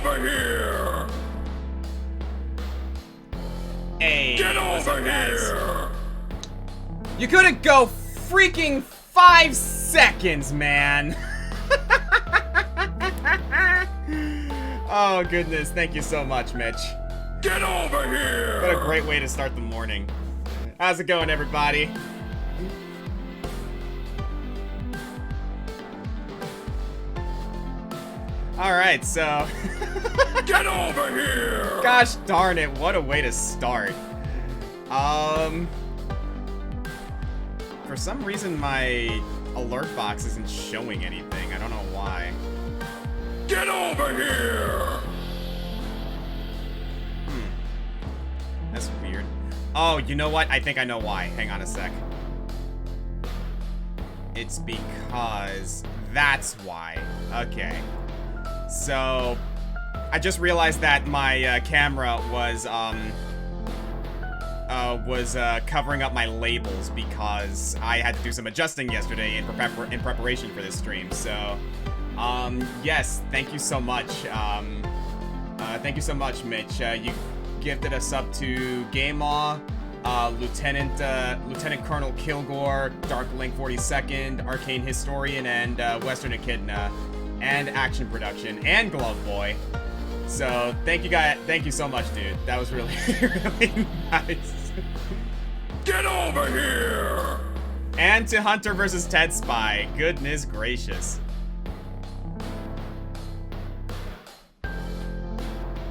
over here! Hey, Get over here! You couldn't go freaking 5 seconds, man. Oh, goodness. Thank you so much, Mitch. Get over here! What a great way to start the morning. How's it going, everybody? Alright, so... Get over here! Gosh darn it, what a way to start. For some reason, my alert box isn't showing anything. I don't know why. Get over here! That's weird. Oh, you know what? I think I know why. Hang on a sec. It's because... That's why. Okay. So... I just realized that my camera was covering up my labels because I had to do some adjusting yesterday in preparation for this stream. So, yes, thank you so much. Thank you so much, Mitch. You gifted a sub to Gamemaw, Lieutenant Colonel Kilgore, Dark Link 42nd, Arcane Historian, and Western Echidna, and Action Production, and Glove Boy. So, thank you guys. Thank you so much, dude. That was really, really nice. Get over here! And to Hunter versus Ted Spy. Goodness gracious.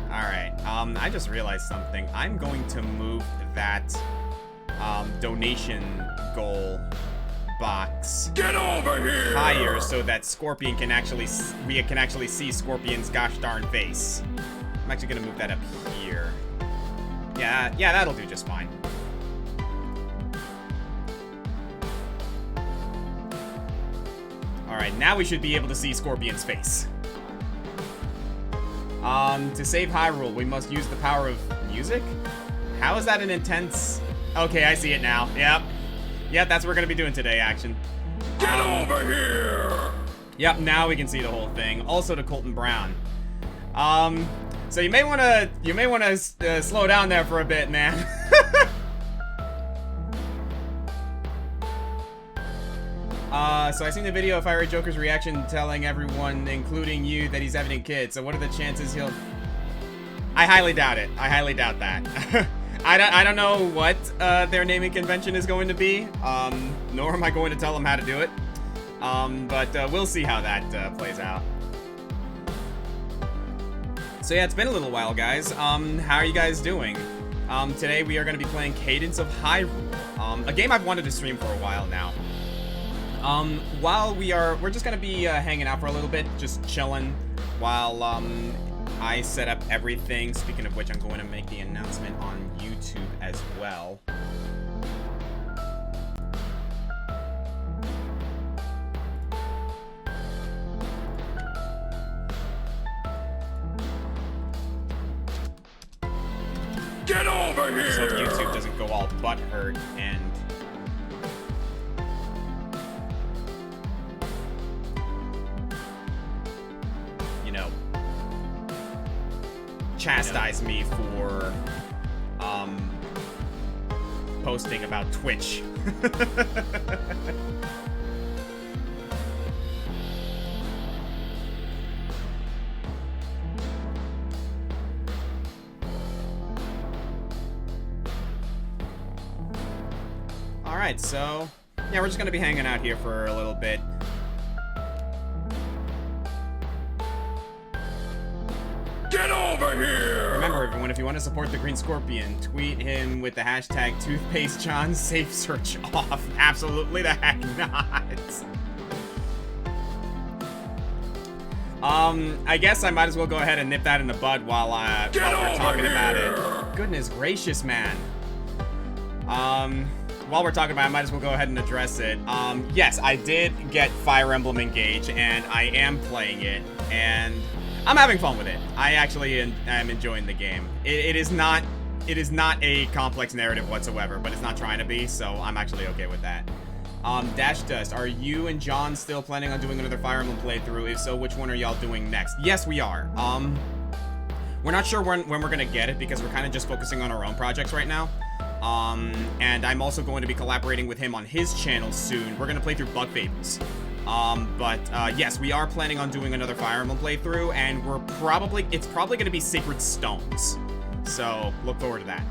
Alright, I just realized something. I'm going to move that, donation goal box Get over here! higher so that Scorpion can actually, we can actually see Scorpion's gosh darn face. I'm actually gonna move that up here. Yeah, that'll do just fine. Alright, now we should be able to see Scorpion's face. To save Hyrule, we must use the power of music? How is that an intense... Okay, I see it now. Yep, that's what we're gonna be doing today, Action. Get over here! Yep, now we can see the whole thing. Also to Colton Brown. So you may wanna slow down there for a bit, man. So I seen the video of Fiery Joker's reaction telling everyone, including you, that he's having a kid. So what are the chances he'll... I highly doubt it. I highly doubt that. I don't know what their naming convention is going to be, nor am I going to tell them how to do it. But we'll see how that plays out. So yeah, it's been a little while, guys. How are you guys doing? Today we are going to be playing Cadence of Hyrule, a game I've wanted to stream for a while now. While we're just going to be hanging out for a little bit, just chilling, while I set up everything. Speaking of which, I'm going to make the announcement on YouTube as well. Get over here! So if YouTube doesn't go all butthurt and... you know, chastise me for, posting about Twitch. Alright, so, yeah, we're just gonna be hanging out here for a little bit. Get over here! Remember, everyone, if you want to support the Green Scorpion, tweet him with the hashtag ToothpasteJohn, safe search off. Absolutely the heck not. I guess I might as well go ahead and nip that in the bud while we're talking about it. Goodness gracious, man. While we're talking about it, I might as well go ahead and address it. Yes, I did get Fire Emblem Engage, and I am playing it, and I'm having fun with it. I actually am enjoying the game. It is not a complex narrative whatsoever, but it's not trying to be, so I'm actually okay with that. Dash Dust, are you and John still planning on doing another Fire Emblem playthrough? If so, which one are y'all doing next? Yes, we are. We're not sure when we're gonna get it because we're kind of just focusing on our own projects right now. And I'm also going to be collaborating with him on his channel soon. We're gonna play through Bug Fables. Yes, we are planning on doing another Fire Emblem playthrough, and it's probably gonna be Sacred Stones. So, look forward to that.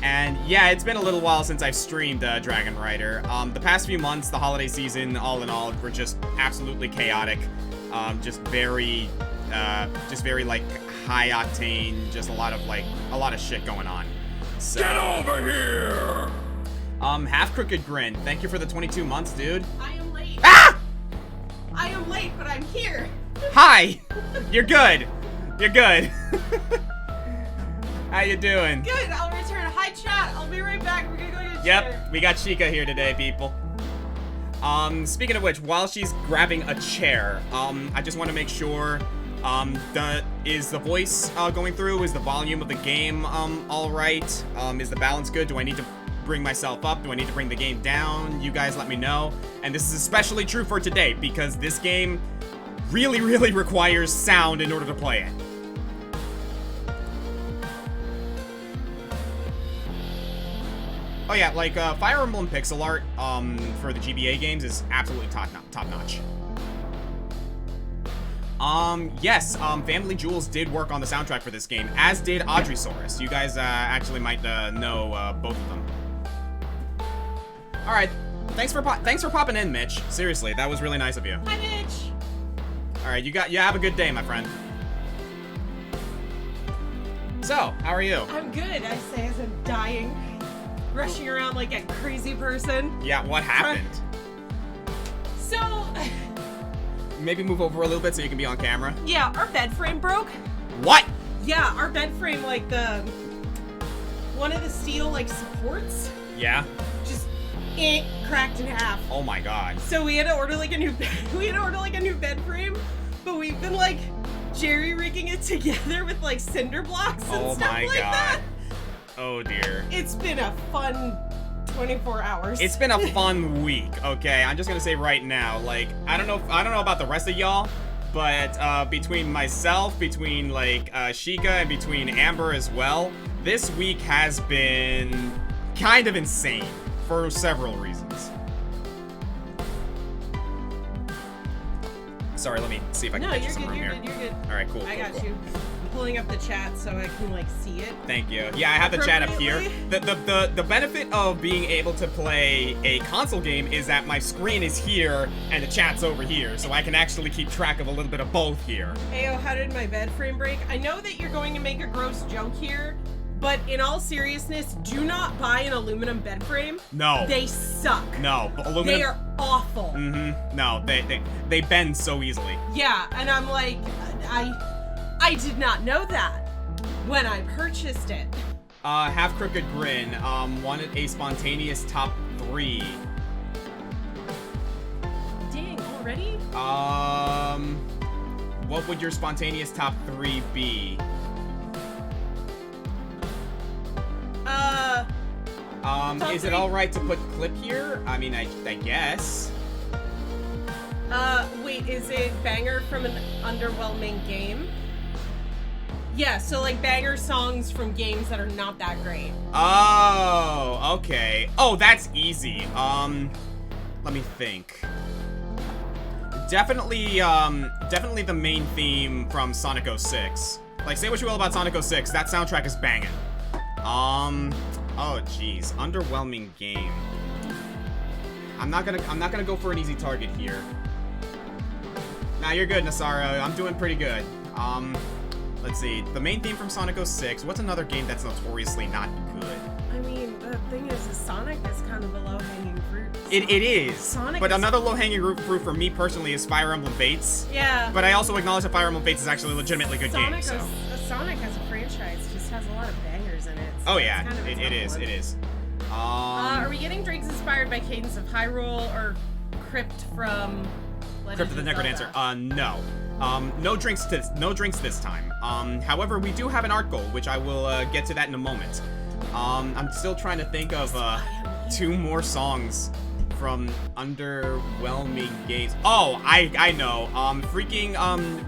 And yeah, it's been a little while since I've streamed Dragon Rider. The past few months, the holiday season, all in all, were just absolutely chaotic. Just very like high octane, just a lot of shit going on. So, Get over here! Half Crooked Grin, thank you for the 22 months, dude. I am late. Ah! I am late, but I'm here. Hi! You're good. You're good. How you doing? Good, I'll return. Hi, chat. I'll be right back. We're gonna go get a Yep, chair. we got Chica here today, people. Speaking of which, while she's grabbing a chair, I just want to make sure, is the voice, going through? Is the volume of the game, alright? Is the balance good? Do I need to bring myself up? Do I need to bring the game down? You guys let me know. And this is especially true for today, because this game really, really requires sound in order to play it. Oh yeah, like, Fire Emblem pixel art, for the GBA games is absolutely top-notch. Yes, Family Jewels did work on the soundtrack for this game, as did Audreysaurus. You guys, actually might, know, both of them. Alright, thanks for popping in, Mitch. Seriously, that was really nice of you. Hi, Mitch. Alright, you have a good day, my friend. So, how are you? I'm good, I say as I'm dying. Rushing around like a crazy person. Yeah, what happened? So, Maybe move over a little bit so you can be on camera. yeah, our bed frame broke. What? Yeah, our bed frame, like one of the steel, like, supports, Yeah? just cracked in half. Oh my god. So we had to order like a new bed frame, but we've been like jerry rigging it together with like cinder blocks and Oh stuff my like god. that. Oh dear. It's been a fun 24 hours. It's been a fun week, okay? I'm just gonna say right now, like, I don't know about the rest of y'all, but between myself, between like Sheikah, and between Amber as well, this week has been kind of insane for several reasons. Sorry, let me see if I can No, get you you're some good, room you're here. good, you're good. All right, cool. I got cool. you. I'm pulling up the chat so I can like see it. Thank you. Yeah, I have the chat up here. The benefit of being able to play a console game is that my screen is here and the chat's over here, so I can actually keep track of a little bit of both here. Ayo, how did my bed frame break? I know that you're going to make a gross joke here, but in all seriousness, do not buy an aluminum bed frame. No. They suck. No, but aluminum. They are awful. Mm-hmm. No, they bend so easily. Yeah, and I'm like, I did not know that when I purchased it. Half Crooked Grin, wanted a spontaneous top 3. Dang, already? What would your spontaneous top 3 be? Is it alright to put clip here? I mean, I guess. Wait, is it banger from an underwhelming game? Yeah, so like banger songs from games that are not that great. Oh, okay. Oh, that's easy. Let me think. Definitely the main theme from Sonic 06. Like, say what you will about Sonic 06, that soundtrack is banging. Oh jeez, underwhelming game. I'm not gonna go for an easy target here. Nah, you're good, Nasara. I'm doing pretty good. Let's see. The main theme from Sonic 06. What's another game that's notoriously not good? I mean, the thing is Sonic is kind of a low-hanging fruit. It is. Sonic but is- another low-hanging fruit for me personally is Fire Emblem Fates. Yeah. But I also acknowledge that Fire Emblem Fates is actually a legitimately good game. So. Sonic as a franchise just has a lot of bangers in it. So Oh it's yeah, kind of a it tough is. one. It is. Are we getting drinks inspired by Cadence of Hyrule or Crypt from Legend Crypt of the Zelda? Necrodancer. No. No drinks this time. However, we do have an art goal, which I will get to that in a moment. I'm still trying to think of 2 more songs from underwhelming games. Oh, I know. Freaking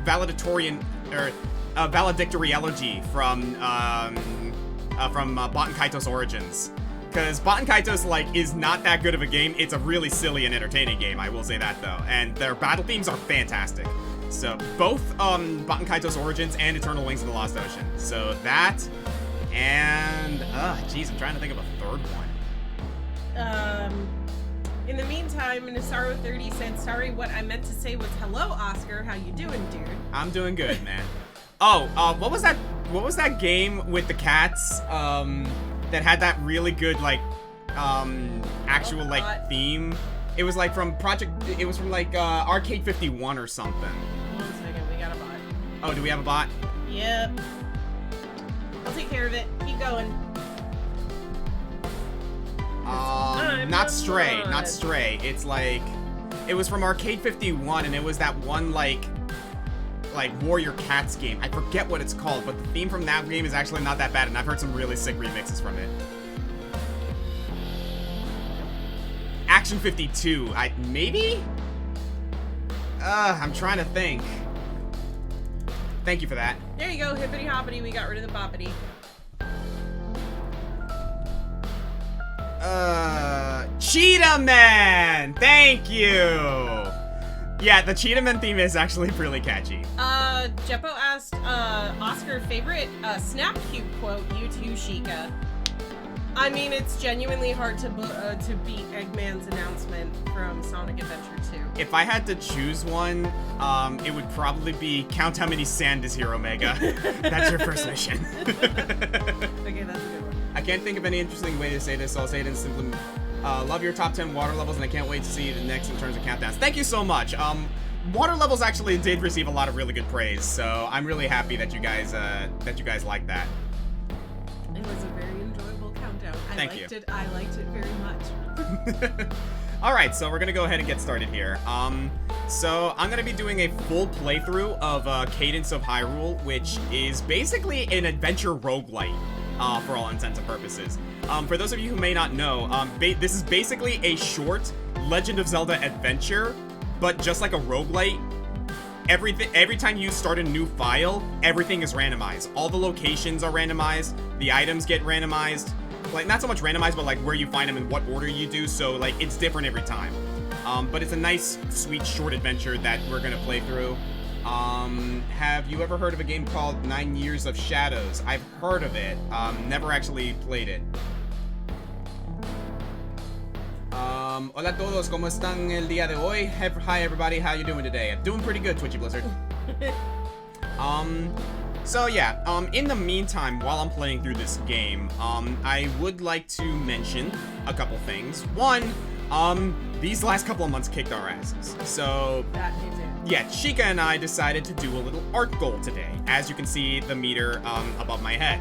valedictorian or valedictory elegy from Baten Kaitos Origins. Because Baten Kaitos, like, is not that good of a game. It's a really silly and entertaining game, I will say that, though. And their battle themes are fantastic. So, both Baten Kaitos Origins and Eternal Wings in the Lost Ocean. So, that, and, geez, I'm trying to think of a third one. In the meantime, Nasaru30 said, sorry, what I meant to say was hello, Oscar. How you doing, dude? I'm doing good, man. Oh, what was that game with the cats, that had that really good, like, actual, like, theme? It was, like, from Arcade 51 or something. 1 second, we got a bot. Oh, do we have a bot? Yep. I'll take care of it. Keep going. Not Stray. It's, like, it was from Arcade 51, and it was that one, like Warrior Cats game. I forget what it's called, but the theme from that game is actually not that bad, and I've heard some really sick remixes from it. Action 52, maybe? I'm trying to think. Thank you for that. There you go, hippity hoppity, we got rid of the boppity. Cheetah Man! Thank you! Yeah, the Cheetah Man theme is actually really catchy. Jeppo asked, Oscar, favorite, Snap Cube quote, you too, Sheikah. I mean, it's genuinely hard to beat Eggman's announcement from Sonic Adventure 2. If I had to choose one, it would probably be count how many sand is here, Omega. That's your first mission. Okay, that's a good one. I can't think of any interesting way to say this, so I'll say it in simply, love your top 10 water levels, and I can't wait to see the next in terms of countdowns. Thank you so much. Water levels actually did receive a lot of really good praise, so I'm really happy that you guys like that. It was a very enjoyable countdown. Thank I you. liked it very much. Alright, so we're gonna go ahead and get started here. So I'm gonna be doing a full playthrough of Cadence of Hyrule, which is basically an adventure roguelite, for all intents and purposes. For those of you who may not know, this is basically a short Legend of Zelda adventure, but just like a roguelite, every time you start a new file, everything is randomized. All the locations are randomized, the items get randomized, like not so much randomized, but like where you find them and what order you do, so like it's different every time. But it's a nice, sweet, short adventure that we're gonna play through. Have you ever heard of a game called 9 Years of Shadows? I've heard of it, never actually played it. Hola todos, ¿cómo están el día de hoy? Hi everybody, how you doing today? I'm doing pretty good, Twitchy Blizzard. So yeah, in the meantime, while I'm playing through this game, I would like to mention a couple things. One, these last couple of months kicked our asses. So, That is it. yeah, Sheikah and I decided to do a little art goal today. As you can see, the meter, above my head.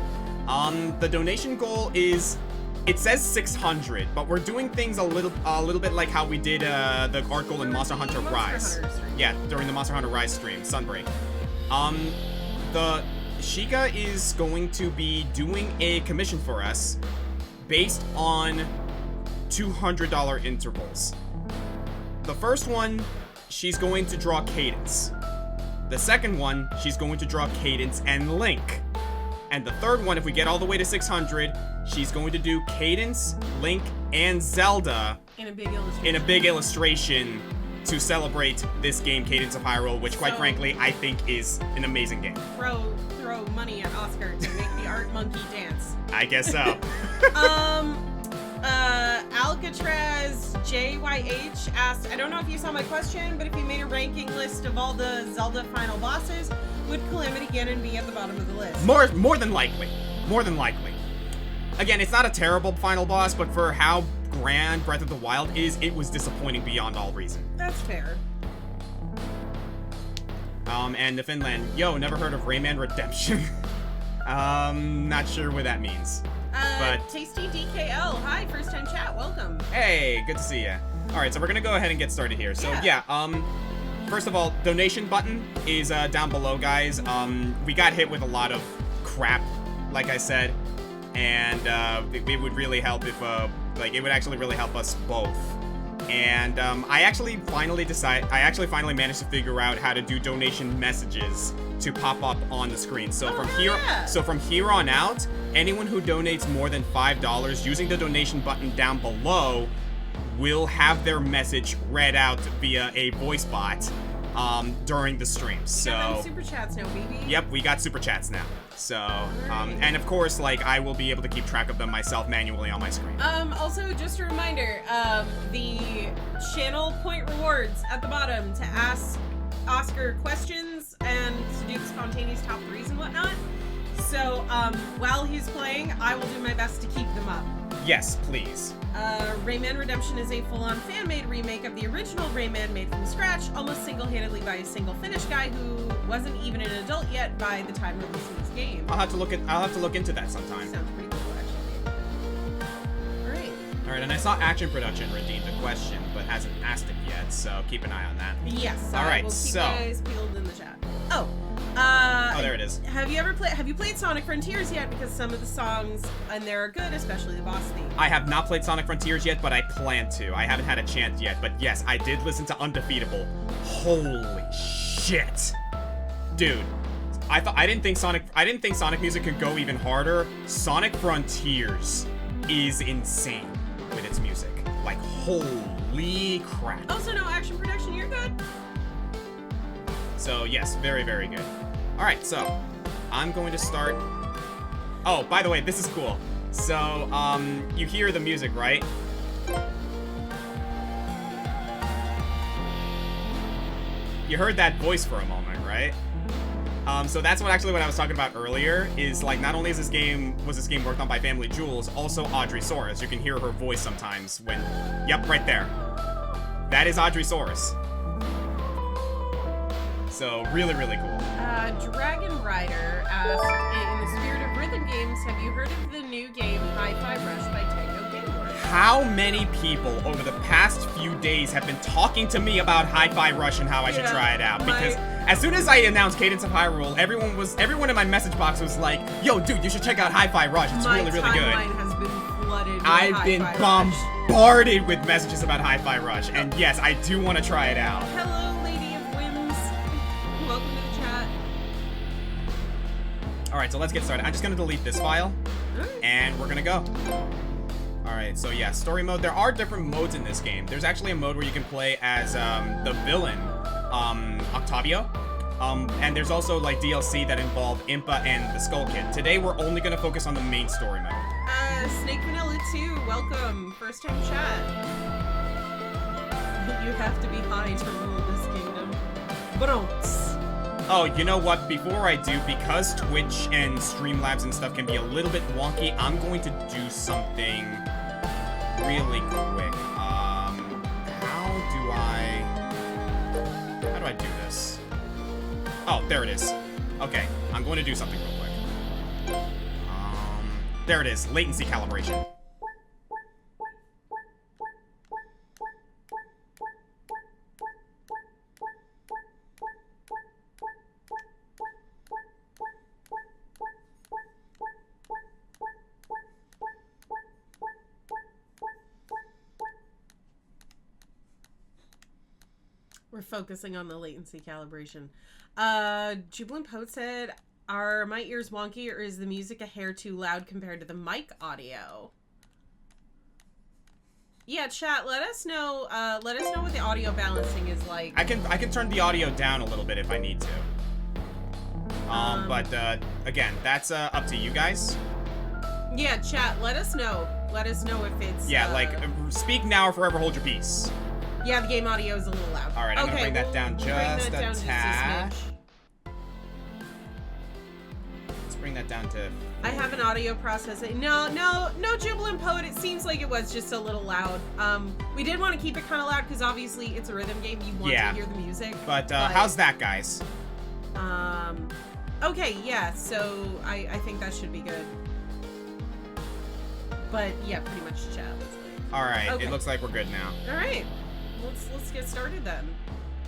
The donation goal is, it says 600, but we're doing things a little bit like how we did, the art goal in Monster Hunter Rise. Yeah, during the Monster Hunter Rise stream, Sunbreak. The Sheikah is going to be doing a commission for us based on $200 intervals. The first one, she's going to draw Cadence. The second one, she's going to draw Cadence and Link. And the third one, if we get all the way to 600, she's going to do Cadence, Link, and Zelda In a big illustration. in a big illustration to celebrate this game, Cadence of Hyrule, which quite frankly, I think is an amazing game. Throw money at Oscar to make the art monkey dance. I guess so. Alcatraz JYH asked, I don't know if you saw my question, but if you made a ranking list of all the Zelda final bosses, would Calamity Ganon be at the bottom of the list? More than likely. More than likely. Again, it's not a terrible final boss, but for how grand Breath of the Wild is, it was disappointing beyond all reason. That's fair. And the Finland, yo, never heard of Rayman Redemption? Not sure what that means. But Tasty DKL, hi, first time chat, welcome. hey, good to see ya. Alright, so we're gonna go ahead and get started here. So yeah, first of all, donation button is down below, guys. We got hit with a lot of crap, like I said, and it would really help if, it would actually really help us both. And I actually finally managed to figure out how to do donation messages to pop up on the screen. So yeah. from here on out, anyone who donates more than $5 using the donation button down below will have their message read out via a voice bot during the stream. So super chats now, baby. Yep, we got super chats now. So and of course, like, I will be able to keep track of them myself manually on my screen. Also, just a reminder, the channel point rewards at the bottom to ask Oscar questions and to do the spontaneous top 3s and whatnot. So, while he's playing, I will do my best to keep them up. Yes, please. Rayman Redemption is a full-on fan-made remake of the original Rayman made from scratch, almost single-handedly by a single Finnish guy who wasn't even an adult yet by the time releasing this game. I'll have to look into that sometime. Sounds pretty cool, actually. All right, and I saw Action Production redeemed a question, but hasn't asked it yet, so keep an eye on that. Yes. All right, we'll keep you guys peeled in the chat. Oh. There it is. Have you played Sonic Frontiers yet? Because some of the songs in there are good, especially the boss theme. I have not played Sonic Frontiers yet, but I plan to. I haven't had a chance yet, but yes, I did listen to Undefeatable. Holy shit. Dude, I didn't think Sonic music could go even harder. Sonic Frontiers is insane with its music. Like, holy crap. Also, no Action Production, you're good. So yes, very, very good. All right, so I'm going to start. Oh, by the way, this is cool. So, you hear the music, right? You heard that voice for a moment, right? So that's what I was talking about earlier, is like, not only was this game worked on by Family Jewels, also Audrey Soros. You can hear her voice sometimes when, yep, right there. That is Audrey Soros. So, really, really cool. Dragon Rider asked, in the spirit of rhythm games, have you heard of the new game Hi-Fi Rush by Tango Gameworks? How many people over the past few days have been talking to me about Hi-Fi Rush and how I should try it out? Because as soon as I announced Cadence of Hyrule, everyone in my message box was like, yo, dude, you should check out Hi-Fi Rush. It's really, really good. My timeline has been flooded with I've been bombarded with messages about Hi-Fi Rush, and yes, I do want to try it out. Hello, Lady of Whims. Welcome to the chat. Alright, so let's get started. I'm just going to delete this file, and we're going to go. Alright, so yeah, story mode. There are different modes in this game. There's actually a mode where you can play as the villain, Octavio. And there's also like DLC that involve Impa and the Skull Kid. Today we're only going to focus on the main story mode. Snake Vanilla 2, welcome. First time chat. You have to be high to rule this kingdom. Bronx. Oh, you know what? Before I do, because Twitch and Streamlabs and stuff can be a little bit wonky, I'm going to do something really quick. How do I do this? Oh, there it is. Okay, I'm going to do something real quick. There it is. Latency calibration. We're focusing on the latency calibration. Jubilant Poet said, are my ears wonky or is the music a hair too loud compared to the mic audio? Yeah, chat, let us know what the audio balancing is like. I can turn the audio down a little bit if I need to. But again, that's up to you guys. Yeah, chat, let us know. Let us know if it's like speak now or forever hold your peace. Yeah, the game audio is a little loud. All right, I'm gonna bring that down just a tad. Let's bring that down to. I have an audio processing. No, Jubilant Poet. It seems like it was just a little loud. We did want to keep it kind of loud because obviously it's a rhythm game. You want to hear the music. But how's that, guys? Okay, yeah. So I think that should be good. But yeah, pretty much chat. All right, okay. It looks like we're good now. All right. Let's get started then.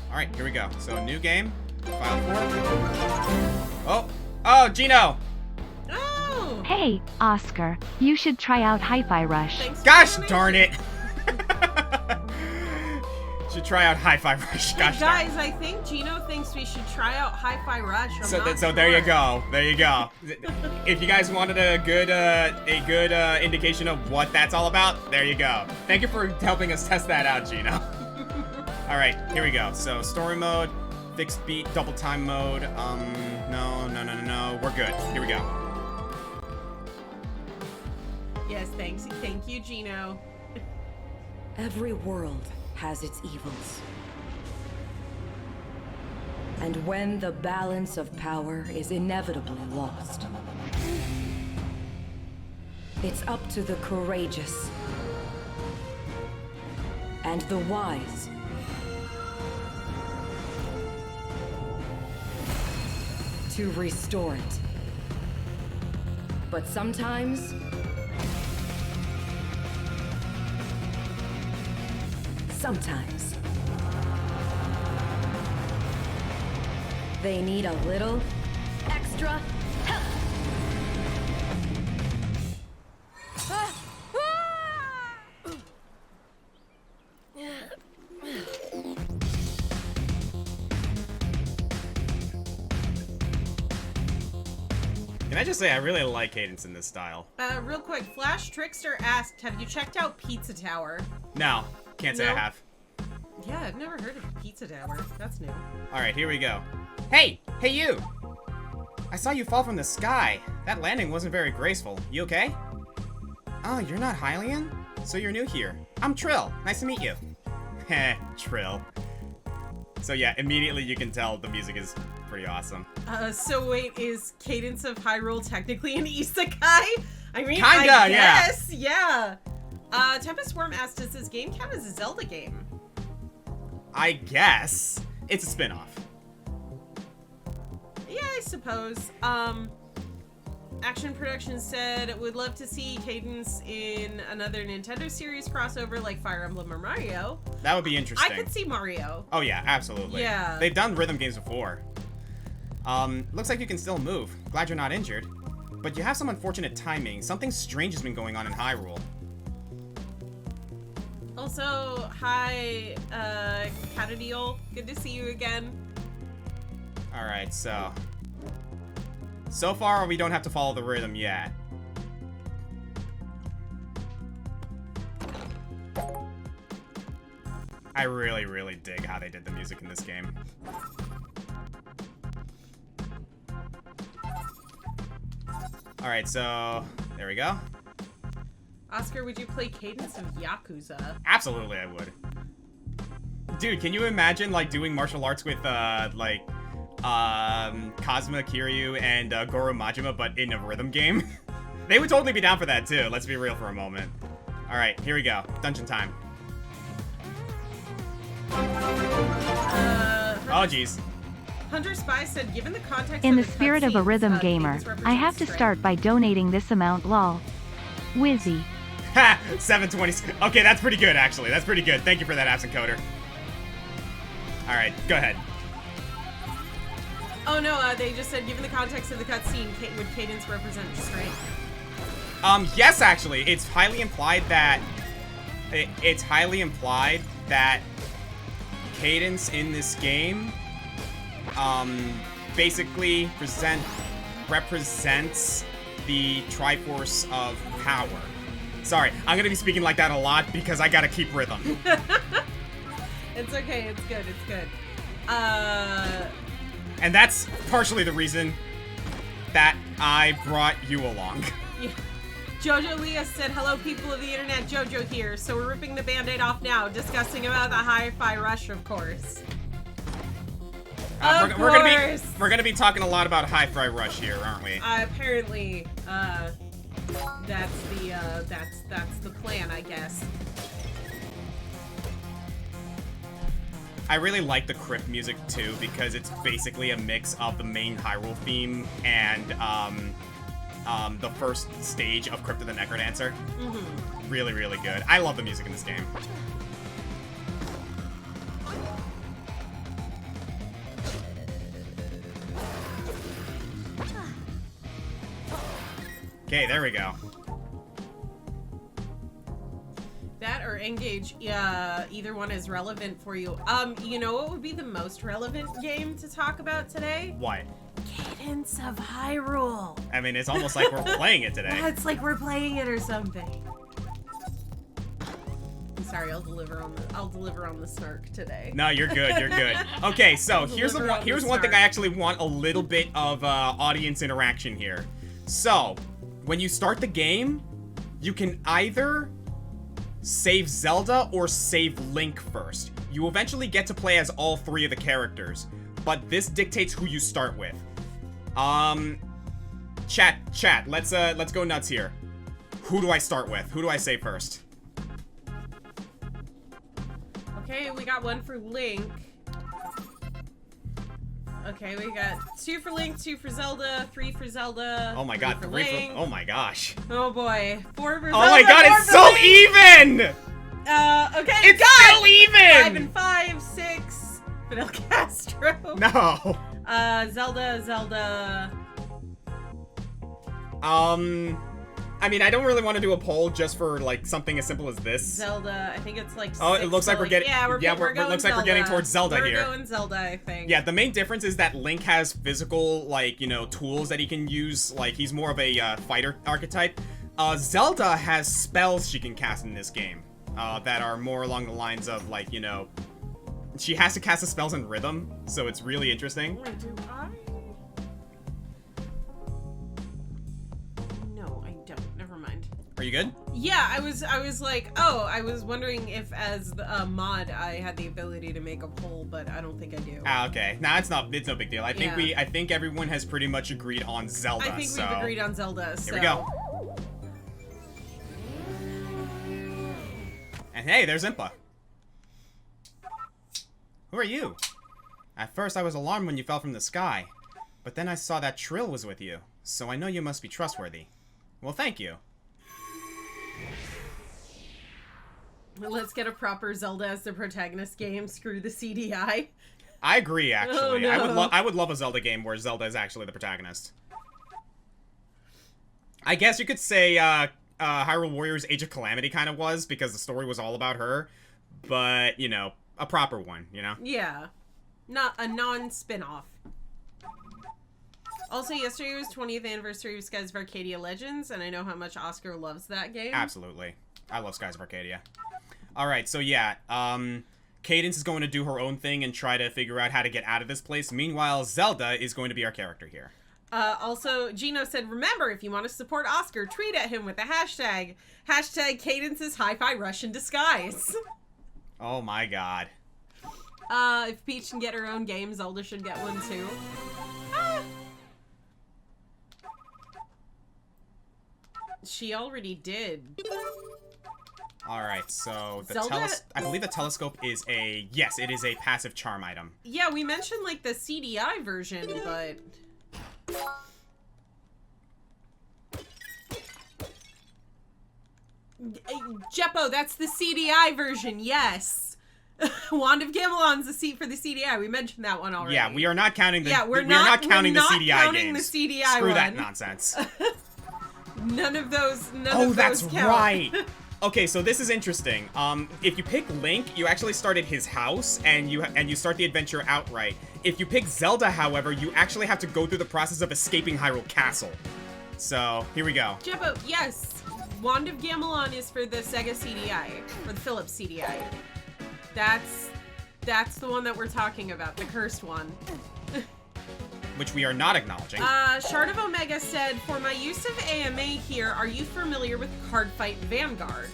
All right, here we go. So new game, file 4. Oh, Gino. Oh. Hey, Oscar, you should try out Hi-Fi Rush. Gosh darn it. try out Hi-Fi Rush. Gosh darn. Guys, I think Gino thinks we should try out Hi-Fi Rush. I'm So, not so there you go. There you go. If you guys wanted a good indication of what that's all about, there you go. Thank you for helping us test that out, Gino. All right, here we go. So story mode, fixed beat, double time mode. No. We're good. Here we go. Yes, thanks. Thank you, Gino. Every world has its evils. And when the balance of power is inevitably lost, it's up to the courageous and the wise to restore it. But sometimes they need a little extra help. Can I just say I really like Cadence in this style? Real quick, Flash Trickster asked, have you checked out Pizza Tower? No, can't say I No? have. Yeah, I've never heard of Pizza Tower. That's new. All right, here we go. Hey you! I saw you fall from the sky. That landing wasn't very graceful. You okay? Oh, you're not Hylian? So you're new here. I'm Trill. Nice to meet you. Heh, Trill. So yeah, immediately you can tell the music is pretty awesome. So wait, is Cadence of Hyrule technically an isekai? I mean, Kinda, I yeah. guess, yeah. Tempest Worm asked, does this game count as a Zelda game? I guess. It's a spin-off. Yeah, I suppose. Action Production said, would love to see Cadence in another Nintendo series crossover like Fire Emblem or Mario. That would be interesting. I could see Mario. Oh yeah, absolutely. Yeah. They've done rhythm games before. Looks like you can still move. Glad you're not injured. But you have some unfortunate timing. Something strange has been going on in Hyrule. Also, hi, Catadiel. Good to see you again. Alright, so far we don't have to follow the rhythm yet. I really, really dig how they did the music in this game. Alright, so there we go. Oscar, would you play Cadence of Yakuza? Absolutely, I would. Dude, can you imagine, like, doing martial arts with, like, Kazuma Kiryu and Goro Majima, but in a rhythm game? They would totally be down for that, too. Let's be real for a moment. Alright, here we go. Dungeon time. Oh, jeez. Hunter Spy said, given the context In of the spirit of a cutscenes, rhythm gamer, Cadence I have to represents start by donating this amount, lol. Wizzy. Ha! 720. Okay, that's pretty good, actually. That's pretty good. Thank you for that, absent coder. Alright, go ahead. Oh no, they just said, given the context of the cutscene, would Cadence represent strength? Yes, actually. It's highly implied that... It's highly implied that Cadence in this game, basically represents the Triforce of Power. Sorry, I'm gonna be speaking like that a lot because I gotta keep rhythm. It's okay, it's good, it's good. And that's partially the reason that I brought you along. Yeah. Jojo Leah said, hello people of the internet, Jojo here. So we're ripping the band-aid off now, discussing about the Hi-Fi Rush, of course. We're gonna be talking a lot about Hi-Fi Rush here, aren't we? Apparently, that's the plan, I guess. I really like the crypt music too because it's basically a mix of the main Hyrule theme and the first stage of Crypt of the Necrodancer. Mm-hmm. Really, really good. I love the music in this game. Okay, there we go. That or engage either one is relevant for you. You know what would be the most relevant game to talk about today? What? Cadence of Hyrule. I mean, it's almost like we're playing it today. It's like we're playing it or something. I'm sorry, I'll deliver on the snark today. No, you're good. You're good. Okay, so here's one thing I actually want a little bit of audience interaction here. So, when you start the game, you can either save Zelda or save Link first. You eventually get to play as all three of the characters, but this dictates who you start with. Chat, let's go nuts here. Who do I start with? Who do I save first? Okay, we got one for Link. Okay, we got 2 for Link, 2 for Zelda, 3 for Zelda. Oh my god, 3 for 3 Link. for... Oh my gosh. Oh boy, 4 for Zelda. Oh my god, 4 it's for so Link. even! Okay, It's guys! still even! 5 and 5, 6. Fidel Castro. No. Zelda. I mean, I don't really want to do a poll just for, like, something as simple as this. Zelda, I think it's like Oh, it 6 looks like to, we're getting... Yeah, we're going looks like Zelda. we're getting towards Zelda here. We're going Zelda, I think. Yeah, the main difference is that Link has physical, like, you know, tools that he can use. Like, he's more of a fighter archetype. Zelda has spells she can cast in this game that are more along the lines of, like, you know... She has to cast the spells in rhythm, so it's really interesting. Wait, do I? No, I don't. Never mind. Are you good? Yeah, I was like, oh, I was wondering if as a mod I had the ability to make a poll, but I don't think I do. Ah, okay. Nah, it's no big deal. I think everyone has pretty much agreed on Zelda. I think so... we've agreed on Zelda. Here we go. And hey, there's Impa. Who are you? At first I was alarmed when you fell from the sky, but then I saw that Trill was with you, so I know you must be trustworthy. Well, thank you. Let's get a proper Zelda as the protagonist game. Screw the CDI. I agree, actually. Oh, no. I would love a Zelda game where Zelda is actually the protagonist. I guess you could say Hyrule Warriors Age of Calamity kind of was, because the story was all about her, but, you know, a proper one, you know? Yeah. Not a non-spin-off. Also, yesterday was 20th anniversary of Skies of Arcadia Legends, and I know how much Oscar loves that game. Absolutely. I love Skies of Arcadia. Alright, so yeah, Cadence is going to do her own thing and try to figure out how to get out of this place. Meanwhile, Zelda is going to be our character here. Also, Gino said, remember, if you want to support Oscar, tweet at him with the hashtag Cadence's Hi-Fi Russian Disguise. Oh my god. If Peach can get her own game, Zelda should get one too. She already did. Alright, so the Zelda? I believe the telescope is a... Yes, it is a passive charm item. Yeah, we mentioned, like, the CDI version, but... Jeppo, that's the CDI version, yes. Wand of Gamelon's the seat for the CDI. We mentioned that one already. Yeah, we are not counting the... Yeah, we're we not are not counting the counting CDI the games. CDI Screw that one. nonsense. None of those Oh, that's count. right. Okay, so this is interesting. If you pick Link, you actually start at his house, and you start the adventure outright. If you pick Zelda, however, you actually have to go through the process of escaping Hyrule Castle. So, here we go. Jeppo, yes. Wand of Gamelon is for the Sega CDI, or the Philips CDI. That's the one that we're talking about, the cursed one. Which we are not acknowledging. Shard of Omega said, for my use of AMA here, are you familiar with Card Fight Vanguard?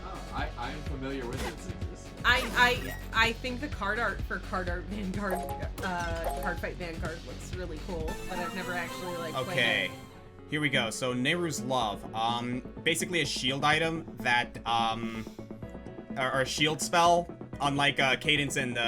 Oh, I am familiar with its existence. I think the card art for Card Fight Vanguard looks really cool, but I've never actually like played Okay. it. Here we go. So Nehru's Love. Basically a shield item that or a shield spell. Unlike Cadence and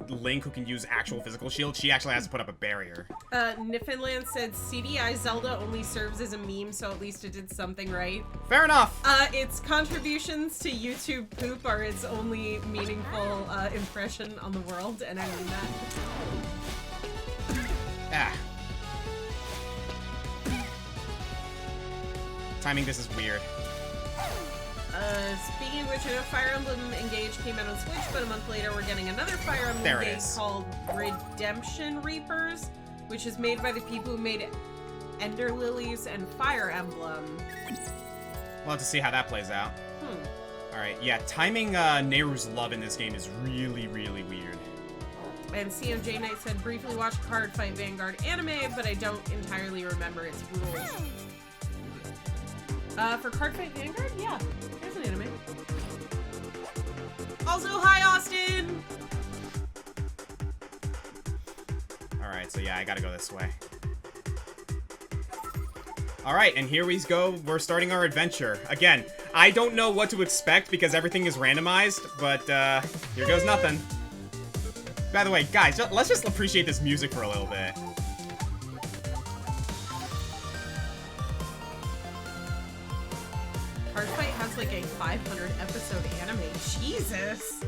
Link, who can use actual physical shield, she actually has to put up a barrier. Niffinland said CDI Zelda only serves as a meme, so at least it did something right. Fair enough. Its contributions to YouTube poop are its only meaningful impression on the world, and I mean that. Ah. Timing this is weird. Speaking of which, I know Fire Emblem Engage came out on Switch, but a month later we're getting another Fire Emblem There it game is. called Redemption Reapers, which is made by the people who made Ender Lilies and Fire Emblem. We'll have to see how that plays out. Alright, yeah, timing Nehru's love in this game is really, really weird. And CMJ Knight said, briefly watched Card Fight Vanguard anime, but I don't entirely remember its rules. For Card Fight Vanguard? Yeah, there's an anime. Also, hi, Austin! Alright, so yeah, I gotta go this way. Alright, and here we go. We're starting our adventure. Again, I don't know what to expect because everything is randomized, but here goes nothing. By the way, guys, let's just appreciate this music for a little bit. Card Fight has like a 500 episode anime. Jesus!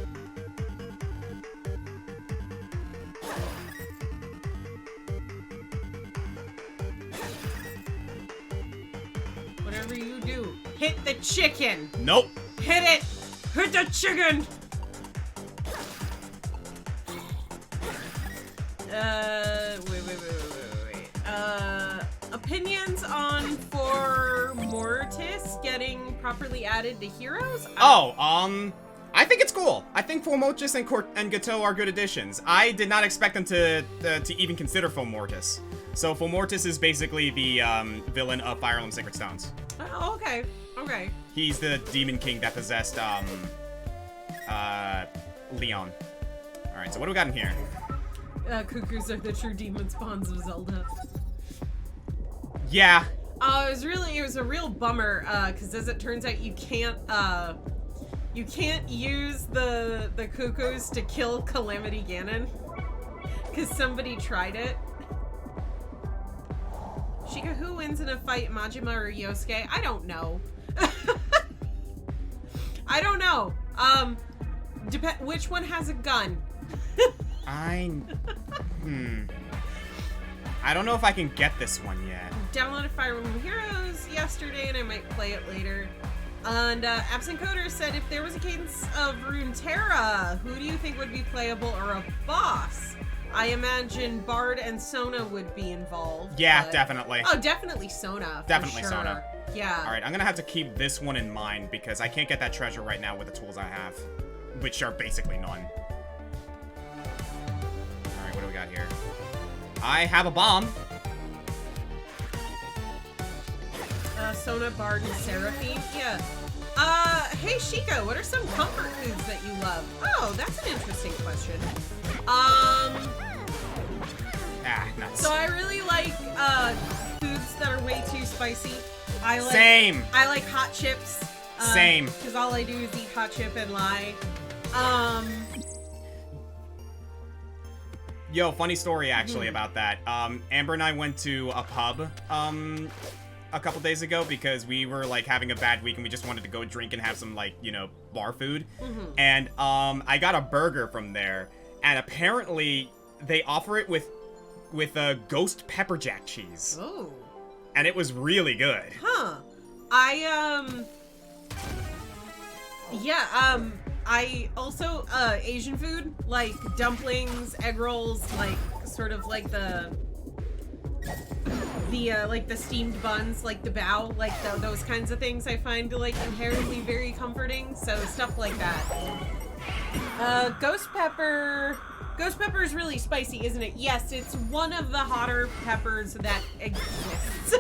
Whatever you do, hit the chicken! Nope. Hit it! Hit the chicken! Wait. Opinions on for Mortis getting properly added to Heroes? I think it's cool. I think Formortis and Gateau are good additions. I did not expect them to even consider Formortis. So Formortis is basically the villain of Fire Emblem Sacred Stones. Oh, okay. Okay. He's the demon king that possessed Leon. Alright, so what do we got in here? Cuckoos are the true demon spawns of Zelda. Yeah. It was a real bummer, because as it turns out, you can't use the cuckoos to kill Calamity Ganon. Because somebody tried it. Sheikah, who wins in a fight, Majima or Yosuke? I don't know. I don't know. Which one has a gun? I don't know if I can get this one yet. Downloaded Fire Emblem Heroes yesterday, and I might play it later. And Absent Coder said, if there was a Cadence of Runeterra, who do you think would be playable or a boss? I imagine Bard and Sona would be involved. Yeah, but... definitely. Oh, definitely Sona. Definitely for sure. Sona. Yeah. Alright, I'm gonna have to keep this one in mind because I can't get that treasure right now with the tools I have, which are basically none. Alright, what do we got here? I have a bomb. Sona, Bard, and Seraphine. Yeah. Hey Shiko, what are some comfort foods that you love? Oh, that's an interesting question. Nuts. So I really like foods that are way too spicy. Same. I like hot chips. Same. Because all I do is eat hot chip and lie. Yo, funny story actually about that. Amber and I went to a pub a couple days ago because we were like having a bad week and we just wanted to go drink and have some like, you know, bar food. And I got a burger from there and apparently they offer it with a ghost pepper jack cheese. Oh. And it was really good. Huh. I also, Asian food, like dumplings, egg rolls, like, sort of like the steamed buns, like the bao, like those kinds of things I find, like, inherently very comforting, so stuff like that. Ghost pepper is really spicy, isn't it? Yes, it's one of the hotter peppers that exists.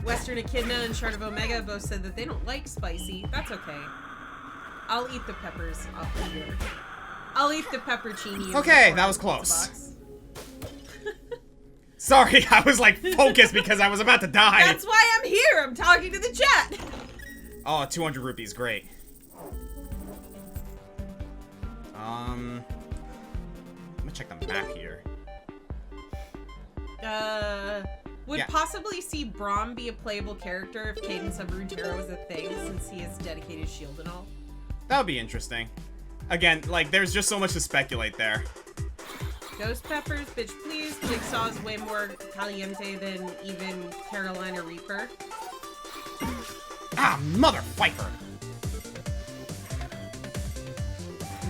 Western Echidna and Shard of Omega both said that they don't like spicy. That's okay. I'll eat the peppers up here. I'll eat the peppercini. Okay, that was close. Sorry, I was like focused because I was about to die. That's why I'm here. I'm talking to the chat. Oh, 200 rupees, great. I'm gonna check the map here. Would possibly see Braum be a playable character if Cadence of Runeterra was a thing, since he has dedicated shield and all. That would be interesting. Again, like, there's just so much to speculate there. Ghost peppers, bitch please. Jigsaw is way more caliente than even Carolina Reaper. Ah, mother fifer.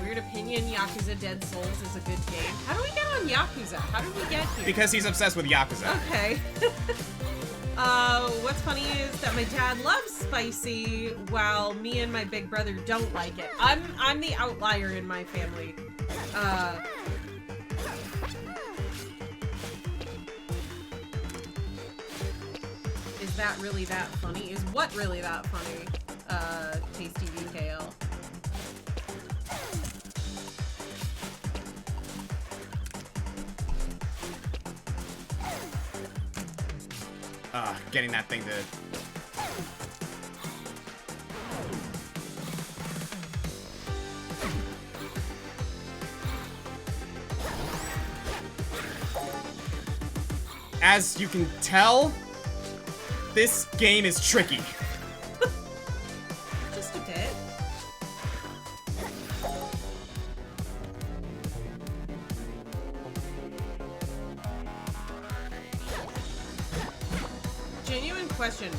Weird opinion, Yakuza Dead Souls is a good game. How do we get on Yakuza? How did we get here? Because he's obsessed with Yakuza. Okay. What's funny is that my dad loves spicy, while me and my big brother don't like it. I'm the outlier in my family. Is that really that funny? Is what really that funny? Tasty UKL. Getting that thing to... As you can tell, this game is tricky. Just a bit. Genuine question.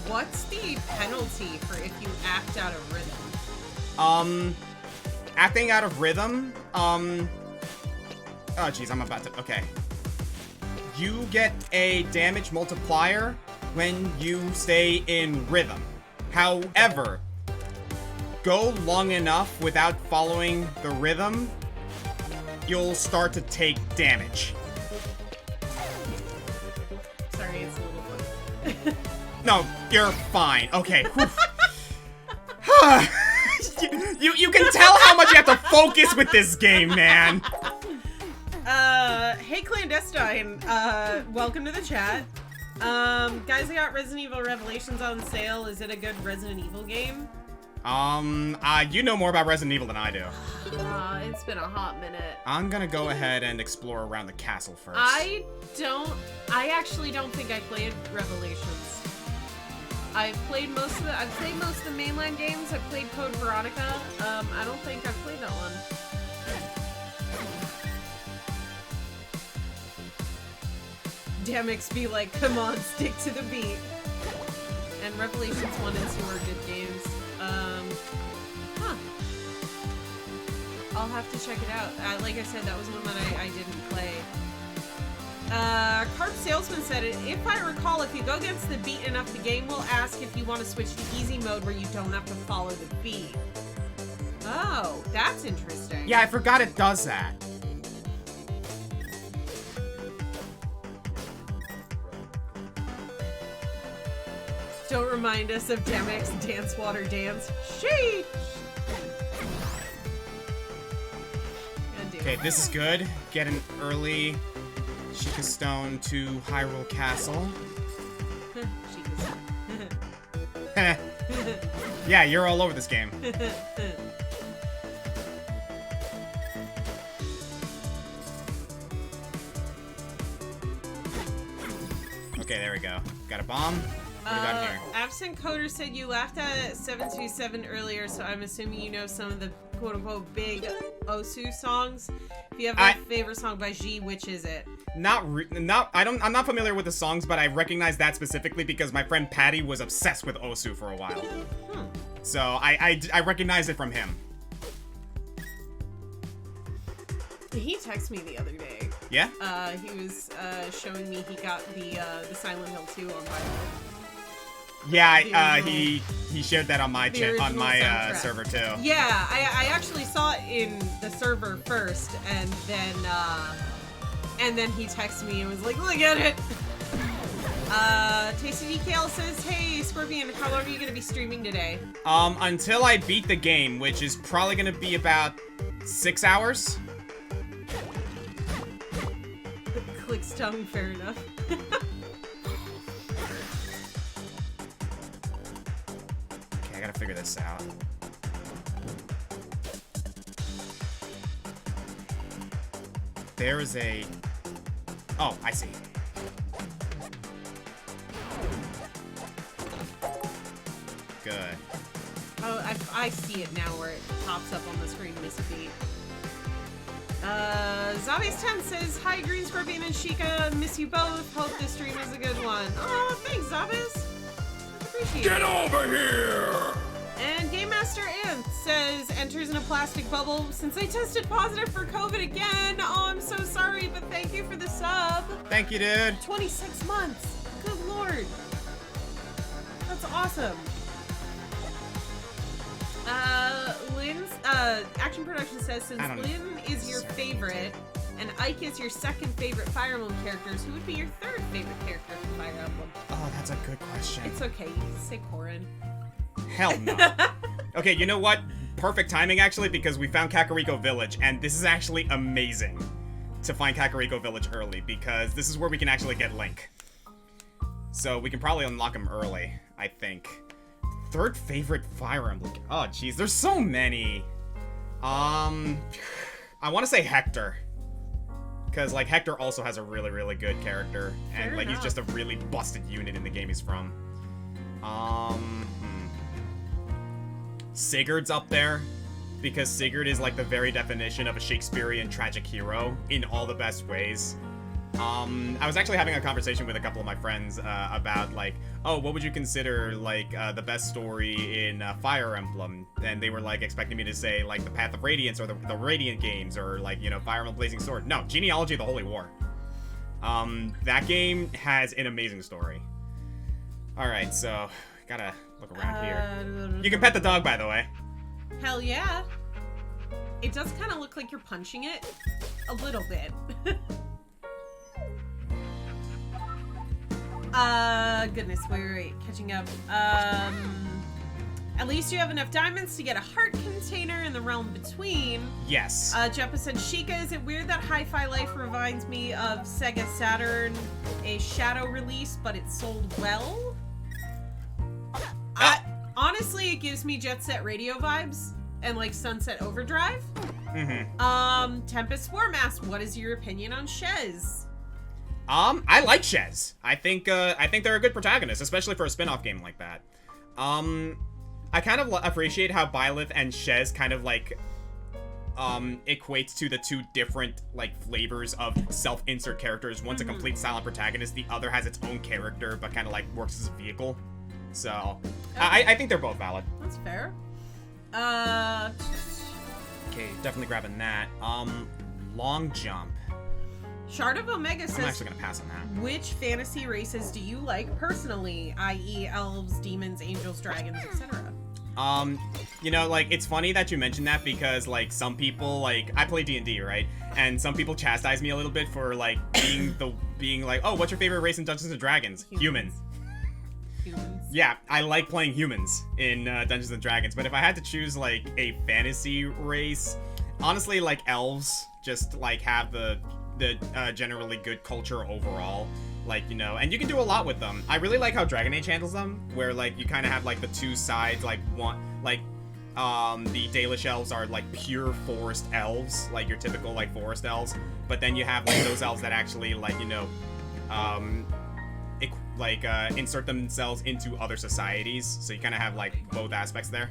What's the penalty for if you act out of rhythm? Acting out of rhythm, oh geez, I'm about to, okay. You get a damage multiplier when you stay in rhythm. However, go long enough without following the rhythm, you'll start to take damage. Sorry, it's a little funny. No, you're fine. Okay. you can tell how much you have to focus with this game, man. Hey Clandestine, welcome to the chat. Guys, I got Resident Evil Revelations on sale. Is it a good Resident Evil game? You know more about Resident Evil than I do. It's been a hot minute. I'm gonna go ahead and explore around the castle first. I actually don't think I played Revelations. I've played most of the mainline games. I've played Code Veronica. I don't think I've played that one. Demix be like, come on, stick to the beat. And Revelations 1 and 2 are good games. I'll have to check it out. Like I said, that was one that I didn't play. Carp Salesman said, if I recall, if you go against the beat enough, the game will ask if you want to switch to easy mode where you don't have to follow the beat. Oh, that's interesting. Yeah, I forgot it does that. Don't remind us of Demix Dance Water Dance. Sheesh! Okay, this is good. Get an early Sheikah Stone to Hyrule Castle. Yeah, you're all over this game. Okay, there we go. Got a bomb. What do we got here? Absent Coder said you laughed at 727 earlier, so I'm assuming you know some of the quote-unquote big Osu songs. If you have a favorite song by G, which is it? I'm not familiar with the songs, but I recognize that specifically because my friend Patty was obsessed with Osu for a while. So I recognize it from him. He texted me the other day. Yeah? He was showing me he got the Silent Hill 2 on Bible. Yeah, he shared that on my soundtrack. server too. Yeah, I actually saw it in the server first, and then he texted me and was like, "Look at it." Tasty DKL says, "Hey Scorpion, how long are you gonna be streaming today?" Until I beat the game, which is probably gonna be about 6 hours. Clicks tongue, fair enough. I gotta figure this out. There is a... Oh, I see. Good. Oh, I see it now where it pops up on the screen, miss a beat. Zavi's10 says, "Hi, Green Scorpion and Sheikah. Miss you both. Hope this stream is a good one." Oh, thanks, Zavis. Look at appreciate Get it. over here! And Game Master Ant says, enters in a plastic bubble. Since I tested positive for COVID again, oh, I'm so sorry, but thank you for the sub. Thank you, dude. 26 months. Good lord. That's awesome. Lynn's, Action Production says, since Lynn is your favorite, and Ike is your second favorite Fire Emblem characters, who would be your third favorite character from Fire Emblem? Oh, that's a good question. It's okay, you can say Corin. Hell no. Okay, you know what? Perfect timing, actually, because we found Kakariko Village, and this is actually amazing to find Kakariko Village early, because this is where we can actually get Link. So we can probably unlock him early, I think. Third favorite Fire Emblem. Oh, jeez, there's so many. I want to say Hector. Because, like, Hector also has a really, really good character. And, Fair like, enough. he's just a really busted unit in the game he's from. Sigurd's up there. Because Sigurd is, like, the very definition of a Shakespearean tragic hero in all the best ways. I was actually having a conversation with a couple of my friends about, like, oh, what would you consider, like, the best story in Fire Emblem? And they were, like, expecting me to say, like, the Path of Radiance or the Radiant games or, like, you know, Fire Emblem Blazing Sword. No, Genealogy of the Holy War. That game has an amazing story. Alright, so, gotta look around here. You can pet the dog, by the way. Hell yeah. It does kind of look like you're punching it. A little bit. Goodness, wait, catching up. At least you have enough diamonds to get a heart container in the realm between. Yes. Jeppa said, Sheikah, is it weird that Hi-Fi Life reminds me of Sega Saturn, a Shadow release, but it sold well? Honestly, it gives me Jet Set Radio vibes and, like, Sunset Overdrive. Tempest Warmask, what is your opinion on Shez? I like Shez. I think they're a good protagonist, especially for a spin-off game like that. I kind of appreciate how Byleth and Shez kind of, like, equates to the two different, like, flavors of self-insert characters. One's a complete silent protagonist, the other has its own character, but kind of, like, works as a vehicle. So, okay. I think they're both valid. That's fair. Okay, definitely grabbing that. Long jump. Shard of Omega I'm says, actually gonna pass on that. which fantasy races do you like personally, i.e. elves, demons, angels, dragons, etc.? You know, like, it's funny that you mentioned that because, like, some people, like, I play D&D, right? And some people chastise me a little bit for, like, being like, oh, what's your favorite race in Dungeons & Dragons? Human. Humans. Yeah, I like playing humans in Dungeons & Dragons, but if I had to choose, like, a fantasy race, honestly, like, elves just, like, have the generally good culture overall. Like, you know, and you can do a lot with them. I really like how Dragon Age handles them, where, like, you kind of have, like, the two sides, like, one, like, the Dalish elves are, like, pure forest elves, like, your typical, like, forest elves, but then you have, like, those elves that actually, like, you know, insert themselves into other societies, so you kind of have, like, both aspects there.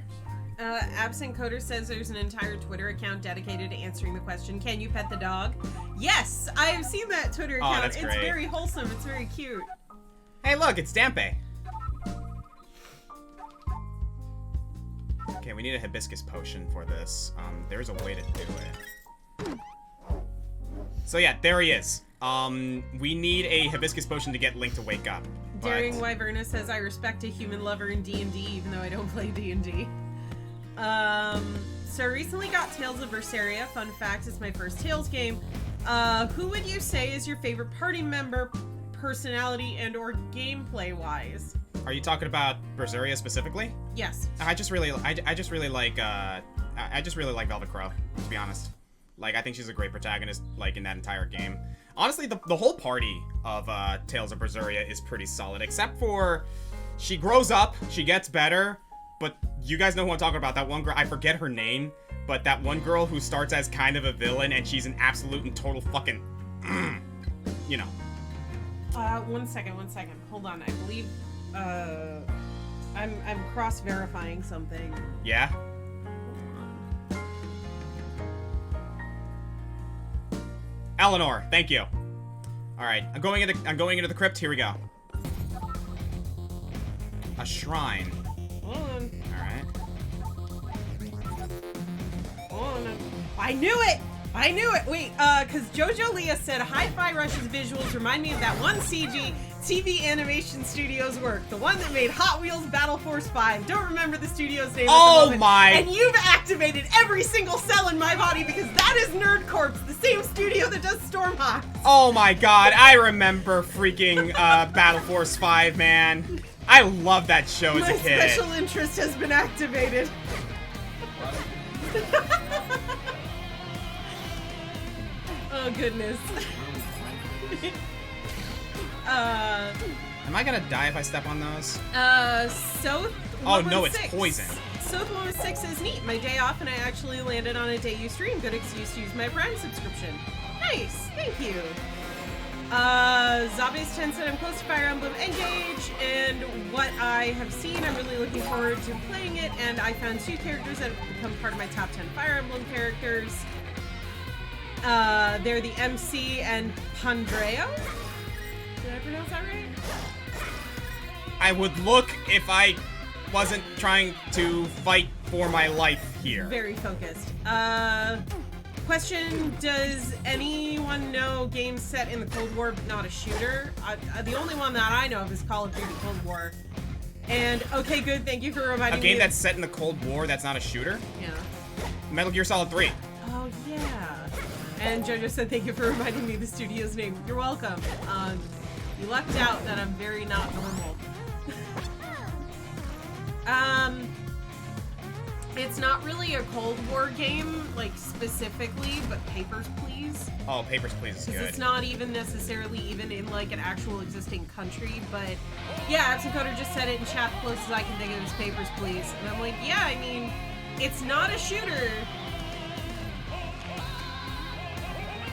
Absent Coder says there's an entire Twitter account dedicated to answering the question, can you pet the dog? Yes, I have seen that Twitter account. That's It's great. very wholesome. It's very cute. Hey, look, it's Dampe. Okay, we need a hibiscus potion for this. There's a way to do it. So yeah, there he is. We need a hibiscus potion to get Link to wake up. Daring Wyverna says, I respect a human lover in D&D, even though I don't play D&D. So I recently got Tales of Berseria. Fun fact, it's my first Tales game. Who would you say is your favorite party member, personality, and or gameplay wise? Are you talking about Berseria specifically? Yes. I just really like Velvet Crow, to be honest. Like, I think she's a great protagonist, like, in that entire game. Honestly, the whole party of Tales of Berseria is pretty solid, except for she grows up, she gets better, but you guys know who I'm talking about. That one girl, I forget her name, but that one girl who starts as kind of a villain and she's an absolute and total fucking, you know. One second. Hold on. I believe, I'm cross-verifying something. Yeah? Eleanor, thank you. All right, I'm going into the crypt. Here we go. A shrine. Hold on. Alright. Hold on. I knew it! I knew it! Wait, because Jojo Leah said Hi-Fi Rush's visuals remind me of that one CG TV animation studio's work. The one that made Hot Wheels Battle Force 5. Don't remember the studio's name at the moment. My! And you've activated every single cell in my body because that is Nerd Corps, the same studio that does Stormhawk. Oh my god, I remember freaking Battle Force 5, man. I love that show as a kid. My special interest has been activated. Oh goodness. Am I gonna die if I step on those? Soth. Oh no, it's poison. Soth 106 is neat. My day off and I actually landed on a day you stream. Good excuse to use my Prime subscription. Nice, thank you. Zabe's 10 said I'm close to Fire Emblem Engage, and what I have seen, I'm really looking forward to playing it, and I found 2 characters that have become part of my top 10 Fire Emblem characters. They're the MC and Pandreo? Did I pronounce that right? I would look if I wasn't trying to fight for my life here. Very focused. Question, does anyone know games set in the Cold War but not a shooter? The only one that I know of is Call of Duty Cold War. And, okay, good, thank you for reminding me. A game that's set in the Cold War that's not a shooter? Yeah. Metal Gear Solid 3. Oh, yeah. And Jojo said thank you for reminding me the studio's name. You're welcome. You lucked out that I'm very not normal. It's not really a Cold War game, like, specifically, but Papers, Please. Oh, Papers, Please is good. It's not even necessarily even in, like, an actual existing country, but, yeah, Absent Coder just said it in chat, closest I can think of is Papers, Please. And I'm like, yeah, I mean, it's not a shooter.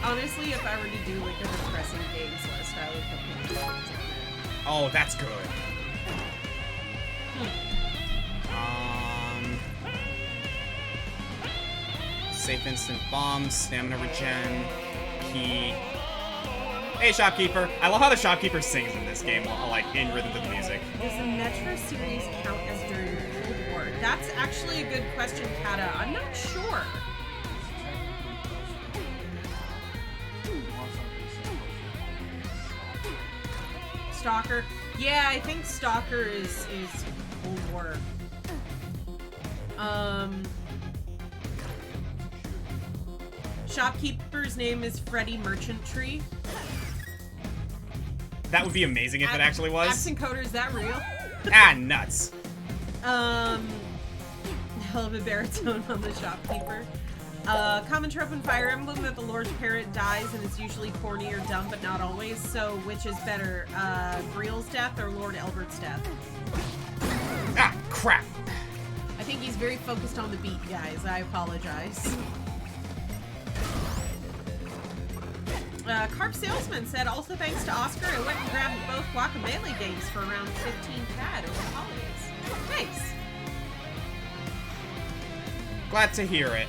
Honestly, if I were to do, like, a depressing games list, I would put Papers, Please on there. Oh, that's good. Safe instant bombs, stamina regen, key. Hey, shopkeeper! I love how the shopkeeper sings in this game, like in rhythm to the music. Does the Metro series count as during the Cold War? That's actually a good question, Kata. I'm not sure. Stalker. Yeah, I think Stalker is Cold War. Shopkeeper's name is Freddy Merchantry. That would be amazing if it actually was. Absent Coder, is that real? Ah, nuts. Hell of a baritone on the shopkeeper. Common trope in Fire Emblem that the Lord's parent dies and is usually corny or dumb, but not always. So, which is better, Greel's death or Lord Elbert's death? Ah, crap. I think he's very focused on the beat, guys. I apologize. Carp Salesman said, also thanks to Oscar, I went and grabbed both Guacamelee games for around 15 CAD over the holidays. Thanks. Glad to hear it.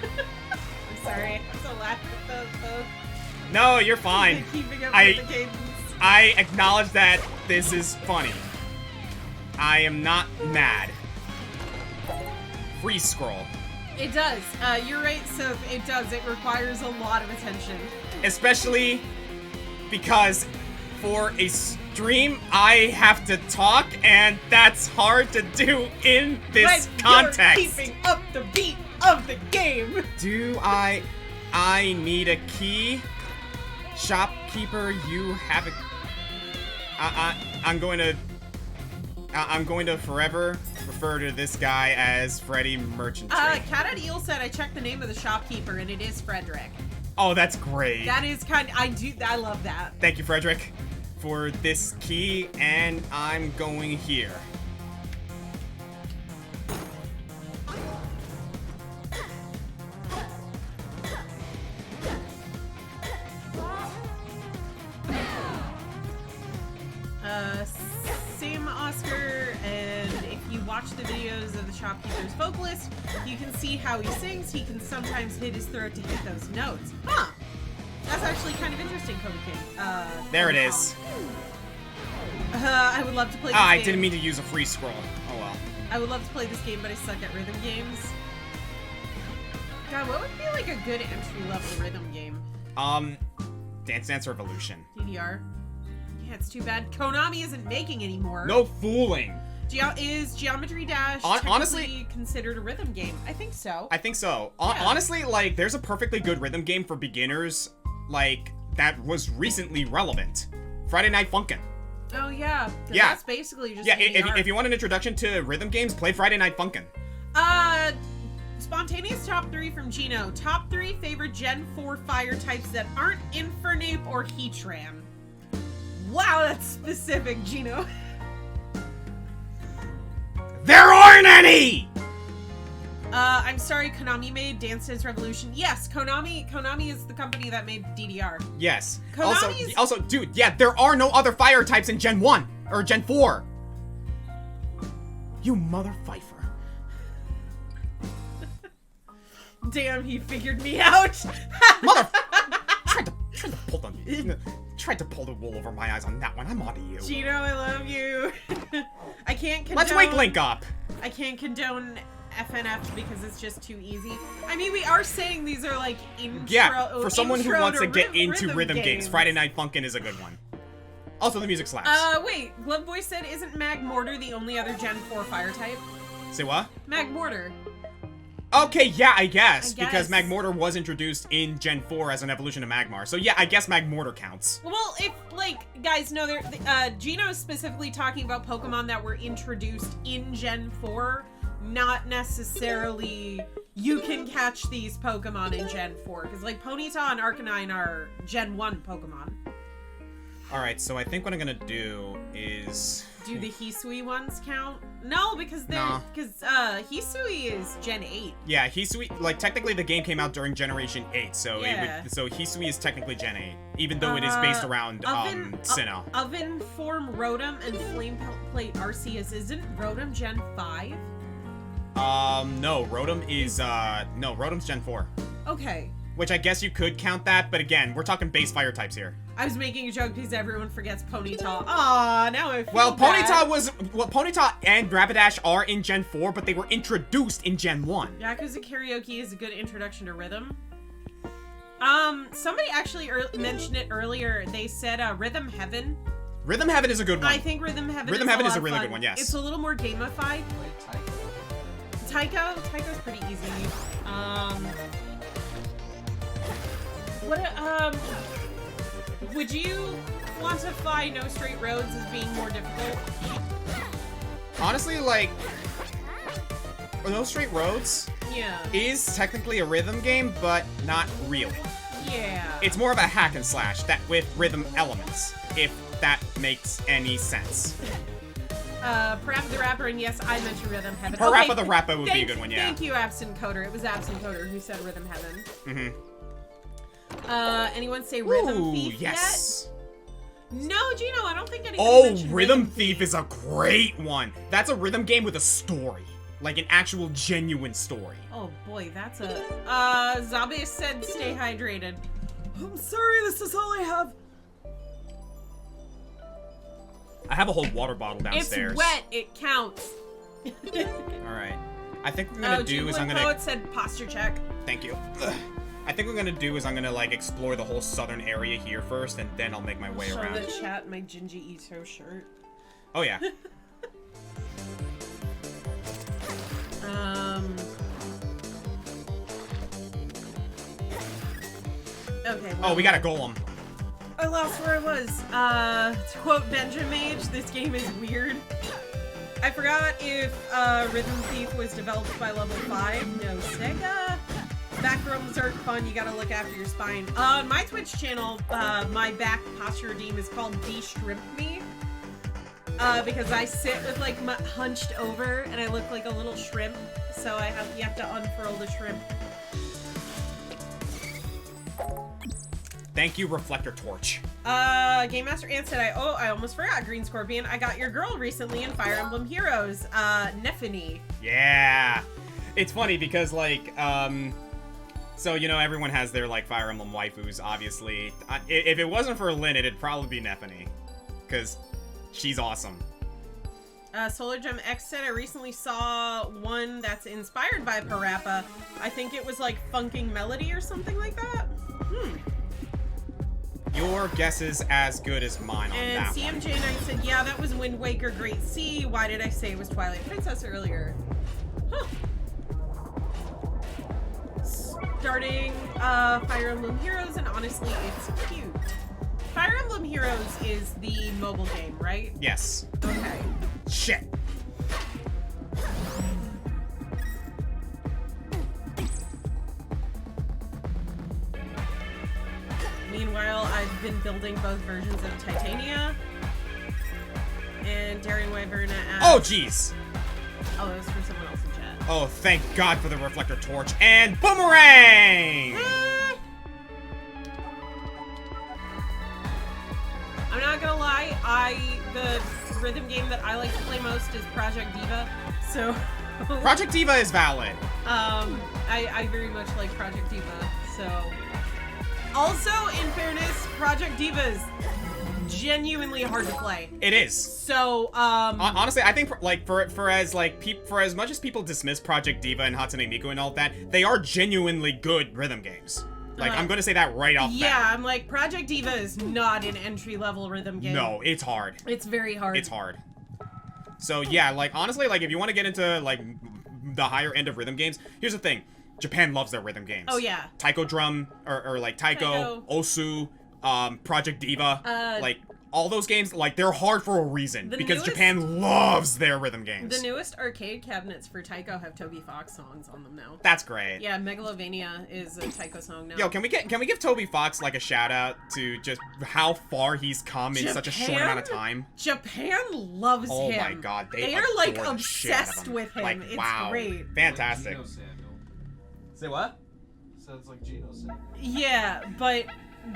I'm sorry. I'm so laughing at those. No, you're fine. Keeping up with the cadence. I acknowledge that this is funny. I am not mad. Freeze scroll. It does. You're right, so it does. It requires a lot of attention. Especially because for a stream, I have to talk, and that's hard to do in this context. You're keeping up the beat of the game. Do I need a key? Shopkeeper, you have a... I'm going to forever refer to this guy as Freddy Merchantry. Cat at Eel said I checked the name of the shopkeeper and it is Frederick. Oh, that's great. That is I love that. Thank you, Frederick, for this key, and I'm going here. Same Oscar, and if you watch the videos of the shopkeeper's vocalist, you can see how he sings. He can sometimes hit his throat to hit those notes. Huh. That's actually kind of interesting, Kobe King. There it is. I would love to play this Ah, game. I didn't mean to use a free scroll. Oh well. I would love to play this game, but I suck at rhythm games. God, what would be like a good entry-level rhythm game? Dance Dance Revolution. DDR. Yeah, it's too bad Konami isn't making anymore. No fooling. Is Geometry Dash Honestly, technically considered a rhythm game? I think so. I think so. Yeah. Honestly, like, there's a perfectly good rhythm game for beginners, like, that was recently relevant. Friday Night Funkin'. Oh yeah. 'Cause Yeah. That's basically just Yeah, DDR. if you want an introduction to rhythm games, play Friday Night Funkin'. Spontaneous top 3 from Gino. Top 3 favorite Gen 4 fire types that aren't Infernape or Heatran. Wow, that's specific, Gino. There aren't any! I'm sorry, Konami made Dance Dance Revolution. Yes, Konami is the company that made DDR. Yes. Konami's- Also, dude, yeah, there are no other fire types in Gen 1 or Gen 4. You mother fifer. Damn, he figured me out. Mother tried to pull the wool over my eyes on that one. I'm onto you. Gino, I love you. I can't condone... Let's wake Link up. I can't condone FNF because it's just too easy. I mean, we are saying these are like intro. Yeah, for someone who intro wants to get into rhythm rhythm games, Friday Night Funkin' is a good one. Also, the music slaps. Wait, Glove Boy said, isn't Mag Mortar the only other Gen 4 fire type? Say what? Mag Mortar. Okay, yeah, I guess. Because guess. Magmortar was introduced in Gen 4 as an evolution of Magmar. So yeah, I guess Magmortar counts. Well, if, like, guys know, Gino's specifically talking about Pokemon that were introduced in Gen 4, not necessarily you can catch these Pokemon in Gen 4. Because, like, Ponyta and Arcanine are Gen 1 Pokemon. Alright, so I think what I'm gonna do is... Do the Hisui ones count? No, because they're... Nah. Because, Hisui is Gen 8. Yeah, Hisui, like, technically the game came out during Generation 8, so Yeah. so Hisui is technically Gen 8, even though it is based around, Sinnoh. Oven Form Rotom and Flame Plate Arceus. Isn't Rotom Gen 5? No, Rotom is, no, Rotom's Gen 4. Okay. Which I guess you could count that, but again, we're talking base fire types here. I was making a joke because everyone forgets Ponyta. Aw, now I feel Well, bad. Ponyta and Rapidash are in Gen 4, but they were introduced in Gen 1. Yakuza Karaoke is a good introduction to rhythm. Somebody actually mentioned it earlier. They said Rhythm Heaven. Rhythm Heaven is a good one. I think Rhythm Heaven Rhythm is Heaven a is lot a really of fun. good one, yes. It's a little more gamified. Tycho's pretty easy. Would you quantify No Straight Roads as being more difficult? Honestly, like, No Straight Roads Yeah. is technically a rhythm game, but not really. Yeah. It's more of a hack and slash that with rhythm elements, if that makes any sense. Parappa the Rapper, and yes, I mentioned Rhythm Heaven. Parappa the Rapper would be a good one, yeah. Thank you, Absent Coder. It was Absent Coder who said Rhythm Heaven. Mm-hmm. Anyone say Rhythm Ooh, Thief yes. yet? No, Gino, I don't think anyone Oh, mentioned Rhythm Thief is a great one. That's a rhythm game with a story. Like an actual genuine story. Oh boy, that's a... Zabe said stay hydrated. I'm sorry, this is all I have. I have a whole water bottle downstairs. It's wet, it counts. Alright. I think what I'm gonna do is I'm gonna... Poet said posture check. Thank you. Ugh. I think what I'm gonna do is I'm gonna, like, explore the whole southern area here first, and then I'll make my way Show around. the chat my Jinji Ito shirt. Oh, yeah. Okay. Oh, we got a golem. I lost where I was. To quote Benjamage, this game is weird. I forgot if Rhythm Thief was developed by level 5. No, Sega. Back rooms aren't fun. You gotta look after your spine. On my Twitch channel, my back posture redeem is called De-Shrimp Me. Because I sit with like hunched over and I look like a little shrimp. So you have to unfurl the shrimp. Thank you, Reflector Torch. Game Master Ant said, I almost forgot, Green Scorpion. I got your girl recently in Fire Emblem Heroes, Nephany. Yeah. It's funny because, like, so, you know, everyone has their, like, Fire Emblem waifus, obviously. If it wasn't for Lyn, it'd probably be Nephany. Because She's awesome. Solar Gem X said, I recently saw one that's inspired by Parappa. I think it was like Funking Melody or something like that. Your guess is as good as mine on And that one. CMJ Knight said, yeah, that was Wind Waker Great Sea. Why did I say it was Twilight Princess earlier? Huh. Starting Fire Emblem Heroes, and honestly, it's cute. Fire Emblem Heroes is the mobile game, right? Yes. Okay. Shit. Meanwhile, I've been building both versions of Titania. And Darian Wyverna asked... Oh, jeez. Oh, it was for someone else in chat. Oh, thank God for the reflector torch and boomerang! I'm not gonna lie, the rhythm game that I like to play most is Project Diva, so... Project Diva is valid. I very much like Project Diva, so... Also, in fairness, Project Diva is genuinely hard to play. It is. So, honestly, I think like for as much as people dismiss Project Diva and Hatsune Miku and all that, they are genuinely good rhythm games. Like, I'm gonna say that right off yeah, bat. I'm like, Project Diva is not an entry-level rhythm game. No, it's hard. It's very hard. It's hard. So yeah, like honestly, like if you want to get into like the higher end of rhythm games, here's the thing. Japan loves their rhythm games. Oh yeah. Taiko Drum, or like Taiko, Osu, Project Diva, like all those games, like they're hard for a reason because Japan loves their rhythm games. The newest arcade cabinets for Taiko have Toby Fox songs on them now. That's great. Yeah, Megalovania is a Taiko song now. Yo, can we give Toby Fox like a shout out to just how far he's come in such a short amount of time? Japan loves him. Oh my God, they are like adore the shit out of obsessed him. with him. Like, It's wow, great. fantastic. Like Geno Samuel. Say what? Sounds like Geno Samuel. Yeah, but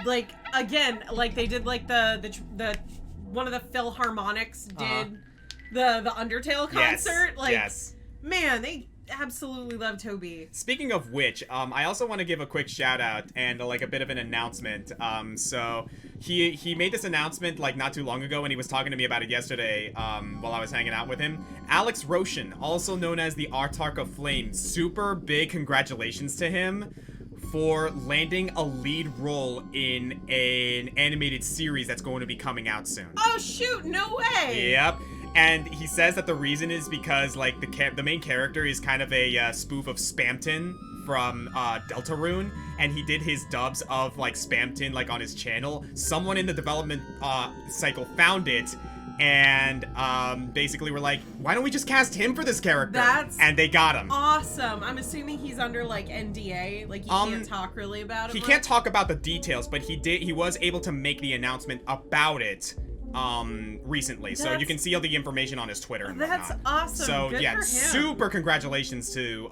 like again, like they did like the one of the Philharmonics did the Undertale concert. Yes. Like Yes. man, they absolutely love Toby. Speaking of which, I also want to give a quick shout out and like a bit of an announcement. So he made this announcement like not too long ago, and he was talking to me about it yesterday while I was hanging out with him. Alex Roshan, also known as the Artark of Flame, super big congratulations to him for landing a lead role in an animated series that's going to be coming out soon. Oh shoot, no way! Yep. And he says that the reason is because, like, the main character is kind of a spoof of Spamton from Deltarune, and he did his dubs of, like, Spamton, like, on his channel. Someone in the development cycle found it, and basically were like, why don't we just cast him for this character? And they got him. Awesome. I'm assuming he's under, like, NDA, like, you can't talk really about it. He can't talk about the details, but he was able to make the announcement about it recently, so you can see all the information on his Twitter and That's whatnot. awesome. So Good yeah, for him. super congratulations to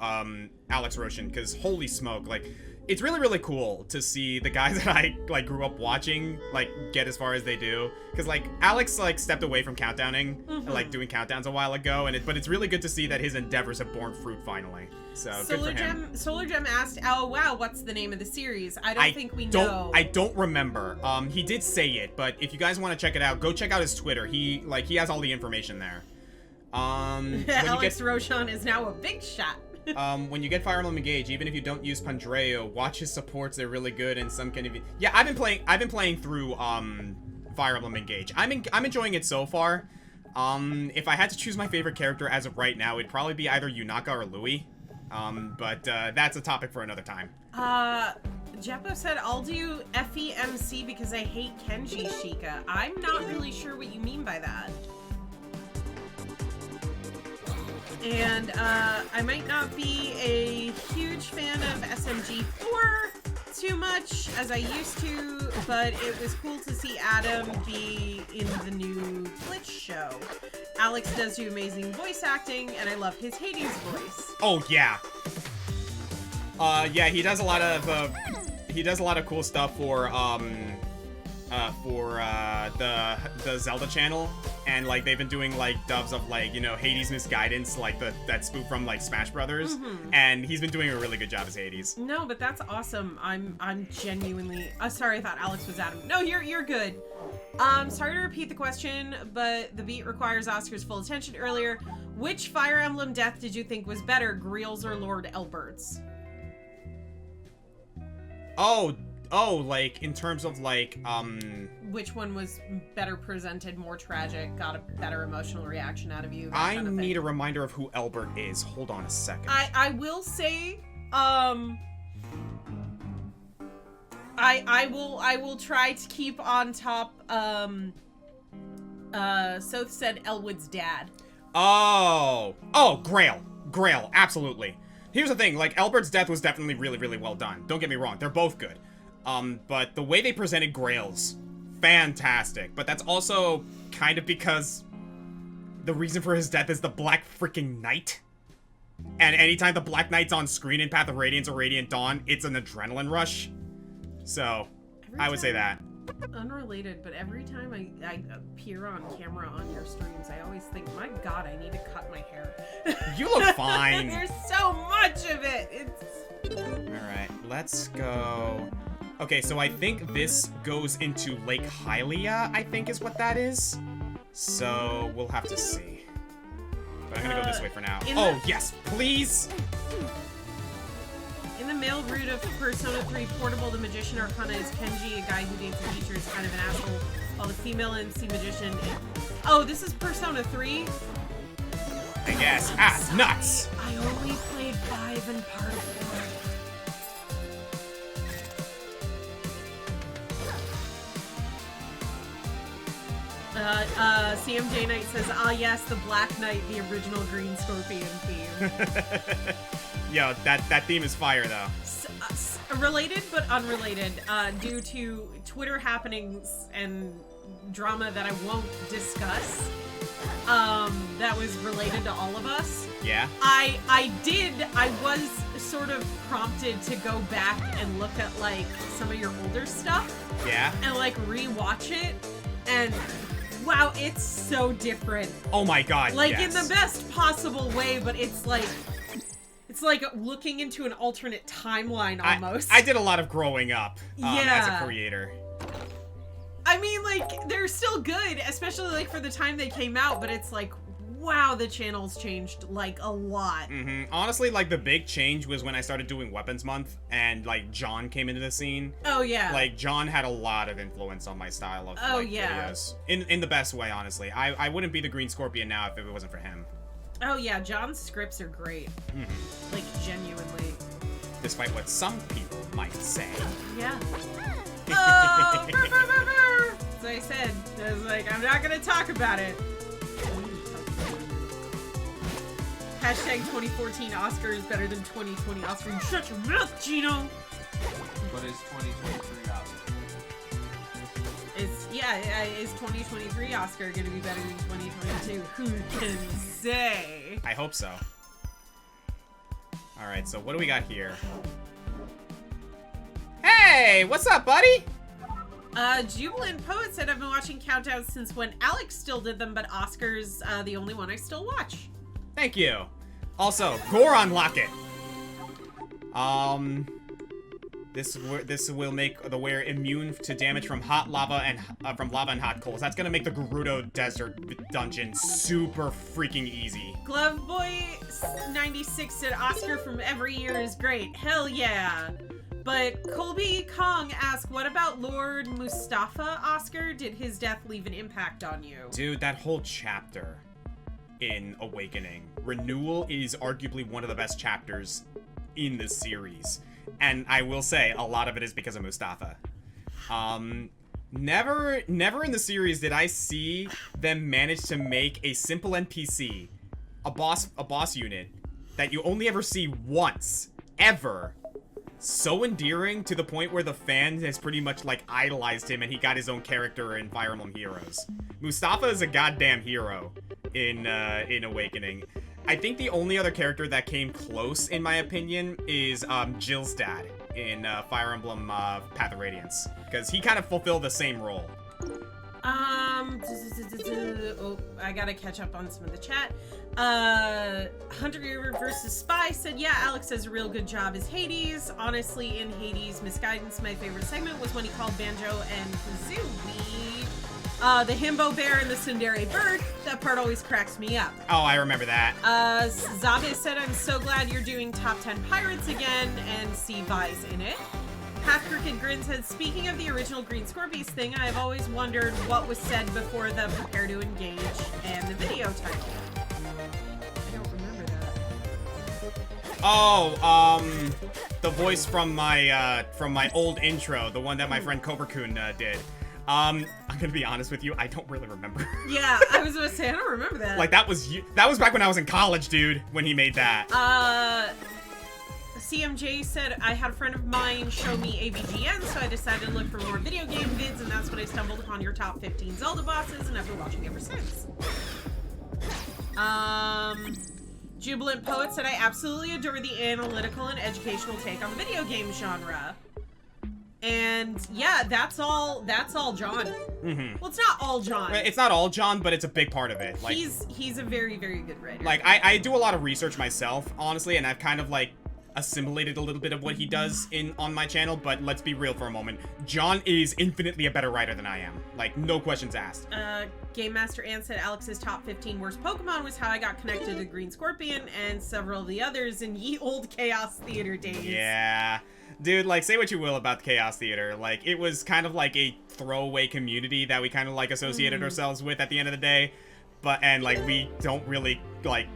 Alex Roshan, because holy smoke, like it's really, really cool to see the guys that I like grew up watching like get as far as they do, because like Alex like stepped away from countdowning and like doing countdowns a while ago, and but it's really good to see that his endeavors have borne fruit finally. So good for him. Solar Gem asked, "Oh wow, what's the name of the series?" I don't think we know. I don't remember. He did say it, but if you guys want to check it out, go check out his Twitter. He has all the information there. Alex Roshan is now a big shot. When you get Fire Emblem Engage, even if you don't use Pandreo, watch his supports. They're really good, and some can even. Yeah, I've been playing through Fire Emblem Engage. I'm enjoying it so far. If I had to choose my favorite character as of right now, it'd probably be either Yunaka or Louis. But that's a topic for another time. Jeppo said, I'll do FEMC because I hate Kenji Shika. I'm not really sure what you mean by that. And, I might not be a huge fan of SMG4 too much as I used to, but it was cool to see Adam be in the new Glitch show. Alex does do amazing voice acting, and I love his Hades voice. Oh yeah. Yeah, he does a lot of cool stuff for the Zelda channel, and like they've been doing like dubs of like, you know, Hades Misguidance, like that spoof from like Smash Brothers, and he's been doing a really good job as Hades. No, but that's awesome. I'm genuinely sorry, I thought Alex was Adam. No, you're good. Sorry to repeat the question, but the beat requires Oscar's full attention earlier. Which Fire Emblem death did you think was better, Greel's or Lord Elbert's? Oh, like, in terms of, like, Which one was better presented, more tragic, got a better emotional reaction out of you? I need a reminder of who Elbert is. Hold on a second. I will say, I will try to keep on top, Soth said Elwood's dad. Oh, Grail, absolutely. Here's the thing, like, Elbert's death was definitely really, really well done. Don't get me wrong, they're both good. But the way they presented Grail's, fantastic. But that's also kind of because the reason for his death is the Black freaking Knight. And anytime the Black Knight's on screen in Path of Radiance or Radiant Dawn, it's an adrenaline rush. So, I would say that. Unrelated, but every time I appear on camera on your streams, I always think, my god, I need to cut my hair. You look fine. There's so much of it. It's... Alright, let's go. Okay, so I think this goes into Lake Hylia, I think is what that is. So, we'll have to see. But I'm gonna go this way for now. Oh, yes, please! In the male root of Persona 3 Portable, the Magician Arcana is Kenji, a guy who dates a teacher, is kind of an asshole, while the female MC Magician... Oh, this is Persona 3? I guess. Ah, nuts! I only played 5 and part 4. CMJ Knight says, ah yes, the Black Knight, the original Green Scorpion theme. Yo, that theme is fire, though. Related, but unrelated, due to Twitter happenings and drama that I won't discuss, that was related to all of us. Yeah? I was sort of prompted to go back and look at, like, some of your older stuff. Yeah? And, like, re-watch it, and... Wow, it's so different. Oh my god, like, yes. in the best possible way, but it's like looking into an alternate timeline almost. I did a lot of growing up as a Yeah. creator. I mean, like, they're still good, especially, like, for the time they came out, but it's like, wow, the channel's changed, like, a lot. Honestly, like, the big change was when I started doing Weapons Month, and, like, John came into the scene. Oh, yeah. Like, John had a lot of influence on my style of, videos. In the best way, honestly. I wouldn't be the Green Scorpion now if it wasn't for him. Oh, yeah, John's scripts are great. Like, genuinely. Despite what some people might say. Yeah. Oh, brr, brr, brr, brr. As I said, I was like, I'm not gonna talk about it. Hashtag 2014 Oscar is better than 2020 Oscar. You shut your mouth, Gino! What is 2023 Oscar? Is 2023 Oscar gonna be better than 2022? Who can say? I hope so. Alright, so what do we got here? Hey! What's up, buddy? Jubilant Poet said, I've been watching countdowns since when Alex still did them, but Oscar's the only one I still watch. Thank you. Also, Goron Locket. This will make the wearer immune to damage from hot lava and from lava and hot coals. That's gonna make the Gerudo Desert dungeon super freaking easy. Glove Boy 96 said, Oscar from every year is great. Hell yeah. But Colby Kong asked, what about Lord Mustafa, Oscar? Did his death leave an impact on you? Dude, that whole chapter in Awakening. Renewal is arguably one of the best chapters in the series. And I will say, a lot of it is because of Mustafa. Never in the series did I see them manage to make a simple NPC, a boss unit, that you only ever see once, ever, so endearing to the point where the fan has pretty much, like, idolized him and he got his own character in Fire Emblem Heroes. Mustafa is a goddamn hero in Awakening. I think the only other character that came close, in my opinion, is Jill's dad in Fire Emblem Path of Radiance, because he kind of fulfilled the same role. Oh, I gotta catch up on some of the chat. Hunter versus Spy said, yeah, Alex does a real good job as Hades. Honestly, in Hades Misguidance, my favorite segment was when he called Banjo and Kazooie The himbo bear and the tsundere bird, that part always cracks me up. Oh, I remember that. Zabe said, I'm so glad you're doing top 10 pirates again, and see Vi's in it. Half Crooked Grin said, speaking of the original Green Scorpions thing, I've always wondered what was said before the prepare to engage and the video title. I don't remember that. Oh, the voice from my old intro, the one that my friend Cobra-kun did. I'm gonna be honest with you, I don't really remember. Yeah, I was gonna say, I don't remember that. Like, that was back when I was in college, dude, when he made that. CMJ said, I had a friend of mine show me AVGN, so I decided to look for more video game vids, and that's when I stumbled upon your top 15 Zelda bosses, and I've been watching ever since. Jubilant Poet said, I absolutely adore the analytical and educational take on the video game genre. And yeah, that's all John. Mm-hmm. Well, it's not all John. It's not all John, but it's a big part of it. Like, he's a very, very good writer. Like, I do a lot of research myself, honestly, and I've kind of, like, assimilated a little bit of what he does on my channel, but let's be real for a moment. John is infinitely a better writer than I am. Like, no questions asked. Game Master Ann said Alex's top 15 worst Pokemon was how I got connected to Green Scorpion and several of the others in ye old Chaos Theater days. Yeah. Dude, like, say what you will about Chaos Theater. Like, it was kind of like a throwaway community that we kind of, like, associated ourselves with at the end of the day. And, like, we don't really, like,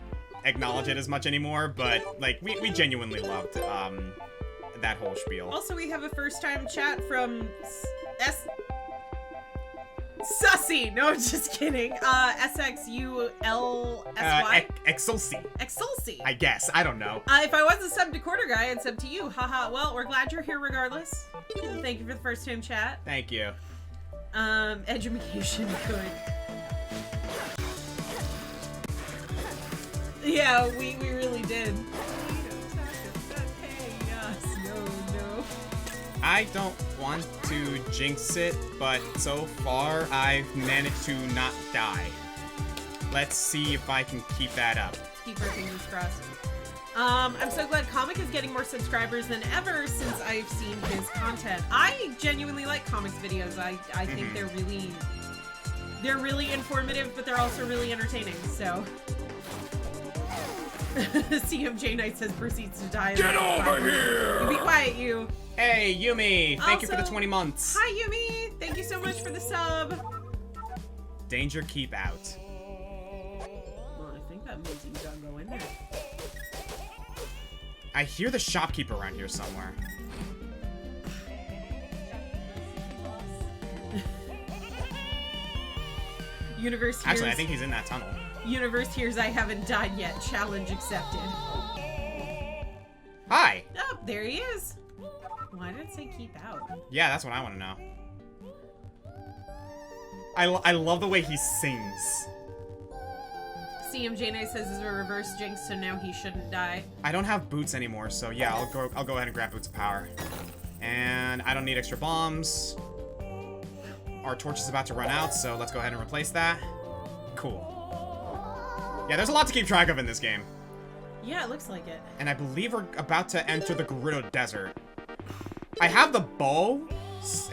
acknowledge it as much anymore, but like we genuinely loved that whole spiel. Also, we have a first-time chat from Sussy. No, I'm just kidding. SXULSY. Exulsy. I guess. I don't know. If I was a sub to Quarter Guy, I'd sub to you. Haha. Well, we're glad you're here regardless. Thank you for the first-time chat. Thank you. Education good. Yeah, we really did. No. I don't want to jinx it, but so far I've managed to not die. Let's see if I can keep that up. Keep our fingers crossed. I'm so glad Comic is getting more subscribers than ever since I've seen his content. I genuinely like Comic's videos. I think they're really informative, but they're also really entertaining, so... CMJ Knight says proceeds to die. Get over here! You be quiet, you. Hey, Yumi! Thank you for the Also, 20 months. Hi, Yumi! Thank you so much for the sub. Danger, keep out. Well, I think that means you gotta go in there. I hear the shopkeeper around here somewhere. Universe hears, Actually, I think he's in that tunnel. Universe hears I haven't died yet. Challenge accepted. Hi! Oh, there he is. Why did it say keep out? Yeah, that's what I want to know. I love the way he sings. CMJ Knight says is a reverse jinx, so now he shouldn't die. I don't have boots anymore, so yeah, I'll go ahead and grab boots of power. And I don't need extra bombs. Our torch is about to run out, so let's go ahead and replace that. Cool. Yeah, there's a lot to keep track of in this game. Yeah, it looks like it. And I believe we're about to enter the Gerudo Desert. I have the bow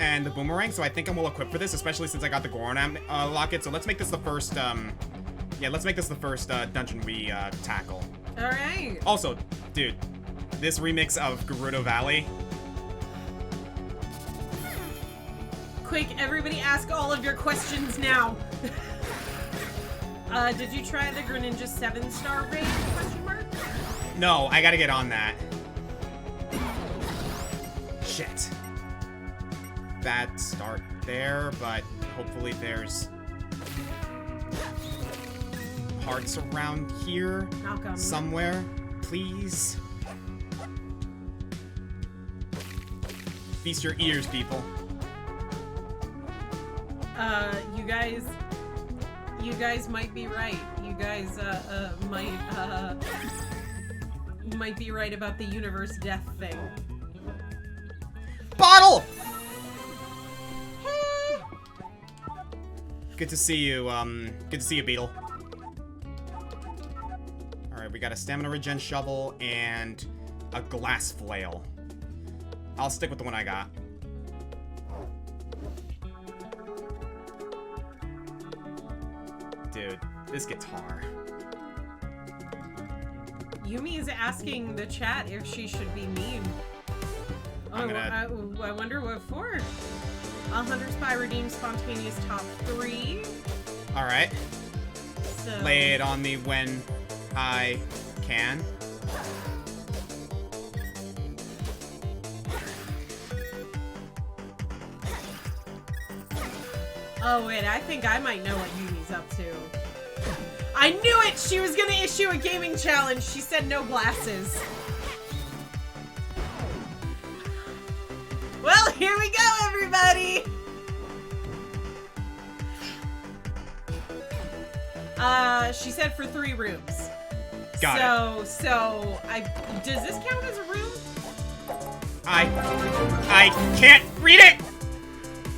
and the boomerang, so I think I'm well equipped for this, especially since I got the Goron locket. So let's make this the first, yeah, let's make this the first dungeon we tackle. All right. Also, dude, this remix of Gerudo Valley. Quick, everybody ask all of your questions now. Did you try the Greninja 7-star raid? Question mark? No, I gotta get on that. Shit. Bad start there, but hopefully there's hearts around here Knock on wood. somewhere. Please. Feast your ears, people. You guys might be right. You guys, might be right about the universe death thing. Bottle! Good to see you, Beetle. Alright, we got a stamina regen shovel and a glass flail. I'll stick with the one I got. dude, this guitar. Yumi is asking the chat if she should be mean. I wonder what for. Hunter Spy redeems spontaneous top 3. All right. So Lay it on me when I can. Oh wait, I think I might know what Yumi's up to. I knew it! She was gonna issue a gaming challenge. She said no glasses. Well, here we go, everybody! She said for 3 rooms. Got it. So, does this count as a room? I can't read it!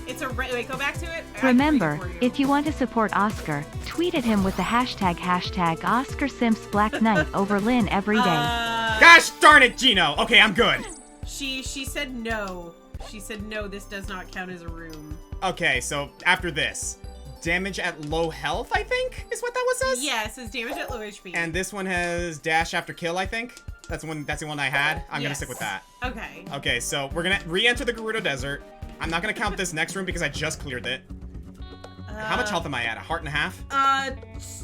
It's a, wait, go back to it. Remember, if you want to support Oscar, tweet at him with the hashtag #OscarSimpsBlackKnight over Lynn every day. Gosh darn it, Gino! Okay, I'm good. She said no. She said no, this does not count as a room. Okay, so after this, damage at low health, I think, is what that one says? Yeah, it says damage at low HP. And this one has dash after kill, I think. That's the one I had. I'm gonna stick with that. Okay. Okay, so we're gonna re-enter the Gerudo Desert. I'm not gonna count this next room because I just cleared it. How much health am I at? A heart and a half?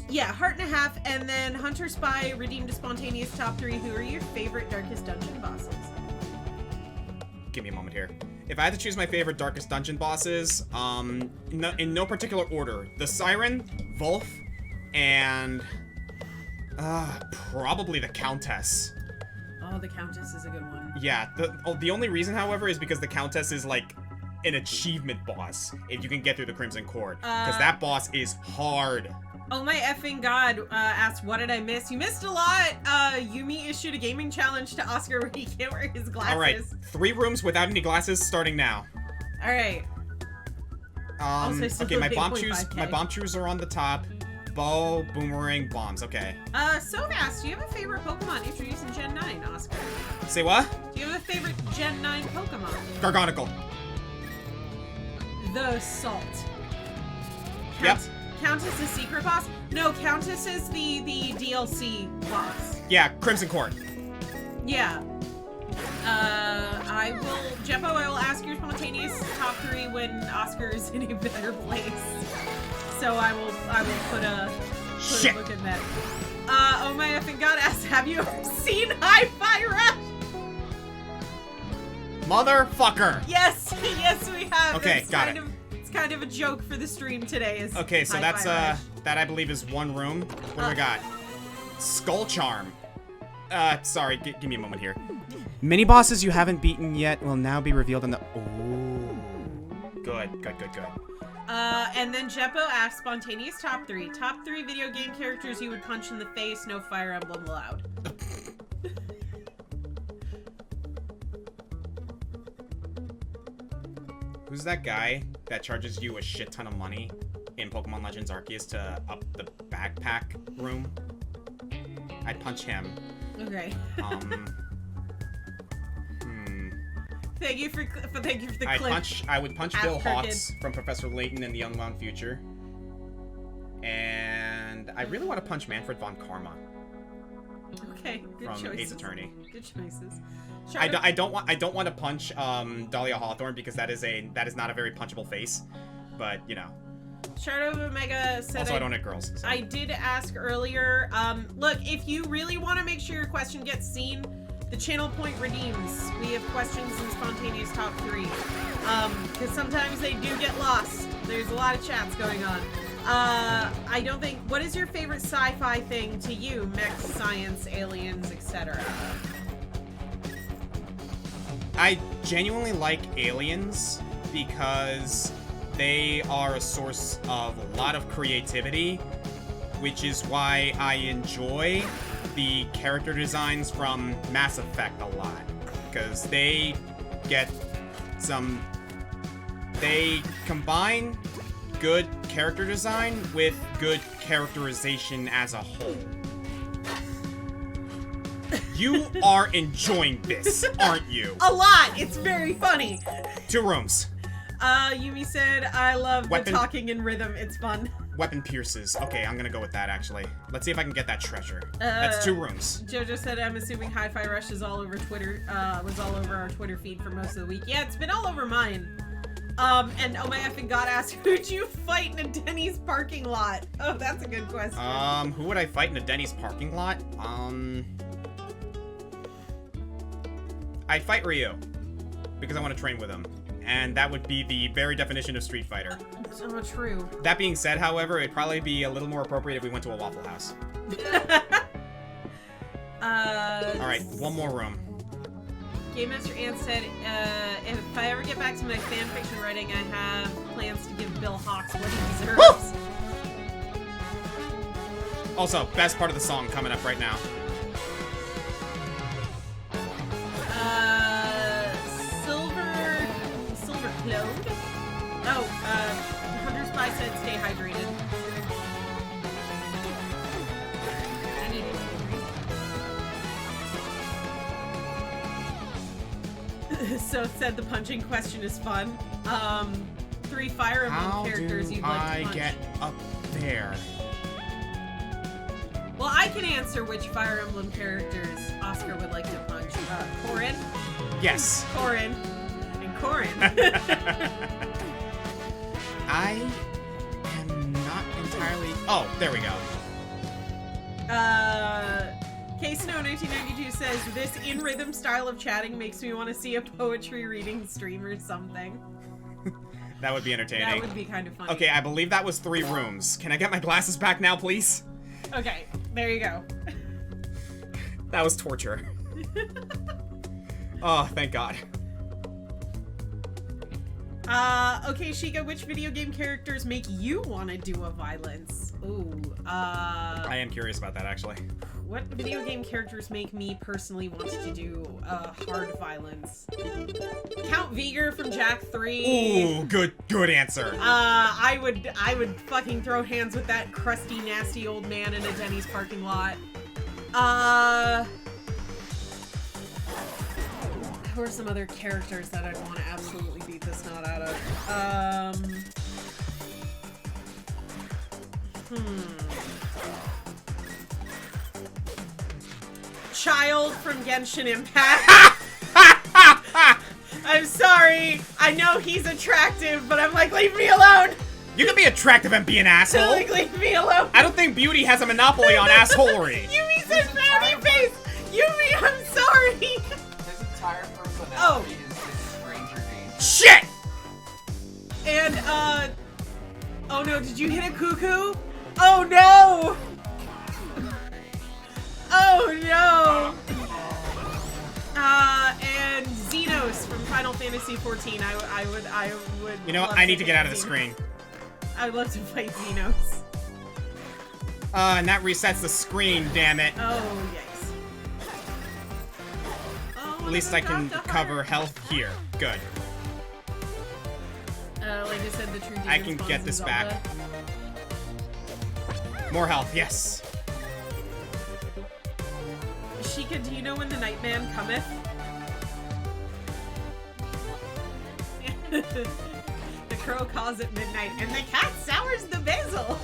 Yeah, heart and a half, and then Hunter Spy redeemed a spontaneous top 3. Who are your favorite Darkest Dungeon bosses? Give me a moment here. If I had to choose my favorite Darkest Dungeon bosses, in no particular order, the Siren, Wolf, and probably the Countess. Oh, the Countess is a good one. Yeah, the only reason, however, is because the Countess is like an achievement boss if you can get through the Crimson Court, because that boss is hard. Oh my effing god, asked, what did I miss? You missed a lot. Yumi issued a gaming challenge to Oscar where he can't wear his glasses. Alright, 3 rooms without any glasses starting now. Alright. Okay, my bomb shoes are on the top. Bow, boomerang, bombs, okay. So fast, do you have a favorite Pokemon introduced in Gen 9, Oscar? Say what? Do you have a favorite Gen 9 Pokemon? Gargonicle. The Salt. Yep. Countess is secret boss? No, Countess is the DLC boss. Yeah, Crimson Court. Yeah. Jeppo, I will ask your spontaneous top 3 when Oscar is in a better place. So I will put a look at that. Oh my effing god, ass, have you ever seen Hi-Fi Rush? Motherfucker! Yes, yes we have. Okay, got it. It's kind of a joke for the stream today. Okay, so Hi-Fi that's Rush. that I believe is 1 room. What do we got? Skull Charm. Sorry, give me a moment here. Mini bosses you haven't beaten yet will now be revealed in the. Ooh. Good. And then Jeppo asked spontaneous top 3. Top 3 video game characters you would punch in the face, no Fire Emblem allowed. Who's that guy that charges you a shit ton of money in Pokemon Legends Arceus to up the backpack room? I'd punch him. Okay. Thank you for the clip. I would punch Bill Hawks from Professor Layton in the Unwound Future. And I really want to punch Manfred von Karma. Okay, good from choices. Ace Attorney. Good choices. I don't want to punch Dahlia Hawthorne because that is not a very punchable face. But you know. Shard of Omega said also, I don't hit girls. So. I did ask earlier. Look, if you really want to make sure your question gets seen, the channel point redeems. We have questions in spontaneous top 3. Because sometimes they do get lost. There's a lot of chats going on. I don't think. What is your favorite sci-fi thing to you? Mech, science, aliens, etc. I genuinely like aliens because they are a source of a lot of creativity, which is why I enjoy the character designs from Mass Effect a lot, because they combine good character design with good characterization as a whole. You are enjoying this, aren't you? A lot! It's very funny! 2 rooms. Yumi said, I love Weapon. the talking in rhythm, it's fun. weapon pierces. Okay, I'm gonna go with that, actually. Let's see if I can get that treasure. That's 2 rooms. Jojo said, I'm assuming Hi-Fi Rush is all over Twitter, was all over our Twitter feed for most of the week. Yeah, it's been all over mine. And oh my effing god asked, who'd you fight in a Denny's parking lot? Oh, that's a good question. Who would I fight in a Denny's parking lot? I'd fight Ryu. Because I want to train with him. And that would be the very definition of Street Fighter. So true. That being said, however, it'd probably be a little more appropriate if we went to a Waffle House. Alright, 1 more room. Game Master Ant said, if I ever get back to my fanfiction writing, I have plans to give Bill Hawks what he deserves. Also, best part of the song coming up right now. Silver Clone? Oh, Hunter Spy said stay hydrated. I need it. So it said the punching question is fun. 3 Fire Emblem characters you'd like to punch. How do I get up there? Well, I can answer which Fire Emblem characters Oscar would like to punch. Corrin? Yes. Corrin. And Corrin. I am not entirely... Oh, there we go. K-Snow1992 says, this in-rhythm style of chatting makes me want to see a poetry reading stream or something. That would be entertaining. That would be kind of funny. Okay, I believe that was 3 rooms. Can I get my glasses back now, please? Okay, there you go. That was torture. Oh, thank God. Okay, Sheikah, which video game characters make you want to do a violence? Ooh, I am curious about that, actually. What video game characters make me personally want to do hard violence? Count Viger from Jak 3. Ooh, good answer. I would fucking throw hands with that crusty, nasty old man in a Denny's parking lot. Who are some other characters that I'd want to absolutely beat the snot out of? Child from Genshin Impact. I'm sorry. I know he's attractive, but I'm like, leave me alone. You can be attractive and be an asshole. Like, leave me alone. I don't think beauty has a monopoly on assholery. Yumi said fatty face. Yumi, I'm sorry. His entire personality is stranger danger. Shit! And, oh no, did you hit a cuckoo? Oh no! Oh no! And Xenos from Final Fantasy XIV. I would. You know what? I need to get out of the screen. I would love to fight Xenos. And that resets the screen, damn it. Oh, yikes. Oh, At least I can cover health here. Good. Like I said, the true demon I can spawns get in this Zelda. back. More health, yes. Sheikah, do you know when the Nightman cometh? The crow calls at midnight, and the cat sours the basil!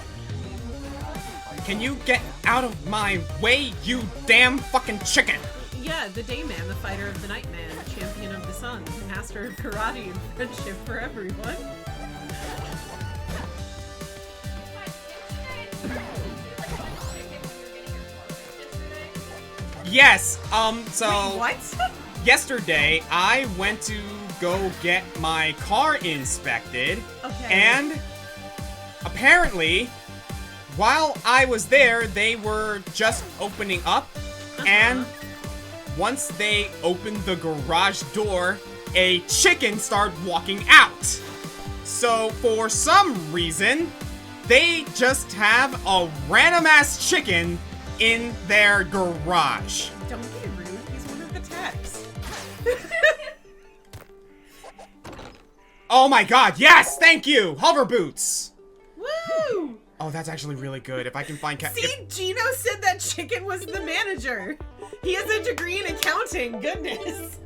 Can you get out of my way, you damn fucking chicken? Yeah, the Dayman, the fighter of the Nightman, champion of the sun, master of karate and friendship for everyone. Yes, so... Wait, what? Yesterday, I went to go get my car inspected, Okay. and apparently, while I was there, they were just opening up, and once they opened the garage door, a chicken started walking out. So, for some reason, they just have a random-ass chicken in their garage. Don't be rude, he's one of the techs. Oh my god, yes! Thank you! Hover boots! Woo! Oh, that's actually really good. If I can find See, Gino said that chicken was the manager. He has a degree in accounting, goodness.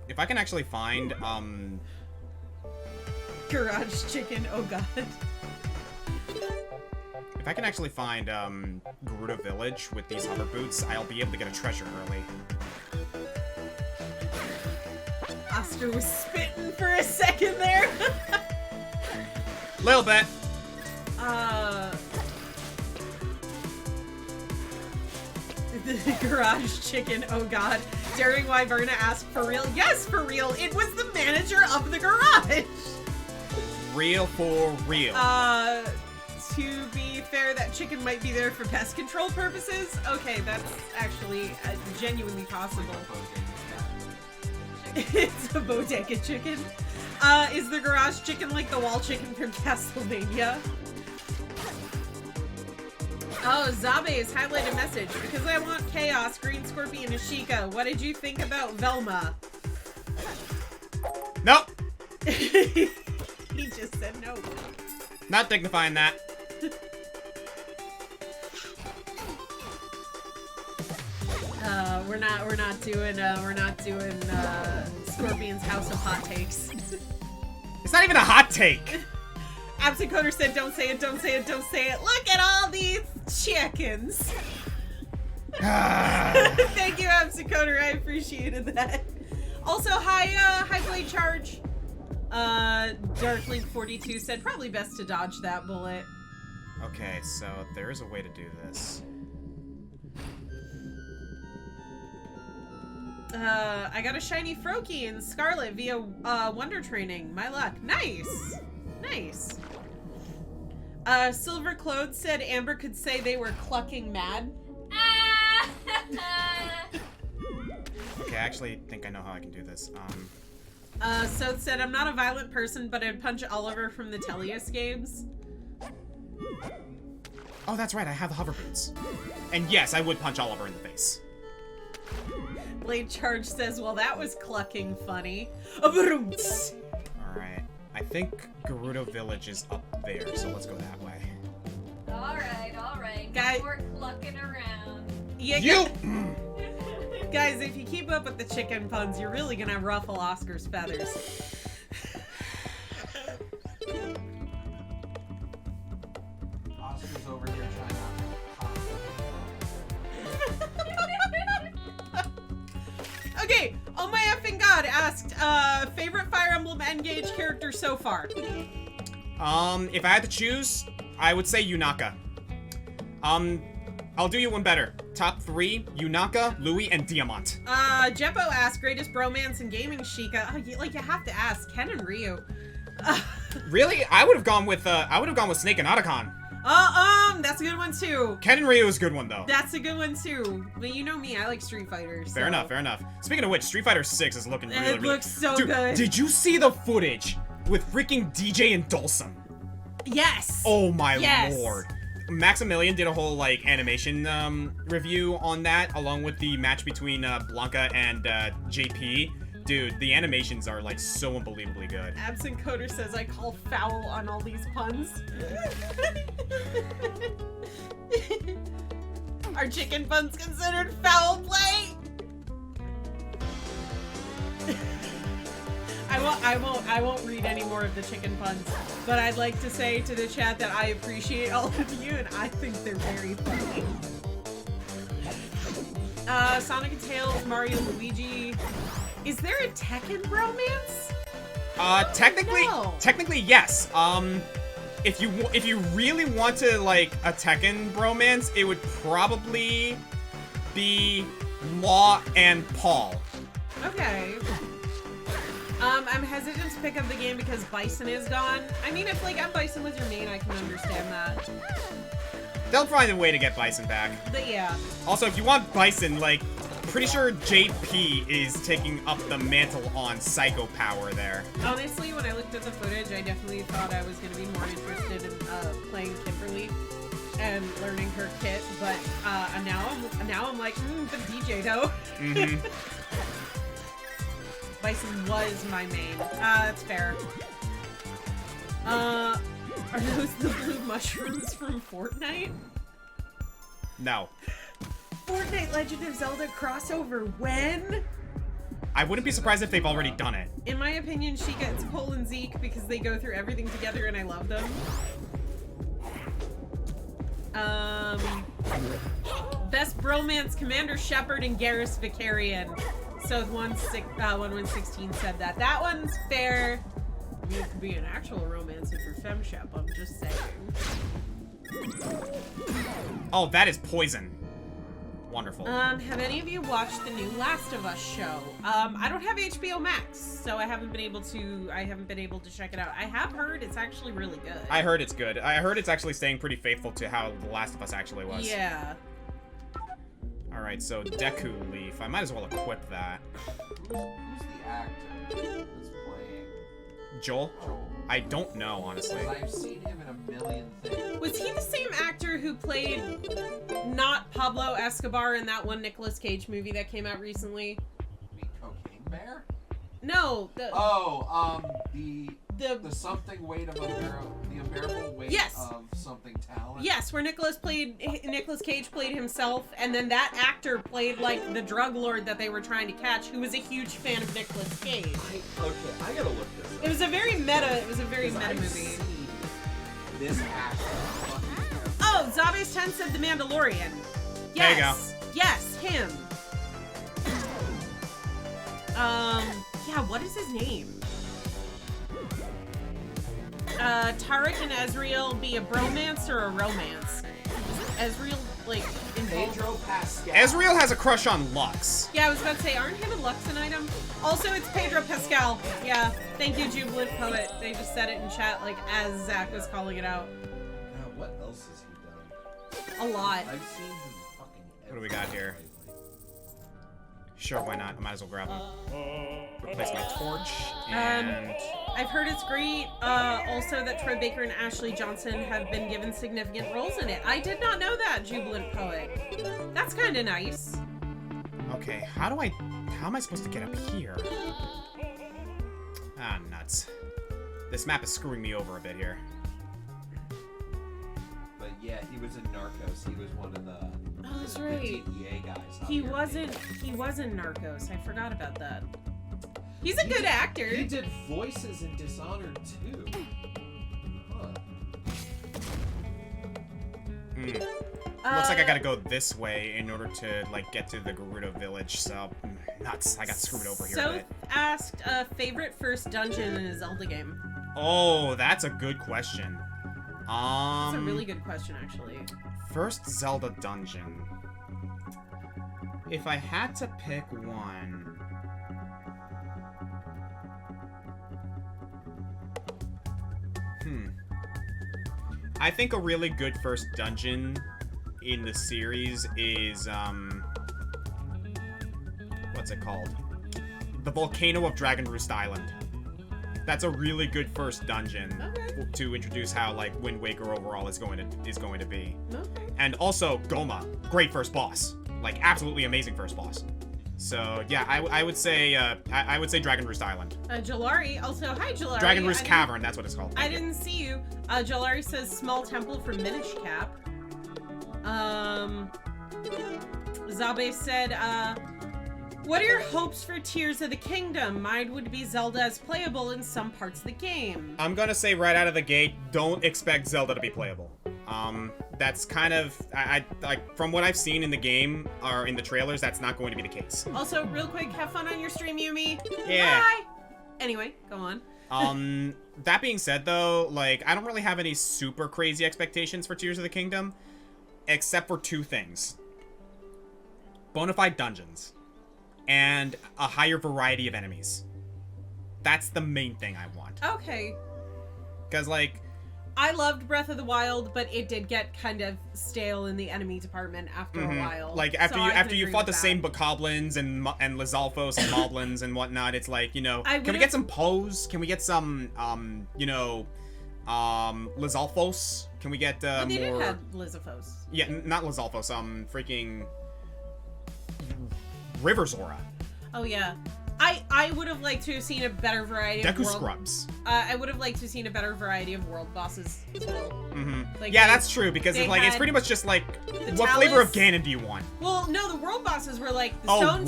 If I can actually find, Garage chicken, oh god. If I can actually find, Gerudo Village with these hover boots, I'll be able to get a treasure early. Oscar was spitting for a second there. Little bit. The garage chicken, oh god. Daring Wyverna asked, for real? Yes, for real. It was the manager of the garage. Real for real. To be fair, that chicken might be there for pest control purposes. Okay, that's actually genuinely possible. It's a bodega chicken. Is the garage chicken like the wall chicken from Castlevania? Oh, Zabe has highlighted a message. Because I want chaos, Green Scorpion, Ashika. What did you think about Velma? Nope. He just said no. Not dignifying that. We're not doing Scorpion's House of Hot Takes. It's not even a hot take. Absent Coder said, don't say it, don't say it, don't say it. Look at all these chickens. Thank you, Absent Coder. I appreciated that. Also, hi Blade Charge. Darklink42 said, probably best to dodge that bullet. Okay, so there is a way to do this. I got a shiny Froakie in Scarlet via Wonder Training. My luck. Nice. Nice. Silver Clothes said Amber could say they were clucking mad. Okay, I actually think I know how I can do this. Soth said, I'm not a violent person, but I'd punch Oliver from the Tellius games. Oh, that's right, I have the hover boots. And yes, I would punch Oliver in the face. Blade Charge says, well, that was clucking funny. Alright, I think Gerudo Village is up there, so let's go that way. Alright. Guy- No more clucking around. yeah, You! guys, if you keep up with the chicken puns, you're really gonna ruffle Oscar's feathers. Oscar's over here trying to Okay, oh my effing god asked, favorite Fire Emblem Engage character so far? If I had to choose, I would say Yunaka. I'll do you one better. Top 3, Yunaka, Louis, and Diamant. Jeppo asked, greatest bromance in gaming, Sheikah. Oh, you have to ask, Ken and Ryu. Really? I would have gone with Snake and Otacon. That's a good one too. Ken and Ryu is a good one, though. That's a good one too. But you know me, I like Street Fighter. So. Fair enough. Speaking of which, Street Fighter 6 is looking really, It looks so Dude, good. Did you see the footage with freaking DJ and Dulcim? Yes. Oh my Yes. lord. Maximilian did a whole, like, animation, review on that, along with the match between, Blanca and, JP. Dude, the animations are, like, so unbelievably good. Absent Coder says I call foul on all these puns. Are chicken puns considered foul play? I won't read any more of the chicken puns, but I'd like to say to the chat that I appreciate all of you and I think they're very funny. Sonic and Tails, Mario, Luigi. Is there a Tekken bromance? Technically, yes. If you really want to, like, a Tekken bromance, it would probably be Law and Paul. Okay. I'm hesitant to pick up the game because Bison is gone. I mean, if, like, Bison was your main, I can understand that. They'll find a way to get Bison back. But yeah. Also, if you want Bison, like, pretty sure JP is taking up the mantle on Psycho Power there. Honestly, when I looked at the footage, I definitely thought I was going to be more interested in playing Kimberly and learning her kit, but now I'm like, but DJ though. Mm-hmm. Bison was my main. That's fair. Are those the blue mushrooms from Fortnite? No. Fortnite Legend of Zelda crossover when? I wouldn't be surprised if they've already done it. In my opinion, she gets Cole and Zeke because they go through everything together and I love them. Best bromance, Commander Shepard and Garrus Vicarian. So 1116 said that. That one's fair. I mean, it could be an actual romance if you're femshep, I'm just saying. Oh, that is poison. Wonderful. Have any of you watched the new Last of Us show? I don't have HBO Max, so I haven't been able to check it out. I have heard it's actually really good. I heard it's good. I heard it's actually staying pretty faithful to how The Last of Us actually was. Yeah. Alright, so Deku Leaf. I might as well equip that. Who's the actor that's playing Joel? I don't know, honestly. I've seen him in a million things. Was he the same actor who played not Pablo Escobar in that one Nicolas Cage movie that came out recently? The Cocaine Bear? No, the something weight of the unbearable weight yes. of something talent. Yes, where Nicolas Cage played himself, and then that actor played like the drug lord that they were trying to catch, who was a huge fan of Nicolas Cage. I gotta look this up. It was a very meta movie. Seen this actor. Oh, Zabe's 10 said The Mandalorian. Yes. There you go. Yes, him. Yeah, what is his name? Tarek and Ezreal be a bromance or a romance? Is Ezreal, like, involved? Pedro Pascal. Ezreal has a crush on Lux. Yeah, I was about to say, aren't him and Lux an item? Also, it's Pedro Pascal. Yeah, thank you, Jubilant Poet. They just said it in chat, like, as Zach was calling it out. Now, what else has he done? A lot. I've seen him fucking What do we got here? Sure, why not? I might as well grab him. Replace my torch, and... I've heard it's great, also that Troy Baker and Ashley Johnson have been given significant roles in it. I did not know that, Jubilant Poet. That's kind of nice. Okay, how am I supposed to get up here? Ah, nuts. This map is screwing me over a bit here. But yeah, he was in Narcos. He was one of the... Oh, that's the right. DEA guys. He was in Narcos. I forgot about that. He's a good actor. He did voices in Dishonored too. Huh. Looks like I gotta go this way in order to, like, get to the Gerudo village, so... nuts. I got screwed over here a bit. Asked favorite first dungeon in a Zelda game. Oh, that's a good question. That's a really good question, actually. First Zelda dungeon. If I had to pick one... I think a really good first dungeon in the series is, what's it called? The Volcano of Dragon Roost Island. That's a really good first dungeon to introduce how, like, Wind Waker overall is going to be. Okay. And also Goma, great first boss, like absolutely amazing first boss. So yeah, I would say Dragon Roost Island. Jalari, also hi Jalari. Dragon Roost Cavern, that's what it's called. I didn't see you. Jalari says small temple for Minish Cap. Zabe said, what are your hopes for Tears of the Kingdom? Mine would be Zelda as playable in some parts of the game. I'm gonna say right out of the gate, don't expect Zelda to be playable. That's kind of, I like, from what I've seen in the game, or in the trailers, that's not going to be the case. Also, real quick, have fun on your stream, Yumi. Yeah. Bye! Anyway, go on. That being said, though, like, I don't really have any super crazy expectations for Tears of the Kingdom, except for two things. Bonafide dungeons, and a higher variety of enemies. That's the main thing I want. Okay. Because, like... I loved Breath of the Wild, but it did get kind of stale in the enemy department after a while. Like, after you fought the same Bokoblins and Lizalfos and Moblins and whatnot, it's like, you know, can we get some Poes? Can we get some, you know, Lizalfos? Can we get, they more... did have Lizalfos. Yeah, not Lizalfos, freaking... River Zora. Oh, yeah. I would have liked to have seen a better variety of Deku Scrubs. I would have liked to have seen a better variety of world bosses as well. Like, yeah, that's true, because it's like, it's pretty much just like, what flavor of Ganon do you want? Well, no, the world bosses were like the Stone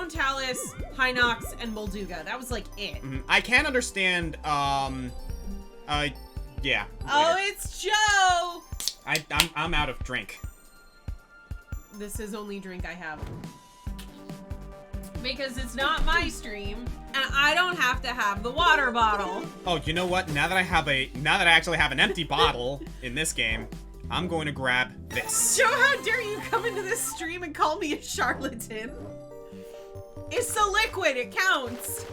Talus, Hinox, and Molduga. That was like it. I can't understand, yeah. Oh, it's Joe! I'm out of drink. This is only drink I have. Because it's not my stream, and I don't have to have the water bottle. Oh, you know what? Now that I actually have an empty bottle in this game, I'm going to grab this. Joe, how dare you come into this stream and call me a charlatan? It's the liquid, it counts.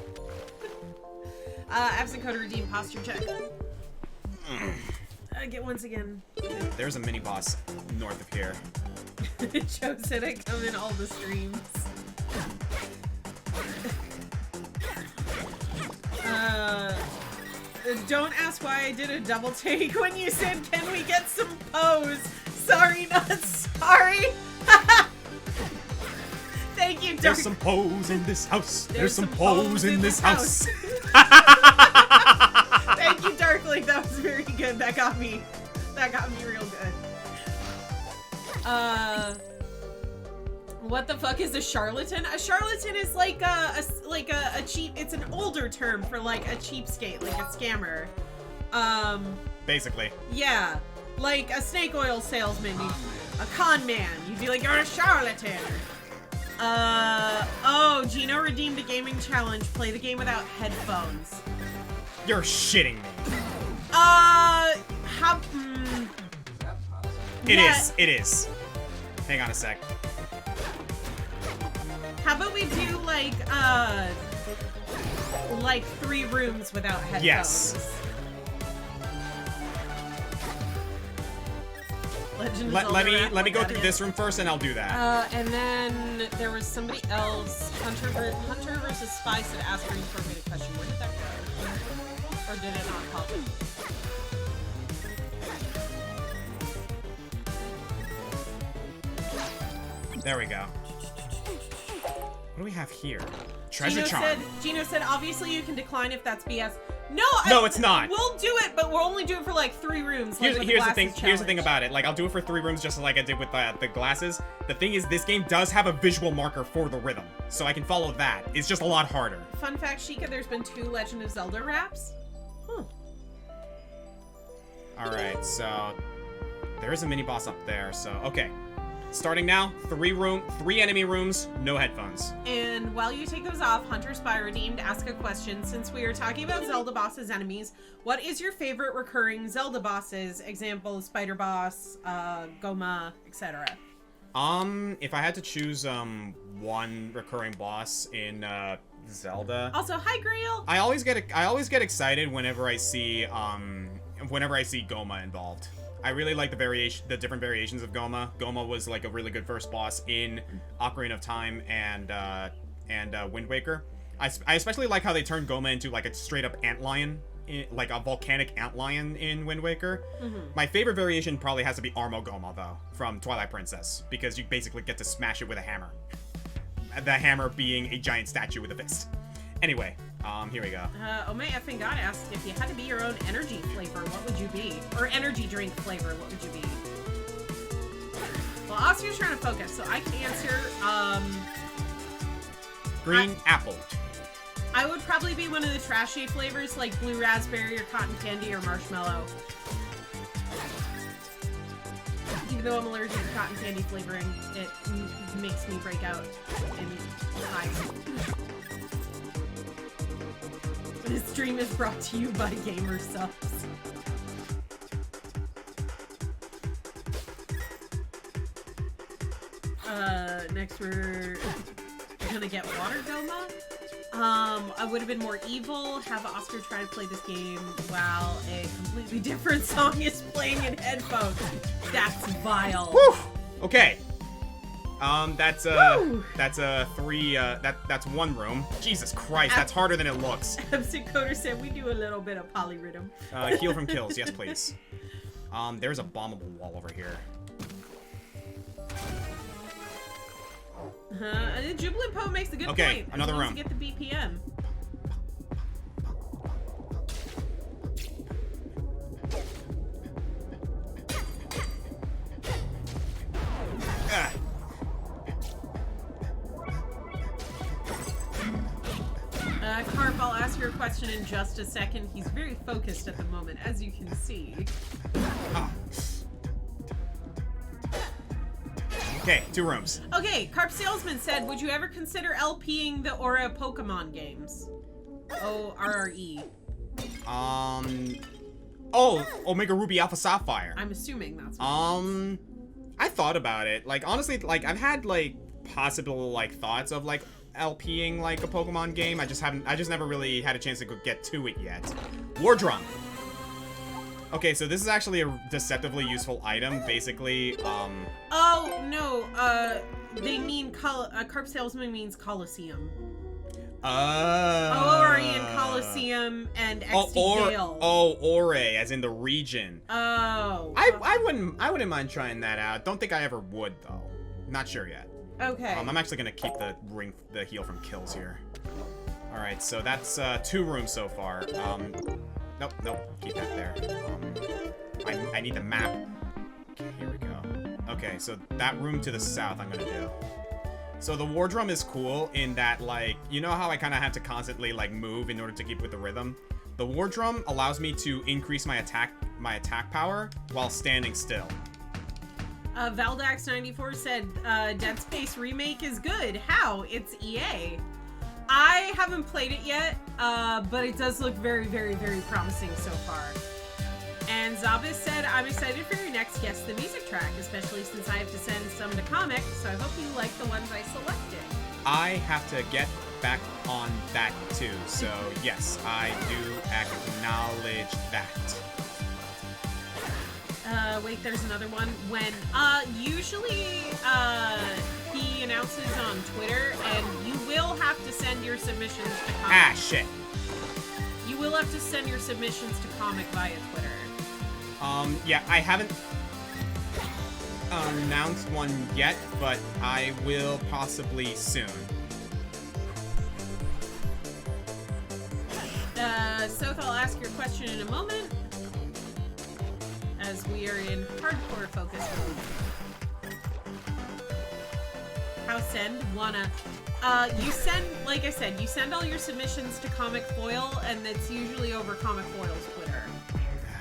Absent code to redeem posture check. Get once again. There's a mini boss north of here. Joe said I come in all the streams. Don't ask why I did a double take when you said, can we get some pose? Sorry, not sorry. Thank you, Dark. There's some pose in this house. There's some pose in this house. Thank you, Darkling. That was very good. That got me real good. What the fuck is a charlatan? A charlatan is like a cheap. It's an older term for like a cheapskate, like a scammer. Basically. Yeah, like a snake oil salesman, a con man. You'd be like, you're a charlatan. Oh, Gino redeemed a gaming challenge. Play the game without headphones. You're shitting me. How? It is. Hang on a sec. How about we do like 3 rooms without headphones? Yes. Let me go through this room first, and I'll do that. And then there was somebody else. Hunter versus Spy said ask me for me to question. Where did that go? Or did it not pop it? There we go. What do we have here? Treasure charm. Gino said, obviously you can decline if that's BS. No, it's not. We'll do it, but we'll only do it for like 3 rooms. Like Here's the thing. Here's the thing about it. Like, I'll do it for 3 rooms, just like I did with the glasses. The thing is, this game does have a visual marker for the rhythm, so I can follow that. It's just a lot harder. Fun fact, Sheikah, there's been 2 Legend of Zelda raps. All right, so there is a mini boss up there. So okay. Starting now, 3 enemy rooms, no headphones. And while you take those off, Hunter Spy redeemed ask a question. Since we are talking about Zelda bosses enemies, what is your favorite recurring Zelda bosses? Example, Spider Boss, Goma, etc. If I had to choose one recurring boss in Zelda. Also, hi Grail. I always get excited whenever I see Goma involved. I really like the different variations of Goma. Goma was like a really good first boss in Ocarina of Time and Wind Waker. I especially like how they turned Goma into like a straight up antlion, like a volcanic antlion in Wind Waker. My favorite variation probably has to be Armo Goma though, from Twilight Princess, because you basically get to smash it with a hammer. The hammer being a giant statue with a fist. Anyway, here we go. Ome effing God asked, if you had to be your own energy flavor, what would you be? Or energy drink flavor, what would you be? Well, Oscar's trying to focus, so I can answer, Green apple. I would probably be one of the trashy flavors, like blue raspberry or cotton candy or marshmallow. Even though I'm allergic to cotton candy flavoring, it makes me break out in hives. This stream is brought to you by Gamer Subs. Next we're gonna get Water Goma. I would have been more evil, have Oscar try to play this game while a completely different song is playing in headphones. That's vile. Whew! Okay. That's 3, that's 1 room. Jesus Christ, that's harder than it looks. Absent Coder said we do a little bit of polyrhythm. Heal from kills, yes please. There's a bombable wall over here. Jubilant Poe makes a good point. Okay, another room. To get the BPM. Carp, I'll ask your question in just a second. He's very focused at the moment, as you can see. Okay, 2 rooms. Okay, Carp Salesman said, would you ever consider LPing the Aura Pokemon games? ORRE. Oh, Omega Ruby Alpha Sapphire. I'm assuming that's what I thought about it. Like, honestly, like, I've had, like, possible, like, thoughts of, like, LPing, like, a Pokemon game. I just never really had a chance to get to it yet. War Drum. Okay, so this is actually a deceptively useful item. Basically, Oh, no, they mean, Carp Salesman means Coliseum. ORE and Coliseum and XT Gale. Ore, as in the region. Oh. I wouldn't mind trying that out. Don't think I ever would, though. Not sure yet. Okay. I'm actually gonna keep the heal from kills here. All right, so that's 2 rooms so far. Nope, keep that there. I need the map. Okay, here we go. Okay, so that room to the south I'm gonna do. So the War Drum is cool in that, like, you know how I kind of have to constantly, like, move in order to keep with the rhythm? The War Drum allows me to increase my attack power while standing still. Valdax94 said, Dead Space Remake is good. How? It's EA. I haven't played it yet, but it does look very, very, very promising so far. And Zabis said, I'm excited for your next Guess the Music track, especially since I have to send some to Comic, so I hope you like the ones I selected. I have to get back on that too, so yes, I do acknowledge that. Wait, there's another one. When, usually, he announces on Twitter, and you will have to send your submissions to Comic. Ah, shit. You will have to send your submissions to Comic via Twitter. Yeah, I haven't announced one yet, but I will possibly soon. Soth, I'll ask your question in a moment, as we are in hardcore focus mode. How send? Wanna. You send, like I said, you send all your submissions to ComicFoil, and it's usually over ComicFoil's Twitter.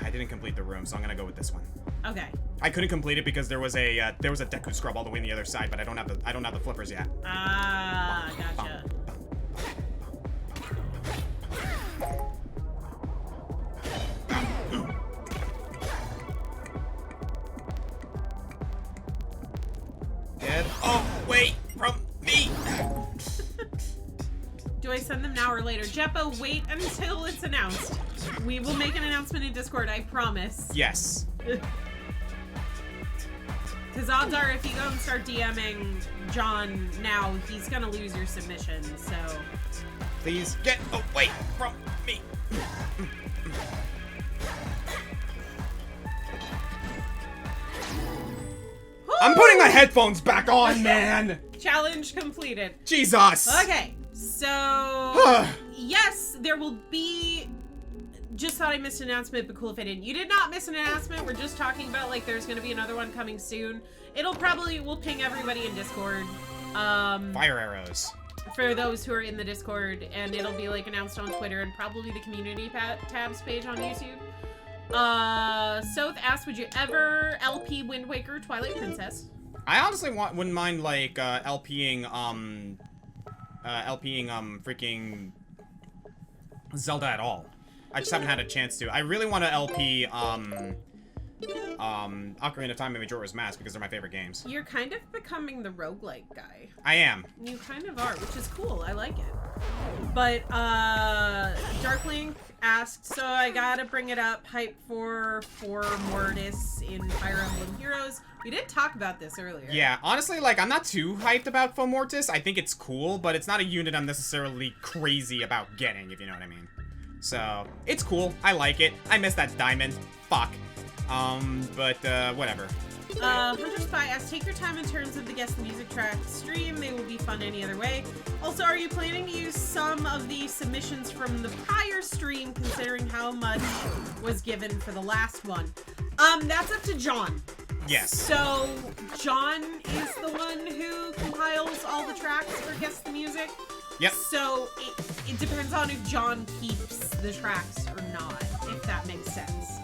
I didn't complete the room, so I'm gonna go with this one. Okay. I couldn't complete it because there was a Deku Scrub all the way on the other side, but I don't have the flippers yet. Ah, gotcha. Get away from me! Do I send them now or later? Jeppo, wait until it's announced. We will make an announcement in Discord, I promise. Yes. Because odds are, if you go and start DMing John now, he's gonna lose your submission, so... Please get away from me! I'm putting my headphones back on, man! Challenge completed. Jesus! Okay, so... yes, there will be... Just thought I missed an announcement, but cool if I didn't. You did not miss an announcement. We're just talking about, like, there's gonna be another one coming soon. We'll ping everybody in Discord. Fire arrows. For those who are in the Discord, and it'll be, like, announced on Twitter and probably the community tabs page on YouTube. Soth asked, would you ever LP Wind Waker Twilight Princess? I honestly wouldn't mind, like, LPing freaking Zelda at all. I just haven't had a chance to. I really want to LP, Ocarina of Time and Majora's Mask because they're my favorite games. You're kind of becoming the roguelike guy. I am. You kind of are, which is cool. I like it. But, Darklink asked, so I gotta bring it up, hype for Mortis in Fire Emblem Heroes. We did talk about this earlier. Yeah, honestly, like, I'm not too hyped about Fomortis. I think it's cool, but it's not a unit I'm necessarily crazy about getting, if you know what I mean. So, it's cool. I like it. I miss that diamond. Fuck. But, whatever. Hunter Spy asks, take your time in terms of the Guess the Music track stream. They will be fun any other way. Also, are you planning to use some of the submissions from the prior stream, considering how much was given for the last one? That's up to John. Yes. So, John is the one who compiles all the tracks for Guess the Music. Yep. So, it depends on if John keeps the tracks or not, if that makes sense.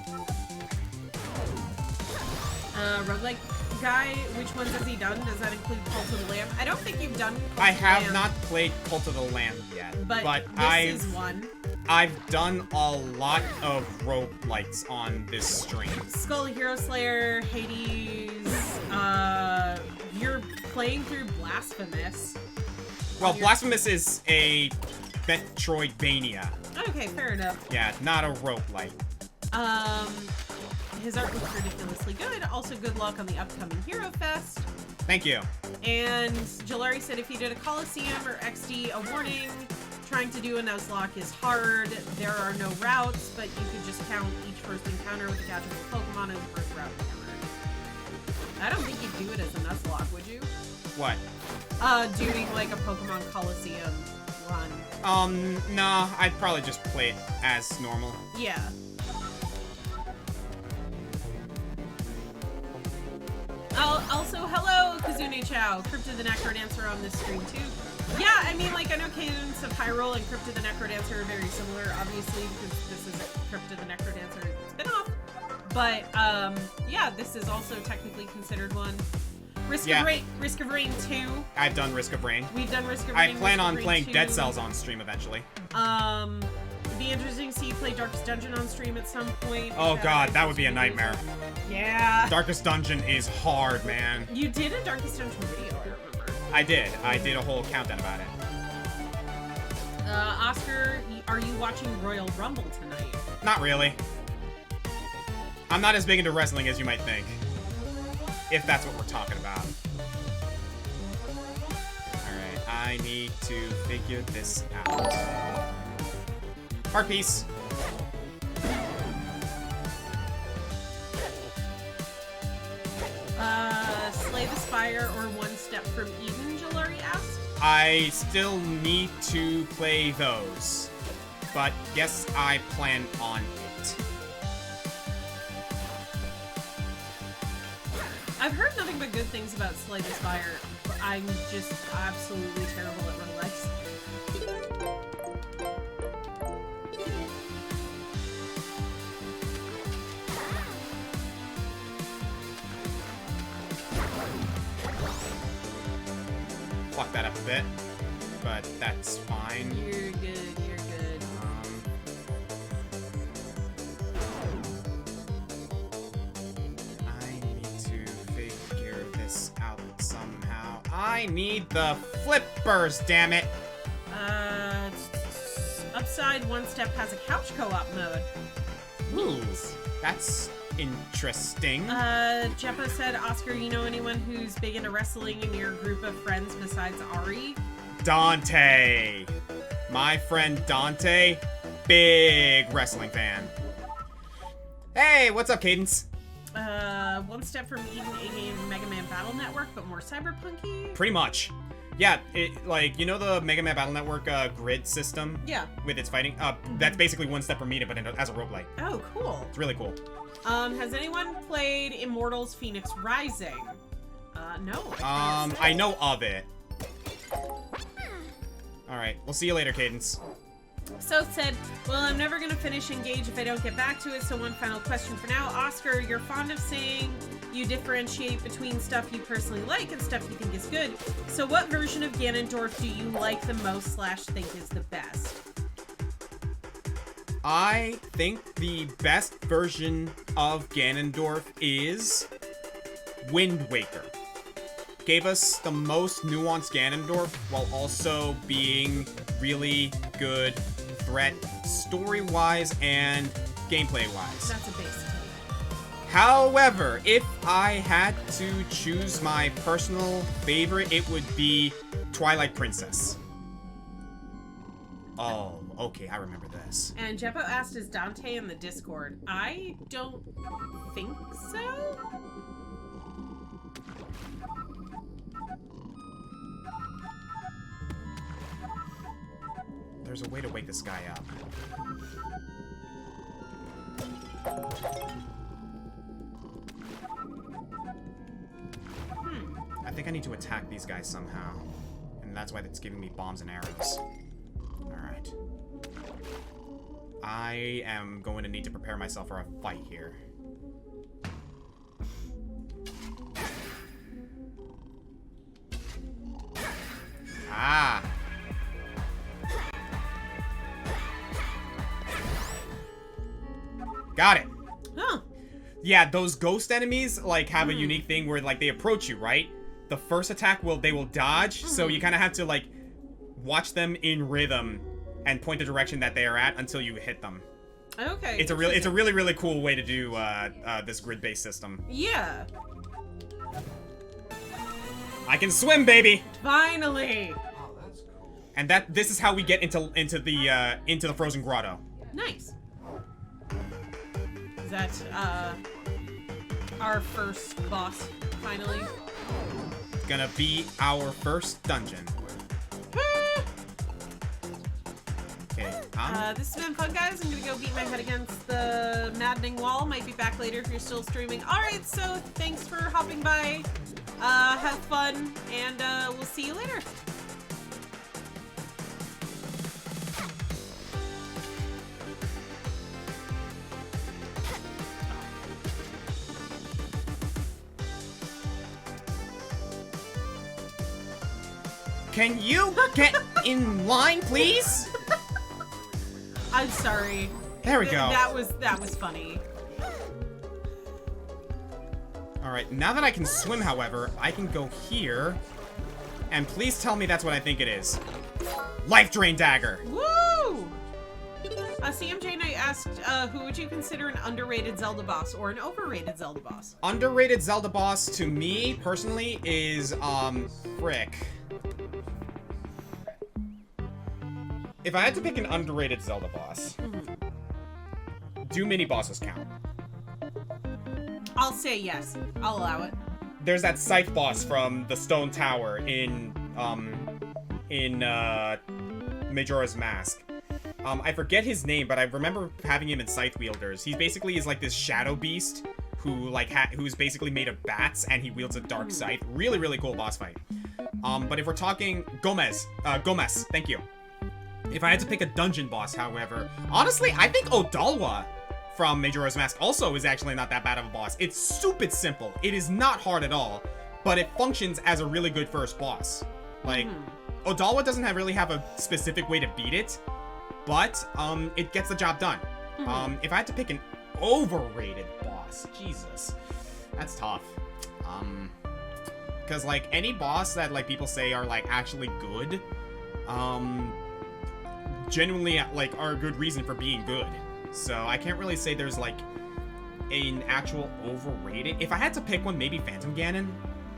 Roguelike guy, which ones has he done? Does that include Cult of the Lamb? I don't think you've done Cult I of the have Lamb, not played Cult of the Lamb yet, but I've this is one. I've done a lot of roguelites on this stream. Skull Hero Slayer, Hades, you're playing through Blasphemous. Well, Blasphemous is a Metroidvania. Okay, fair enough. Yeah, not a roguelite. His art looks ridiculously good. Also, good luck on the upcoming Hero Fest. Thank you. And Jalari said if you did a Coliseum or XD, a warning. Trying to do a Nuzlocke is hard. There are no routes, but you could just count each first encounter with a catch of Pokemon as the first route encounter. I don't think you'd do it as a Nuzlocke, would you? What? Doing like a Pokemon Coliseum run. Nah, I'd probably just play it as normal. Yeah. Also, hello, Kazune Chow. Crypto the Necrodancer on this stream, too. Yeah, I mean, like, I know Cadence of Hyrule and Crypto the Necrodancer are very similar, obviously, because this is a Crypto the Necrodancer spin-off. But, yeah, this is also technically considered one. Risk of Rain 2. I've done Risk of Rain. We've done Risk of I Rain. plan on Rain playing 2. Dead Cells on stream eventually. It'd be interesting to see you play Darkest Dungeon on stream at some point. Oh god, that would be a nightmare. Yeah. Darkest Dungeon is hard, man. You did a Darkest Dungeon video, I remember. I did. I did a whole countdown about it. Oscar, are you watching Royal Rumble tonight? Not really. I'm not as big into wrestling as you might think. If that's what we're talking about. Alright, I need to figure this out. Heart piece. Slay the Spire or One Step from Eden, Jalari asked? I still need to play those. But yes, I plan on it. I've heard nothing but good things about Slay the Spire. But I'm just absolutely terrible at roguelikes. Fuck that up a bit, but that's fine. You're good, you're good. I need to figure this out somehow. I need the flippers, damn it! Upside One Step has a couch co-op mode. Ooh, that's interesting. Jeppo said, Oscar, you know anyone who's big into wrestling in your group of friends besides Ari? Dante! My friend Dante, big wrestling fan. Hey, what's up, Cadence? One Step from Eden, a Mega Man Battle Network, but more cyberpunky? Pretty much. Yeah, like, you know the Mega Man Battle Network grid system? Yeah. With its fighting? That's basically One Step from Eden, but as a roguelike. Oh, cool. It's really cool. Has anyone played Immortals Phoenix Rising? No. I know of it. Alright, we'll see you later, Cadence. So said, well, I'm never gonna finish Engage if I don't get back to it, so one final question for now. Oscar, you're fond of saying you differentiate between stuff you personally like and stuff you think is good. So what version of Ganondorf do you like the most / think is the best? I think the best version of Ganondorf is Wind Waker. Gave us the most nuanced Ganondorf while also being really good threat story-wise and gameplay-wise. That's a base take. However, if I had to choose my personal favorite, it would be Twilight Princess. Oh, okay, I remember this. And Jeppo asked, is Dante in the Discord? I don't think so. There's a way to wake this guy up. I think I need to attack these guys somehow. And that's why it's giving me bombs and arrows. Alright. I am going to need to prepare myself for a fight here. Got it. Huh. Yeah, those ghost enemies, like, have a unique thing where, like, they approach you, right? The first attack they will dodge, so you kind of have to, like, watch them in rhythm and point the direction that they are at until you hit them. Okay. It's a really, really cool way to do this grid-based system. Yeah. I can swim, baby! Finally! Oh, that's cool. And this is how we get into the Frozen Grotto. Nice. Is that, our first boss, finally? It's gonna be our first dungeon. Okay, This has been fun, guys. I'm gonna go beat my head against the maddening wall. Might be back later if you're still streaming. Alright, so thanks for hopping by. Have fun, and we'll see you later. Can you get in line, please? I'm sorry. There we go. That was funny. Alright, now that I can swim, however, I can go here. And please tell me that's what I think it is. Life Drain Dagger! Woo! CMJ Knight asked, who would you consider an underrated Zelda boss or an overrated Zelda boss? Underrated Zelda boss, to me, personally, is, frick. If I had to pick an underrated Zelda boss, do mini-bosses count? I'll say yes. I'll allow it. There's that Scythe boss from the Stone Tower in Majora's Mask. I forget his name, but I remember having him in Scythe Wielders. He basically is like this shadow beast who who's basically made of bats, and he wields a dark scythe. Really, really cool boss fight. But if we're talking Gomez, thank you. If I had to pick a dungeon boss, however, honestly, I think Odalwa from Majora's Mask also is actually not that bad of a boss. It's stupid simple. It is not hard at all, but it functions as a really good first boss. Like, Odalwa doesn't really have a specific way to beat it, but it gets the job done. If I had to pick an overrated boss, Jesus, that's tough. Because, like, any boss that, like, people say are, like, actually good, genuinely, like, are a good reason for being good. So I can't really say there's, like, an actual overrated. If I had to pick one, maybe Phantom Ganon.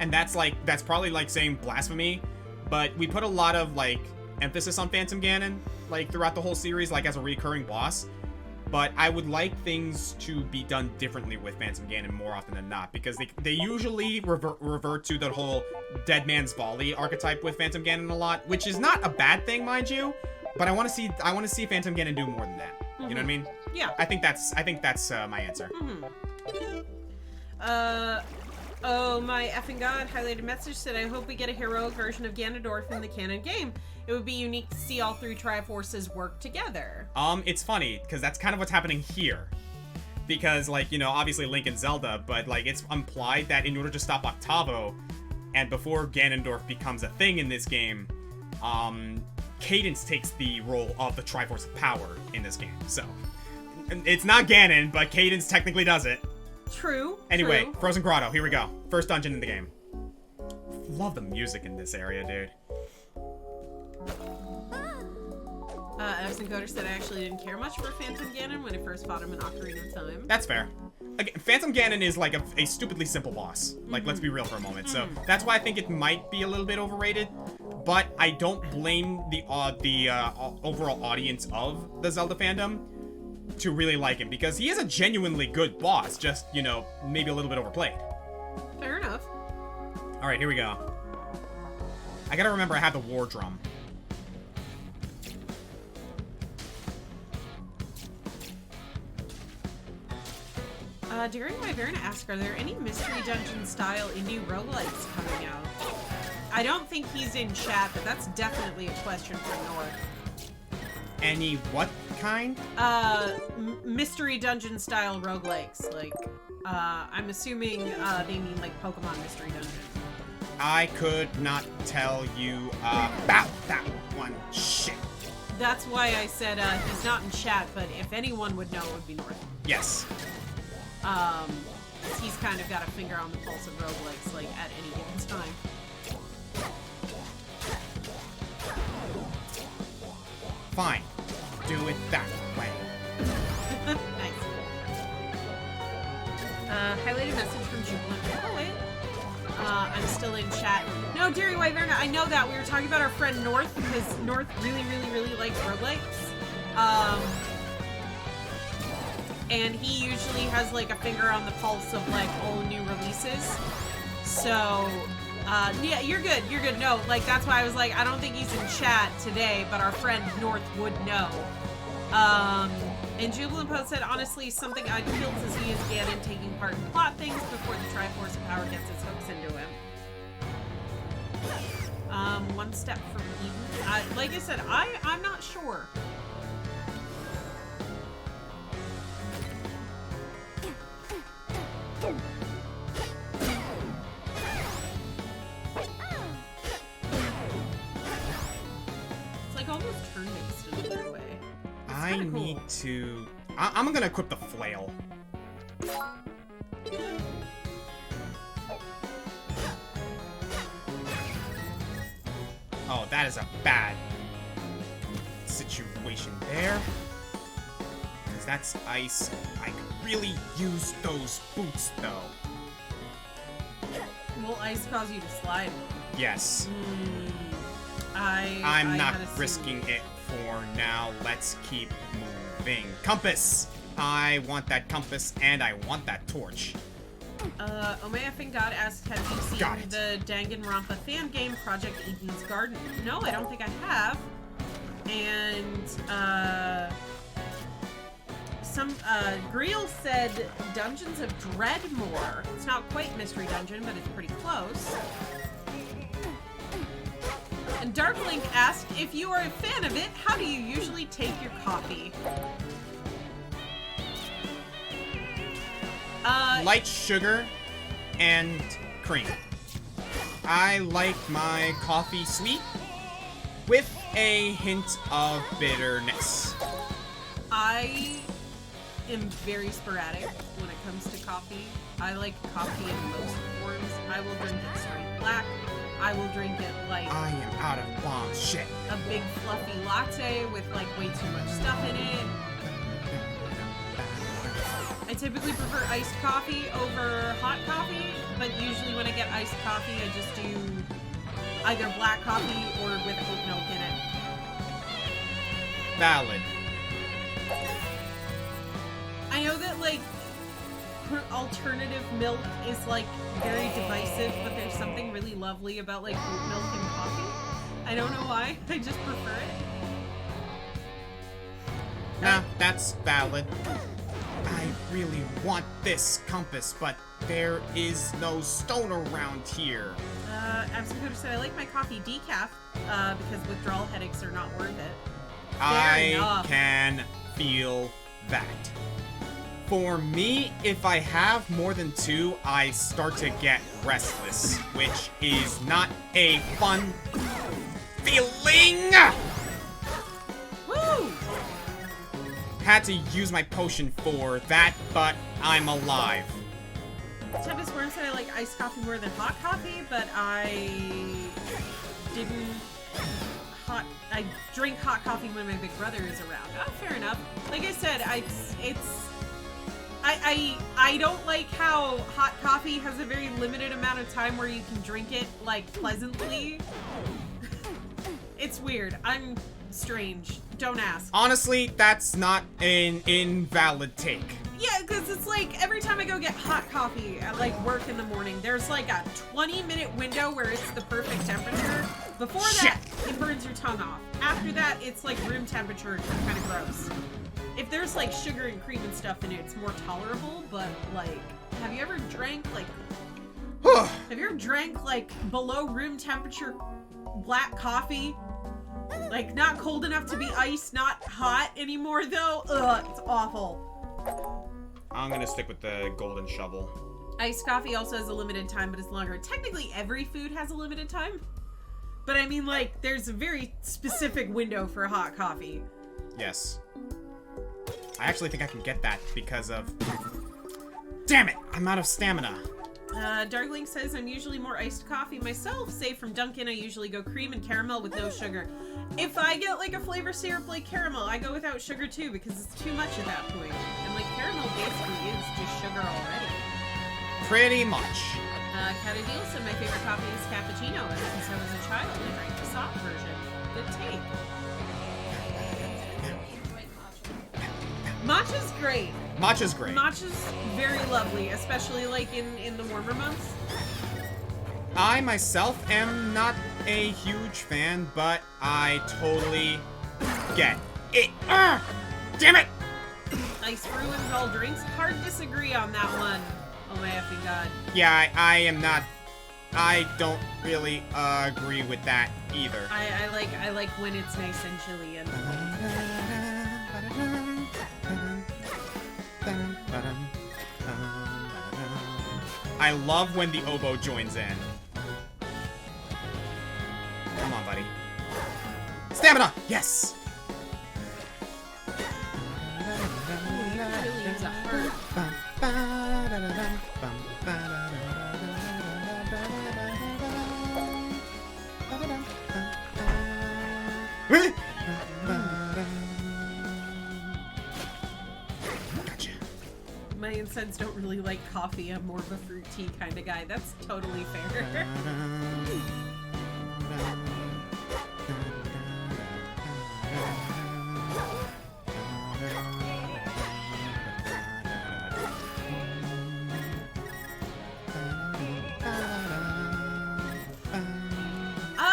And that's probably, like, saying blasphemy. But we put a lot of, like, emphasis on Phantom Ganon, like, throughout the whole series, like, as a recurring boss. But I would like things to be done differently with Phantom Ganon more often than not, because they usually revert to the whole Dead Man's Volley archetype with Phantom Ganon a lot, which is not a bad thing, mind you. But I want to see Phantom Ganon do more than that. You know what I mean? Yeah. I think that's my answer. Oh my effing god, highlighted message said, I hope we get a heroic version of Ganondorf in the canon game. It would be unique to see all three Triforces work together. It's funny, because that's kind of what's happening here. Because, like, you know, obviously Link and Zelda, but, like, it's implied that in order to stop Octavo, and before Ganondorf becomes a thing in this game, Cadence takes the role of the Triforce of Power in this game. So, it's not Ganon, but Cadence technically does it. True. Anyway, true. Frozen Grotto, here we go. First dungeon in the game. Love the music in this area, dude. Evan Coder said I actually didn't care much for Phantom Ganon when I first fought him in Ocarina of Time. That's fair. Again, Phantom Ganon is like a stupidly simple boss. Like, let's be real for a moment. So that's why I think it might be a little bit overrated. But I don't blame the overall audience of the Zelda fandom to really like him, because he is a genuinely good boss, just, you know, maybe a little bit overplayed. Fair enough. All right, here we go. I gotta remember I have the war drum. Daring Wyverna asked, are there any Mystery Dungeon style indie roguelites coming out? I don't think he's in chat, but that's definitely a question for North. Any what kind? Mystery Dungeon style roguelikes. Like, I'm assuming they mean like Pokemon Mystery Dungeon. I could not tell you about that one. Shit. That's why I said he's not in chat, but if anyone would know, it would be North. Yes. He's kind of got a finger on the pulse of roguelikes, like, at any given time. Fine. Do it that way. Nice. Highlighted message from Jubilant. Oh, wait. I'm still in chat. No, Deary Wyvern, I know that. We were talking about our friend North, because North really, really, really likes roguelikes. And he usually has, like, a finger on the pulse of, like, all new releases. So, yeah, you're good. You're good. No, like, that's why I was like, I don't think he's in chat today, but our friend North would know. And Jubilant Post said, honestly, something I'd kill to see is Ganon taking part in plot things before the Triforce of Power gets its hooks into him. One step from Eden. Like I said, I'm not sure. It's like almost turn-based in a weird way. I cool. need to... I'm gonna equip the flail. Oh, that is a bad situation there. Because that's ice. I could really use those boots, though. Will ice cause you to slide? Yes. I'm not risking it for now. Let's keep moving. Compass! I want that compass, and I want that torch. Omea God asked, have you seen the Danganronpa fan game Project Eden's Garden? No, I don't think I have. And, Greel said Dungeons of Dreadmore. It's not quite Mystery Dungeon, but it's pretty close. And Darklink asked, if you are a fan of it, how do you usually take your coffee? Light sugar and cream. I like my coffee sweet with a hint of bitterness. I am very sporadic when it comes to coffee. I like coffee in most forms. I will drink it straight black. I will drink it like... I am out of bomb shit. A big fluffy latte with like way too much stuff in it. I typically prefer iced coffee over hot coffee, but usually when I get iced coffee, I just do either black coffee or with oat milk in it. Valid. I know that, like, alternative milk is, like, very divisive, but there's something really lovely about, like, oat milk and coffee. I don't know why. I just prefer it. Nah, that's valid. I really want this compass, but there is no stone around here. Absent said, I like my coffee decaf, because withdrawal headaches are not worth it. I can feel that. For me, if I have more than two, I start to get restless, which is not a fun feeling! Woo! Had to use my potion for that, but I'm alive. Tempest Worm said I like iced coffee more than hot coffee, but I drink hot coffee when my big brother is around. Oh, fair enough. Like I said, I don't like how hot coffee has a very limited amount of time where you can drink it, like, pleasantly. It's weird. I'm strange. Don't ask. Honestly, that's not an invalid take. Yeah, because it's like, every time I go get hot coffee at, like, work in the morning, there's, like, a 20-minute window where it's the perfect temperature. Before that, it burns your tongue off. After that, it's, like, room temperature, kind of gross. If there's, like, sugar and cream and stuff in it, it's more tolerable, but, like, have you ever drank, like, below room temperature black coffee? Like, not cold enough to be ice, not hot anymore, though? Ugh, it's awful. I'm gonna stick with the golden shovel. Iced coffee also has a limited time, but it's longer. Technically, every food has a limited time. But I mean, like, there's a very specific window for hot coffee. Yes. I actually think I can get that because of... Damn it! I'm out of stamina. Darkling says, I'm usually more iced coffee myself. Save from Dunkin', I usually go cream and caramel with no sugar. If I get, like, a flavor syrup like caramel, I go without sugar, too, because it's too much at that point. And, like, caramel basically is just sugar already. Pretty much. Catadil said, my favorite coffee is cappuccino. Ever since I was a child, I drank the soft version. Good take. Matcha's great. Matcha's great. Matcha's very lovely, especially like in the warmer months. I myself am not a huge fan, but I totally get it. Damn it! Ice ruins all drinks. Hard disagree on that one. Oh my effing god. Yeah, I am not. I don't really agree with that either. I like when it's nice and chilly and. I love when the oboe joins in. Come on, buddy. Stamina! Yes! Really use a heart. Gotcha. My incense don't really like coffee. I'm more of a fruit tea kind of guy. That's totally fair.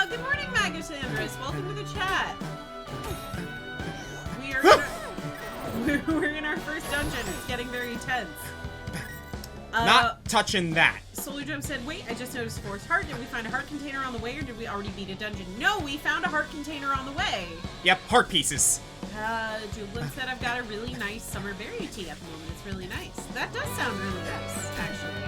Good morning, Magus Andrus. Welcome to the chat. We're in our first dungeon. It's getting very tense. Not touching that. Solar Jump said, wait, I just noticed Force Heart. Did we find a heart container on the way, or did we already beat a dungeon? No, we found a heart container on the way. Yep, heart pieces. Jublin said, I've got a really nice summer berry tea at the moment. It's really nice. That does sound really nice, actually.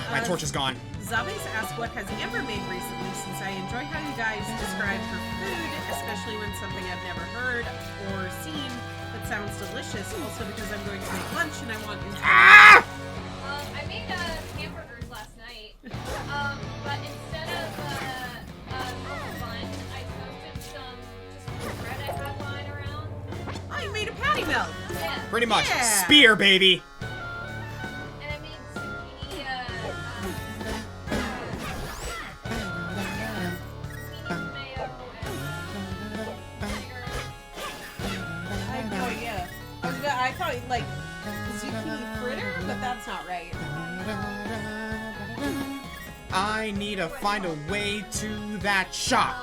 My torch is gone. Zabes asked what has Amber made recently, since I enjoy how you guys describe her food, especially when something I've never heard or seen that sounds delicious. Also because I'm going to make lunch and I want Ah! I made hamburgers last night, but instead of normal bun, I toasted some just bread I had lying around. Oh, you made a patty melt. Yeah. Pretty much. Yeah. Spear, baby. And I made zucchini, mayo and vinegar. I have no idea. I thought like zucchini fritter, but that's not right. I need to find a way to that shop.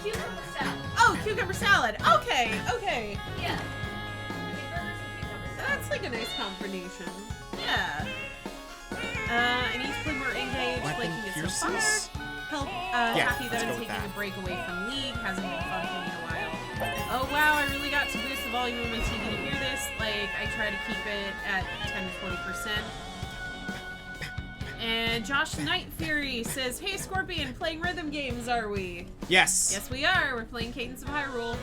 Cucumber salad. Oh, cucumber salad. Okay, okay. Yeah. I made burgers and cucumber salad. That's like a nice combination. Yeah. I need to play more Engage, Weapon liking it so far. pierces? Help, Yeah, happy that let's go I'm with taking that. a break away from League. Hasn't been fun for me in a while. Oh wow, I really got to boost the volume of my TV to hear this. Like, I try to keep it at 10 to 20%. And Josh Night Fury says, hey Scorpion, playing rhythm games, are we? Yes. Yes, we are. We're playing Cadence of Hyrule.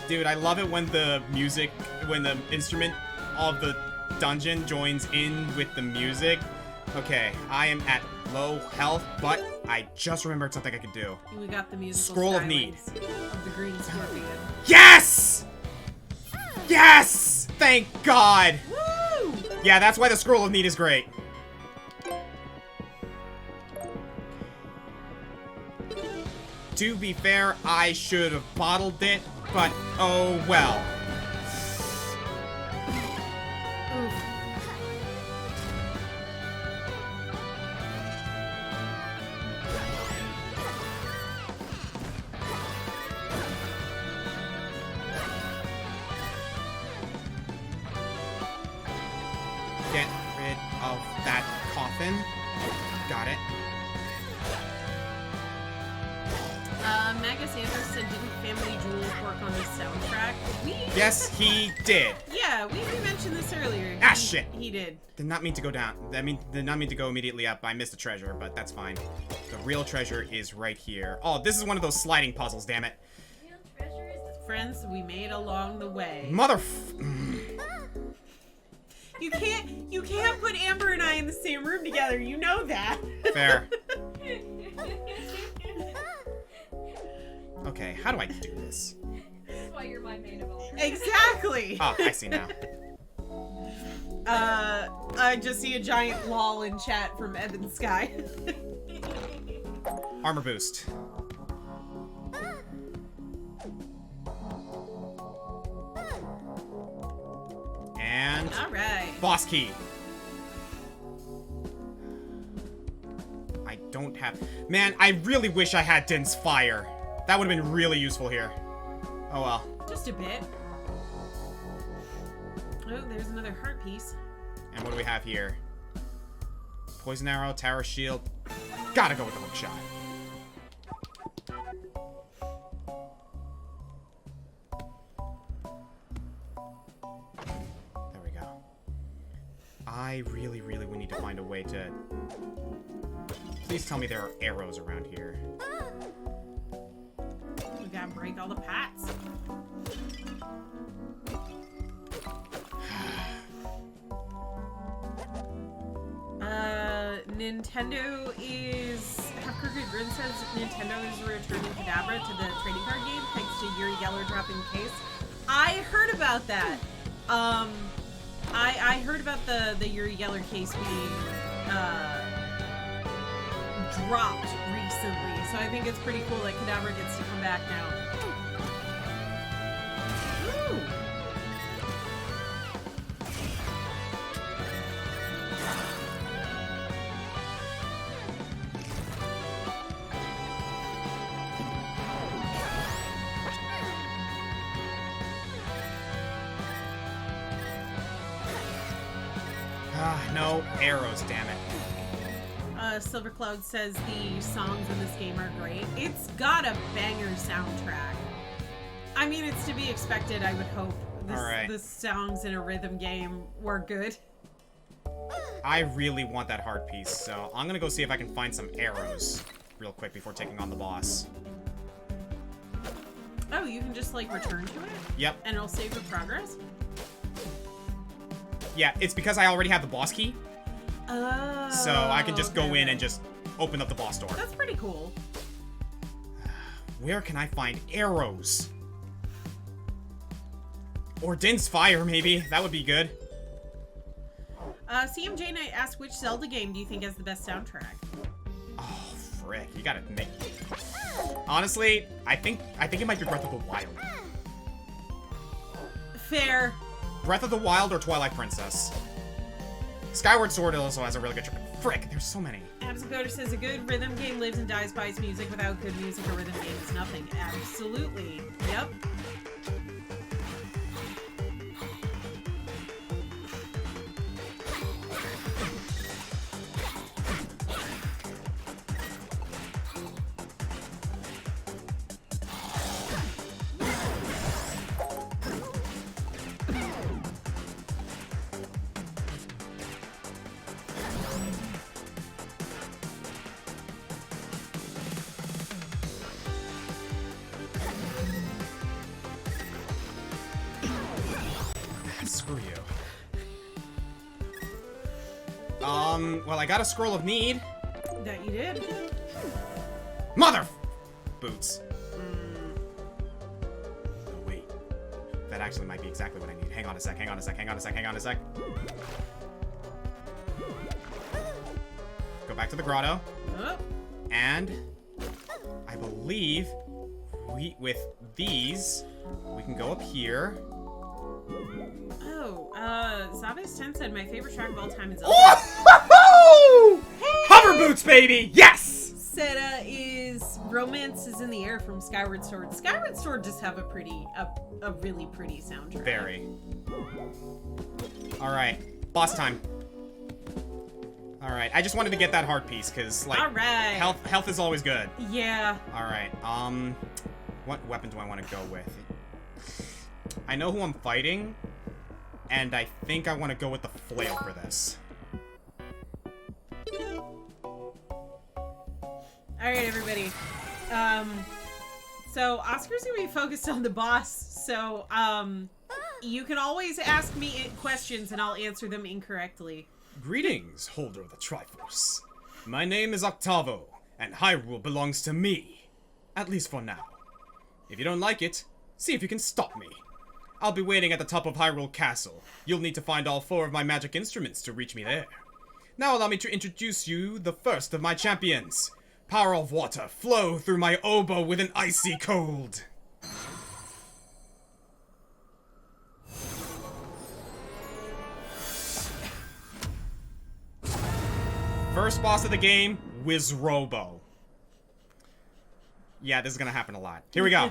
Dude, I love it when the music, when the instrument of the dungeon joins in with the music. Okay, I am at low health, but I just remembered something I could do. We got the musical Scroll of Need. stylings of the Green Scorpion. Yes! Yes! Thank God! Woo! Yeah, that's why the Scroll of Need is great. To be fair, I should have bottled it, but oh well. Oof. weapon. Got it. Magus Anderson didn't Family Jewels work on the soundtrack? Yes, he did. Yeah, we mentioned this earlier. Ah, shit. He did. Did not mean to go down. Did not mean to go immediately up. I missed the treasure, but that's fine. The real treasure is right here. Oh, this is one of those sliding puzzles, damn it. Real treasure is the Friends we made along the way. You can't put Amber and I in the same room together. You know that. Fair. Okay, how do I do this? That's why you're my maid of honor. Exactly. Oh, I see now. I just see a giant lol in chat from Evan Sky. Armor boost. And All right. boss key. I don't have... Man, I really wish I had Dense Fire. That would have been really useful here. Oh well. Just a bit. Oh, there's another heart piece. And what do we have here? Poison arrow, tower shield. Gotta go with the hook shot. There we go. I really would need to find a way to... Please tell me there are arrows around here. We gotta break all the pots. Nintendo is... Half Crooked Grin says Nintendo is returning Cadabra to the trading card game thanks to Yuri Geller dropping the case. I heard about that. I heard about the Yuri Geller case being dropped recently, so I think it's pretty cool that Cadabra gets to come back now. Ooh. No arrows, damn it. Silver Cloud says the songs in this game are great. It's got a banger soundtrack. I mean, it's to be expected, I would hope. The songs in a rhythm game were good. I really want that heart piece, so I'm gonna go see if I can find some arrows real quick before taking on the boss. Oh, you can just, like, return to it? Yep. And it'll save your progress? Yeah, it's because I already have the boss key. Oh. So I can just go in and just open up the boss door. That's pretty cool. Where can I find arrows? Or Din's Fire, maybe. That would be good. CMJ Knight asked, which Zelda game do you think has the best soundtrack? Oh, frick. You gotta make... Honestly, I think it might be Breath of the Wild. Fair. Breath of the Wild or Twilight Princess. Skyward Sword also has a really good... Frick, there's so many. Absacoder says, a good rhythm game lives and dies by its music. Without good music, a rhythm game is nothing. Absolutely. Yep. Screw you. Well, I got a Scroll of Need. That you did. Mother... Boots. Oh, wait. That actually might be exactly what I need. Hang on a sec. Go back to the grotto. Oh. And... I believe... with these... We can go up here. Oh, Zabe's 10 said my favorite track of all time is Oh! Hover boots, baby! Yes! Seta is Romance is in the Air from Skyward Sword. Skyward Sword just have a really pretty soundtrack. Very. Alright, boss time. Alright, I just wanted to get that heart piece, because, like, Alright. health is always good. Yeah. Alright, what weapon do I want to go with? I know who I'm fighting, and I think I want to go with the flail for this. Alright, everybody. So Oscar's gonna be focused on the boss, so, you can always ask me questions and I'll answer them incorrectly. Greetings, holder of the Triforce. My name is Octavo, and Hyrule belongs to me. At least for now. If you don't like it, see if you can stop me. I'll be waiting at the top of Hyrule Castle. You'll need to find all 4 of my magic instruments to reach me there. Now allow me to introduce you the first of my champions. Power of water, flow through my oboe with an icy cold. First boss of the game, Wizrobo. Yeah, this is gonna happen a lot. Here we go.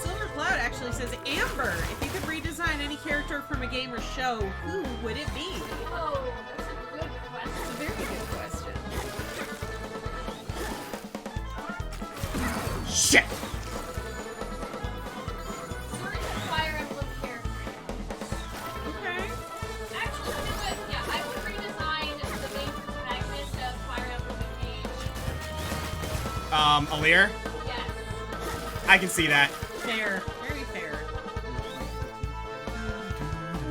Silver Cloud actually says, Amber, if you could redesign any character from a game or show, who would it be? Oh, that's a good question. It's a very good question. Shit! Certain Fire Emblem characters. Okay. Actually, you know what? Yeah, I would redesign the main protagonist of Fire Emblem Engage. Alir? Yes. I can see that. Fair. Very fair.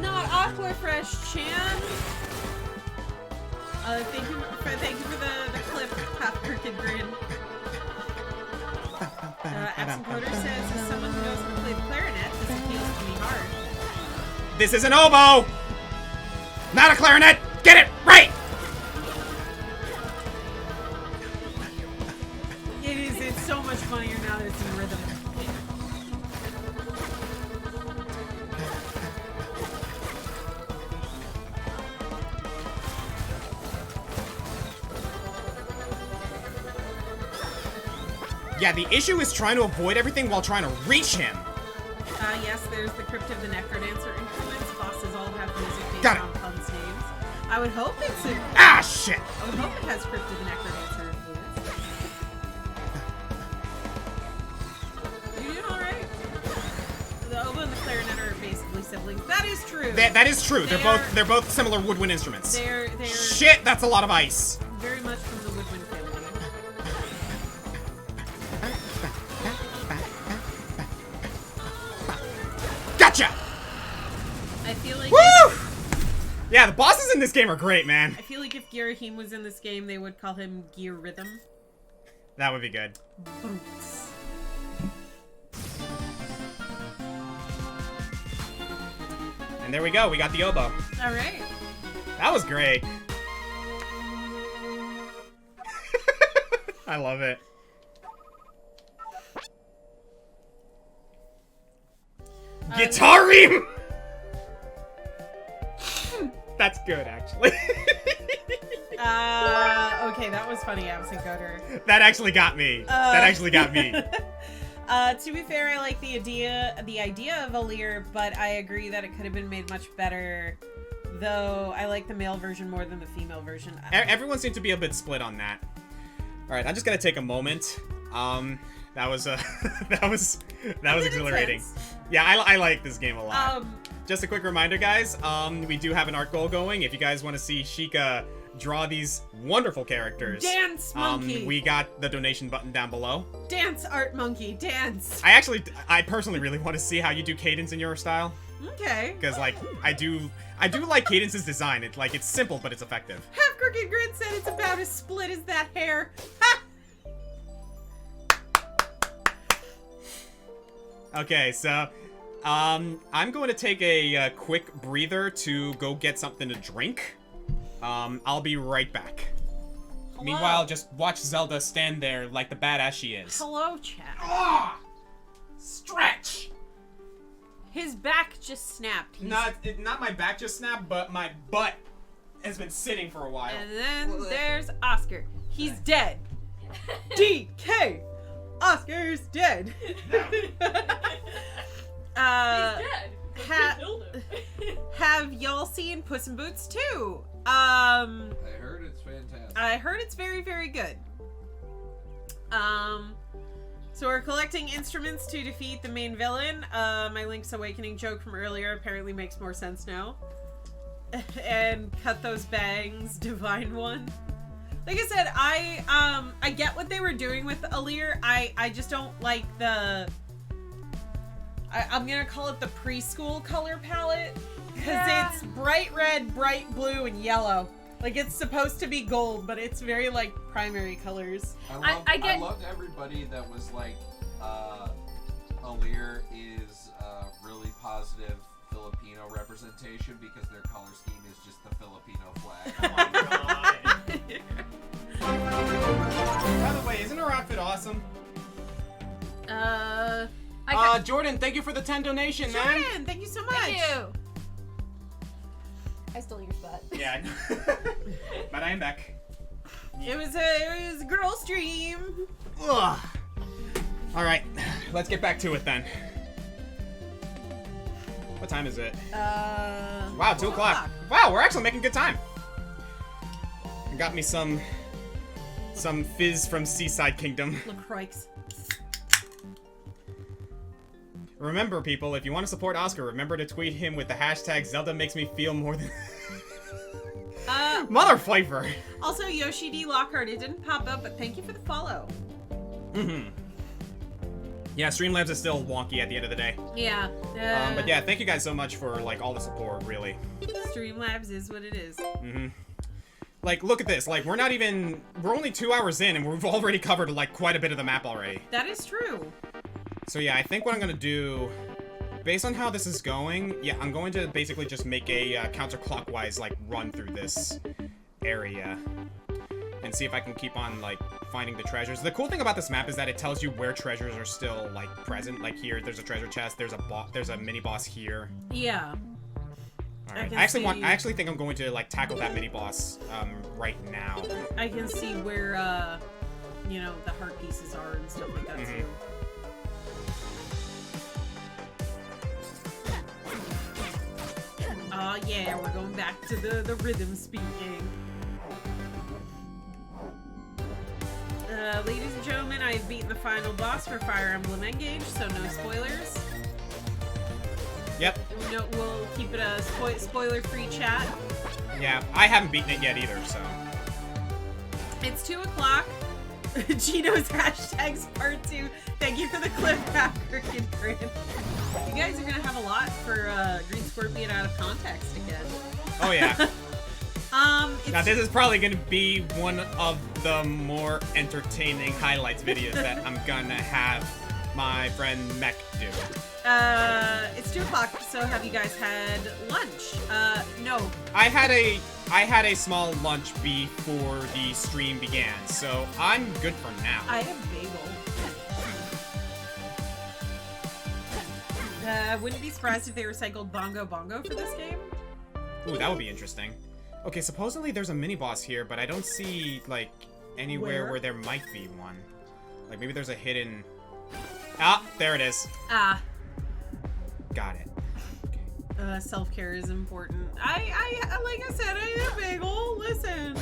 Not Aquafresh Chan. Thank you for the clip, Half Crooked Grin. Absent Coder says, as someone who knows how to play the clarinet, this appeals to me hard. This is an oboe! Not a clarinet! Get it right! It's so much funnier now that it's in rhythm. Yeah, the issue is trying to avoid everything while trying to reach him. Yes, there's the Crypt of the Necrodancer influence. Bosses all have music based Got it. on puns names. I would hope it's a... Ah, shit! I would hope it has Crypt of the Necrodancer influence. You doing alright? The oboe and the clarinet are basically siblings. That is true. That is true. They're both similar woodwind instruments. They're Shit, that's a lot of ice. very much from the woodwind family. Gotcha! I feel like Woo! Yeah, the bosses in this game are great, man. I feel like if Girahim was in this game, they would call him Gear Rhythm. That would be good. Boots. And there we go, we got the oboe. All right. That was great. I love it. Guitarim! That's good, actually. Okay, that was funny, Absent Coder. That actually got me. That actually got me. To be fair, I like the idea of Alir, but I agree that it could have been made much better. Though I like the male version more than the female version. Everyone seemed to be a bit split on that. All right, I'm just gonna take a moment. That was that was exhilarating. Yeah, I like this game a lot. Just a quick reminder, guys. We do have an art goal going. If you guys want to see Sheikah draw these wonderful characters, Dance monkey. We got the donation button down below. Dance, art monkey, dance. I personally really want to see how you do Cadence in your style. Okay. Because like I do like Cadence's design. It's simple but it's effective. Half Crooked Grin said it's about as split as that hair. Ha! Okay, so I'm going to take a quick breather to go get something to drink. I'll be right back. Hello. Meanwhile, just watch Zelda stand there like the badass she is. Hello, chat. Ah! Stretch! His back just snapped. Not my back just snapped, but my butt has been sitting for a while. And then there's Oscar. He's dead. DK. Oscar's dead. He's dead. Have y'all seen Puss in Boots 2? I heard it's fantastic. I heard it's very, very good. So we're collecting instruments to defeat the main villain. My Link's Awakening joke from earlier apparently makes more sense now. And cut those bangs, Divine One. Like I said, I get what they were doing with Alear. I just don't like the... I'm gonna call it the preschool color palette. Because it's bright red, bright blue, and yellow. Like, it's supposed to be gold, but it's very, like, primary colors. I loved everybody that was like, Alear is really positive Filipino representation because their color scheme is just the Filipino flag. Oh my god. By the way, isn't her outfit awesome? Jordan, thank you for the 10 donation, man. Jordan, thank you so much. Thank you. I stole your spot. Yeah, but I am back. It was a girl stream. Ugh. All right, let's get back to it then. What time is it? Wow, 2 o'clock. Wow, we're actually making good time. Got me some fizz from Seaside Kingdom. LaCroix. Remember, people, if you want to support Oscar, remember to tweet him with the hashtag Zelda makes me feel more than... Mother Pfeiffer! Also, Yoshi D. Lockhart, it didn't pop up, but thank you for the follow. Mm-hmm. Yeah, Streamlabs is still wonky at the end of the day. Yeah. But yeah, thank you guys so much for, like, all the support, really. Streamlabs is what it is. Mm-hmm. Like, look at this. Like, we're only 2 hours in, and we've already covered, like, quite a bit of the map already. That is true. So yeah, I think what I'm gonna do, based on how this is going, yeah, I'm going to basically just make a counterclockwise, like, run through this area. And see if I can keep on, like, finding the treasures. The cool thing about this map is that it tells you where treasures are still, like, present. Like here, there's a treasure chest, there's a mini-boss here. Yeah. Alright, I actually think I'm going to, like, tackle that mini-boss, right now. I can see where, you know, the heart pieces are and stuff like that, too. Oh yeah, we're going back to the rhythm speaking. Ladies and gentlemen, I've beaten the final boss for Fire Emblem Engage, so no spoilers. Yep. We'll keep it a spoiler-free chat. Yeah, I haven't beaten it yet either, so. It's 2 o'clock. Gino's hashtags part 2. Thank you for the clip, African Grin. You guys are gonna have a lot for Green Scorpion out of context again. Oh yeah. Now this is probably gonna be one of the more entertaining highlights videos that I'm gonna have my friend Mech do. It's 2 o'clock, so have you guys had lunch? No. I had a small lunch before the stream began, so I'm good for now. I had bagel. Wouldn't be surprised if they recycled Bongo Bongo for this game. Ooh, that would be interesting. Okay, supposedly there's a mini-boss here, but I don't see, like, anywhere where there might be one. Like, maybe there's a hidden... Ah, there it is. Ah. Got it. Okay. Self-care is important. I like I said, I had a bagel. Listen.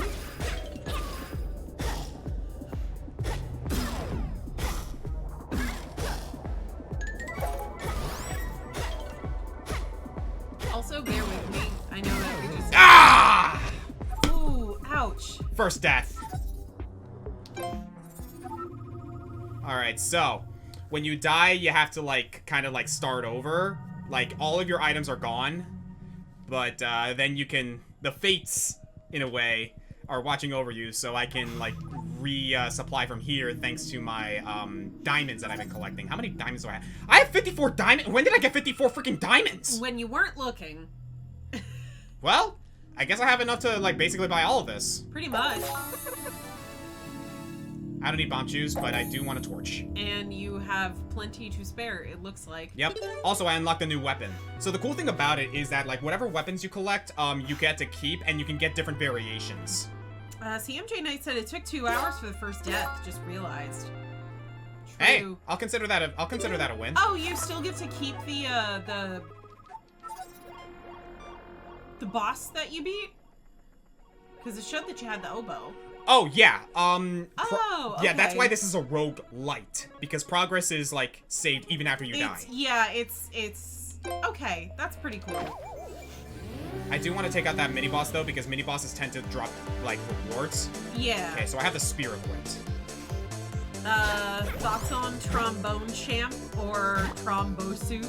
Also, bear with me. I know that we just... Ah! Ooh, ouch. First death. Alright, so... when you die, you have to, like, kind of, like, start over. Like, all of your items are gone. But, then you can... the fates, in a way, are watching over you, so I can, like, resupply from here thanks to my, diamonds that I've been collecting. How many diamonds do I have? I have 54 diamonds! When did I get 54 freaking diamonds? When you weren't looking. Well, I guess I have enough to, like, basically buy all of this. Pretty much. I don't need bomb shoes, but I do want a torch. And you have plenty to spare, it looks like. Yep. Also, I unlocked a new weapon. So the cool thing about it is that, like, whatever weapons you collect, you get to keep, and you can get different variations. CMJ Knight said it took 2 hours for the first death, just realized. Hey, through. I'll consider that a win. Oh, you still get to keep the boss that you beat? Because it showed that you had the oboe. Oh yeah. Yeah, that's okay. why this is a rogue light, because progress is like saved even after you die. Yeah, it's okay. That's pretty cool. I do want to take out that mini boss though, because mini bosses tend to drop like rewards. Yeah. Okay, so I have the Spear of Wit. Thoughts on Trombone Champ or Trombosu?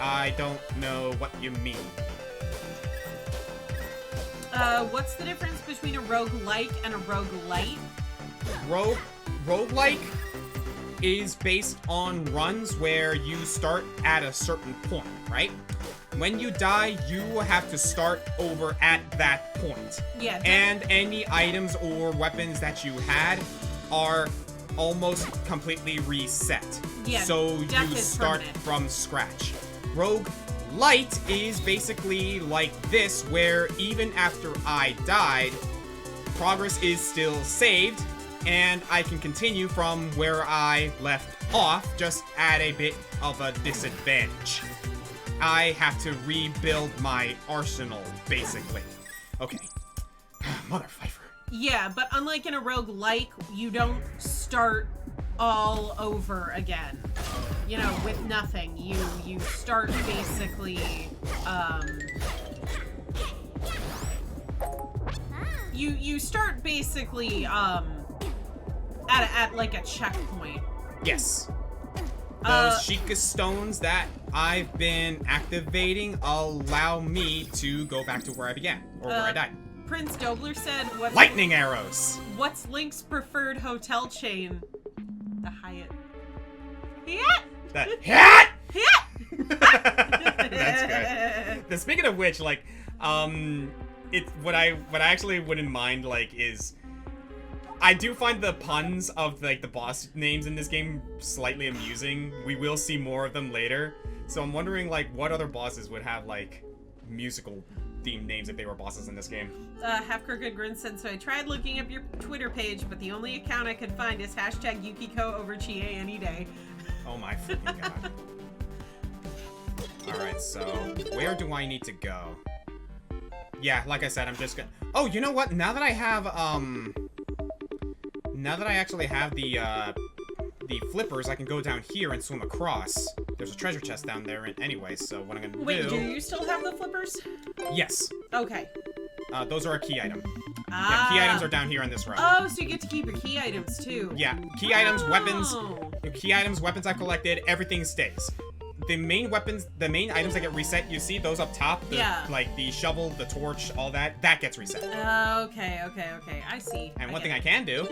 I don't know what you mean. What's the difference between a roguelike and a roguelite? Roguelike is based on runs where you start at a certain point, right? When you die, you have to start over at that point. Yeah. And any items or weapons that you had are almost completely reset. Yeah, So death you is start permanent. from scratch. Rogue Light is basically like this, where even after I died, progress is still saved, and I can continue from where I left off, just at a bit of a disadvantage. I have to rebuild my arsenal, basically. Okay. Mother Pfeiffer. Yeah, but unlike in a roguelike, you don't start all over again. You know, with nothing. You start basically, you start basically, at like a checkpoint. Yes. Those Uh, Sheikah stones that I've been activating allow me to go back to where I began, or where I died. Prince Dobler said, Lightning arrows! What's Link's preferred hotel chain? The Hyatt. Yeah! The hat! Yeah! That's good. Now, speaking of which, like, what I actually wouldn't mind, like, is I do find the puns of like the boss names in this game slightly amusing. We will see more of them later. So I'm wondering like what other bosses would have like musical themed names if they were bosses in this game. Half Crooked Grin said, so I tried looking up your Twitter page, but the only account I could find is hashtag Yukiko over Chie any day. Oh my freaking god. Alright, so where do I need to go? Yeah, like I said, I'm just gonna... Oh, you know what? Now that I have, now that I actually have the flippers, I can go down here and swim across. There's a treasure chest down there anyway, so what I'm gonna Wait, do... do you still have the flippers? Yes. Okay. Those are a key item. Ah. Yeah, key items are down here on this row. Oh, so you get to keep your key items too. Yeah, key items, weapons, Oh. key items, weapons I've collected, everything stays. The main weapons, the main items that get reset, you see those up top? Yeah. Like the shovel, the torch, all that gets reset. Okay. I see. And one thing I can do...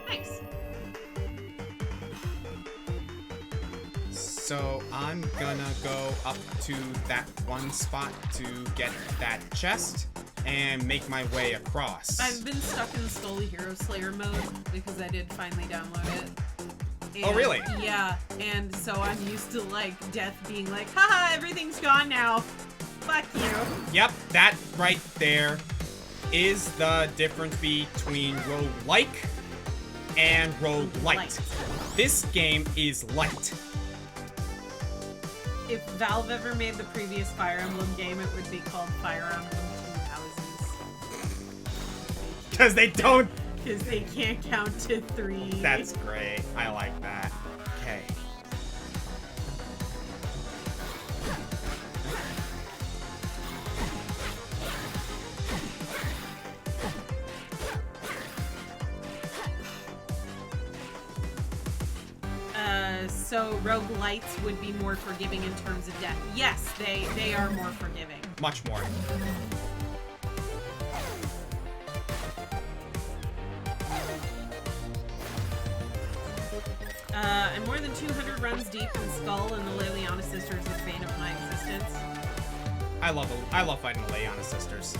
Nice. So I'm gonna go up to that one spot to get that chest and make my way across. I've been stuck in Scully Hero Slayer mode because I did finally download it. Oh, really? Yeah, and so I'm used to, like, death being like, haha, everything's gone now. Fuck you. Yep, that right there is the difference between roguelike and roguelite. Light. This game is light. If Valve ever made the previous Fire Emblem game, it would be called Fire Emblem Two Houses. Because they don't... Because they can't count to 3. That's great. I like that. Okay. So roguelites would be more forgiving in terms of death. Yes, they are more forgiving. Much more. I'm more than 200 runs deep in Skull, and the Liliana sisters is bane of my existence. I love fighting the Leona sisters.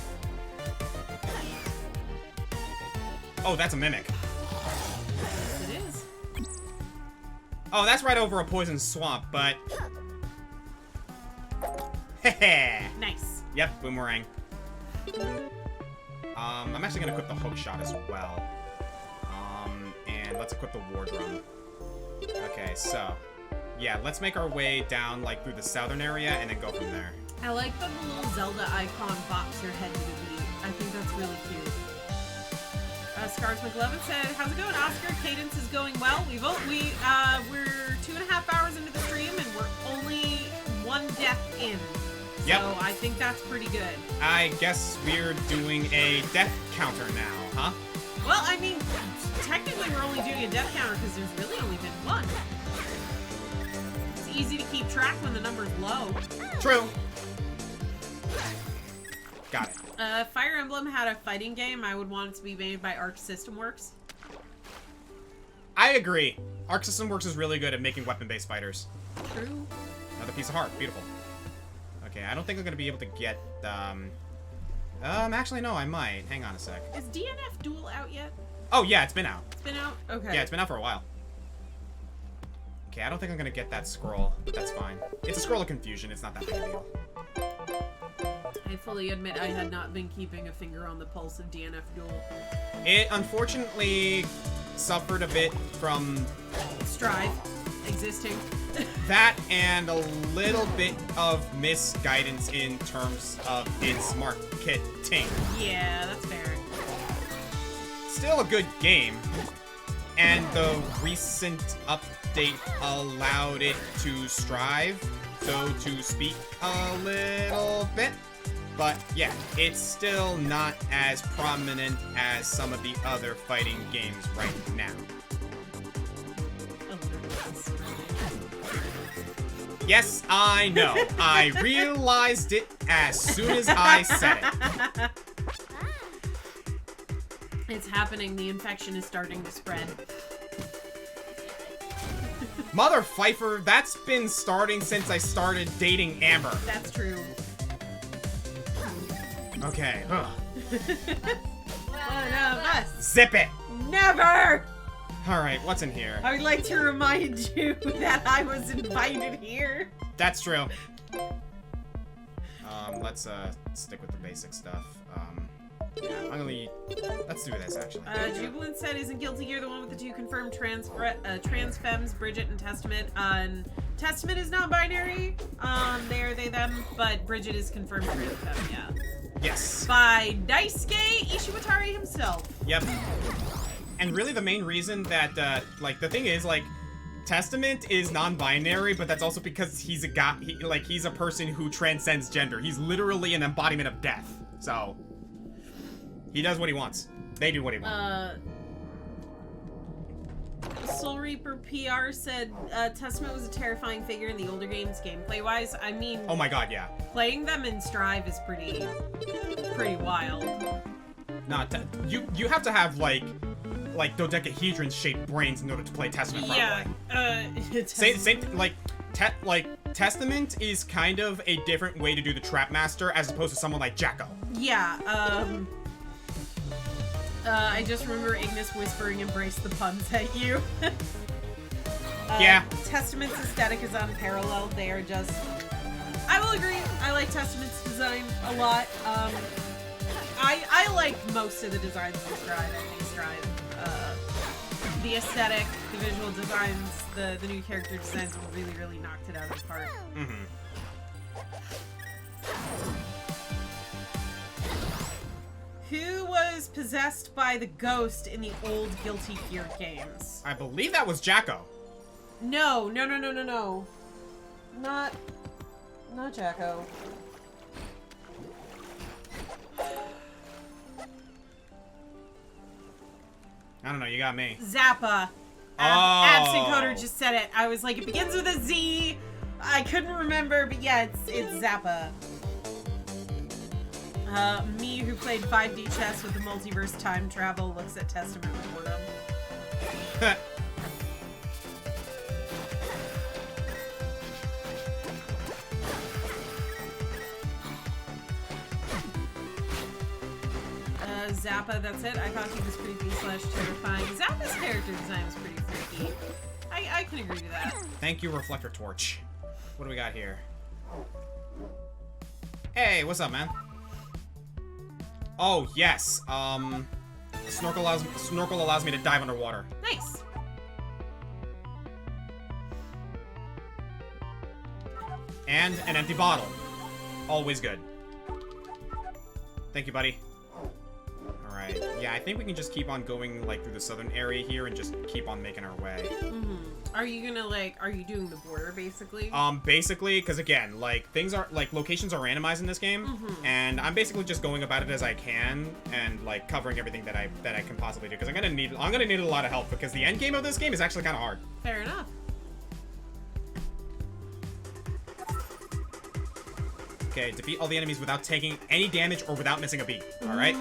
Oh, that's a mimic. Yes, it is. Oh, that's right over a poison swamp, but... Heh. Nice. Yep, boomerang. I'm actually gonna equip the hook shot as well. And let's equip the war drum. Okay, so yeah, let's make our way down like through the southern area and then go from there. I like that the little Zelda icon bops your head to the beat. I think that's really cute. Scars McLovin said, "How's it going, Oscar? Cadence is going well. We're 2.5 hours into the stream and we're only 1 death in. Yep. So I think that's pretty good. I guess we're doing a death counter now, huh? Well, I mean, technically we're only doing a death counter because there's really only been 1. It's easy to keep track when the number's low. True. Got it. Fire Emblem had a fighting game. I would want it to be made by Arc System Works. I agree. Arc System Works is really good at making weapon-based fighters. True. Another piece of heart. Beautiful. Okay, I don't think I'm gonna be able to get, actually, no, I might. Hang on a sec. Is DNF Duel out yet? Oh, yeah, it's been out. It's been out? Okay. Yeah, it's been out for a while. Okay, I don't think I'm gonna get that scroll, but that's fine. It's a scroll of confusion. It's not that big a deal. I fully admit I had not been keeping a finger on the pulse of DNF Duel. It unfortunately suffered a bit from Strive existing. that and a little bit of misguidance in terms of its marketing. Yeah, that's fair. Still a good game, and the recent update allowed it to strive, so to speak, a little bit. But yeah, it's still not as prominent as some of the other fighting games right now. Yes, I know. I realized it as soon as I said it. It's happening. The infection is starting to spread. Mother Pfeiffer, that's been starting since I started dating Amber. That's true. Okay. One of us. Zip it. Never! Alright, what's in here? I would like to remind you that I was invited here. That's true. Let's stick with the basic stuff. Yeah, let's do this actually. Jubilant said, "Isn't Guilty Gear the one with the 2 confirmed trans femmes, Bridget and Testament?" Testament is non-binary. They are they them, but Bridget is confirmed trans femme. Yeah. Yes. By Daisuke Ishiwatari himself. Yep. And really the main reason that, like, the thing is, like, Testament is non-binary, but that's also because he's a guy, he's a person who transcends gender. He's literally an embodiment of death. So, he does what he wants. They do what he wants. Soul Reaper PR said, Testament was a terrifying figure in the older games gameplay-wise. I mean... Oh my god, yeah. Playing them in Strive is pretty wild. Nah, you have to have, like dodecahedron-shaped brains in order to play Testament properly. Yeah, same, Testament is kind of a different way to do the Trap Master as opposed to someone like Jacko. Yeah, I just remember Ignis whispering "embrace the puns" at you. Yeah. Testament's aesthetic is unparalleled. They are just... I will agree. I like Testament's design a lot. I like most of the designs in Strive. I think Strive. The aesthetic, the visual designs, the new character designs really knocked it out of the park. Mm-hmm. Who was possessed by the ghost in the old Guilty Gear games? I believe that was Jacko. No. Not Jacko. I don't know, you got me. Zappa. Absent Coder just said it. I was like, it begins with a Z. I couldn't remember, but yeah, it's Zappa. Me, who played 5D chess with the multiverse time travel, looks at Testament with boredom. Zappa, that's it. I thought he was creepy / terrifying. Zappa's character design was pretty freaky. I can agree to that. Thank you, Reflector Torch. What do we got here? Hey, what's up, man? Oh, yes. Snorkel allows me to dive underwater. Nice. And an empty bottle. Always good. Thank you, buddy. Alright. Yeah, I think we can just keep on going, like, through the southern area here and just keep on making our way. Mm-hmm. Are you gonna, like, are you doing the border, basically? Basically, because again, like, things are, like, locations are randomized in this game, and I'm basically just going about it as I can, and, like, covering everything that I can possibly do, because I'm gonna need a lot of help, because the end game of this game is actually kind of hard. Fair enough. Okay, defeat all the enemies without taking any damage or without missing a beat, alright?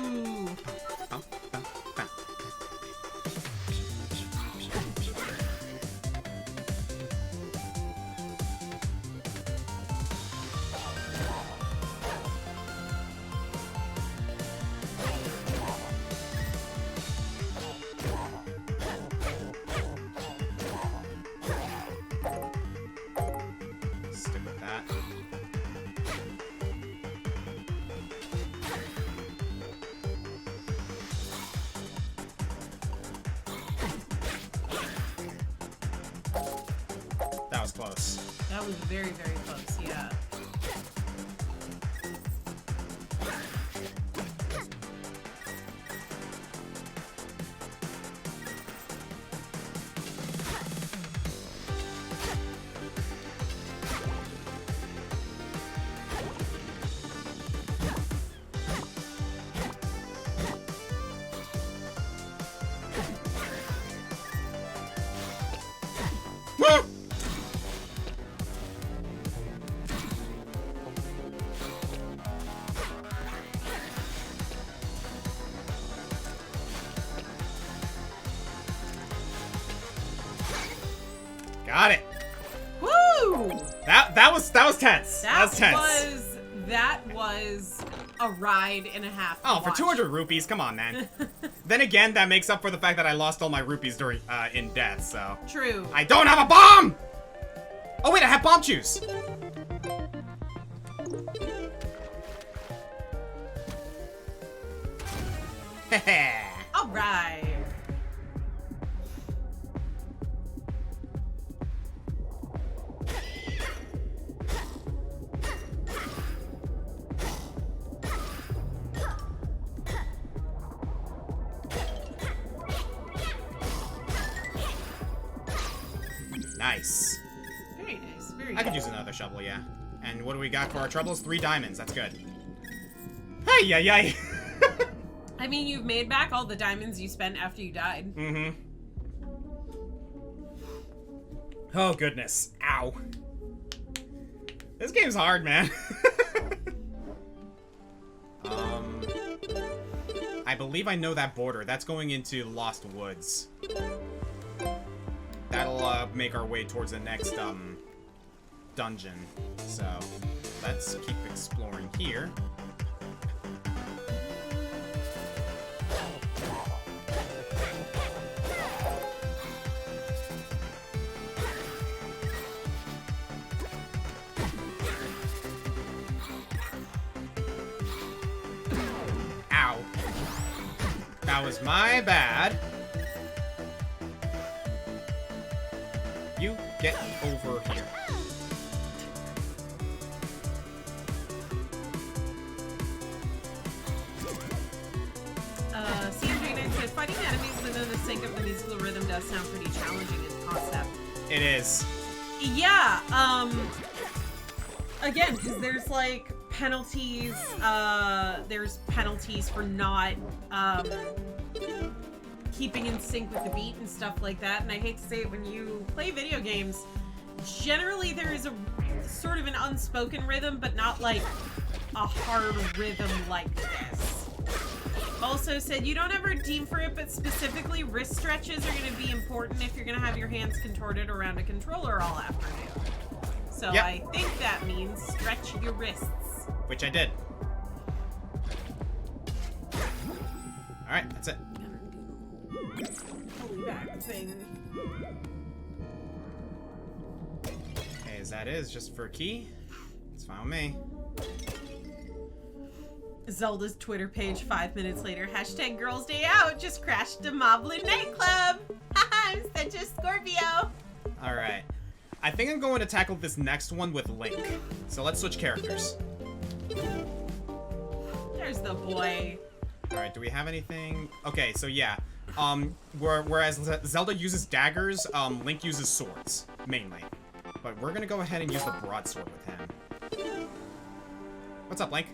Stick with that. That was close. That was very, very close, yeah. Got it. Woo! That was tense. That was tense. That was a ride and a half. to Oh, for watch. 200 rupees, come on, man. Then again, that makes up for the fact that I lost all my rupees during in death. So True. I don't have a bomb. Oh wait, I have bomb juice. All right. Nice. Very nice. Very I nice. could use another shovel, yeah. And what do we got for our troubles? 3 diamonds. That's good. Hey, yeah, yeah. I mean, you've made back all the diamonds you spent after you died. Mm-hmm. Oh, goodness. Ow. This game's hard, man. I believe I know that border. That's going into Lost Woods. That'll, make our way towards the next, dungeon. So, let's keep exploring here. Ow. That was my bad. You get over here. CMJ9 said, fighting enemies within the sync of the musical rhythm does sound pretty challenging in concept. It is. Yeah, again, because there's, like, penalties, there's penalties for not, keeping in sync with the beat and stuff like that, and I hate to say it, when you play video games, generally there is a sort of an unspoken rhythm, but not like a hard rhythm like this. Also said, you don't ever deem for it, but specifically wrist stretches are going to be important if you're going to have your hands contorted around a controller all afternoon. So Yep. I think that means stretch your wrists. Which I did. Alright, that's it. Holy back thing. Okay, as that is, just for a key. It's fine with me. Zelda's Twitter page 5 minutes later. Hashtag Girls Day Out. Just crashed a Moblin nightclub. I'm such a Scorpio. Alright. I think I'm going to tackle this next one with Link. So let's switch characters. There's the boy. Alright, do we have anything? Okay, so yeah. Whereas Zelda uses daggers, Link uses swords, mainly. But we're gonna go ahead and use the broadsword with him. What's up, Link?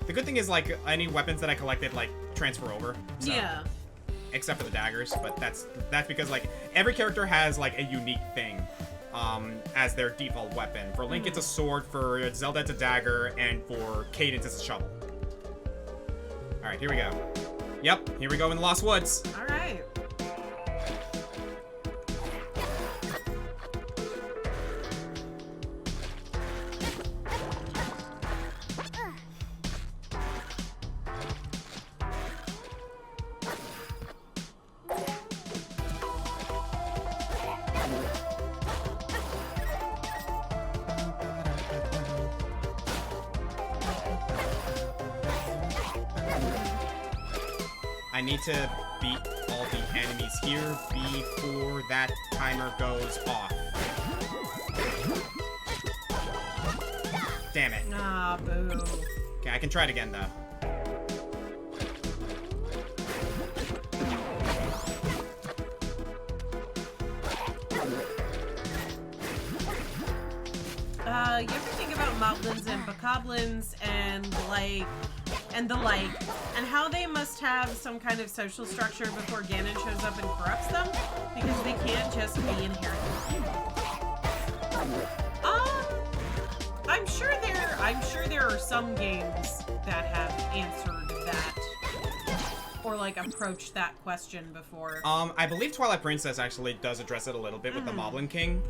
The good thing is, like, any weapons that I collected, like, transfer over. So, Yeah. except for the daggers, but that's because, like, every character has, like, a unique thing as their default weapon. For Link, it's a sword, for Zelda, it's a dagger, and for Cadence, it's a shovel. Alright, here we go. Yep, here we go in the Lost Woods. Alright. I need to beat all the enemies here before that timer goes off. Damn it. Ah, boo. Okay, I can try it again, though. You ever think about moblins and bokoblins and the like, and how they must have some kind of social structure before Ganon shows up and corrupts them? Because they can't just be inherently evil. I'm sure there are some games that have answered that or like approached that question before. I believe Twilight Princess actually does address it a little bit with the Moblin King.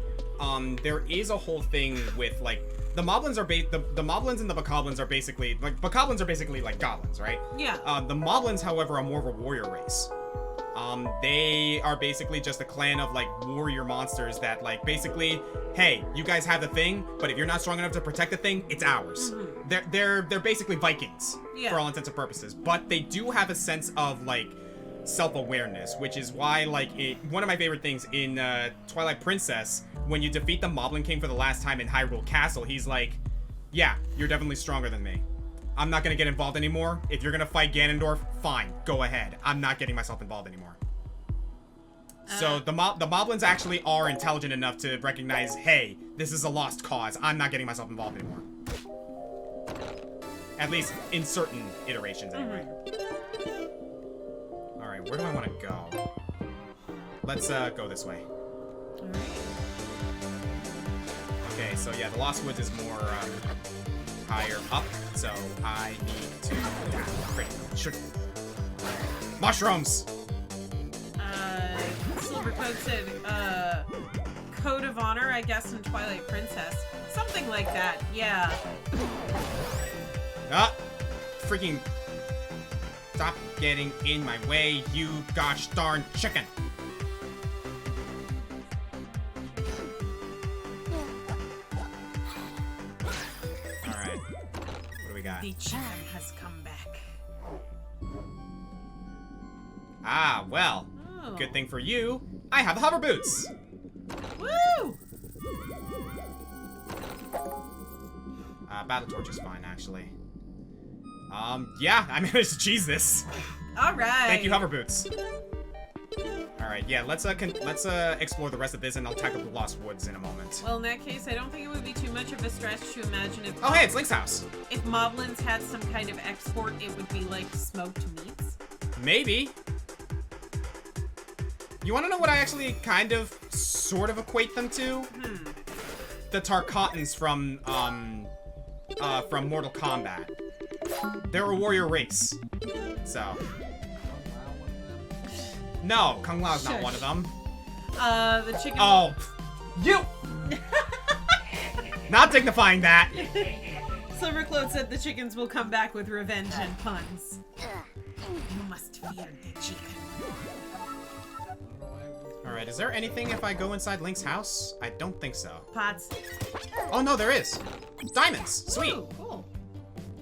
There is a whole thing with, like, the Moblins are the Moblins and the Bokoblins are basically, like, Bokoblins are basically like goblins, right? Yeah. The Moblins, however, are more of a warrior race. They are basically just a clan of, like, warrior monsters that, like, basically, hey, you guys have the thing, but if you're not strong enough to protect the thing, it's ours. They're basically Vikings, for all intents and purposes, but they do have a sense of, like, self-awareness, which is why, like, one of my favorite things in Twilight Princess, when you defeat the Moblin King for the last time in Hyrule Castle, he's like, yeah, you're definitely stronger than me. I'm not gonna get involved anymore. If you're gonna fight Ganondorf, fine, go ahead. I'm not getting myself involved anymore. So the Moblins actually are intelligent enough to recognize, hey, this is a lost cause. I'm not getting myself involved anymore. At least in certain iterations, anyway. Alright, where do I want to go? Let's go this way. Alright. Okay, so yeah, the Lost Woods is more higher up, so I need to... Sure. Mushrooms! Silvercoat said, Code of Honor, I guess, in Twilight Princess. Something like that, yeah. Ah! Freaking... Stop getting in my way, you gosh darn chicken! Alright. What do we got? The chicken has come back. Ah, well. Oh. Good thing for you, I have the hover boots! Woo! Battle Torch is fine, actually. Yeah, I managed to cheese this. Alright. Thank you, hover boots. Alright, yeah, let's explore the rest of this, and I'll tackle the Lost Woods in a moment. Well, in that case, I don't think it would be too much of a stretch to imagine if... Oh, hey, it's Link's house! If Moblins had some kind of export, it would be like smoked meats. Maybe. You wanna know what I actually kind of, sort of equate them to? The Tarkatans from Mortal Kombat. They're a warrior race. So. No, Kung Lao's not Shush. one of them. The chicken... Oh. You! Not dignifying that! Silvercloak said the chickens will come back with revenge and puns. You must fear the chicken. Alright, is there anything if I go inside Link's house? I don't think so. Pots. Oh no, there is! Diamonds! Sweet! Ooh, cool.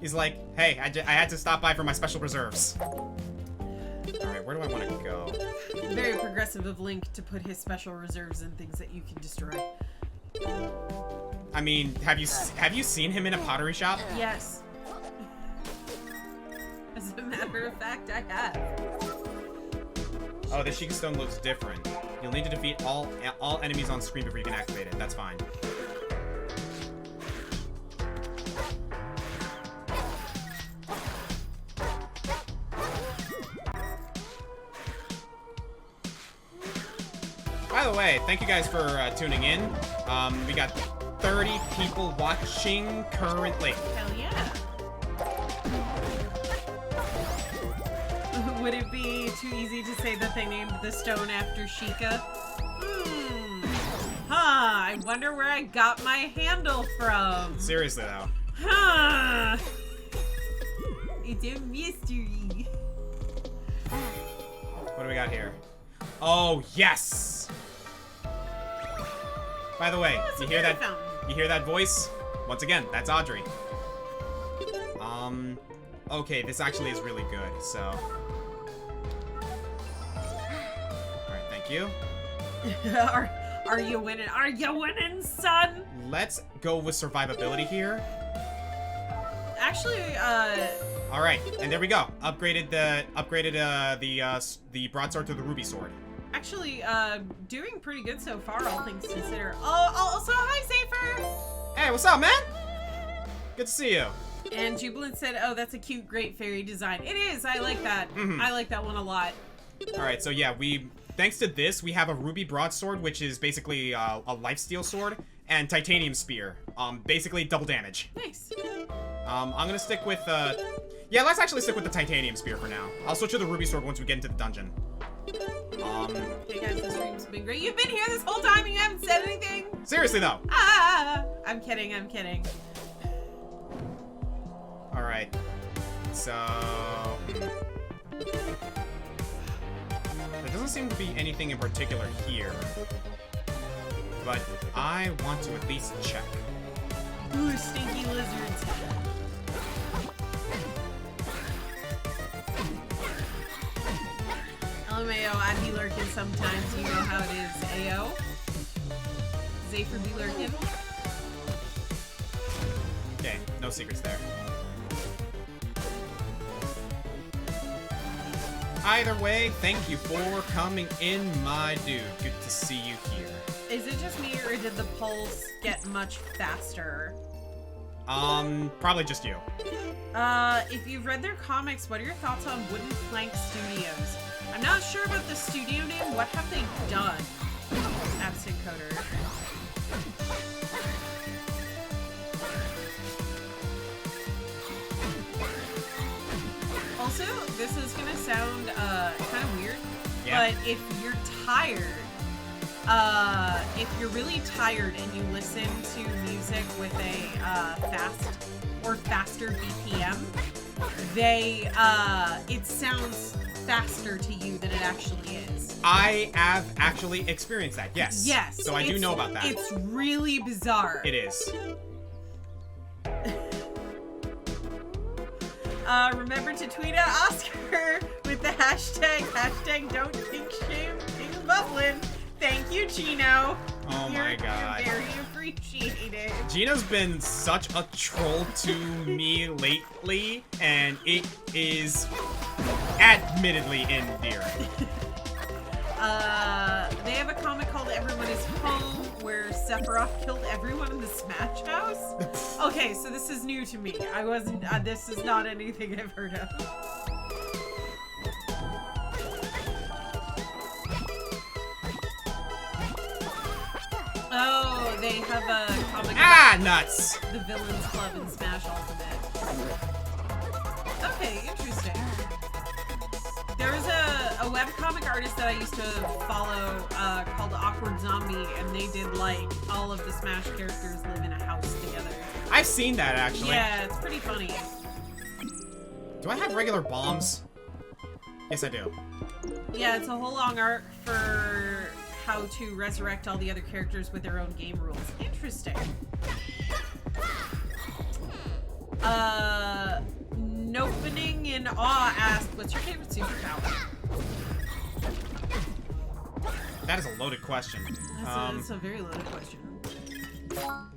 He's like, hey, I had to stop by for my special reserves. Alright, where do I want to go? Very progressive of Link to put his special reserves in things that you can destroy. I mean, have you seen him in a pottery shop? Yes. As a matter of fact, I have. Oh, the Sheikah Stone looks different. You'll need to defeat all enemies on screen before you can activate it. That's fine. By the way, thank you guys for tuning in. We got 30 people watching currently. Hell yeah. Would it be too easy to say that they named the stone after Sheikah? I wonder where I got my handle from. Seriously, though. It's a mystery. What do we got here? Oh, yes! By the way, it's a you hear that? fountain. You hear that voice? Once again, that's Audrey. Okay, this actually is really good, so. Alright, thank you. Are you winning? Are you winning, son? Let's go with survivability here. Actually, Alright, and there we go. Upgraded the broadsword to the ruby sword. Actually, doing pretty good so far, all things considered. Oh, also, hi, Safer! Hey, what's up, man? Good to see you. And Jubilant said, oh, that's a cute, great fairy design. It is, I like that. Mhm. I like that one a lot. Alright, so yeah, thanks to this, we have a ruby broadsword, which is basically a lifesteal sword, and titanium spear. Basically double damage. Nice. I'm gonna stick with, yeah, let's actually stick with the titanium spear for now. I'll switch to the ruby sword once we get into the dungeon. Hey guys, the stream's been great. You've been here this whole time and you haven't said anything? Seriously, though. I'm kidding, I'm kidding. Alright. So. There doesn't seem to be anything in particular here. But I want to at least check. Ooh, stinky lizards. LMAO, I be lurking sometimes. You know how it is. AO. Zephyr be lurking. Okay, no secrets there. Either way, thank you for coming in, my dude. Good to see you here. Is it just me, or did the pulse get much faster? Probably just you. If you've read their comics, what are your thoughts on Wooden Plank Studios? I'm not sure about the studio name. What have they done? Absent Coder. Also, this is gonna sound kind of weird, Yeah. but if you're tired, if you're really tired and you listen to music with a fast or faster BPM, it sounds faster to you than it actually is. I have actually experienced that, yes. Yes. So I do know about that. It's really bizarre. It is. Remember to tweet at Oscar with the hashtag don't kink shame King Bubbling. Thank you, Gino. Oh my god. You're very appreciated. Gino's been such a troll to me lately, and it is admittedly endearing. They have a comic called Everyone is Home, where Sephiroth killed everyone in the Smash House. Okay, so this is new to me. I wasn't, this is not anything I've heard of. Oh, they have a comic about Nuts! the Villains Club in Smash Ultimate. Okay, interesting. There was a webcomic artist that I used to follow called Awkward Zombie, and they did, like, all of the Smash characters live in a house together. I've seen that, actually. Yeah, it's pretty funny. Do I have regular bombs? Yes, I do. Yeah, it's a whole long arc for how to resurrect all the other characters with their own game rules. Interesting. Nopening in Awe asked, what's your favorite superpower? That is a loaded question. That's a very loaded question.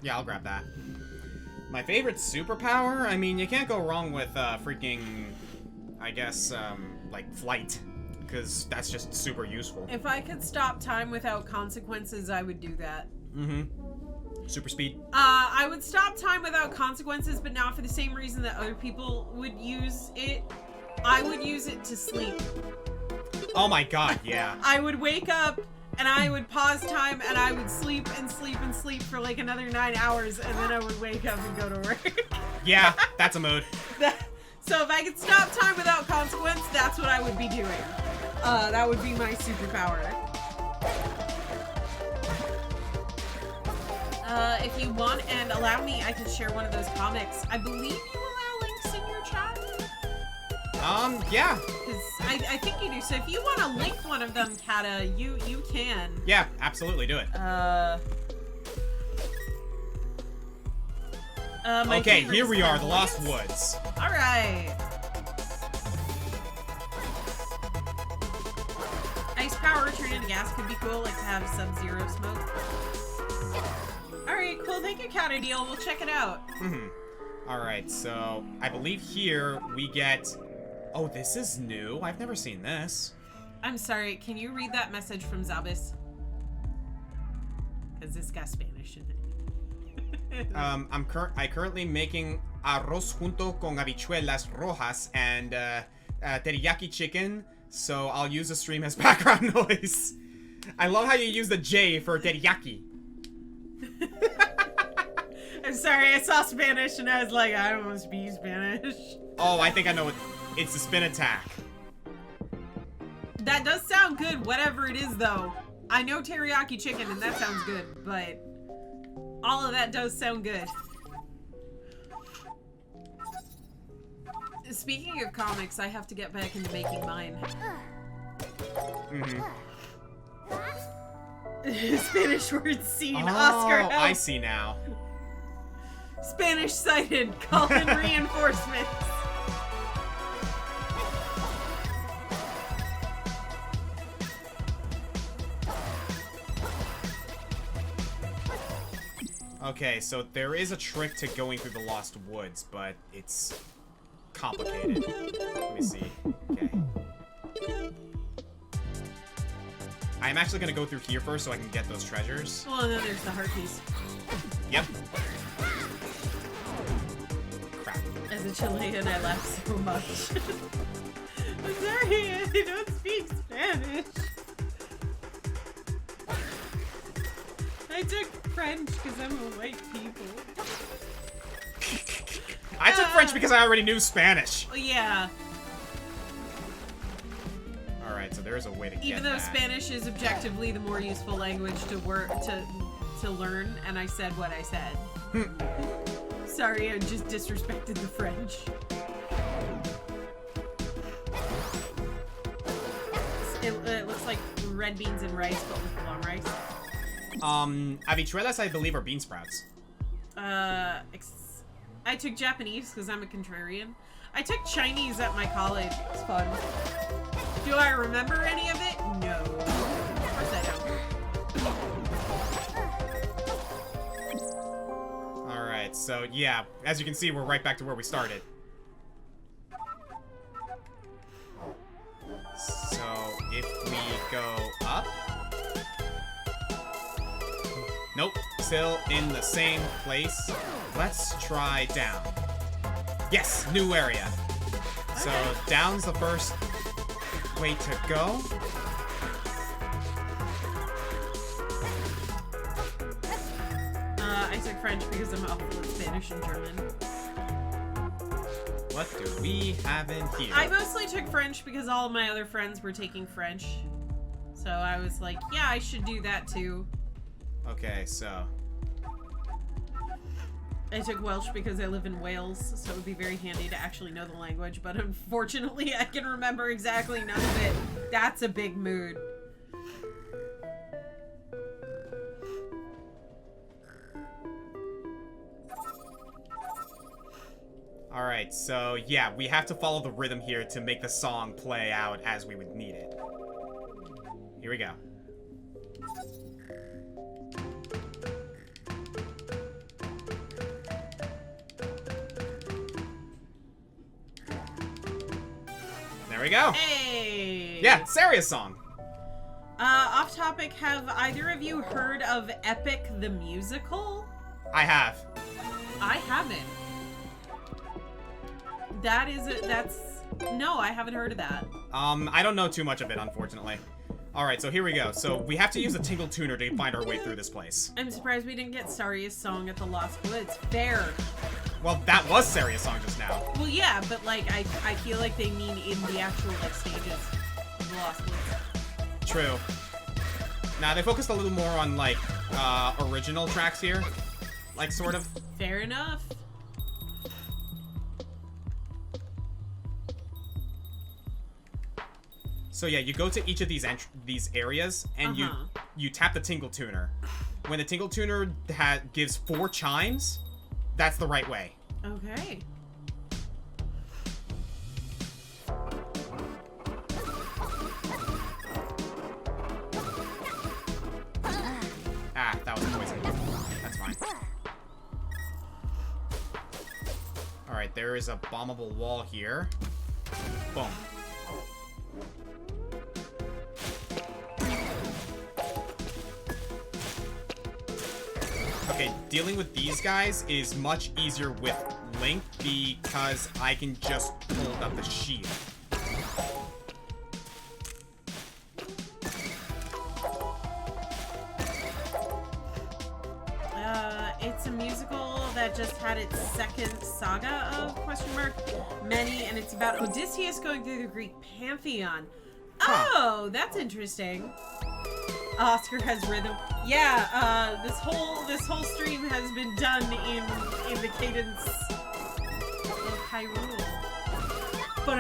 Yeah, I'll grab that. My favorite superpower? I mean, you can't go wrong with freaking, I guess, like flight. Because that's just super useful. If I could stop time without consequences, I would do that. Mm-hmm. Super speed. I would stop time without consequences, but not for the same reason that other people would use it. I would use it to sleep. Oh my god, yeah. I would wake up and I would pause time and I would sleep and sleep and sleep for like another 9 hours, and then I would wake up and go to work. Yeah, that's a mood. So if I could stop time without consequence, that's what I would be doing. That would be my superpower. If you want and allow me, I can share one of those comics. I believe you allow links in your chat? Yeah. Because I think you do. So if you want to link one of them, Kata, you can. Yeah, absolutely, do it. Okay, here we are, the Lost Woods. Alright. Ice power turning into gas could be cool, like to have Sub-Zero smoke. Alright, cool. Thank you, Counter Deal. We'll check it out. Alright, so I believe here we get... Oh, this is new. I've never seen this. I'm sorry, can you read that message from Zabis? Because it's got Spanish in it. I currently making arroz junto con habichuelas rojas and teriyaki chicken, so I'll use the stream as background noise. I love how you use the J for teriyaki. I'm sorry, I saw Spanish and I was like, I don't want to speak Spanish. Oh, I think I know what. It's the spin attack. That does sound good, whatever it is, though. I know teriyaki chicken, and that sounds good, but all of that does sound good. Speaking of comics, I have to get back into making mine. Spanish word seen. Oh, Oscar, help. I see now. Spanish sighted. Call in reinforcements. Okay, so there is a trick to going through the Lost Woods, but it's complicated. Let me see. Okay. I'm actually gonna go through here first so I can get those treasures. Well, and then there's the heart piece. Yep. Crap. As a Chilean, I laugh so much. I'm sorry, I don't speak Spanish. I took French because I'm a white people. I took French because I already knew Spanish. Yeah. Alright, so there's a way to get Even though that. Spanish is objectively the more useful language to learn, and I said what I said. Sorry, I just disrespected the French. It looks like red beans and rice, but with long rice. Habichuelas, I believe, are bean sprouts. I took Japanese because I'm a contrarian. I took Chinese at my college. It's fun. Do I remember any of it? No. Of course I don't. Alright, so yeah, as you can see, we're right back to where we started. So, if we go up... Nope, still in the same place. Let's try down. Yes, new area. So, down's the first way to go. I took French because I'm awful at Spanish and German. What do we have in here? I mostly took French because all of my other friends were taking French. So I was like, yeah, I should do that too. Okay, so... I took Welsh because I live in Wales, so it would be very handy to actually know the language, but unfortunately I can remember exactly none of it. That's a big mood. Alright, so yeah, we have to follow the rhythm here to make the song play out as we would need it. Here we go. There we go. Hey! Yeah, Saria's song. Off topic, have either of you heard of Epic the Musical? I have. I haven't. No, I haven't heard of that. I don't know too much of it, unfortunately. Alright, so here we go. So we have to use a Tingle Tuner to find our way through this place. I'm surprised we didn't get Saria's song at the Lost Woods. Fair. Well, that was Saria's song just now. Well, yeah, but like, I feel like they mean in the actual like stages of the Lost Woods. True. Now, they focused a little more on, like, original tracks here. Like, sort of. Fair enough. So yeah, you go to each of these areas, and you tap the Tingle Tuner. When the Tingle Tuner gives 4 chimes, that's the right way. Okay. Ah, that was poison. That's fine. Alright, there is a bombable wall here. Boom. Okay, dealing with these guys is much easier with Link because I can just hold up the shield. It's a musical that just had its second saga of many, and it's about Odysseus going through the Greek pantheon. Huh. Oh, that's interesting. Oscar has rhythm. Yeah, this whole stream has been done in the cadence of Hyrule. But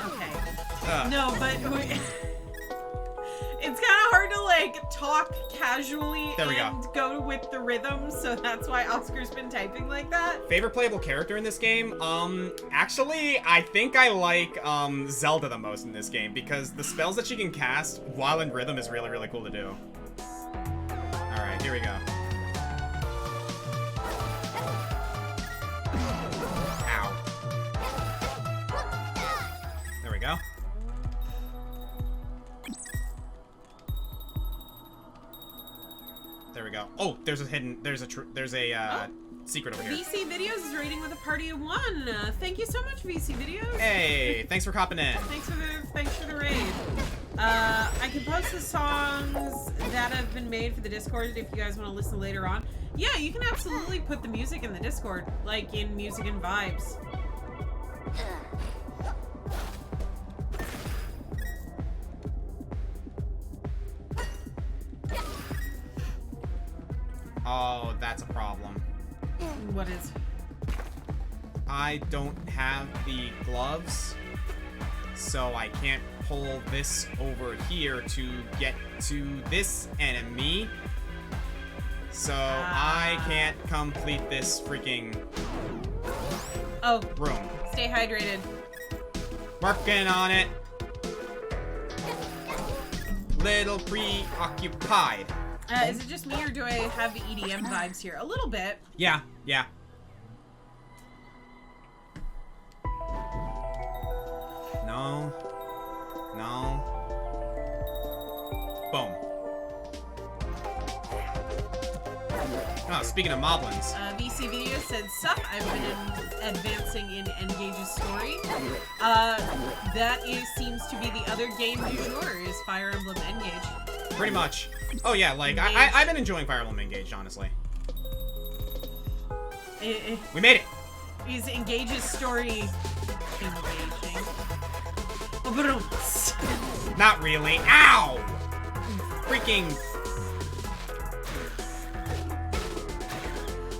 okay. No, but it's kind of hard to like talk casually and go with the rhythm, so that's why Oscar's been typing like that. Favorite playable character in this game? Actually, I think I like Zelda the most in this game because the spells that she can cast while in rhythm is really, really cool to do. Alright, here we go. Ow. There we go. There we go. Oh, there's a secret over here. VC Videos is raiding with a party of 1. Thank you so much, VC Videos. Hey, thanks for copping in. Thanks for the raid. I can post the songs that have been made for the Discord if you guys want to listen later on. Yeah, you can absolutely put the music in the Discord, like in Music and Vibes. Oh, that's a problem. What is? I don't have the gloves, so I can't pull this over here to get to this enemy. So I can't complete this freaking room. Stay hydrated. Working on it. Little preoccupied. Is it just me, or do I have the EDM vibes here? A little bit. Yeah. No. Boom. Oh, speaking of moblins. VC Video said, sup, I've been advancing in Engage's story. Seems to be the other game du jour is Fire Emblem Engage. Pretty much. Oh yeah, like, I've been enjoying Fire Emblem Engage, honestly. We made it! Is Engage's story engaging? Not really. Ow! Freaking...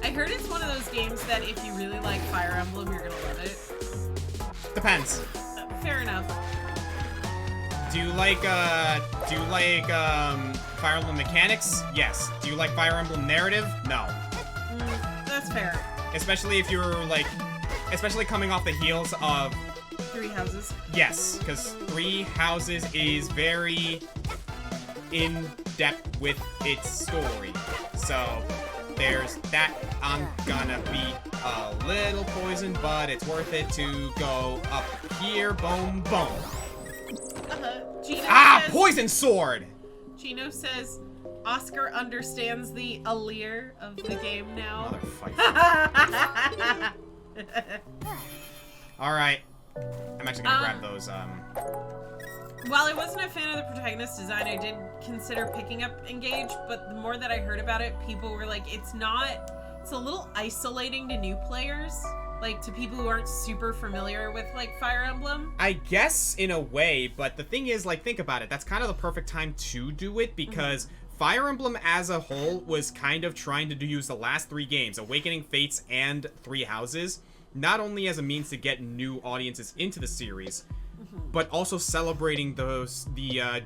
I heard it's one of those games that if you really like Fire Emblem, you're gonna love it. Depends. Fair enough. Do you like Fire Emblem mechanics? Yes. Do you like Fire Emblem narrative? No. That's fair. Especially if you're, like, especially coming off the heels of... Three Houses. Yes, because Three Houses is very in-depth with its story. So, there's that. I'm gonna be a little poisoned, but it's worth it to go up here. Boom, boom. Gino Ah, says, poison sword! Gino says Oscar understands the allure of the game now. Motherfucker. Alright. I'm actually gonna grab those, While I wasn't a fan of the protagonist design, I did consider picking up Engage, but the more that I heard about it, people were like, it's a little isolating to new players. Like, to people who aren't super familiar with, like, Fire Emblem. I guess, in a way, but the thing is, like, think about it. That's kind of the perfect time to do it, because Fire Emblem as a whole was kind of trying to use the last 3 games, Awakening, Fates, and Three Houses, not only as a means to get new audiences into the series, but also celebrating the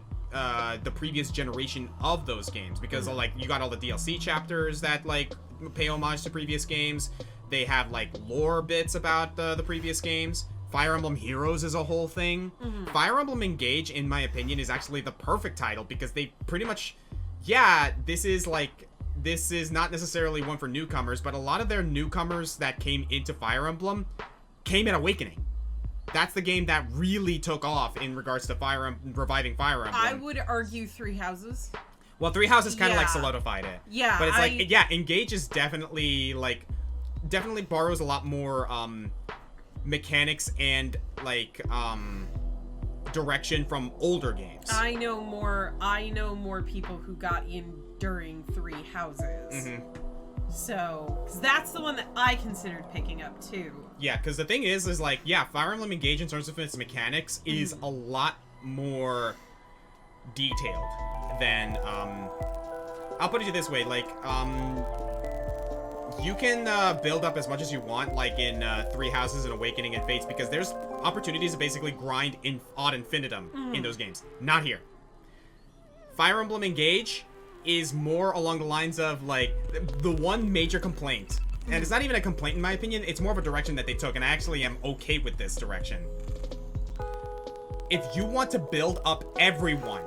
previous generation of those games, because, like, you got all the DLC chapters that, like, pay homage to previous games. They have, like, lore bits about the previous games. Fire Emblem Heroes is a whole thing. Fire Emblem Engage, in my opinion, is actually the perfect title because they pretty much... Yeah, this is not necessarily one for newcomers, but a lot of their newcomers that came into Fire Emblem came at Awakening. That's the game that really took off in regards to reviving Fire Emblem. I would argue Three Houses. Well, Three Houses kind of, like, Yeah. solidified it. Yeah, But it's yeah, Engage is definitely, like... Definitely borrows a lot more mechanics and like direction from older games. I know more people who got in during Three Houses. So, 'cause that's the one that I considered picking up too. Yeah, because the thing is like, yeah, Fire Emblem Engage in terms of its mechanics is a lot more detailed than I'll put it this way, like you can build up as much as you want, like in Three Houses and Awakening and Fates, because there's opportunities to basically grind in ad infinitum in those games. Not here. Fire Emblem Engage is more along the lines of, like, the one major complaint. And it's not even a complaint in my opinion, it's more of a direction that they took, and I actually am okay with this direction. If you want to build up everyone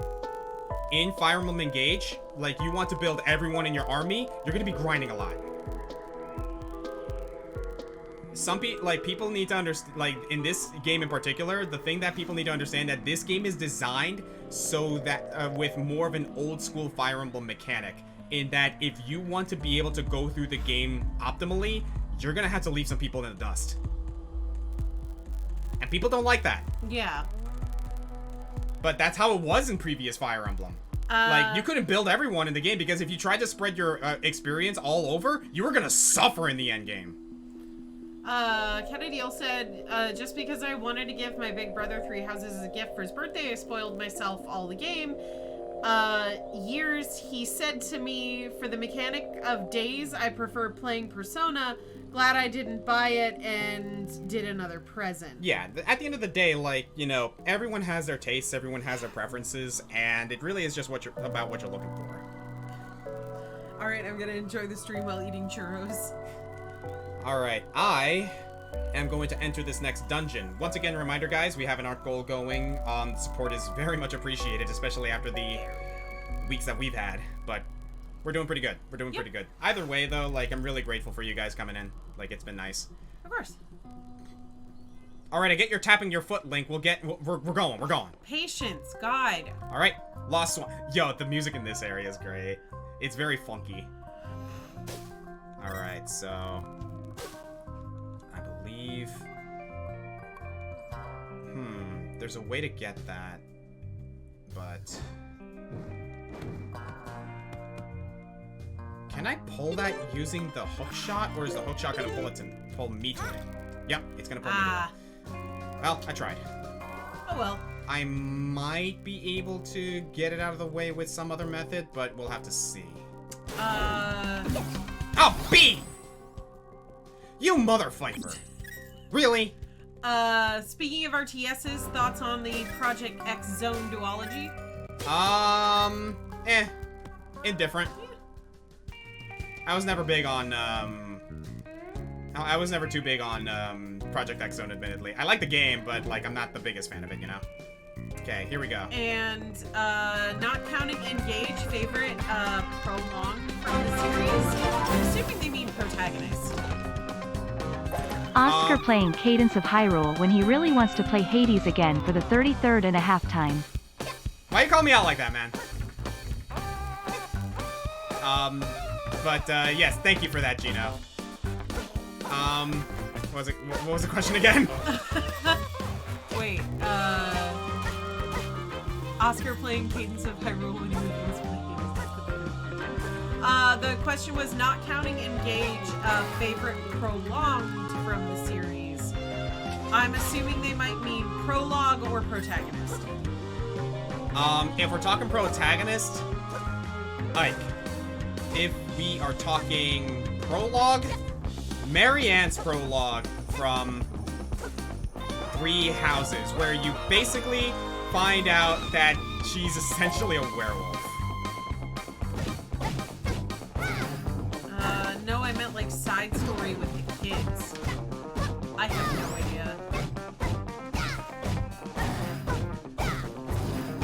in Fire Emblem Engage, like, you want to build everyone in your army, you're gonna be grinding a lot. People need to understand, like, in this game in particular, the thing that people need to understand that this game is designed so that, with more of an old school Fire Emblem mechanic, in that if you want to be able to go through the game optimally, you're gonna have to leave some people in the dust. And people don't like that. Yeah. But that's how it was in previous Fire Emblem. Like, you couldn't build everyone in the game, because if you tried to spread your experience all over, you were gonna suffer in the end game. Kennedy said, just because I wanted to give my big brother Three Houses as a gift for his birthday, I spoiled myself all the game. Years, he said to me, for the mechanic of days, I prefer playing Persona. Glad I didn't buy it and did another present. Yeah, at the end of the day, like, you know, everyone has their tastes, everyone has their preferences, and it really is just about what you're looking for. Alright, I'm gonna enjoy the stream while eating churros. Alright, I am going to enter this next dungeon. Once again, reminder, guys, we have an art goal going. The support is very much appreciated, especially after the weeks that we've had, but we're doing pretty good. We're doing pretty good. Either way, though, like, I'm really grateful for you guys coming in. Like, it's been nice. Of course. Alright, I get your tapping your foot, Link. We're going. Patience, guide. Alright, Lost Swan. Yo, the music in this area is great. It's very funky. Alright, so... I believe... There's a way to get that, but... Can I pull that using the hook shot, or is the hook shot gonna pull me to it? Yep, it's gonna pull me to it. Well, I tried. Oh well. I might be able to get it out of the way with some other method, but we'll have to see. Oh, B! You motherfucker! Really? Speaking of RTSs, thoughts on the Project X Zone duology? Indifferent. I was never big on, I was never too big on Project X Zone, admittedly. I like the game, but like I'm not the biggest fan of it, you know. Okay, here we go. And not counting Engage, favorite prolong from the series. I'm assuming they mean protagonist. Oscar playing Cadence of Hyrule when he really wants to play Hades again for the 33rd and a half time. Why you call me out like that, man? But yes, thank you for that, Gino. What was the question again? Wait, Oscar playing Cadence of Hyrule when he was playing Cadence. That's the favorite. The question was not counting Engage, favorite prolonged from the series. I'm assuming they might mean prologue or protagonist. If we're talking protagonist, Ike. If we are talking prologue, Marianne's prologue from Three Houses, where you basically find out that she's essentially a werewolf. No, I meant like side story with the kids. I have no idea.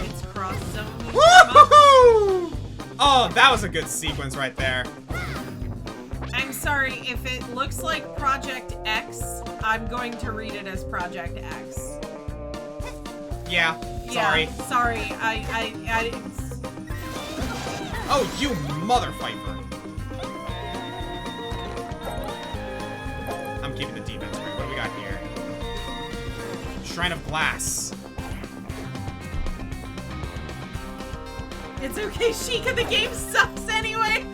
It's cross-zone. Woohoo! Oh, that was a good sequence right there. I'm sorry, if it looks like Project X, I'm going to read it as Project X. Yeah, sorry. Yeah, sorry. I Oh, you mother fifer. I'm keeping the defense right. What do we got here? Shrine of Glass. It's okay, Sheikah, the game sucks anyway.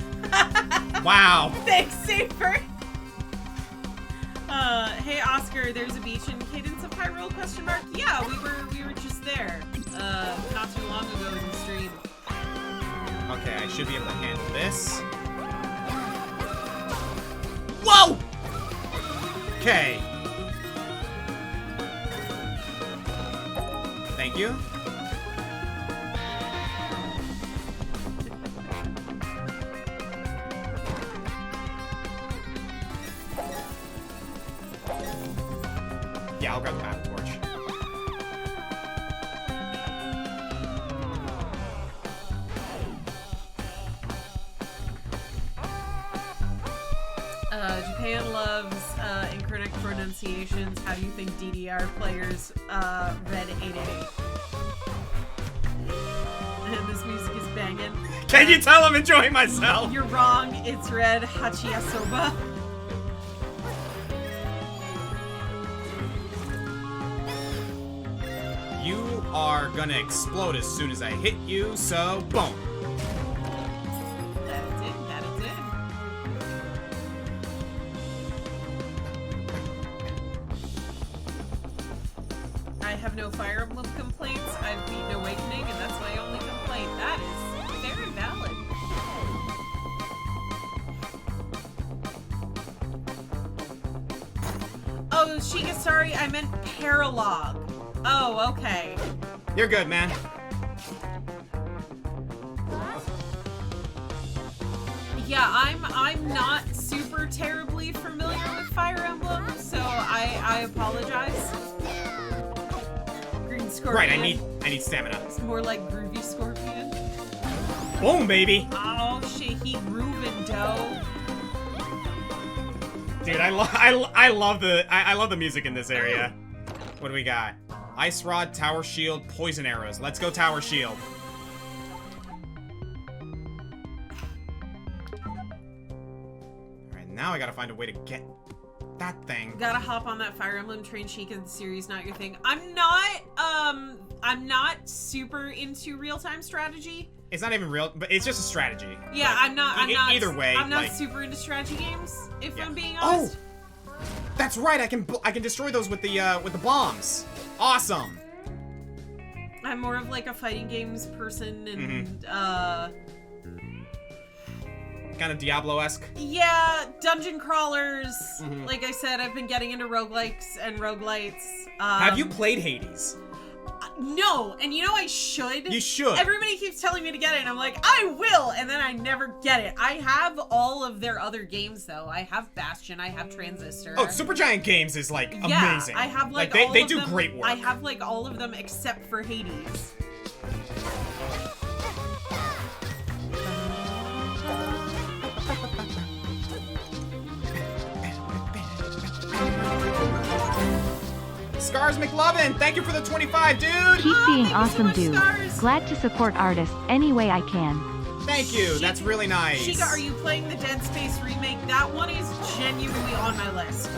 Wow. Thanks, Saber. Hey Oscar, there's a beach in Cadence of Hyrule, question mark? Yeah, we were just there. Not too long ago in the stream. Okay, I should be able to handle this. Whoa! Okay. Thank you. Yeah, I'll grab the battle torch. Japan loves incorrect pronunciations. How do you think DDR players read 888? And this music is banging. Can you tell I'm enjoying myself? You're wrong. It's read Hachiyasoba. You are gonna explode as soon as I hit you, so boom. That is it. That is it. I have no Fire Emblem complaints. I've beaten Awakening, and that's my only complaint. That is very valid. Oh, Sheikah, sorry, I meant Paralogue. Oh, okay. You're good, man. Yeah, I'm not super terribly familiar with Fire Emblem, so I apologize. Green Scorpion. Right, I need stamina. It's more like Groovy Scorpion. Boom, baby. Oh shit, he grooving dough. Dude, I love the music in this area. What do we got? Ice Rod, Tower Shield, Poison Arrows. Let's go Tower Shield. Alright, now I gotta find a way to get that thing. Gotta hop on that Fire Emblem train, Sheikah. The series not your thing. I'm not super into real-time strategy. It's not even real, but it's just a strategy. Yeah, But I'm not. either way, I'm not like, super into strategy games. If yeah. I'm being honest. Oh, that's right. I can destroy those with the bombs. Awesome. I'm more of like a fighting games person, and Kind of Diablo-esque. yeah, dungeon crawlers. Mhm. Like I said, I've been getting into roguelikes and roguelites. Have you played Hades? No, and you know I should. You should. Everybody keeps telling me to get it, and I'm like, I will, and then I never get it. I have all of their other games though. I have Bastion, I have Transistor. Oh, Supergiant Games is like yeah, amazing. I have like they all they of do them. great work. I have like all of them except for Hades. Scars McLovin, thank you for the 25, dude. Keep being thank you so awesome, much, dude. Stars. Glad to support artists any way I can. Thank you. That's really nice. Chica, are you playing the Dead Space remake? That one is genuinely on my list.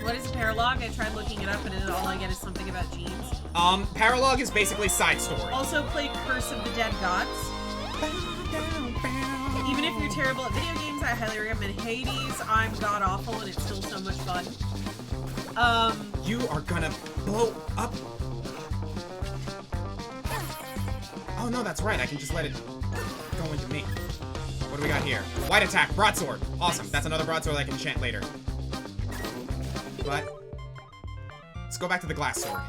What is Paralog? I tried looking it up, and all I get is something about jeans. Paralog is basically side story. Also play Curse of the Dead Gods. Even if you're terrible at video games, I highly recommend Hades. I'm god-awful, and it's still so much fun. You are gonna blow up. Oh no, that's right. I can just let it go into me. What do we got here? White attack, broadsword. Awesome. That's another broadsword I can enchant later. But let's go back to the glass sword.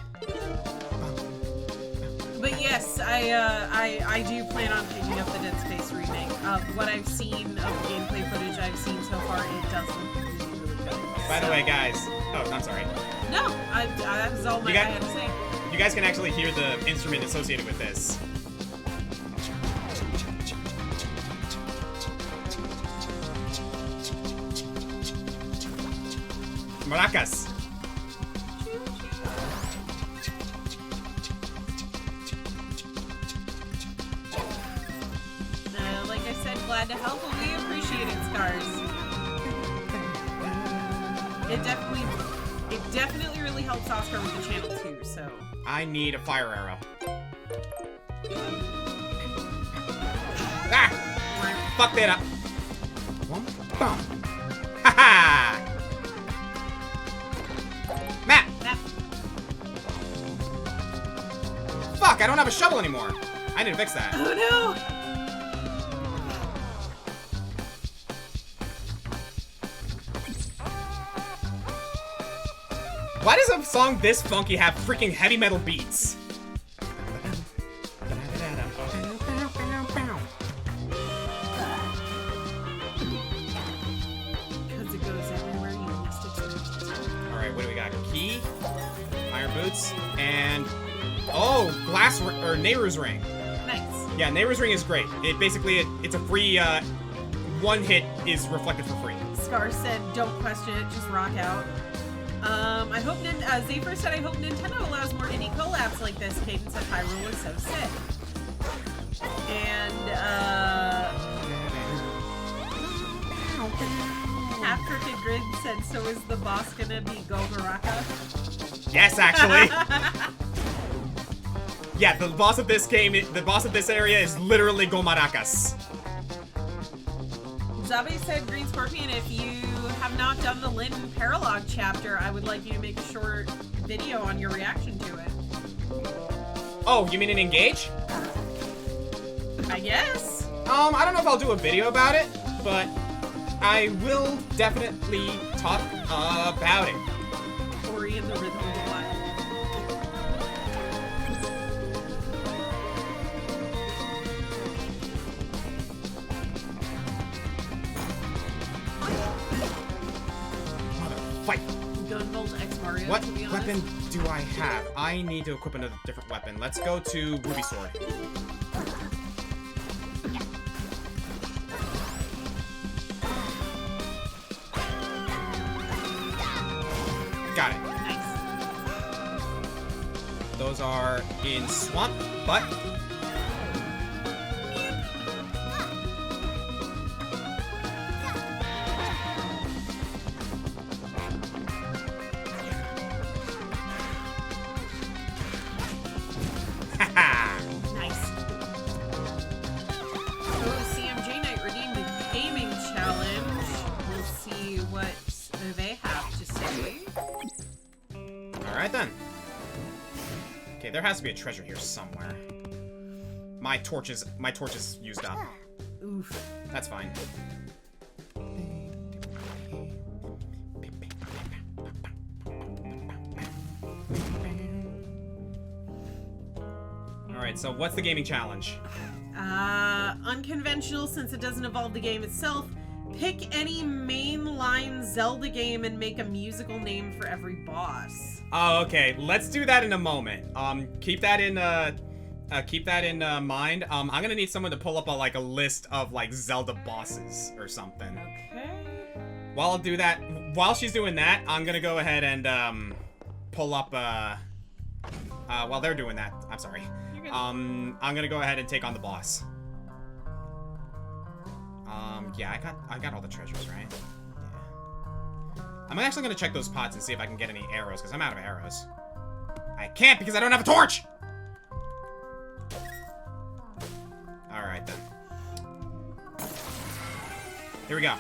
But yes, I do plan on picking up the Dead Space remake. What I've seen of gameplay footage I've seen so far, it does look really, really good. By the way, guys. Oh, I'm sorry. No, that was all I had to say. You guys can actually hear the instrument associated with this. Maracas. Like I said, glad to help, but we appreciate it, Scars. It definitely really helps Oscar with the channel too, so. I need a fire arrow. Ah! Fuck that up. One, boom. Haha! Matt! Fuck, I don't have a shovel anymore. I need to fix that. Oh no! Why does a song this funky have freaking heavy metal beats? Because it goes everywhere you least expect it. Alright, what do we got? Key, iron boots, and oh, glass or Nehru's ring. Nice. Yeah, Nehru's ring is great. It basically it's a free one hit is reflected for free. Scar said, "Don't question it, just rock out." I hope Zafer said, "I hope Nintendo allows more indie collabs like this. Cadence of Hyrule is so sick." And Half Crooked Grid said, "So is the boss gonna be Go Baraka?" Yes, actually. Yeah, the boss of this game, the boss of this area is literally Gomaracas. Zabe said, "Green Scorpion, if you have not done the Lynn Paralog chapter, I would like you to make a short video on your reaction to it." Oh, you mean an Engage? I guess. I don't know if I'll do a video about it, but I will definitely talk about it. Ori and the Rhythm of the Wild. Fight! Gunvolt X Mario, What to be honest. weapon do I have? I need to equip another different weapon. Let's go to Ruby Sword. Got it. Nice. Those are in Swamp, but... Nice. Oh, CMJ Knight redeemed the gaming challenge. We'll see what they have to say. Alright then. Okay, there has to be a treasure here somewhere. My torch is used up. Oof. That's fine. Alright, so what's the gaming challenge? Unconventional since it doesn't involve the game itself. Pick any mainline Zelda game and make a musical name for every boss. Oh, okay. Let's do that in a moment. Keep that in mind. I'm gonna need someone to pull up a list of Zelda bosses or something. Okay. While she's doing that, I'm gonna go ahead and pull up while they're doing that. I'm sorry. I'm gonna go ahead and take on the boss. Yeah, I got all the treasures, right? Yeah. I'm actually gonna check those pots and see if I can get any arrows, because I'm out of arrows. I can't because I don't have a torch! Alright then. Here we go.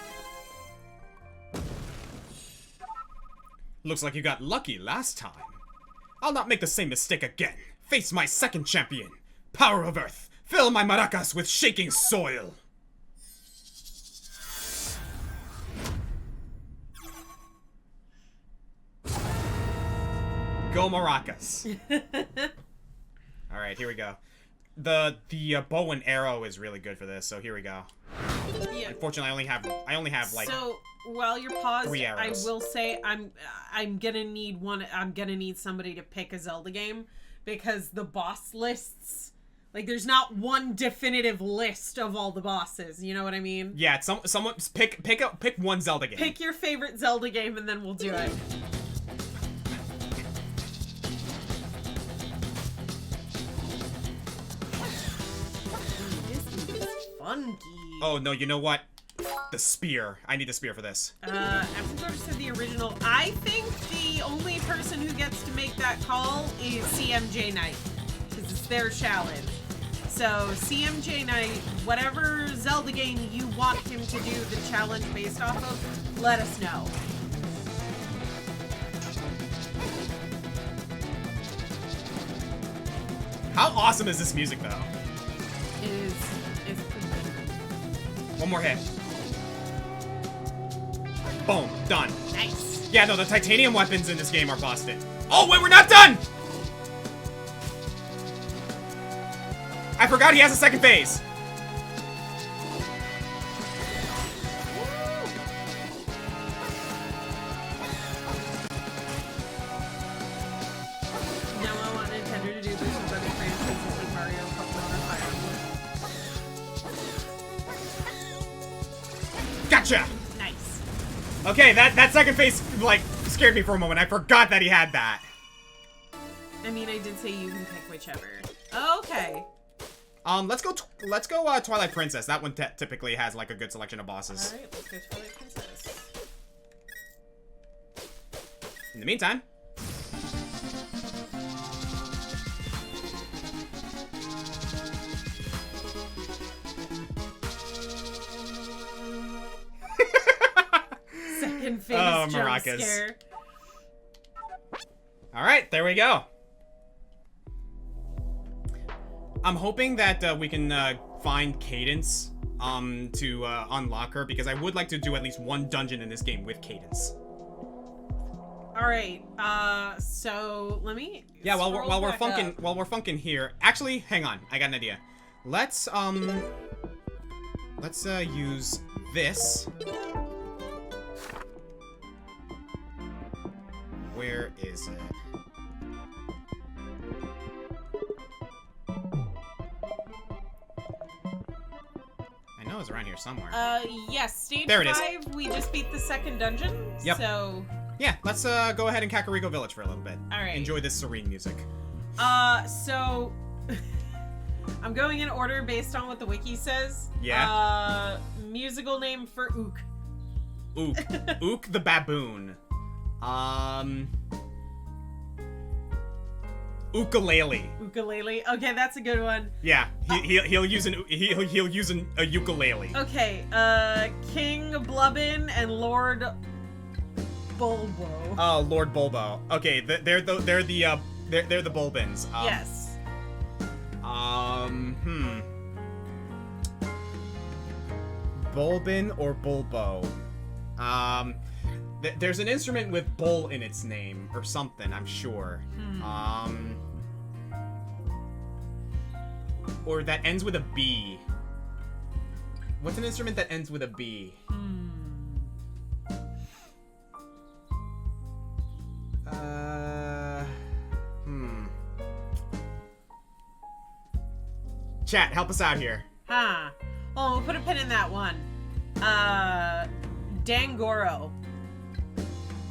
Looks like you got lucky last time. I'll not make the same mistake again. Face my second champion. Power of Earth. Fill my maracas with shaking soil. Go Maracas. Alright, here we go. The bow and arrow is really good for this, so here we go. Yeah. Unfortunately, I only have So while you're paused, 3 I arrows. will say I'm gonna need somebody to pick a Zelda game because the boss lists, there's not one definitive list of all the bosses. You know what I mean? Yeah, someone pick one Zelda game. Pick your favorite Zelda game and then we'll do it. Funky. Oh no, you know what? The spear. I need the spear for this. After George said the original, I think the only person who gets to make that call is CMJ Knight, because it's their challenge. So CMJ Knight, whatever Zelda game you want him to do the challenge based off of, let us know. How awesome is this music though? It's pretty good. One more hit. Boom. Done. Nice. Yeah, no, the titanium weapons in this game are busted. Oh, wait, we're not done! I forgot he has a second phase. Now I want Nintendo to do this with other franchises like Mario, Pokemon, or Fire Emblem. Gotcha! Nice. Okay, that second phase, scared me for a moment. I forgot that he had that. I mean, I did say you can pick whichever. Okay. Let's go Twilight Princess. That one typically has, a good selection of bosses. Alright, let's go Twilight Princess. In the meantime... Second phase Oh, jump maracas. scare. Alright, there we go. I'm hoping that we can find Cadence to unlock her, because I would like to do at least one dungeon in this game with Cadence. Alright, so let me Yeah, while scroll we're back funking up. while we're funking here. Actually, hang on. I got an idea. Let's use this. Where is it? I know it's around here somewhere. Yes, stage There it is. 5, we just beat the second dungeon. Yep. So, Yeah, let's go ahead and Kakariko Village for a little bit. Alright. Enjoy this serene music. so I'm going in order based on what the wiki says. Yeah. Musical name for Ook. Ook. Ook the baboon. Ukulele. Ukulele. Okay, that's a good one. Yeah, he'll use a ukulele. Okay, King Blubbin and Lord Bulbo. Oh, Lord Bulbo. Okay, they're the Bulbins. Yes. Bulbin or Bulbo? There's an instrument with bull in its name or something, I'm sure. or that ends with a B? What's an instrument that ends with a B? Chat, help us out here. Huh. Well, we'll put a pin in that one. Dangoro.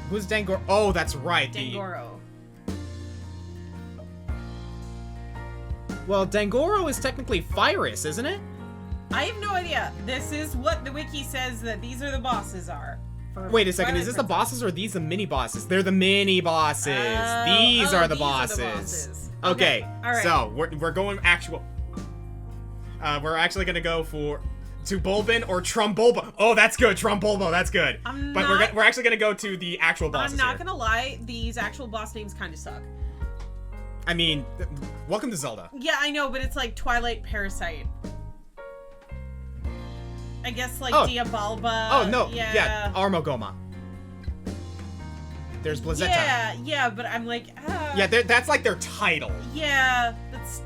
Who's Dangoro? Oh, that's right. Dangoro. Well, Dangoro is technically Fyrus, isn't it? I have no idea. This is what the wiki says that these are the bosses are. Wait a second, is this the bosses or are these the mini bosses? They're the mini bosses. These are the bosses. Okay, alright. So we're going actual. We're actually gonna go for to Bulbin or Trumbulba. Oh, that's good, Trumbulba. That's good. We're actually gonna go to the actual bosses. I'm not gonna lie, these actual boss names kind of suck. I mean, welcome to Zelda. Yeah, I know, but it's like Twilight Parasite. I guess like Diabalba. Oh no, yeah, Armogoma. There's Blizzetta. Yeah, but I'm like, yeah, that's like their title. Yeah, that's.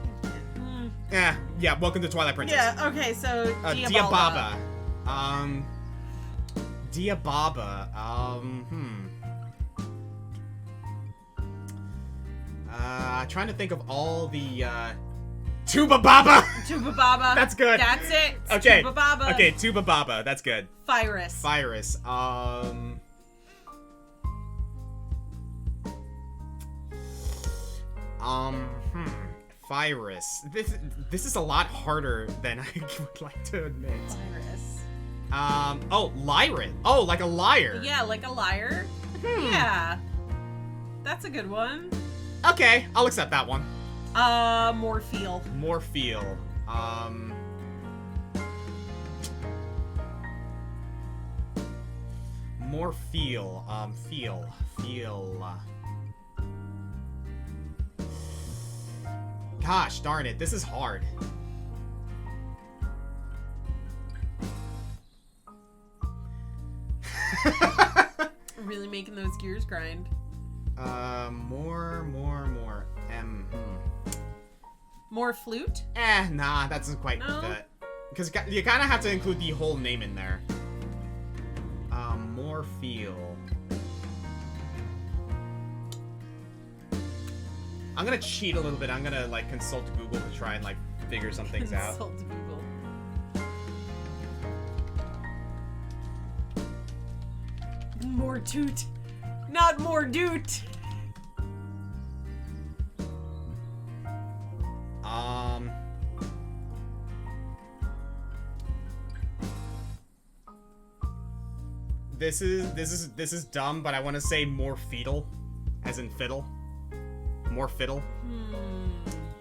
Yeah, welcome to Twilight Princess. Yeah, okay, so Diabalba. Diababa. Trying to think of all the Tuba Baba. Tuba Baba. That's good. That's it. Okay. Tuba Baba. Okay, Tuba Baba. That's good. Fyrus. Fyrus. This is a lot harder than I would like to admit. Fyrus. Oh, Lyran. Oh, like a liar. Yeah, like a liar. Yeah. That's a good one. Okay, I'll accept that one. Morpheal. Morpheal. Morpheal. Feel. Gosh darn it, this is hard. Really making those gears grind. More. More flute? Nah, that's not quite that. Because you kind of have to include the whole name in there. More feel. I'm gonna cheat a little bit. I'm gonna like consult Google to try and like figure some things out. Consult Google. More toot. Not more doot. This is dumb, but I want to say more fetal, as in fiddle. More fiddle.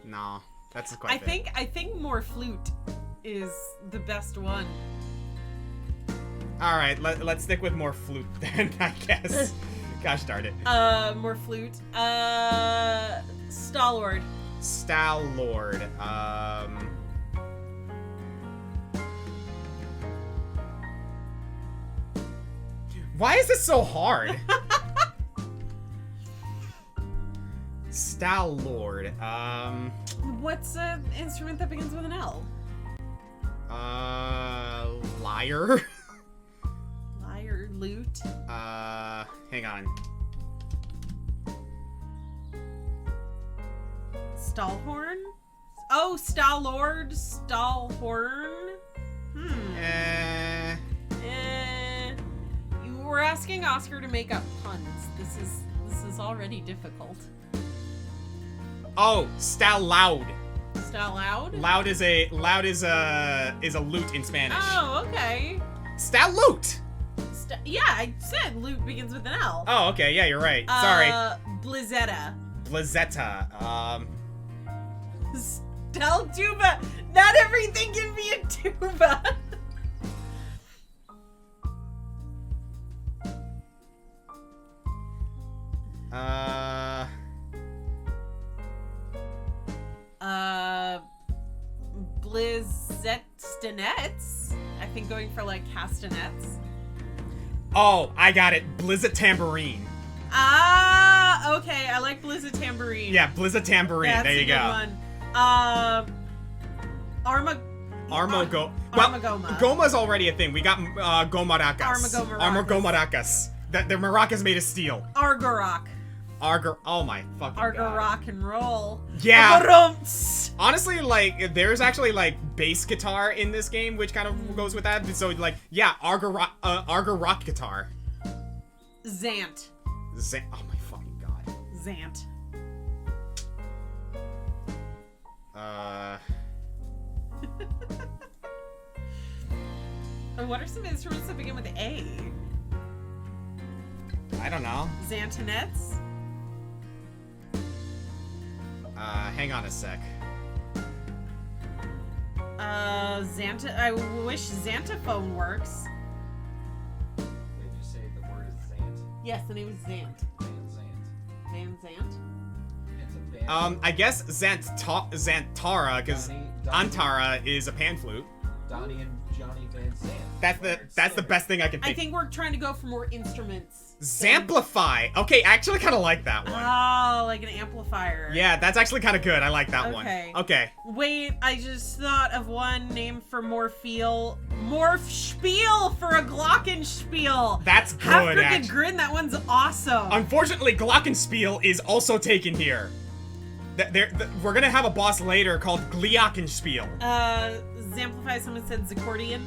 Nah, that's quite. I think more flute is the best one. All right, let's stick with more flute then, I guess. Gosh darn it. More flute. Stalwart. Stalwart. Why is this so hard? Stalwart. What's an instrument that begins with an L? Lyre. Lyre, lute. Hang on. Stallhorn? Oh, Stallord, Stallhorn. You were asking Oscar to make up puns. This is already difficult. Oh, Staloud. Staloud? Loud is a lute in Spanish. Oh, okay. Stalout. Yeah, I said lute begins with an L. Oh, okay. Yeah, you're right. Sorry. Blizzetta. Blizzetta. Stel tuba. Not everything can be a tuba. Blizzetstanets. I think going for like castanets. Oh, I got it. Blizzard Tambourine. Ah, okay. I like Blizzard Tambourine. Yeah, Blizzard Tambourine. That's there you a good go. One. Well, Armagoma. Goma's already a thing. We got Gomaracas. Armagomaracas. The maracas made of steel. Argorok. Oh my fucking Argo god. rock and roll. Yeah. Argorumps. Honestly, like, there's actually, like, bass guitar in this game, which kind of goes with that. So, like, yeah, Argo rock guitar. Zant. Oh my fucking god. Zant. What are some instruments that begin with A? I don't know. Xantinets? Hang on a sec. I wish Xantaphone works. Did you say the word is Zant? Yes, the name is Zant. Van Zant. Van Zant? It's a band. I guess Xantara, because Antara is a pan flute. Donnie and Johnny Van Zant. That's the best thing I can I think. think we're trying to go for more instruments. Zamplify. Okay, I actually kind of like that one. Oh, like an amplifier. Yeah, that's actually kind of good. I like that one. Okay. Wait, I just thought of one name for Morpheal. Morphspiel for a Glockenspiel. That's good, Half Crooked actually. Grin, that one's awesome. Unfortunately, Glockenspiel is also taken here. We're gonna have a boss later called Glockenspiel. Zamplify, someone said Zaccordion.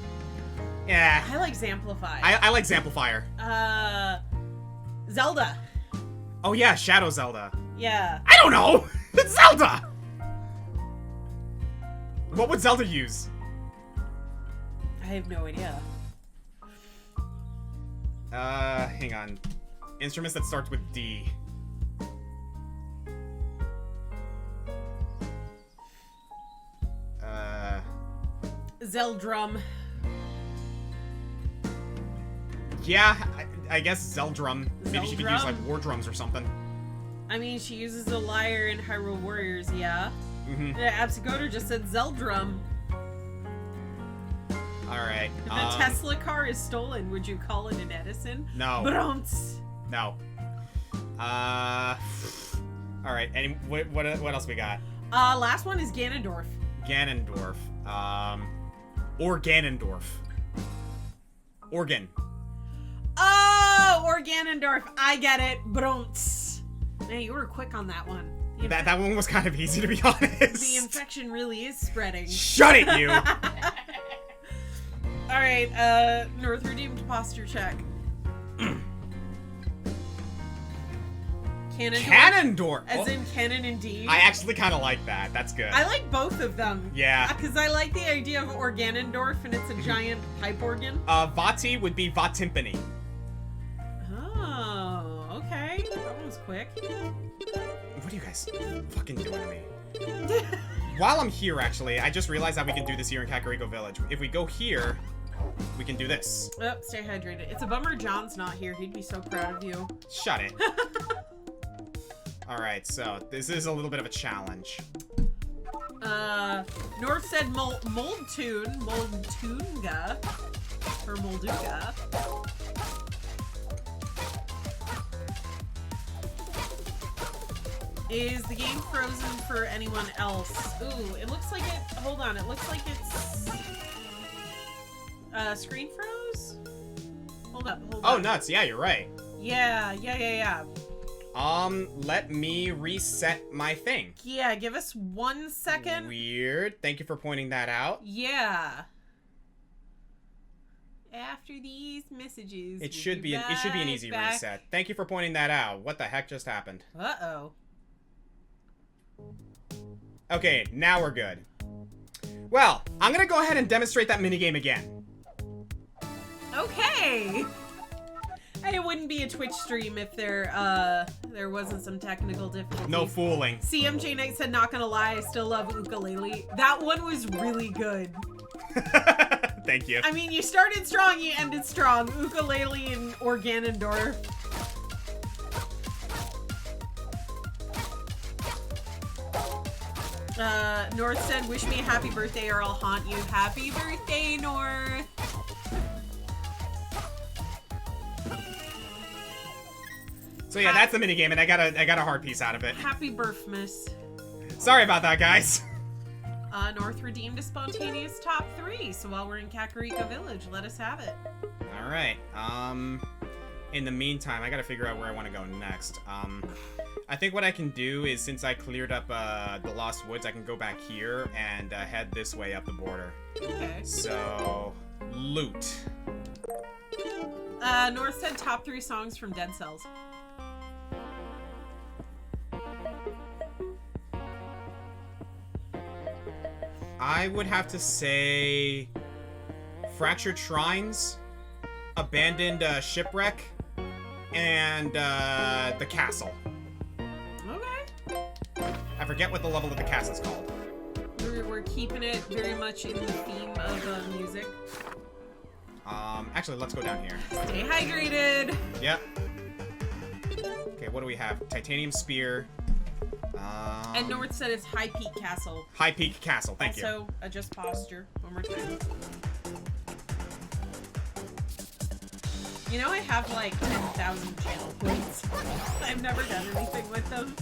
Yeah. I like Zamplify. I like Zamplifier. Zelda. Oh yeah, Shadow Zelda. Yeah. I don't know! It's Zelda! What would Zelda use? I have no idea. Hang on. Instruments that starts with D. Zeldrum. Yeah, I guess Zeldrum. Maybe she could use, Zeldrum? like, war drums or something. I mean, she uses a lyre in Hyrule Warriors, yeah. Mm-hmm. Absigoder just said Zeldrum. Alright. If a Tesla car is stolen, would you call it an Edison? No. Brunts. No. Alright, and what else we got? Last one is Ganondorf. Ganondorf. Or Ganondorf. Organ. Oh, or Ganondorf. I get it. Brunts. Man, you were quick on that one. That one was kind of easy, to be honest. The infection really is spreading. Shut it, you! Alright, North Redeemed posture check. Ganondorf! As in canon indeed. I actually kind of like that. That's good. I like both of them. Yeah. Because I like the idea of Organondorf and it's a giant pipe organ. Vati would be Vatimpani. Oh, okay. That one was quick. What are you guys fucking doing to me? While I'm here, actually, I just realized that we can do this here in Kakariko Village. If we go here, we can do this. Oh, stay hydrated. It's a bummer John's not here. He'd be so proud of you. Shut it. Alright, so this is a little bit of a challenge. North said Moldtunga. Or Molduga. Is the game frozen for anyone else? Ooh, it looks like it. Hold on, it looks like it's. Screen froze? Hold up, hold on. Oh, nuts. Yeah, you're right. Yeah. Let me reset my thing. Yeah, give us 1 second. Weird. Thank you for pointing that out. Yeah. After these messages, It should be an easy reset. Thank you for pointing that out. What the heck just happened? Uh-oh. Okay, now we're good. Well, I'm gonna go ahead and demonstrate that minigame again. Okay. It wouldn't be a Twitch stream if there wasn't some technical difficulties. No fooling. CMJ Knight said, not gonna lie, I still love ukulele. That one was really good. Thank you. I mean, you started strong, you ended strong. Ukulele and Organondorf. North said, wish me a happy birthday or I'll haunt you. Happy birthday, North. So yeah, that's the minigame, and I got a hard piece out of it. Happy birthmas. Sorry about that, guys. North redeemed a spontaneous top 3, so while we're in Kakariko Village, let us have it. Alright, in the meantime, I gotta figure out where I want to go next. I think what I can do is, since I cleared up the Lost Woods, I can go back here and head this way up the border. Okay. So, loot. North said top 3 songs from Dead Cells. I would have to say Fractured Shrines, Abandoned Shipwreck, and the Castle. Okay. I forget what the level of the castle's called. We're keeping it very much in the theme of music. Actually, let's go down here. Stay hydrated! Yep. Okay, what do we have? Titanium Spear. And North said it's High Peak Castle. High Peak Castle, thank you. Also, adjust posture one more time. You know, I have like 10,000 channel points. I've never done anything with them.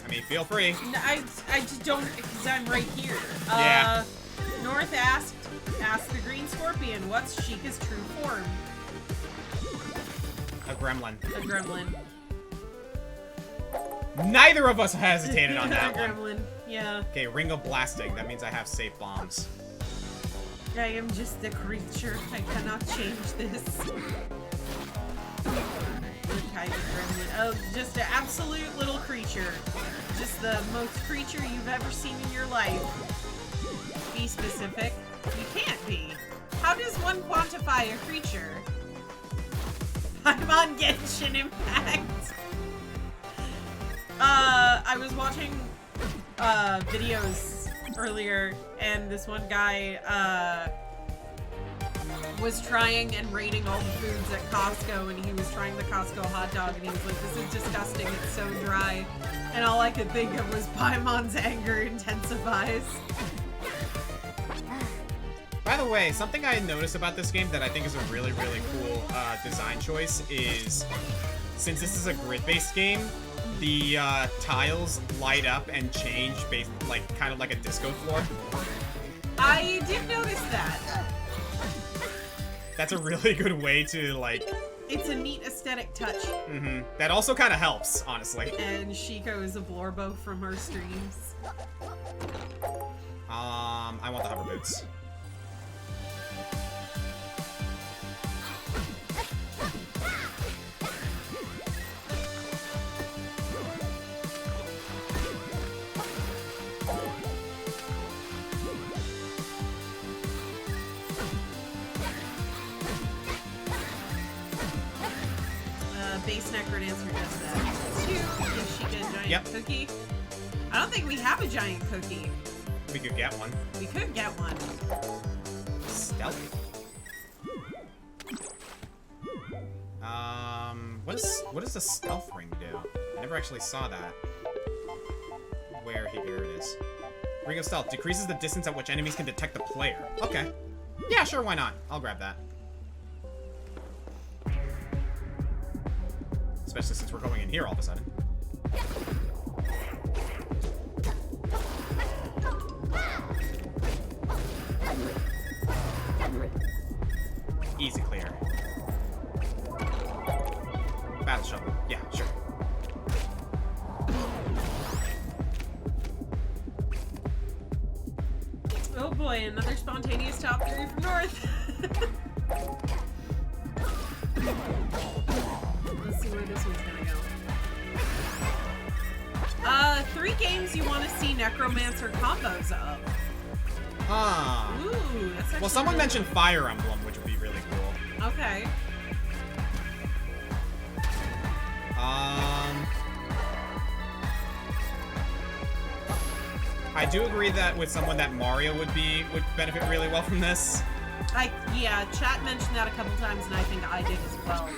I mean, feel free. No, I just don't, because I'm right here. Yeah. North asked the Green Scorpion, what's Sheikah's true form? A gremlin. A gremlin. Neither of us hesitated on that A one. gremlin, yeah. Okay, Ring of Blasting. That means I have safe bombs. I am just a creature. I cannot change this. What kind of gremlin? Oh, just an absolute little creature. Just the most creature you've ever seen in your life. Be specific. You can't be. How does one quantify a creature? I'm on Genshin Impact. I was watching videos earlier, and this one guy was trying and rating all the foods at Costco, and he was trying the Costco hot dog, and he was like, this is disgusting, it's so dry. And all I could think of was Paimon's anger intensifies. By the way, something I noticed about this game that I think is a really, really cool design choice is, since this is a grid-based game, the tiles light up and change based, like, kind of like a disco floor. I did notice that. That's a really good way to, like... It's a neat aesthetic touch. Mm-hmm. That also kind of helps, honestly. And Shiko is a Blorbo from her streams. I want the hover boots. Base Necrodancer does that. Two, gives Sheikah a giant cookie. I don't think we have a giant cookie. We could get one. We could get one. Stealthy. What does the stealth ring do? I never actually saw that. Where? Here it is. Ring of Stealth decreases the distance at which enemies can detect the player. Okay. Yeah, sure, why not? I'll grab that. Especially since we're going in here all of a sudden. Easy clear. Battle shovel. Yeah, sure. Oh boy, another spontaneous top 3 from North. Let's see where this one's gonna go. 3 games you want to see Necromancer combos of. Ah. Ooh, that's actually Well, someone really mentioned Fire Emblem, which would be really cool. Okay. I do agree that with someone that Mario would benefit really well from this. Yeah, chat mentioned that a couple times, and I think I did as well.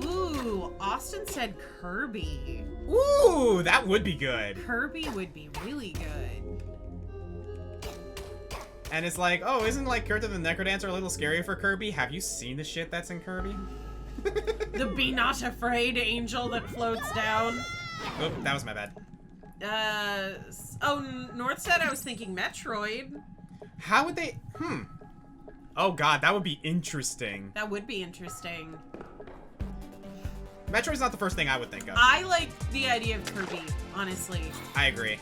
Ooh, Austin said Kirby. Ooh, that would be good. Kirby would be really good. And it's like, oh, isn't like Kurt the Necrodancer a little scary for Kirby? Have you seen the shit that's in Kirby? The Be Not Afraid angel that floats down. Oh, that was my bad. North said I was thinking Metroid. How would they... Oh god, that would be interesting. That would be interesting. Metroid's not the first thing I would think of. I like the idea of Kirby, honestly. I agree.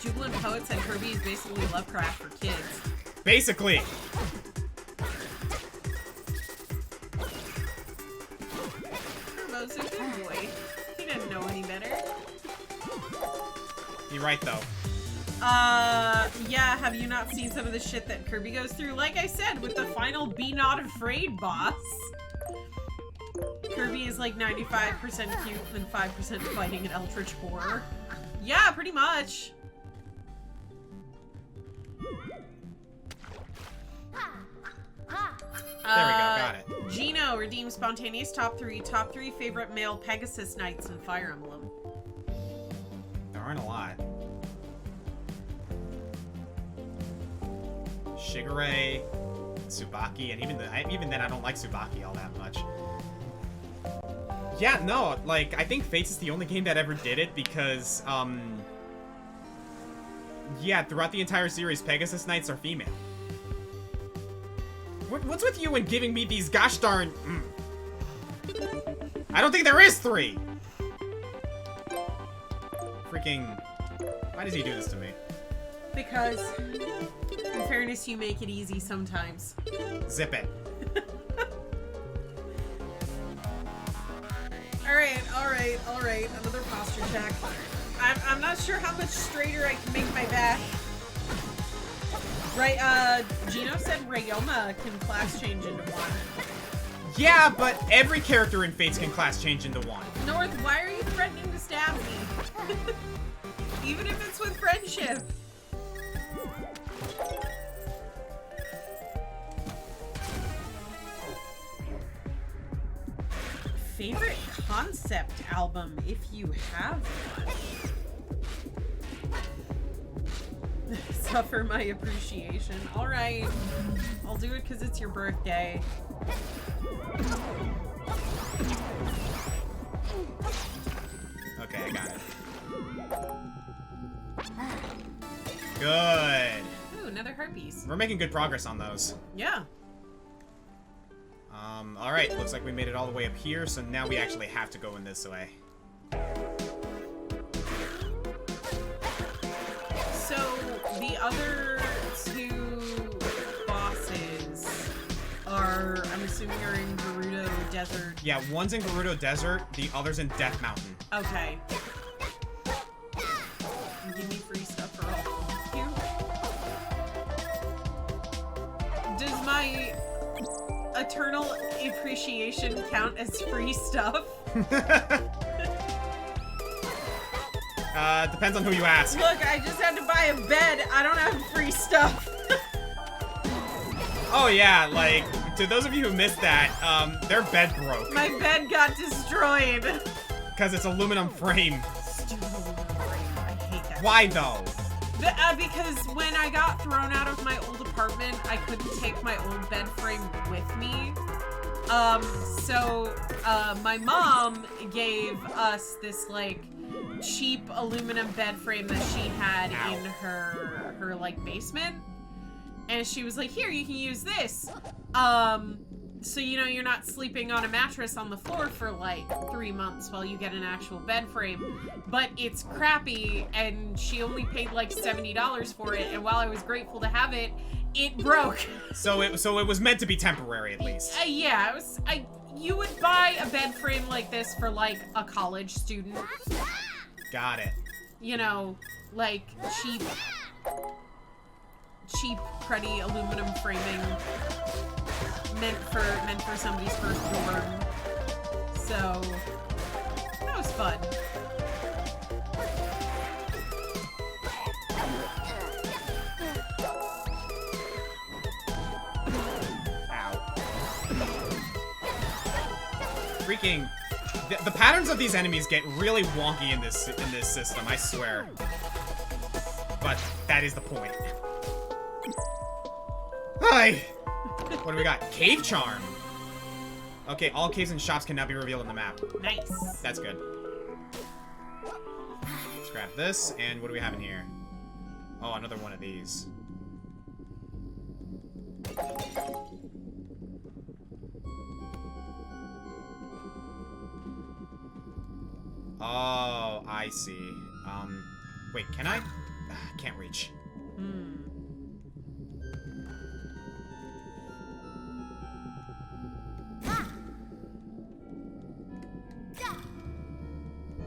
Jubilant Poet said Kirby is basically Lovecraft for kids. Basically. Turbo's a good boy. He didn't know any better. You're right, though. Yeah, have you not seen some of the shit that Kirby goes through? Like I said, with the final Be Not Afraid boss. Kirby is like 95% cute and 5% fighting an eldritch horror. Yeah, pretty much. There we go, got it. Gino redeems spontaneous top three favorite male Pegasus Knights in Fire Emblem. There aren't a lot. Shigure, Tsubaki, and even then I don't like Tsubaki all that much. Yeah, no, like, I think Fates is the only game that ever did it because, yeah, throughout the entire series, Pegasus Knights are female. What's with you and giving me these gosh darn... I don't think there is 3! Freaking... Why does he do this to me? Because, in fairness, you make it easy sometimes. Zip it. Alright, another posture check. I'm not sure how much straighter I can make my back. Right, Gino said Ryoma can class change into 1. Yeah, but every character in Fates can class change into 1. North, why are you threatening to stab me? Even if it's with friendship. Favorite concept album, if you have one. Suffer my appreciation. Alright. I'll do it because it's your birthday. Okay, I got it. Good. Ooh, another heart piece. We're making good progress on those. Yeah. Alright, looks like we made it all the way up here, so now we actually have to go in this way. So, the other 2 bosses are, I'm assuming, are in Gerudo Desert. Yeah, one's in Gerudo Desert, the other's in Death Mountain. Okay. Give me free stuff for all of you. Does my eternal appreciation count as free stuff? Depends on who you ask. Look, I just had to buy a bed. I don't have free stuff. Oh yeah, like, to those of you who missed that, their bed broke. My bed got destroyed. Because it's aluminum frame. Stupid aluminum frame. I hate that. Why though? Because when I got thrown out of my old apartment, I couldn't take my old bed frame with me. So my mom gave us this, like, cheap aluminum bed frame that she had in her like, basement. And she was like, here, you can use this. So, you know, you're not sleeping on a mattress on the floor for, like, 3 months while you get an actual bed frame. But it's crappy, and she only paid, like, $70 for it, and while I was grateful to have it, it broke. So it was meant to be temporary, at least. Yeah, it was, you would buy a bed frame like this for, like, a college student. Got it. You know, like, cheap, cruddy aluminum framing. Meant for somebody's first dorm. So that was fun. Ow. Freaking the patterns of these enemies get really wonky in this system, I swear. But that is the point. boy! What do we got? Cave Charm. Okay, all caves and shops can now be revealed on the map. Nice. That's good. Let's grab this, and what do we have in here? Oh, another one of these. Oh, I see. Wait, can I? Can't reach.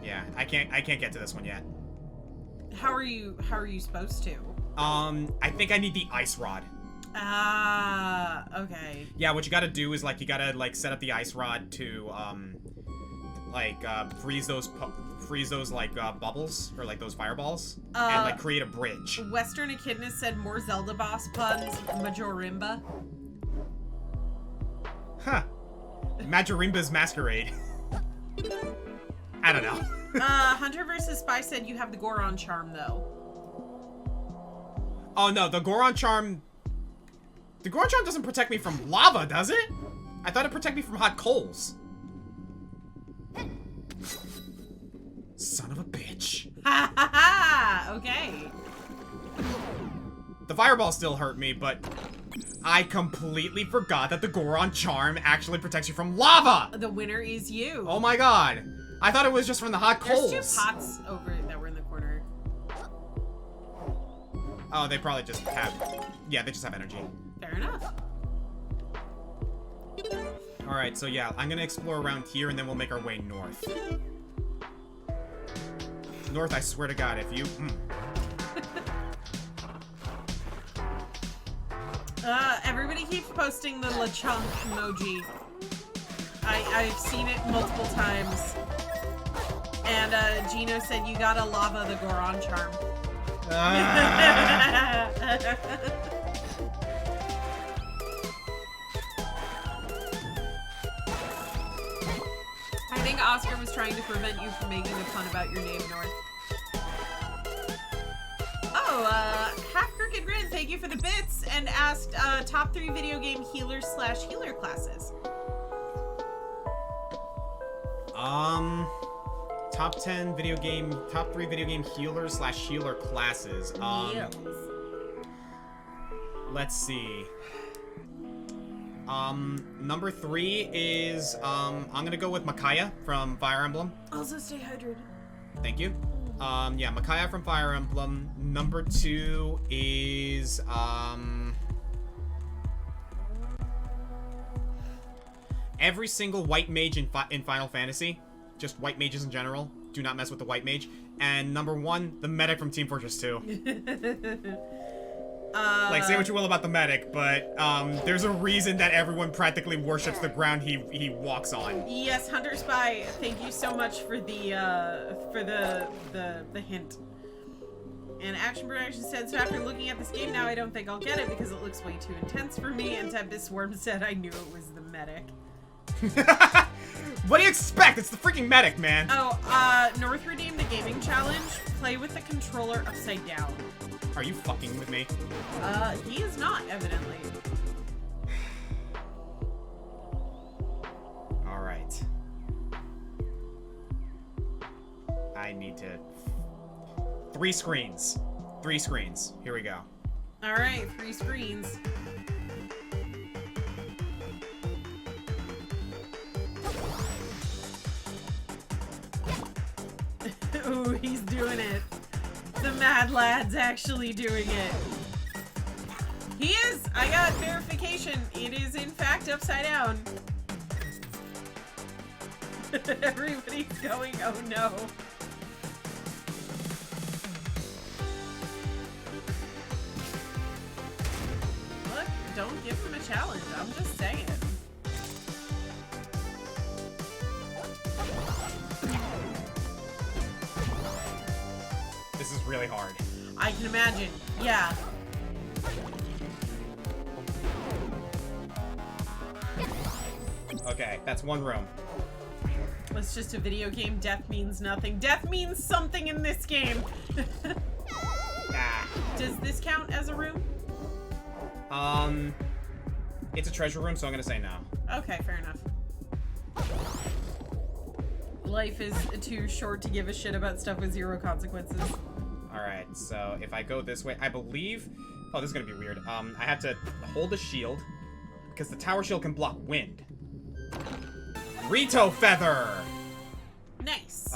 Yeah, I can't get to this one yet. How are you supposed to? I think I need the ice rod. Ah, okay. Yeah, what you gotta do is, like, you gotta, like, set up the ice rod to, freeze those, like, bubbles, or, like, those fireballs, and, like, create a bridge. Western Echidna said more Zelda boss puns, Majorimba. Huh. Majorimba's Masquerade. I don't know. Hunter vs. Spy said you have the Goron charm, though. Oh, no, the Goron charm... The Goron charm doesn't protect me from lava, does it? I thought it protected me from hot coals. Son of a bitch. Ha ha ha! Okay. The fireball still hurt me, but I completely forgot that the Goron charm actually protects you from lava! The winner is you. Oh my god. I thought it was just from the hot coals. There's 2 pots over that were in the corner. Oh, they probably just have... Yeah, they just have energy. Fair enough. Alright, so yeah, I'm gonna explore around here and then we'll make our way north. North, I swear to god, if you... Everybody keeps posting the LeChunk emoji. I've seen it multiple times. And, Gino said you gotta lava the Goron charm. I think Oscar was trying to prevent you from making a pun about your name, North. Oh, Half Crooked Grin, thank you for the bits, and asked, top 3 video game healers/healer classes. Top 3 video game healers/healer classes. Yes. Let's see. Number 3 is, I'm gonna go with Micaiah from Fire Emblem. Also stay hydrated. Thank you. Yeah, Micaiah from Fire Emblem. Number 2 is, every single white mage in Final Fantasy. Just white mages in general. Do not mess with the white mage. And number 1, the medic from Team Fortress 2. Like, say what you will about the medic, but there's a reason that everyone practically worships the ground he walks on. Yes, Hunter Spy, thank you so much for the hint. And Action Production said, so after looking at this game now, I don't think I'll get it because it looks way too intense for me. And Tempest Worm said, I knew it was the medic. What do you expect? It's the freaking medic, man. Oh, North redeemed the gaming challenge. Play with the controller upside down. Are you fucking with me? He is not, evidently. Alright. I need to... 3 screens. 3 screens. Here we go. Alright, 3 screens. Ooh, he's doing it. The Mad Lad's actually doing it. He is! I got verification. It is in fact upside down. Everybody's going, oh no. Look, don't give him a challenge. I'm just saying. This is really hard. I can imagine. Yeah. Okay, that's 1 room. It's just a video game. Death means nothing. Death means something in this game. Ah. Does this count as a room? It's a treasure room, so I'm gonna say no. Okay, fair enough. Life is too short to give a shit about stuff with zero consequences. Alright, so if I go this way, I believe... Oh, this is gonna be weird. I have to hold the shield, because the tower shield can block wind. Rito Feather! Nice.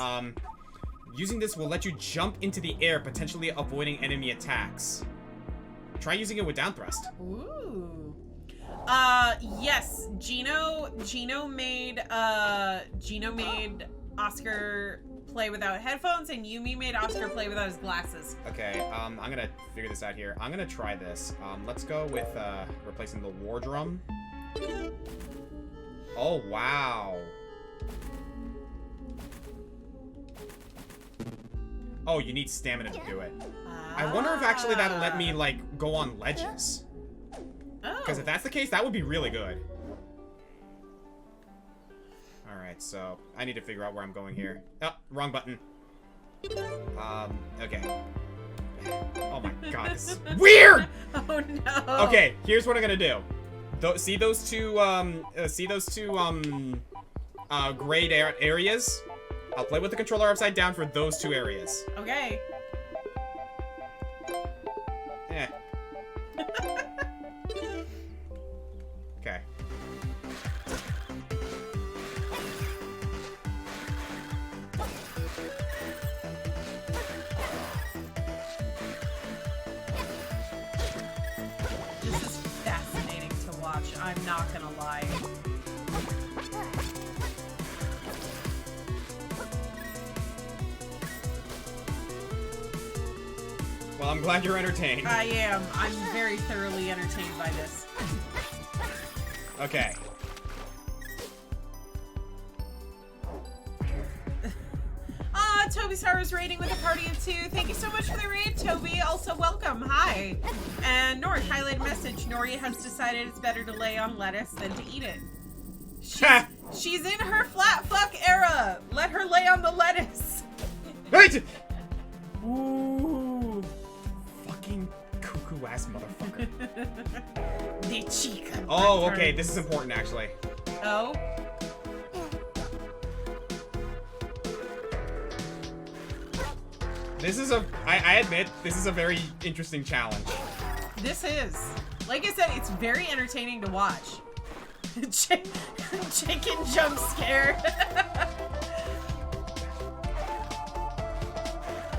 Using this will let you jump into the air, potentially avoiding enemy attacks. Try using it with down thrust. Ooh. Yes. Gino made Oscar play without headphones, and Yumi made Oscar play without his glasses. Okay, I'm gonna figure this out here. I'm gonna try this. Let's go with, replacing the war drum. Oh, wow. Oh, you need stamina to do it. I wonder if actually that'll let me, like, go on ledges. Because if that's the case, that would be really good. Alright, so I need to figure out where I'm going here. Oh, wrong button. Okay. Oh my god, this is weird! Oh no. Okay, here's what I'm gonna do. See those two, grayed areas? I'll play with the controller upside down for those two areas. Okay. Eh. Okay. This is fascinating to watch, I'm not gonna lie. Well, I'm glad you're entertained. I am. I'm very thoroughly entertained by this. Okay. Toby Sarah's raiding with a party of 2. Thank you so much for the raid, Toby. Also, welcome. Hi. And Nori, highlighted message. Nori has decided it's better to lay on lettuce than to eat it. She's in her flat fuck era. Let her lay on the lettuce. Right. Ooh. Fucking cuckoo ass motherfucker. The chica. Oh, okay. This is important, actually. Oh? This is I admit, this is a very interesting challenge. This is. Like I said, it's very entertaining to watch. Chicken jump scare.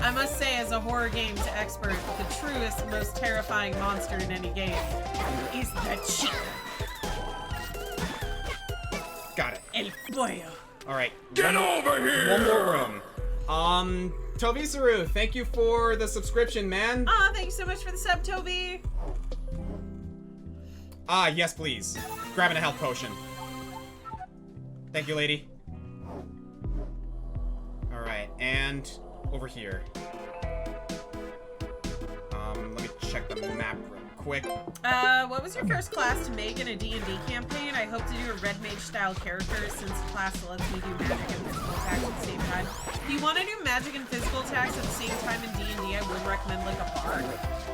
I must say, as a horror games expert, the truest, most terrifying monster in any game is the chica. Got it. El pollo. Alright. Get over here! One more room. Tobisaru, thank you for the subscription, man. Aw, thank you so much for the sub, Toby. Ah, yes, please. Grabbing a health potion. Thank you, lady. Alright, and over here. Let me check the map real quick. What was your first class to make in a D&D campaign? I hope to do a red mage style character since the class lets me do magic and physical attacks at the same time. If you want to do magic and physical attacks at the same time in D&D, I would recommend like a bard.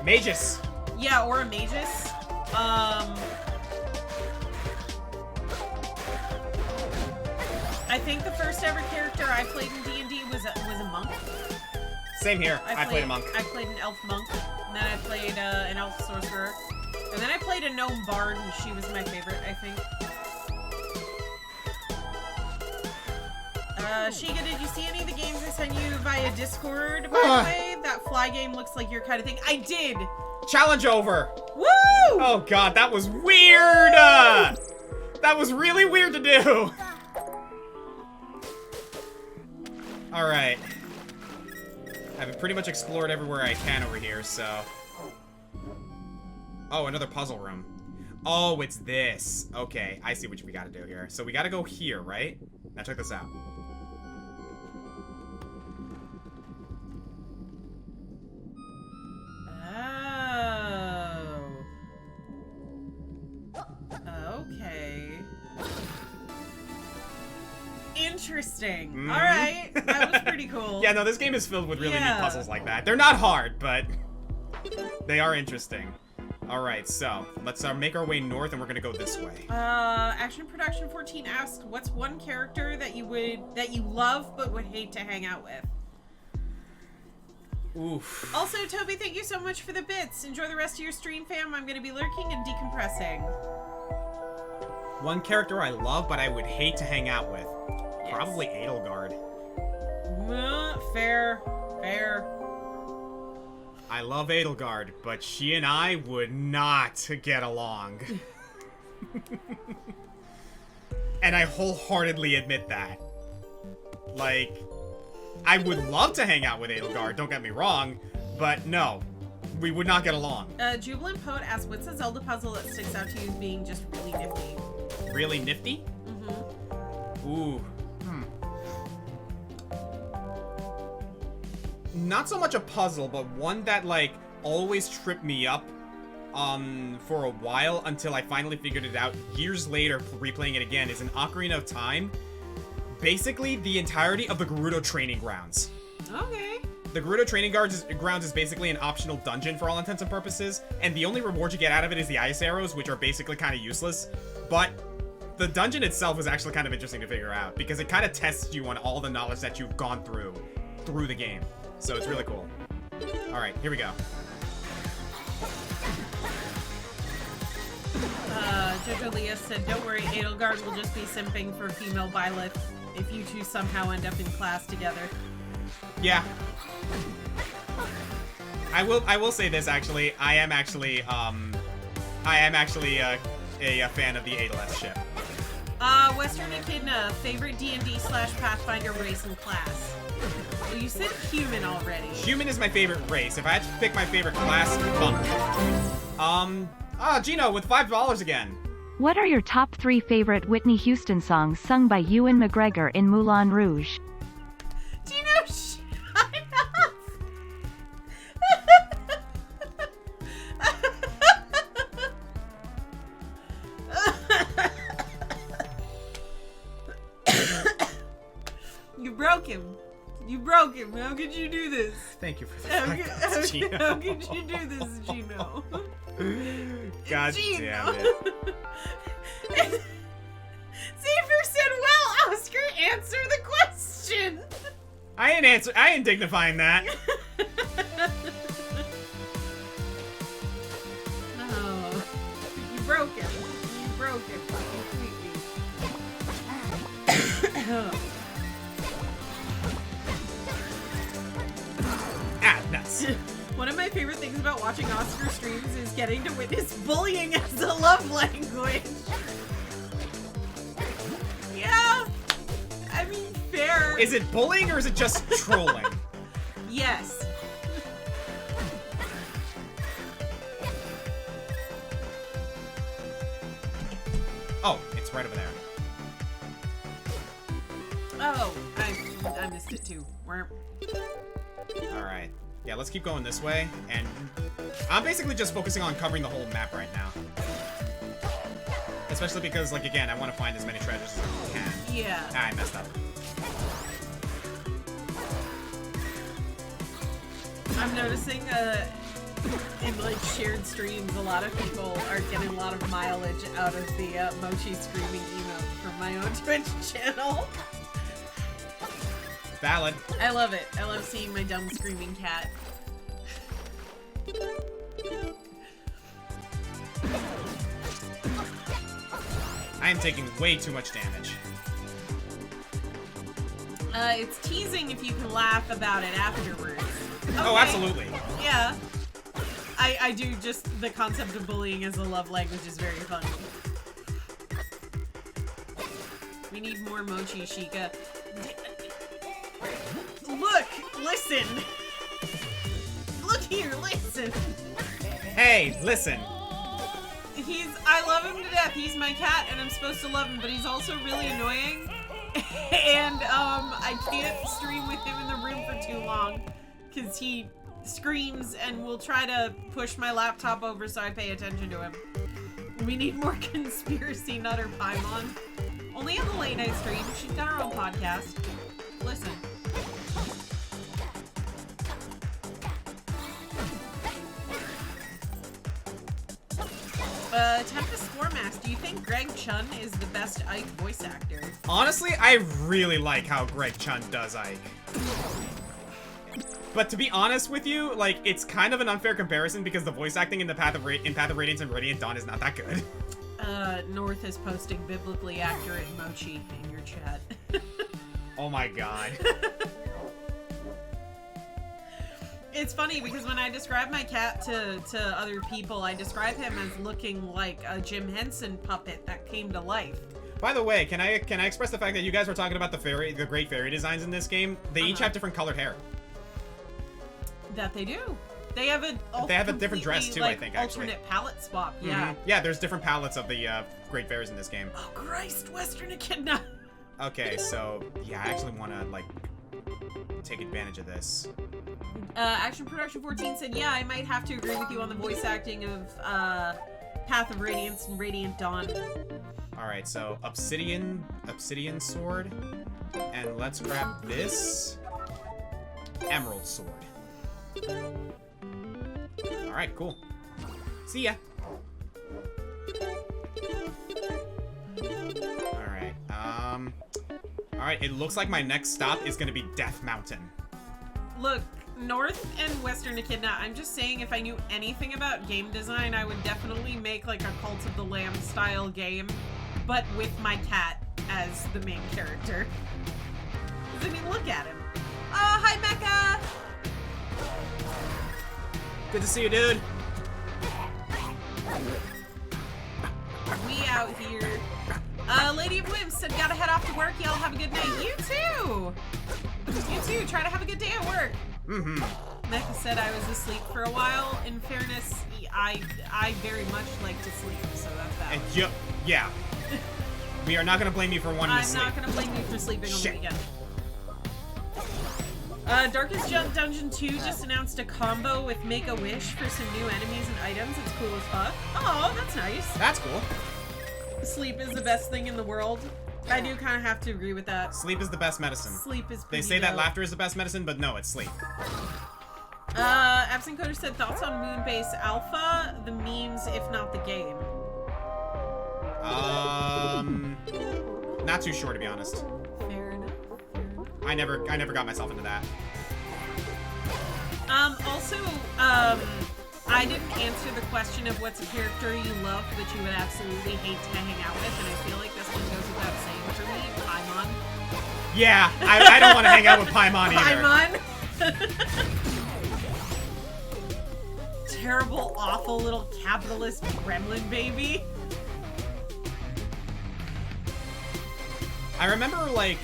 Magus! Yeah, or a magus. I think the first ever character I played in D&D was a monk. Same here. I played a monk. I played an elf monk, and then I played an elf sorcerer, and then I played a gnome bard, and she was my favorite, I think. Shiga, did you see any of the games I sent you via Discord, by the way? That fly game looks like your kind of thing. I did! Challenge over! Woo! Oh god, that was weird! That was really weird to do! Alright. I've pretty much explored everywhere I can over here, so... Oh, another puzzle room. Oh, it's this. Okay, I see what we gotta do here. So we gotta go here, right? Now check this out. Oh. Okay. Interesting. Mm-hmm. Alright, that was pretty cool. Yeah, no, this game is filled with really neat puzzles like that. They're not hard, but they are interesting. Alright, so let's make our way north and we're gonna go this way. Action Production 14 asked, what's one character that you love but would hate to hang out with? Oof. Also, Toby, thank you so much for the bits. Enjoy the rest of your stream, fam. I'm gonna be lurking and decompressing. One character I love but I would hate to hang out with. Yes. Probably Edelgard. Fair. I love Edelgard, but she and I would not get along. And I wholeheartedly admit that. Like, I would love to hang out with Edelgard, don't get me wrong, but no, we would not get along. Jubilant Poet asked, what's a Zelda puzzle that sticks out to you as being just really nifty? Really nifty? Mm-hmm. Ooh. Not so much a puzzle, but one that, like, always tripped me up for a while until I finally figured it out years later, replaying it again, is an Ocarina of Time. Basically, the entirety of the Gerudo Training Grounds. Okay. The Gerudo Training Grounds is basically an optional dungeon for all intents and purposes, and the only reward you get out of it is the ice arrows, which are basically kind of useless. But the dungeon itself is actually kind of interesting to figure out, because it kind of tests you on all the knowledge that you've gone through the game. So it's really cool. Alright, here we go. Jojo Leah said, don't worry, Edelgard will just be simping for female Byleth if you two somehow end up in class together. Yeah. I will say this, actually. I am actually a fan of the Adolescent ship. Western Echidna, favorite D&D/Pathfinder race and class. Well, you said human already. Human is my favorite race. If I had to pick my favorite class, monk. Gino with $5 again. What are your top 3 favorite Whitney Houston songs sung by Ewan McGregor in Moulin Rouge? Gino, shut up! You broke him. You broke him. How could you do this? Thank you for the How $5, Gino. how could you do this, Gino? God Gino. damn it. Xavier said, well, Oscar, answer the question. I ain't dignifying that. Oh, you broke him. You broke him completely. Nuts. One of my favorite things about watching Oscar streams is getting to witness bullying as a love language. Yeah. I mean, fair. Is it bullying or is it just trolling? Yes. Oh, it's right over there. Oh, I missed it too. Alright. Yeah, let's keep going this way, and I'm basically just focusing on covering the whole map right now. Especially because, like, again, I want to find as many treasures as I can. Yeah. Ah, I messed up. I'm noticing, in, like, shared streams, a lot of people are getting a lot of mileage out of the, Mochi screaming emote from my own Twitch channel. Valid. I love it. I love seeing my dumb screaming cat. I am taking way too much damage. It's teasing if you can laugh about it afterwards. Okay. Oh, absolutely. Yeah. I do just, the concept of bullying as a love language is very funny. We need more Mochi, Sheikah. Look! Listen! Look here, listen! Hey, listen. I love him to death. He's my cat, and I'm supposed to love him, but he's also really annoying. And, I can't stream with him in the room for too long, because he screams and will try to push my laptop over so I pay attention to him. We need more conspiracy nutter Paimon. Only on the late night stream. She's got her own podcast. Listen. Tempest Stormass, do you think Greg Chun is the best Ike voice actor? Honestly, I really like how Greg Chun does Ike. But to be honest with you, like, it's kind of an unfair comparison because the voice acting in Path of Radiance and Radiant Dawn is not that good. North is posting biblically accurate mochi in your chat. Oh my god. It's funny because when I describe my cat to other people, I describe him as looking like a Jim Henson puppet that came to life. By the way, can I express the fact that you guys were talking about the great fairy designs in this game? They each have different colored hair. That they do. They have a different dress too, like, I think. Alternate actually. palette swap. Yeah. Yeah, there's different palettes of the great fairies in this game. Oh Christ, Western Echidna. Okay, so yeah, I actually want to like take advantage of this. Action Production 14 said, yeah, I might have to agree with you on the voice acting of Path of Radiance and Radiant Dawn. Alright, so Obsidian Sword. And let's grab this Emerald Sword. Alright, cool. See ya. Alright, alright, it looks like my next stop is gonna be Death Mountain. Look, North and Western Echidna, I'm just saying if I knew anything about game design, I would definitely make like a Cult of the Lamb style game, but with my cat as the main character. I mean, look at him. Oh, hi Mecha! Good to see you, dude. We out here. Lady of Whims said, gotta head off to work. Y'all have a good night. You too! You too. Try to have a good day at work. Mm-hmm. Mecha said I was asleep for a while. In fairness, I very much like to sleep, so that's that. And yeah. We are not gonna blame you for wanting to sleep. I'm not gonna blame you for sleeping on the weekend. Darkest Dungeon 2 just announced a combo with Make-A-Wish for some new enemies and items. It's cool as fuck. Oh, that's nice. That's cool. Sleep is the best thing in the world. I do kind of have to agree with that. Sleep is the best medicine. Sleep is They say that laughter is the best medicine, but no, it's sleep. Absent Coder said, thoughts on Moonbase Alpha, the memes, if not the game? Not too sure, to be honest. Fair enough. I never got myself into that. Also, I didn't answer the question of what's a character you love that you would absolutely hate to hang out with, and I feel like this one goes without saying for me, Paimon. Yeah, I don't want to hang out with Paimon either. Paimon? Terrible, awful little capitalist gremlin baby. I remember, like,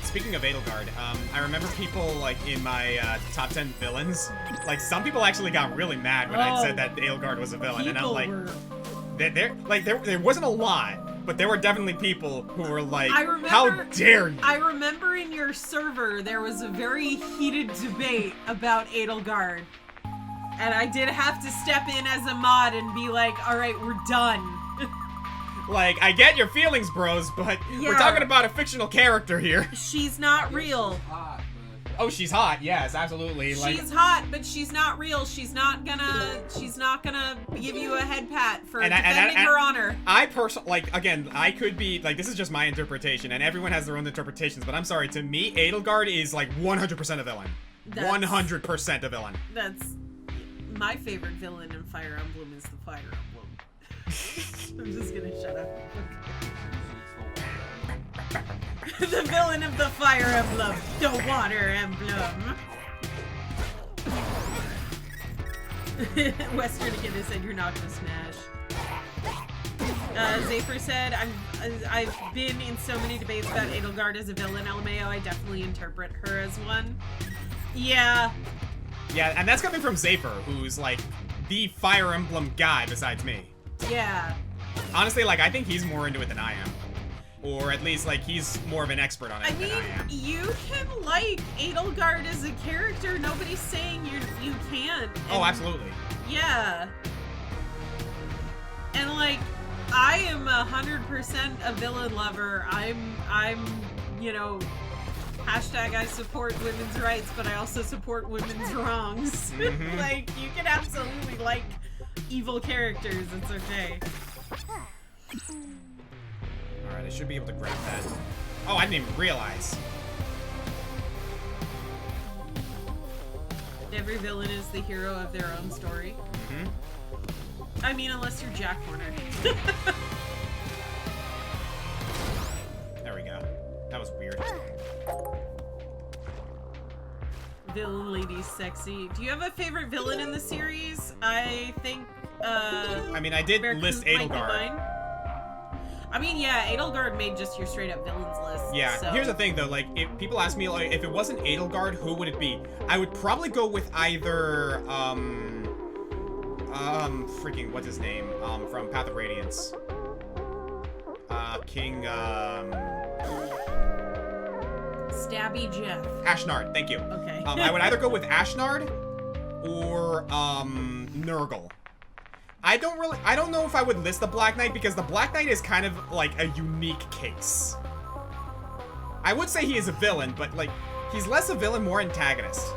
speaking of Edelgard, I remember people, like, in my top 10 villains, like, some people actually got really mad when I said that Edelgard was a villain, and I'm like, there wasn't a lot, but there were definitely people who were like, how dare you? I remember in your server there was a very heated debate about Edelgard, and I did have to step in as a mod and be like, alright, we're done. Like, I get your feelings, bros, but we're talking about a fictional character here. She's not real. Oh, she's hot. Yes, absolutely. Like, she's hot, but she's not real. She's not gonna give you a head pat for defending her honor. I personally, like, again, I could be, like, this is just my interpretation, and everyone has their own interpretations, but I'm sorry, to me, Edelgard is, like, 100% a villain. 100% a villain. That's my favorite villain in Fire Emblem is the Fire Emblem. I'm just gonna shut up. The villain of the Fire Emblem, the Water Emblem. Western Echidna said you're not gonna smash. Zafer said I've been in so many debates about Edelgard as a villain. LMAO, I definitely interpret her as one. Yeah. Yeah, and that's coming from Zafer, who's like the Fire Emblem guy besides me. Yeah. Honestly, like, I think he's more into it than I am. Or at least, like, he's more of an expert on it than I am. You can like Edelgard as a character. Nobody's saying you can't. Oh, absolutely. Yeah. And, like, I am 100% a villain lover. I'm, you know, hashtag I support women's rights, but I also support women's wrongs. Mm-hmm. Like, you can absolutely like evil characters, it's okay. Alright, I should be able to grab that. Oh, I didn't even realize. Every villain is the hero of their own story. Mm-hmm. I mean, unless you're Jack Horner. There we go. That was weird. Villain lady's sexy. Do you have a favorite villain in the series? I think, I mean, I did Bearcoot list might be Edelgard. mine. I mean, yeah, Edelgard made just your straight up villains list. Yeah, so. here's the thing though, like, if people ask me, like, if it wasn't Edelgard, who would it be? I would probably go with either, freaking, what's his name? From Path of Radiance. King, Stabby Jeff. Ashnard, thank you. Okay. I would either go with Ashnard or, Nurgle. I don't know if I would list the Black Knight because the Black Knight is kind of like a unique case. I would say he is a villain, but like, he's less a villain, more antagonist.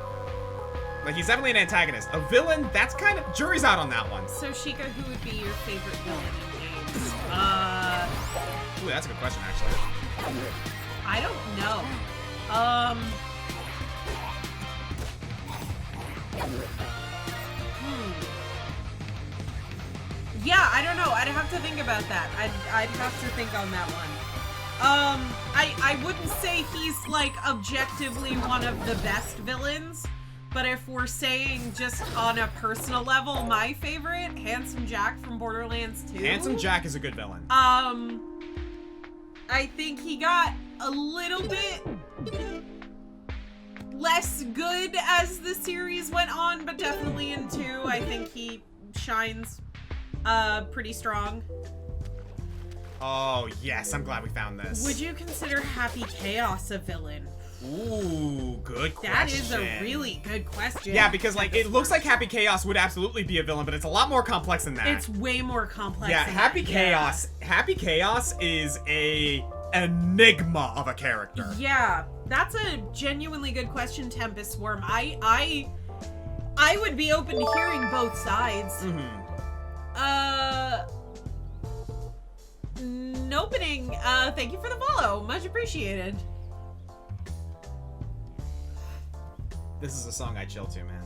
Like, he's definitely an antagonist. A villain, that's kind of, jury's out on that one. So, Sheikah, who would be your favorite villain in games? Ooh, that's a good question, actually. I don't know. Yeah, I don't know. I'd have to think about that. I'd have to think on that one. I wouldn't say he's, like, objectively one of the best villains, but if we're saying just on a personal level, my favorite, Handsome Jack from Borderlands 2. Handsome Jack is a good villain. I think he got a little bit less good as the series went on, but definitely in 2, I think he shines pretty strong. Oh, yes, I'm glad we found this. Would you consider Happy Chaos a villain? Ooh, good question. That is a really good question. Yeah, because, like, it looks like Happy Chaos would absolutely be a villain, but it's a lot more complex than that. It's way more complex Yeah, than Happy that. Chaos. Yeah. Happy Chaos is a enigma of a character. Yeah, that's a genuinely good question, Tempest Swarm. I would be open to hearing both sides. Mm-hmm. Opening, thank you for the follow. Much appreciated. This is a song I chill to, man.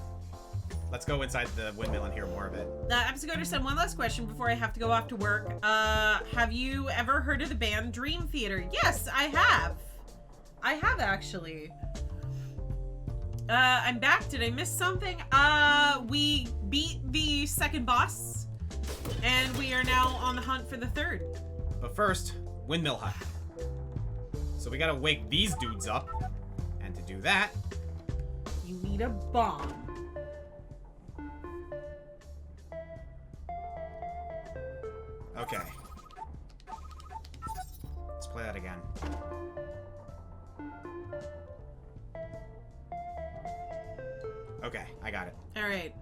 Let's go inside the windmill and hear more of it. Episode said one last question before I have to go off to work. Have you ever heard of the band Dream Theater? Yes, I have. I have, actually. I'm back. Did I miss something? We beat the second boss, and we are now on the hunt for the third. But first, Windmill Hut. So we gotta wake these dudes up, and to do that, you need a bomb. okay. Let's play that again. Okay, I got it. All right.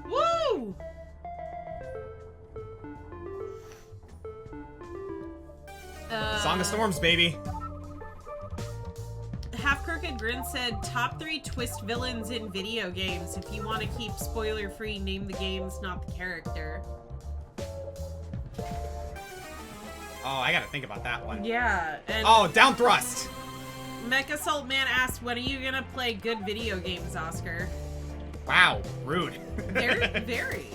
Woo! Song of Storms, baby. Half Crooked Grin said, top 3 twist villains in video games. If you want to keep spoiler-free, name the games, not the character. Oh, I gotta think about that one. Yeah, and Oh, Down Thrust! Mechassault Man asked, when are you gonna play good video games, Oscar? Wow, rude. Very, very.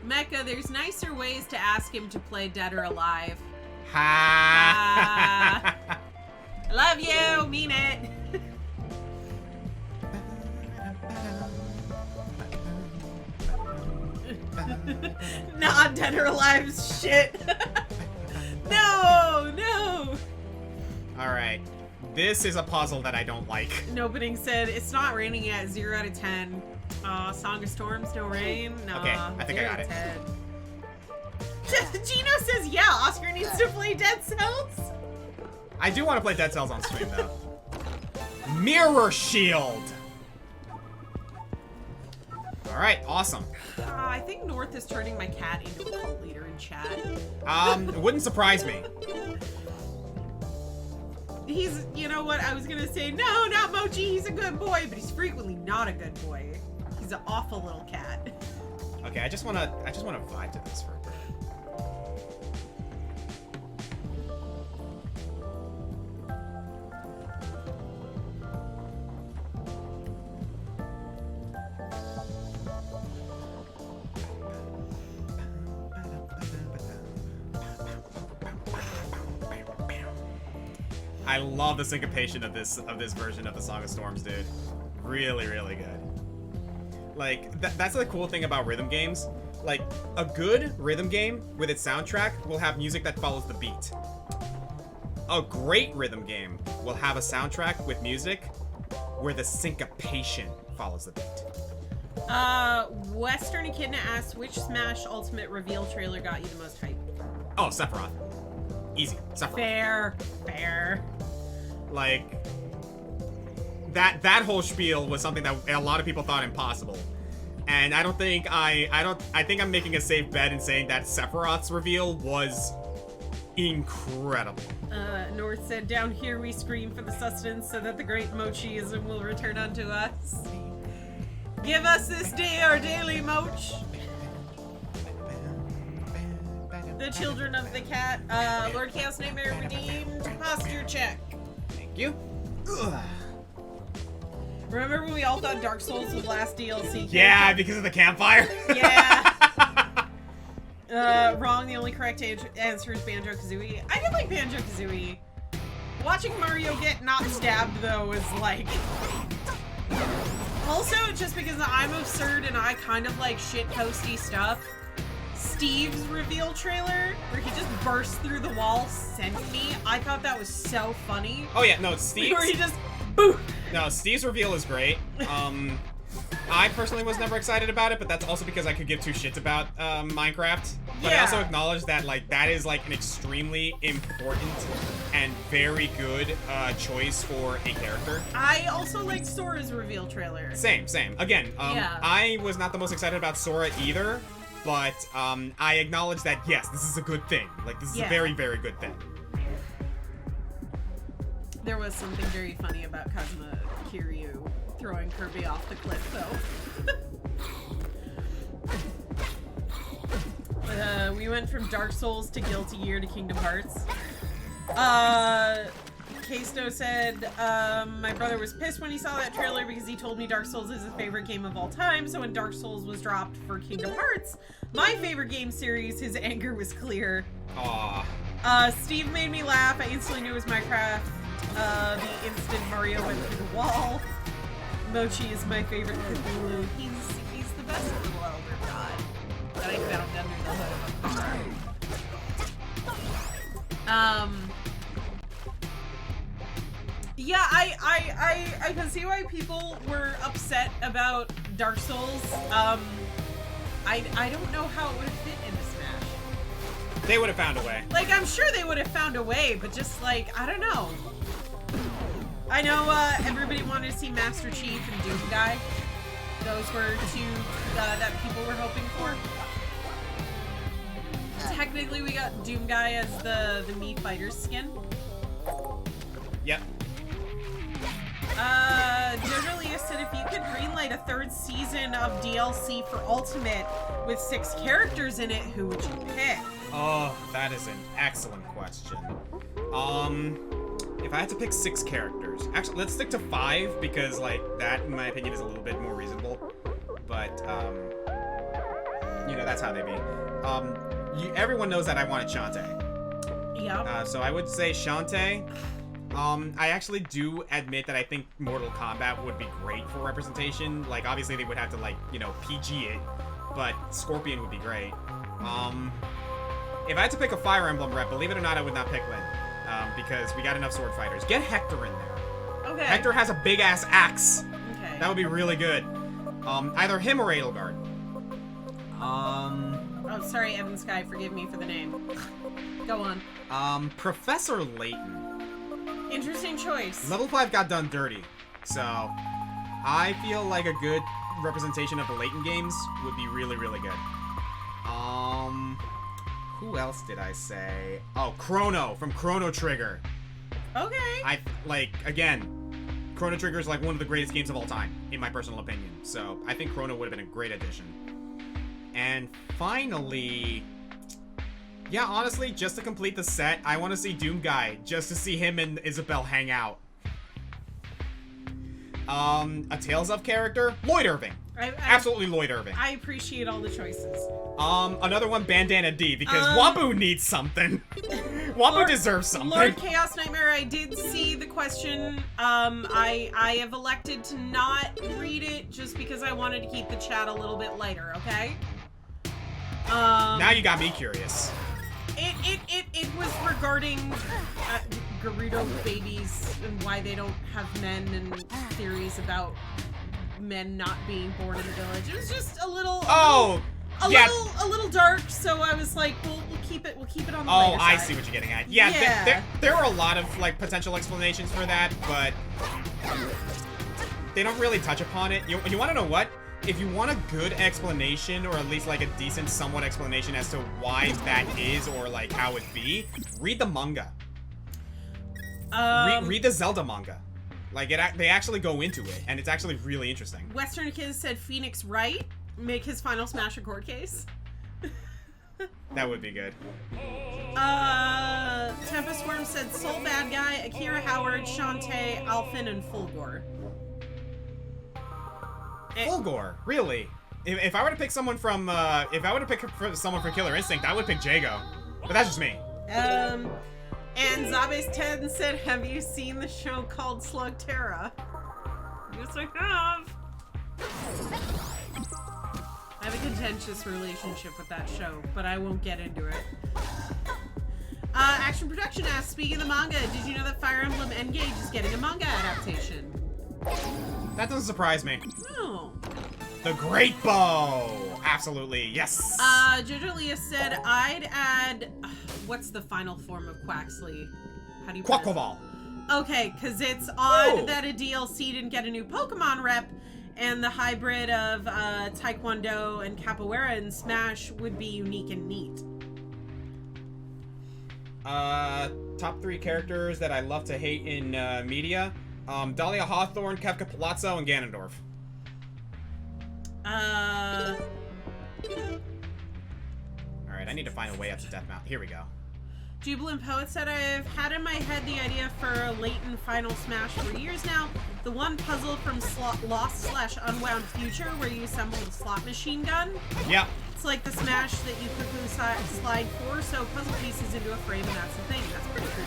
Mecha, there's nicer ways to ask him to play Dead or Alive. Ha! I love you, mean it. Not Dead or Alive shit. No, no. Alright. This is a puzzle that I don't like. Nobodying said, it's not raining yet, 0 out of 10. Song of Storms, no rain. No. Okay, I think I 0 got out of it. 10. Gino says, yeah, Oscar needs to play Dead Cells. I do want to play Dead Cells on stream, though. Mirror Shield! Alright, awesome. I think North is turning my cat into a cult leader in chat. It wouldn't surprise me. He's, you know what, I was gonna say, no, not Mochi, he's a good boy, but he's frequently not a good boy. He's an awful little cat. Okay, I just wanna vibe to this for a bit. I love the syncopation of this version of the Song of Storms, dude. Really, really good. Like, that's the cool thing about rhythm games. Like, a good rhythm game with its soundtrack will have music that follows the beat. A great rhythm game will have a soundtrack with music where the syncopation follows the beat. Western Echidna asks, which Smash Ultimate reveal trailer got you the most hype? Oh, Sephiroth. Easy. Sephiroth. Fair. Like, that whole spiel was something that a lot of people thought impossible. And I think I'm making a safe bet in saying that Sephiroth's reveal was incredible. North said, down here we scream for the sustenance so that the great Mochiism will return unto us. Give us this day our daily Moch. The children of the cat. Lord Chaos Nightmare redeemed. Posture check. Thank you. Ugh. Remember when we all thought Dark Souls was last DLC? Yeah, because of the campfire? Yeah. Wrong. The only correct answer is Banjo-Kazooie. I did like Banjo-Kazooie. Watching Mario get not stabbed, though, is like... Also, just because I'm absurd and I kind of like shitposty stuff, Steve's reveal trailer, where he just burst through the wall, sent me. I thought that was so funny. Oh yeah, no, Steve's... Where he just... Boo! No, Steve's reveal is great. I personally was never excited about it, but that's also because I could give two shits about Minecraft. But I also acknowledge that, like, that is, like, an extremely important and very good choice for a character. I also liked Sora's reveal trailer. Same. Again, I was not the most excited about Sora either, but I acknowledge that, yes, this is a good thing. Like, this is a very, very good thing. There was something very funny about Kazuma Kiryu throwing Kirby off the cliff, though. We went from Dark Souls to Guilty Gear to Kingdom Hearts. Keisto said, my brother was pissed when he saw that trailer because he told me Dark Souls is his favorite game of all time, so when Dark Souls was dropped for Kingdom Hearts, my favorite game series, his anger was clear. Aww. Steve made me laugh. I instantly knew it was Minecraft. The instant Mario went through the wall. Mochi is my favorite Cthulhu. He's the best little elder god that I found under the hood of yeah, I can see why people were upset about Dark Souls. I don't know how it would have fit into Smash. They would have found a way. Like, I'm sure they would have found a way, but just like, I don't know. I know everybody wanted to see Master Chief and Doom Guy. Those were two that people were hoping for. Technically, we got Doom Guy as the Mii Fighter's skin. Yep. Jojo Leah said if you could greenlight a third season of DLC for Ultimate with 6 characters in it, who would you pick? Oh, that is an excellent question. If I had to pick 6 characters, actually, let's stick to 5 because, like, that, in my opinion, is a little bit more reasonable. But, you know, that's how they be. Everyone knows that I wanted Shantae. Yeah. So I would say Shantae. I actually do admit that I think Mortal Kombat would be great for representation. Like, obviously they would have to, like, you know, PG it, but Scorpion would be great. If I had to pick a Fire Emblem rep, believe it or not, I would not pick Lyn. Because we got enough sword fighters. Get Hector in there. Okay. Hector has a big-ass axe. Okay. That would be really good. Either him or Edelgard. Oh, sorry, Evan Sky. Forgive me for the name. Go on. Professor Layton. Interesting choice. Level 5 got done dirty. So, I feel like a good representation of the Layton games would be really, really good. Who else did I say? Oh, Chrono from Chrono Trigger. Okay. Again, Chrono Trigger is like one of the greatest games of all time, in my personal opinion. So I think Chrono would have been a great addition. And finally, yeah, honestly, just to complete the set, I want to see Doom Guy, just to see him and Isabelle hang out. A Tales of character, Lloyd Irving. Absolutely Lloyd Irving. I appreciate all the choices. Another one, Bandana D, because Wampu needs something. Wampu deserves something. Lord Chaos Nightmare, I did see the question. I have elected to not read it just because I wanted to keep the chat a little bit lighter, okay? Now you got me curious. It was regarding Gerudo babies and why they don't have men and theories about men not being born in the village. It was just a little a little dark, so I was like, we'll keep it on the lighter side. I see what you're getting at. Yeah. There are a lot of like potential explanations for that, but they don't really touch upon it. You want to know what? If you want a good explanation, or at least like a decent somewhat explanation as to why that is, or like how it be, read the manga. Read the Zelda manga. Like, they actually go into it, and it's actually really interesting. Western Kids said Phoenix Wright make his final Smash record case. That would be good. Tempest Worm said Soul Bad Guy, Akira Howard, Shantae, Alphin, and Fulgore. Fulgore, really? If I were to pick someone from, someone from Killer Instinct, I would pick Jago. But that's just me. And Zabes10 said, have you seen the show called Slugterra? Yes, I have. I have a contentious relationship with that show, but I won't get into it. Action Production asks, speaking of the manga, did you know that Fire Emblem Engage is getting a manga adaptation? That doesn't surprise me. No. The Great Bow! Absolutely, yes! Jojo Leah said, I'd add... what's the final form of Quaxley? How do you Quaquaval. Okay, because it's odd that a DLC didn't get a new Pokemon rep, and the hybrid of Taekwondo and Capoeira in Smash would be unique and neat. Top 3 characters that I love to hate in media. Dahlia Hawthorne, Kefka Palazzo, and Ganondorf. Alright, I need to find a way up to Death Mountain. Here we go. Jubilant Poet said, I've had in my head the idea for a Layton Final Smash for years now. The one puzzle from Lost/Unwound Future where you assemble the slot machine gun. Yeah. It's like the Smash that you quickly slide for, so puzzle pieces into a frame, and that's the thing. That's pretty cool.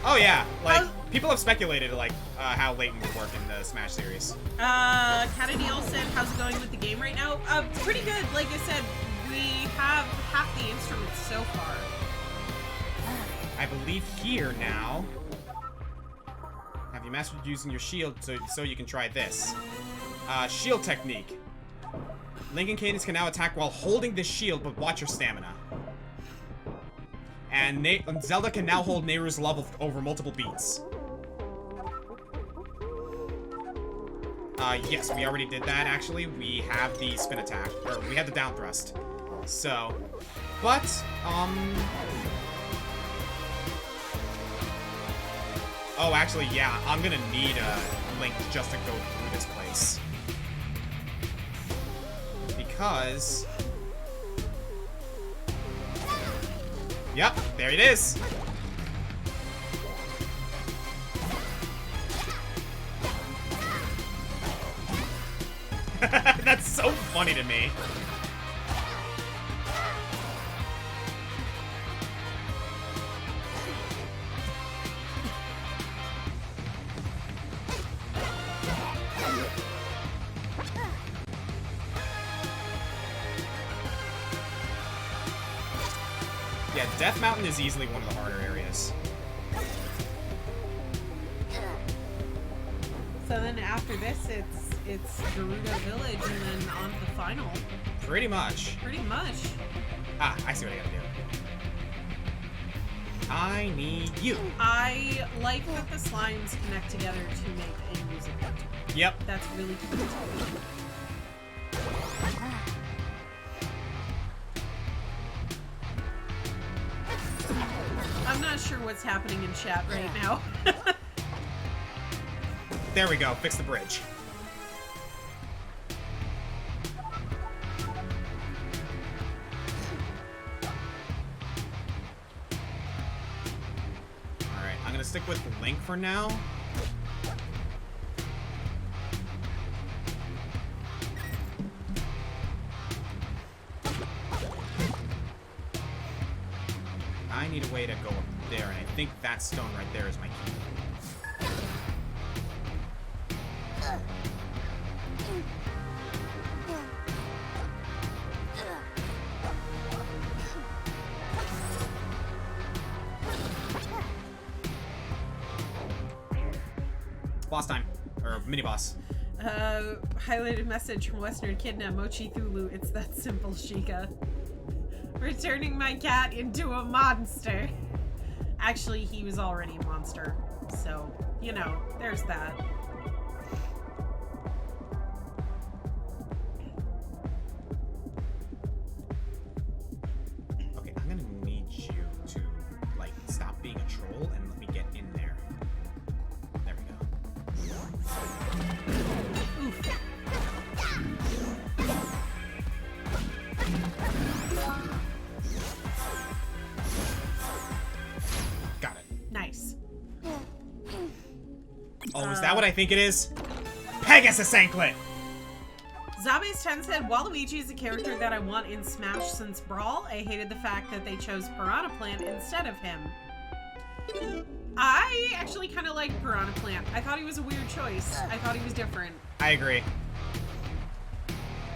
Oh yeah, like, people have speculated, like, how Layton would work in the Smash series. Catadil said, how's it going with the game right now? Pretty good. Like I said, we have half the instruments so far. I believe here now. Have you mastered using your shield so you can try this? Shield technique. Link and Cadence can now attack while holding this shield, but watch your stamina. And Zelda can now hold Nehru's level over multiple beats. Yes, we already did that, actually. We have the spin attack, or we have the down thrust. So, but, oh, actually, yeah, I'm gonna need Link just to go through this place. Because... Yep, there it is. That's so funny to me. Yeah, Death Mountain is easily one of the harder areas. So then after this, it's Gerudo Village, and then on to the final. Pretty much. Pretty much. Ah, I see what I gotta do. I need you. I like that the slimes connect together to make a music. Yep. That's really cool. not sure what's happening in chat right now. There we go. Fix the bridge. Alright, I'm gonna stick with Link for now. I need a way to go up there, and I think that stone right there is my key. Boss time. Or mini boss. Highlighted message from Western Kidna, Mochi Thulu. It's that simple, Sheikah. Returning my cat into a monster. Actually, he was already a monster. So, you know, there's that. Okay, I'm gonna need you to, like, stop being a troll and let me get in there. There we go. Oof. Got it. Nice. Oh, is that what I think it is? Pegasus Anklet! Zombies 10 said, Waluigi is a character that I want in Smash since Brawl. I hated the fact that they chose Piranha Plant instead of him. I actually kind of like Piranha Plant. I thought he was a weird choice. I thought he was different. I agree.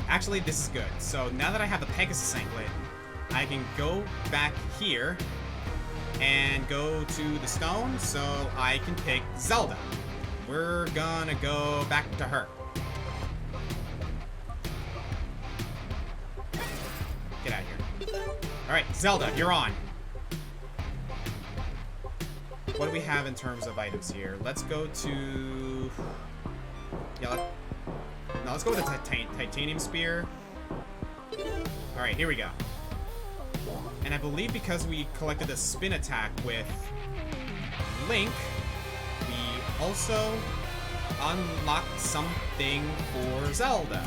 Actually, this is good. So now that I have the Pegasus Anklet, I can go back here and go to the stone so I can pick Zelda. We're gonna go back to her. Get out of here. Alright, Zelda, you're on. What do we have in terms of items here? Let's go to... Yeah, no, let's go with the titanium spear. Alright, here we go. And I believe because we collected the spin attack with Link, we also unlocked something for Zelda.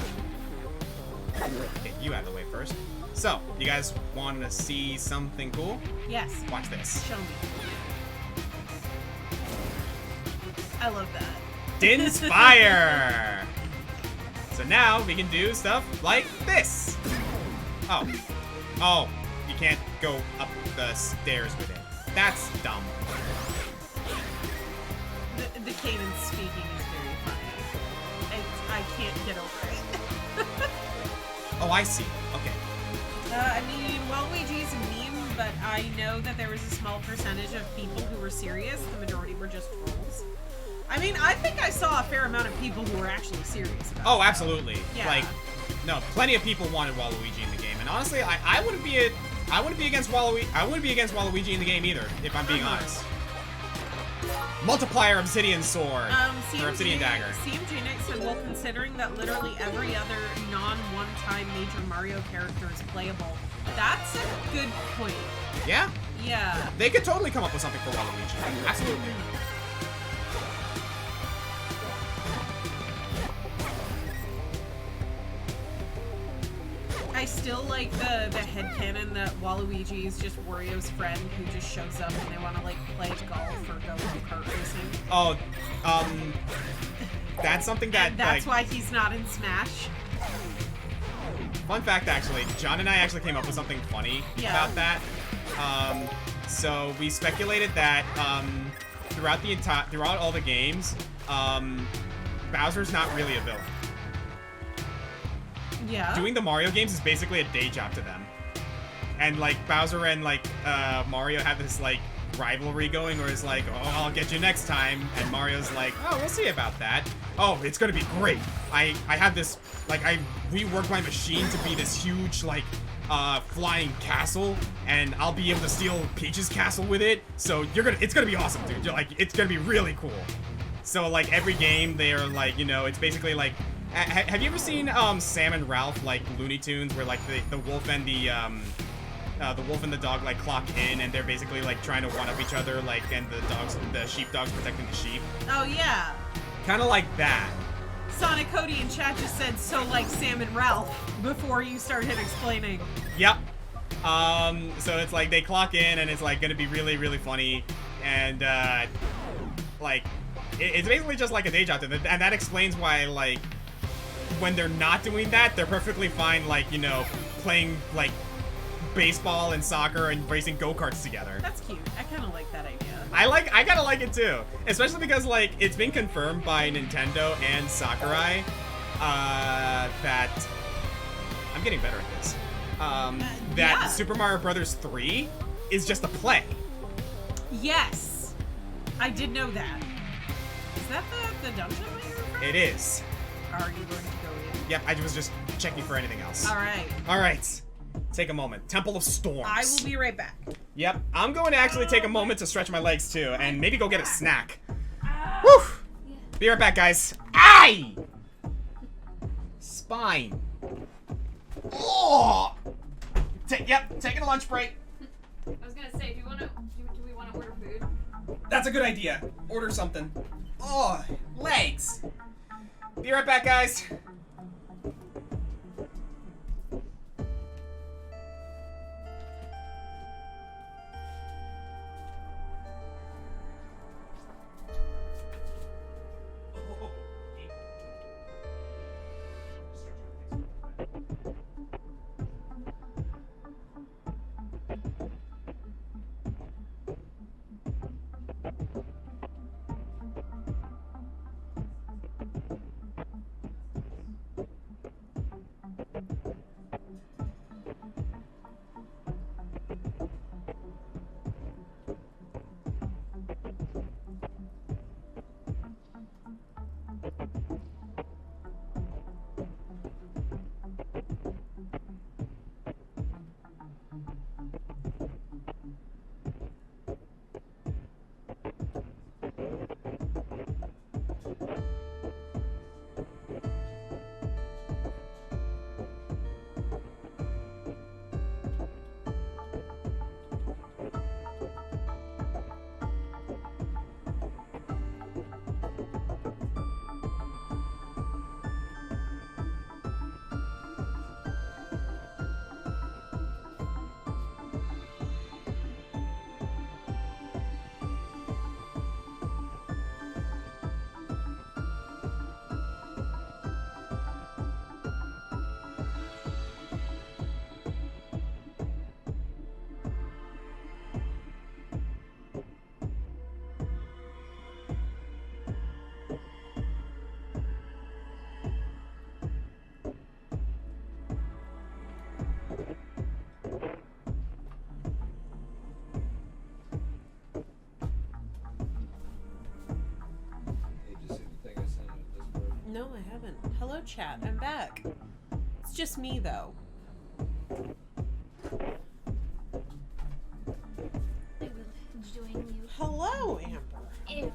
Get you out of the way first. So, you guys want to see something cool? Yes. Watch this. Show me. I love that. Din's Fire! So now we can do stuff like this. Oh. Oh, you can't go up the stairs with it. That's dumb. The Cadence speaking is very funny. I can't get over it. Oh, I see. Okay. I mean, Waluigi's a meme, but I know that there was a small percentage of people who were serious. The majority were just trolls. I mean, I think I saw a fair amount of people who were actually serious about it. Oh, absolutely. Yeah. Like, no, plenty of people wanted Waluigi in the game, and honestly, I wouldn't be against Waluigi in the game either, if I'm being honest. Multiplier Obsidian Sword. Or Obsidian Dagger. CMJ Nick said, well, considering that literally every other non-one-time major Mario character is playable, that's a good point. Yeah? Yeah. They could totally come up with something for Waluigi. Absolutely. I still like the headcanon that Waluigi is just Wario's friend who just shows up and they want to, like, play golf or go kart racing. Oh, that's something that, And that's like, why he's not in Smash. Fun fact, actually, John and I actually came up with something funny about that. So we speculated that throughout all the games, Bowser's not really a villain. Yeah. Doing the Mario games is basically a day job to them. And, like, Bowser and, like, Mario have this, like, rivalry going where it's like, oh, I'll get you next time. And Mario's like, oh, we'll see about that. Oh, it's gonna be great. I have this, like, I reworked my machine to be this huge, like, flying castle, and I'll be able to steal Peach's castle with it. So it's gonna be awesome, dude. You're like, it's gonna be really cool. So, like, every game, they are, like, you know, it's basically, like, have you ever seen, Sam and Ralph, like, Looney Tunes, where, like, the wolf and the the wolf and the dog like clock in, and they're basically like trying to one up each other, like, and the sheepdog's protecting the sheep. Oh yeah. Kind of like that. Sonic Cody in chat just said so like Sam and Ralph before you started explaining. Yep. So it's like they clock in, and it's like gonna be really, really funny, and like it's basically just like a day job, and that explains why like when they're not doing that, they're perfectly fine, like, you know, playing like baseball and soccer and racing go-karts together. That's cute. I kind of like that idea. I kind of like it too, especially because like it's been confirmed by Nintendo and Sakurai that I'm getting better at this. That yeah. Super Mario Brothers 3 is just a play. Yes, I did know that. Is that the dungeon that you're from? It is. Are you going to go in? Yep, I was just checking for anything else. All right. All right. Take a moment. Temple of Storms. I will be right back. Yep, I'm going to actually take a moment to stretch my legs too, and maybe go get a snack. Whew! Be right back, guys. Aye! Spine. Oh! Yep, taking a lunch break. I was gonna say, do we want to order food? That's a good idea. Order something. Oh, legs. Be right back, guys. No, I haven't. Hello, chat. I'm back. It's just me, though. I will join you. Hello, Amber. Ew.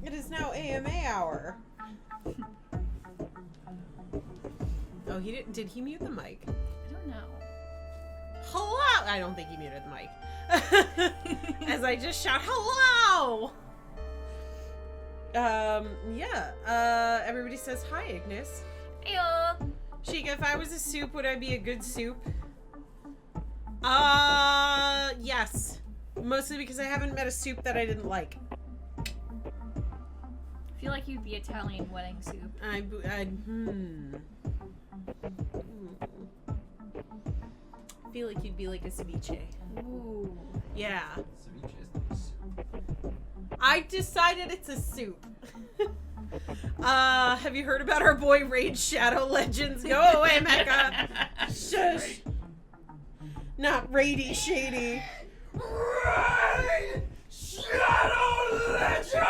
It is now AMA hour. Oh, he didn't. Did he mute the mic? I don't know. Hello! I don't think he muted the mic. As I just shout, hello! Yeah. Everybody says hi, Ignis. Ew. Sheikah, if I was a soup, would I be a good soup? Yes. Mostly because I haven't met a soup that I didn't like. I feel like you'd be Italian wedding soup. I feel like you'd be like a ceviche. Ooh. Yeah. Ceviche is not a soup. I decided it's a soup. Have you heard about our boy Raid Shadow Legends? Go away, Mecha. Shush. Not Raidy Shady. Raid Shadow Legends!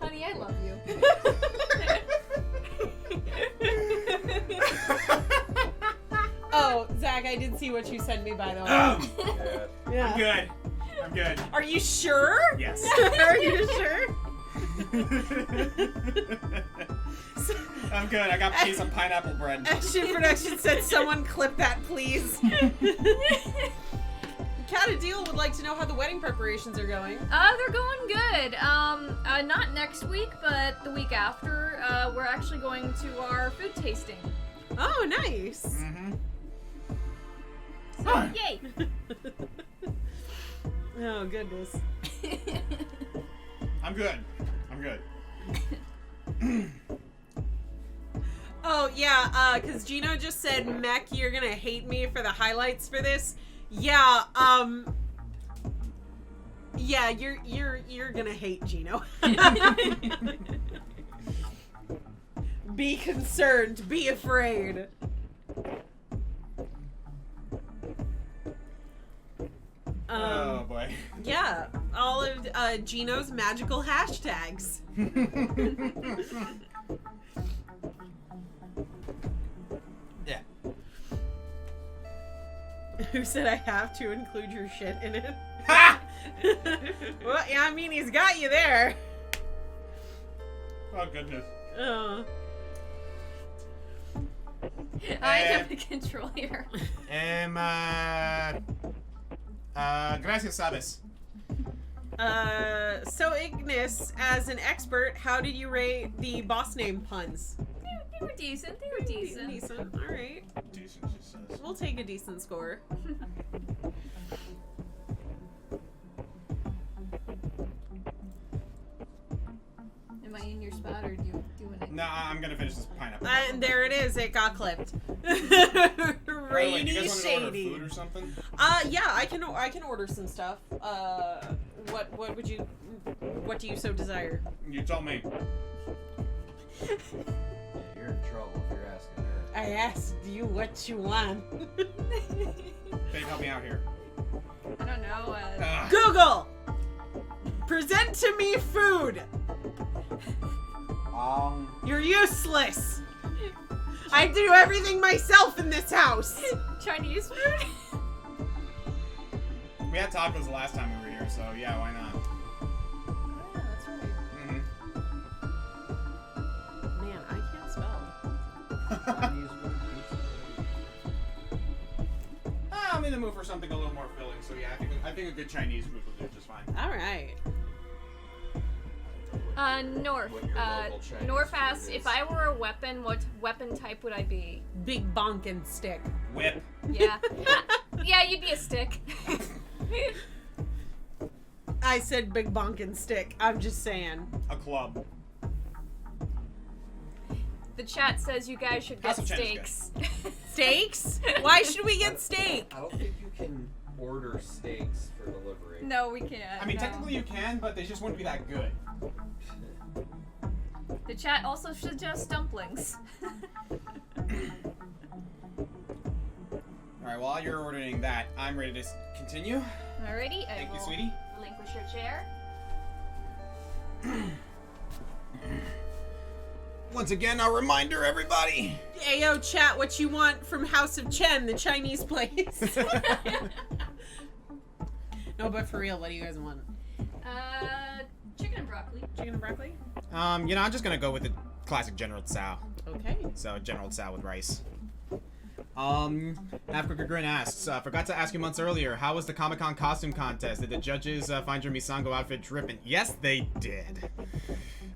Honey, I love you. Oh, Zach, I did see what you sent me, by the way. Yeah. I'm good. I'm good. Are you sure? Yes. Are you sure? I'm good. I got me some pineapple bread. Action Production said, "Someone clip that, please." Catadeel would like to know how the wedding preparations are going. They're going good. Not next week, but the week after. We're actually going to our food tasting. Oh, nice. Mm-hmm. So, yay! Oh, goodness. I'm good. I'm good. Oh, yeah, because Gino just said, Mech, you're gonna hate me for the highlights for this. Yeah, yeah, you're gonna hate Gino. Be concerned, be afraid. Oh boy. Yeah, all of Gino's magical hashtags. Yeah. Who said I have to include your shit in it? Ha! Well, yeah, I mean, he's got you there. Oh goodness. I have the control here. Gracias, sabes. So Ignis, as an expert, how did you rate the boss name puns? They were decent. They were decent. Decent. All right. Decent, she says. We'll take a decent score. Am I in your spot or do you doing it? No, I'm gonna finish this pineapple. And there it is. It got clipped. By the way, Rainy, you guys want to order shady. food or something? Yeah, I can order some stuff. What do you so desire? You tell me. You're in trouble if you're asking her. I asked you what you want. Babe, help me out here. I don't know. Google! Present to me food! You're useless! I do everything myself in this house! Chinese food? We had tacos the last time we were here, so yeah, why not? Oh, yeah, that's right. Mm-hmm. Man, I can't spell. I'm in the mood for something a little more filling, so yeah, I think a good Chinese food will do just fine. Alright. North. What your local Chinese North food asks, is. if I were a weapon, what weapon type would I be? Big bonkin' stick. Whip. Yeah. Yeah, you'd be a stick. I said big bonkin' stick. I'm just saying. A club. The chat says you guys should get House of Chen is steaks. Steaks? Why should we get steak? I don't think you can order steaks for delivery. No, we can't. I mean, no. technically you can, but they just wouldn't be that good. The chat also suggests dumplings. Alright, while you're ordering that, I'm ready to continue. Alrighty, Thank I you, will sweetie. relinquish your chair. Once again, a reminder, everybody. Ayo, chat, what you want from House of Chen, the Chinese place? No, but for real, what do you guys want? Chicken and broccoli. Chicken and broccoli? I'm just gonna go with the classic General Tsao. Okay. So, General Tsao with rice. Africa Grin asks, forgot to ask you months earlier, how was the Comic-Con costume contest? Did the judges find your Misango outfit dripping? Yes, they did.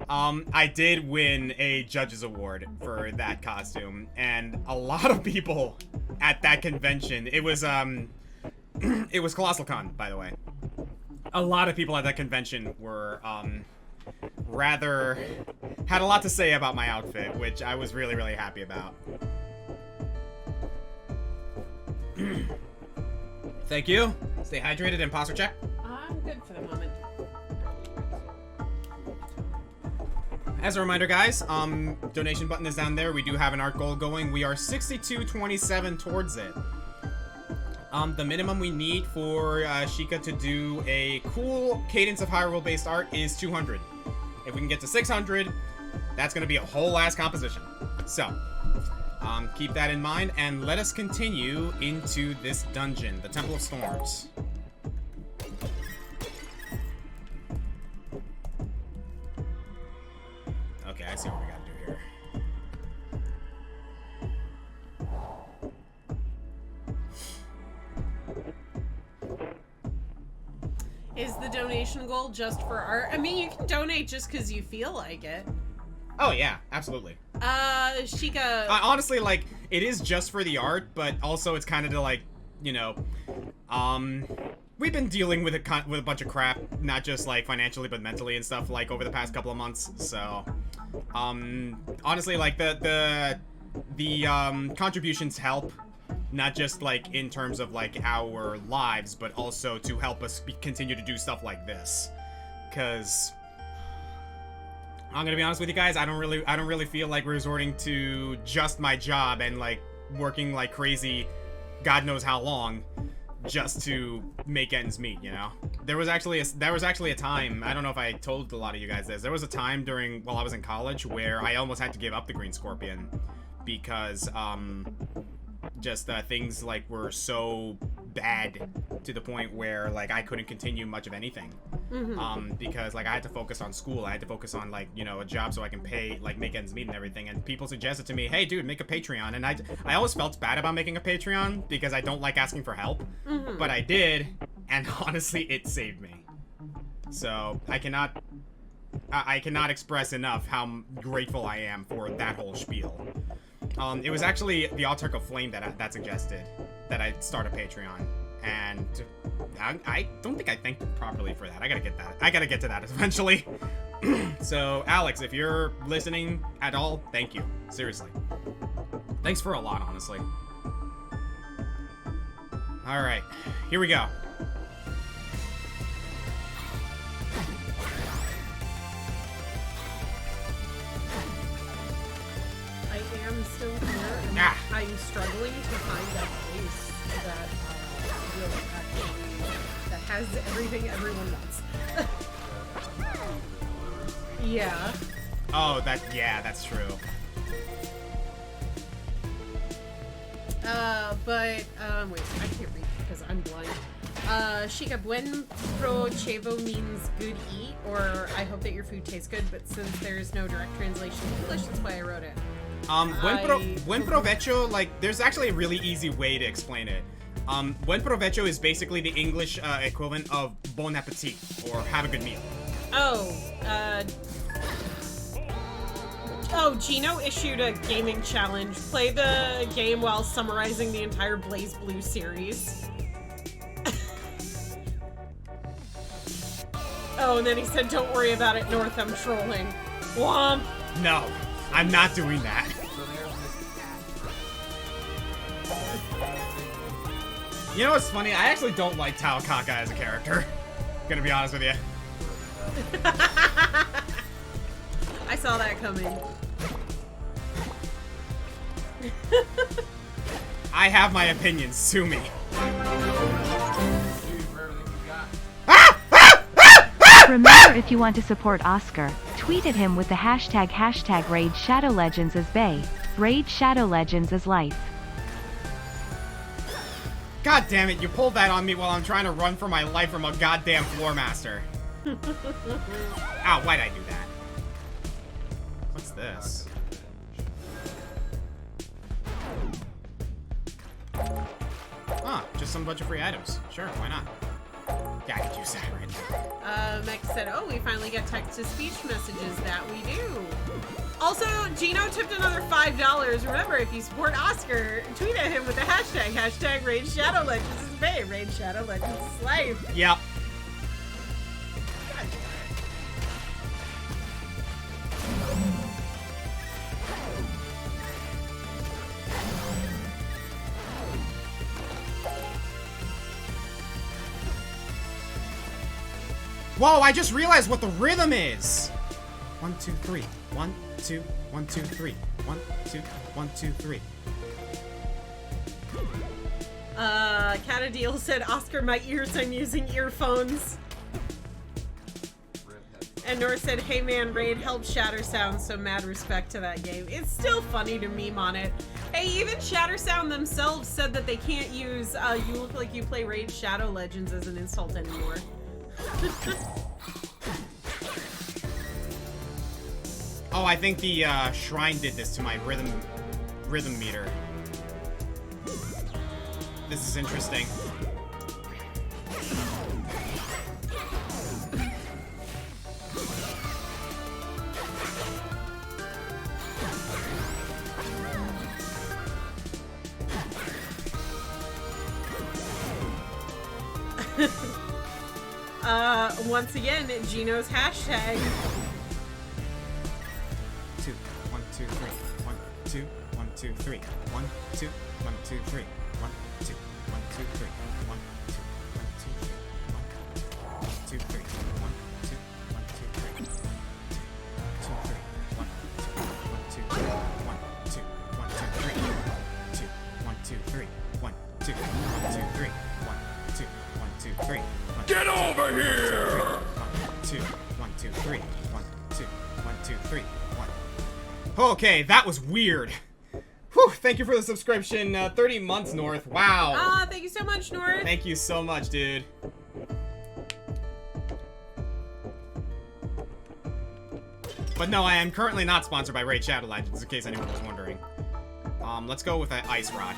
I did win a judges award for that costume, and a lot of people at that convention, it was Colossal Con, by the way. A lot of people at that convention were, had a lot to say about my outfit, which I was really, really happy about. Thank you. Stay hydrated, imposter check. I'm good for the moment. As a reminder, guys, donation button is down there. We do have an art goal going. We are 62.27 towards it. The minimum we need for Sheikah to do a cool Cadence of Hyrule based art is 200. If we can get to 600, that's going to be a whole ass composition. So, keep that in mind, and let us continue into this dungeon, the Temple of Storms. Okay, I see what we gotta do here. Is the donation goal just for art? I mean, you can donate just because you feel like it. Oh yeah, absolutely. Sheikah. Honestly, like, it is just for the art, but also it's kind of to, like, you know, we've been dealing with a bunch of crap, not just like financially but mentally and stuff, like over the past couple of months. So, honestly, like the contributions help, not just like in terms of like our lives, but also to help us continue to do stuff like this. Cause I'm gonna be honest with you guys, I don't really feel like resorting to just my job and like working like crazy, God knows how long, just to make ends meet, you know? There was actually a time, I don't know if I told a lot of you guys this, there was a time while I was in college where I almost had to give up the Green Scorpion because, things, like, were so bad to the point where, like, I couldn't continue much of anything. Because, like, I had to focus on school, I had to focus on, like, you know, a job so I can pay, like, make ends meet and everything, and people suggested to me, hey, dude, make a Patreon, and I always felt bad about making a Patreon because I don't like asking for help, but I did, and honestly, it saved me. So, I cannot express enough how grateful I am for that whole spiel. It was actually the Autarch of Flame that suggested that I start a Patreon, and I don't think I thanked them properly for that. I gotta get to that eventually. So, Alex, if you're listening at all, thank you. Seriously. Thanks for a lot, honestly. Alright, here we go. I am still here, and I'm struggling to find that place that will actually, that has everything everyone wants. Yeah. Oh, that's true. Wait, I can't read because I'm blind. Sheikah, buen provecho means good eat, or I hope that your food tastes good, but since there's no direct translation in English, that's why I wrote it. Buen provecho, like, there's actually a really easy way to explain it. Buen provecho is basically the English equivalent of bon appetit, or have a good meal. Gino issued a gaming challenge. Play the game while summarizing the entire Blaze Blue series. Oh, and then he said, don't worry about it, North, I'm trolling. Womp! No, I'm not doing that. You know what's funny? I actually don't like Tao Kaka as a character. Gonna be honest with you. I saw that coming. I have my opinions, sue me. Remember, if you want to support Oscar, tweet at him with the hashtag Raid Shadow Legends as Bay. Raid Shadow Legends as life. God damn it, you pulled that on me while I'm trying to run for my life from a goddamn floor master. Ow, why'd I do that? What's this? Huh, just some bunch of free items. Sure, why not? Yeah, I could use that right now. Mech said, oh, we finally get text-to-speech messages. That we do. Also, Gino tipped another $5. Remember, if you support Oscar, tweet at him with the hashtag Raid Shadow Legends is Bay. Raid Shadow Legends is life. Yep. Whoa, I just realized what the rhythm is! 1, 2, 3. 1, 2, 1, 2, 3. 1, 2, 1, 2, 3. Catadeel said, Oscar, my ears, I'm using earphones. And Nor said, hey man, Raid helps Shatter Sound, so mad respect to that game. It's still funny to meme on it. Hey, even Shatter Sound themselves said that they can't use, you look like you play Raid Shadow Legends as an insult anymore. Oh, I think the shrine did this to my rhythm meter. This is interesting. Once again, Gino's hashtag. 2, 1, 2, 3. 1, 2, 1, 2, 3. 1, 2, 1, 2, 3. 1, 2, 1, 2, 3. 1, 2, 1, 2, 3. 1, 2, 3. 1, 2, 1, 2, 3. 2, 3. 1, 2, 1, 2, 3. 1, 2, 1, 2, 3. 2, 1, 2, 3. 1, 2, 1, 2, 3. 1, 2, 1, 2, 3. Get over here! 1, 2, 1, 2, 3. 1, 2, 1, 2, 3. 1. Okay, that was weird. Whew, thank you for the subscription. 30 months, North. Wow. Thank you so much, North. Thank you so much, dude. But no, I am currently not sponsored by Raid Shadow Legends, in case anyone was wondering. Let's go with an Ice Rod.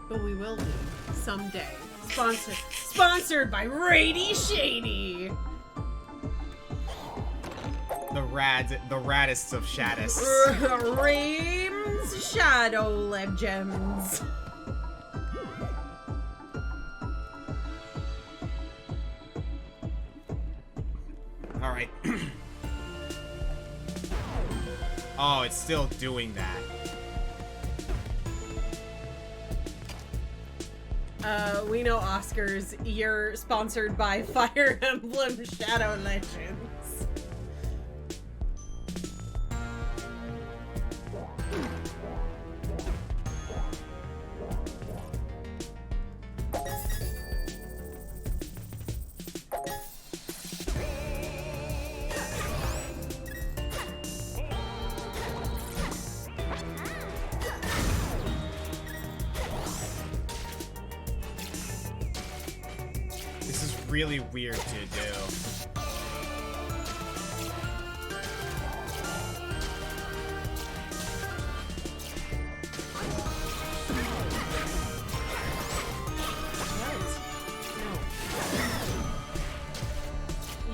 But we will be someday. Sponsored by Rady Shady. The raddest of shaddists. Raim's Shadow Legends. Alright. Oh, it's still doing that. We know, Oscars, you're sponsored by Fire Emblem Shadow Legends. This is really weird to do.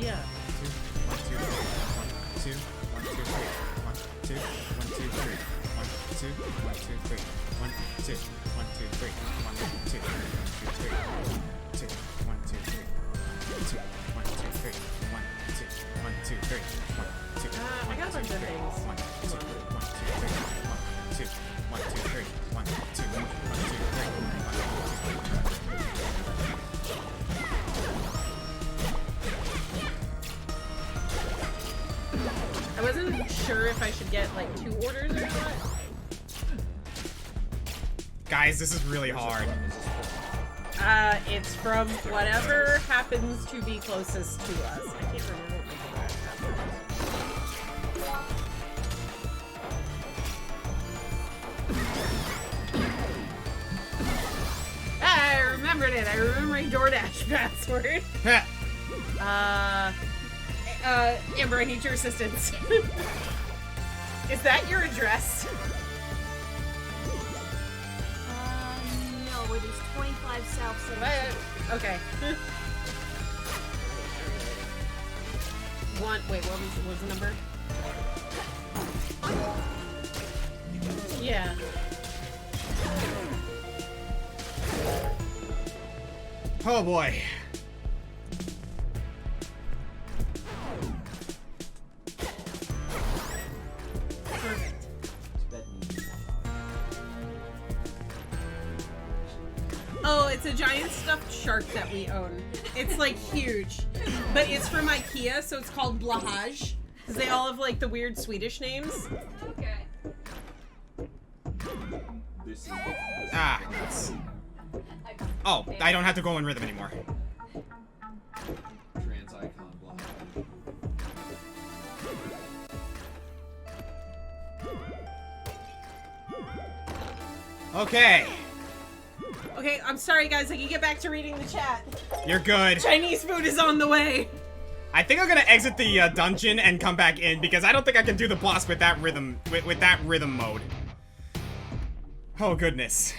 Yeah. 1, 2, 3. 1, 2, 1, 2, 3. 1, 2, 1, 2, 3. 1, 2, 1, 2, 3. 1, 2, 1, 2, 3. 1, 2, 1, 2, 3. 2, 1, 2, 3. 2, 1, 2, 3. 1, 2, 1, 2, 3. 1, 2, I got a bunch of things. 1, 2, 1, 2, 3. 1, 2, 1, 2, 3. 1, 2, 1, 2, 3. 1, 2, 3. I wasn't sure if I should get like 2 orders or not. Guys, this is really hard. It's from whatever happens to be closest to us. I can't remember what I remembered it. I remember my DoorDash password. Amber, I need your assistance. Is that your address? No, it is 25 South City. Okay. Wait, what was the number? Yeah. Oh boy. Perfect. Oh, it's a giant stuffed shark that we own. It's like huge. But it's from IKEA, so it's called Blahaj. Because they all have like the weird Swedish names. Okay. Ah. Oh, I don't have to go in rhythm anymore. Trans icon block. Okay. Okay, I'm sorry guys, I can get back to reading the chat. You're good. Chinese food is on the way. I think I'm gonna exit the dungeon and come back in because I don't think I can do the boss with that rhythm with that rhythm mode. Oh goodness.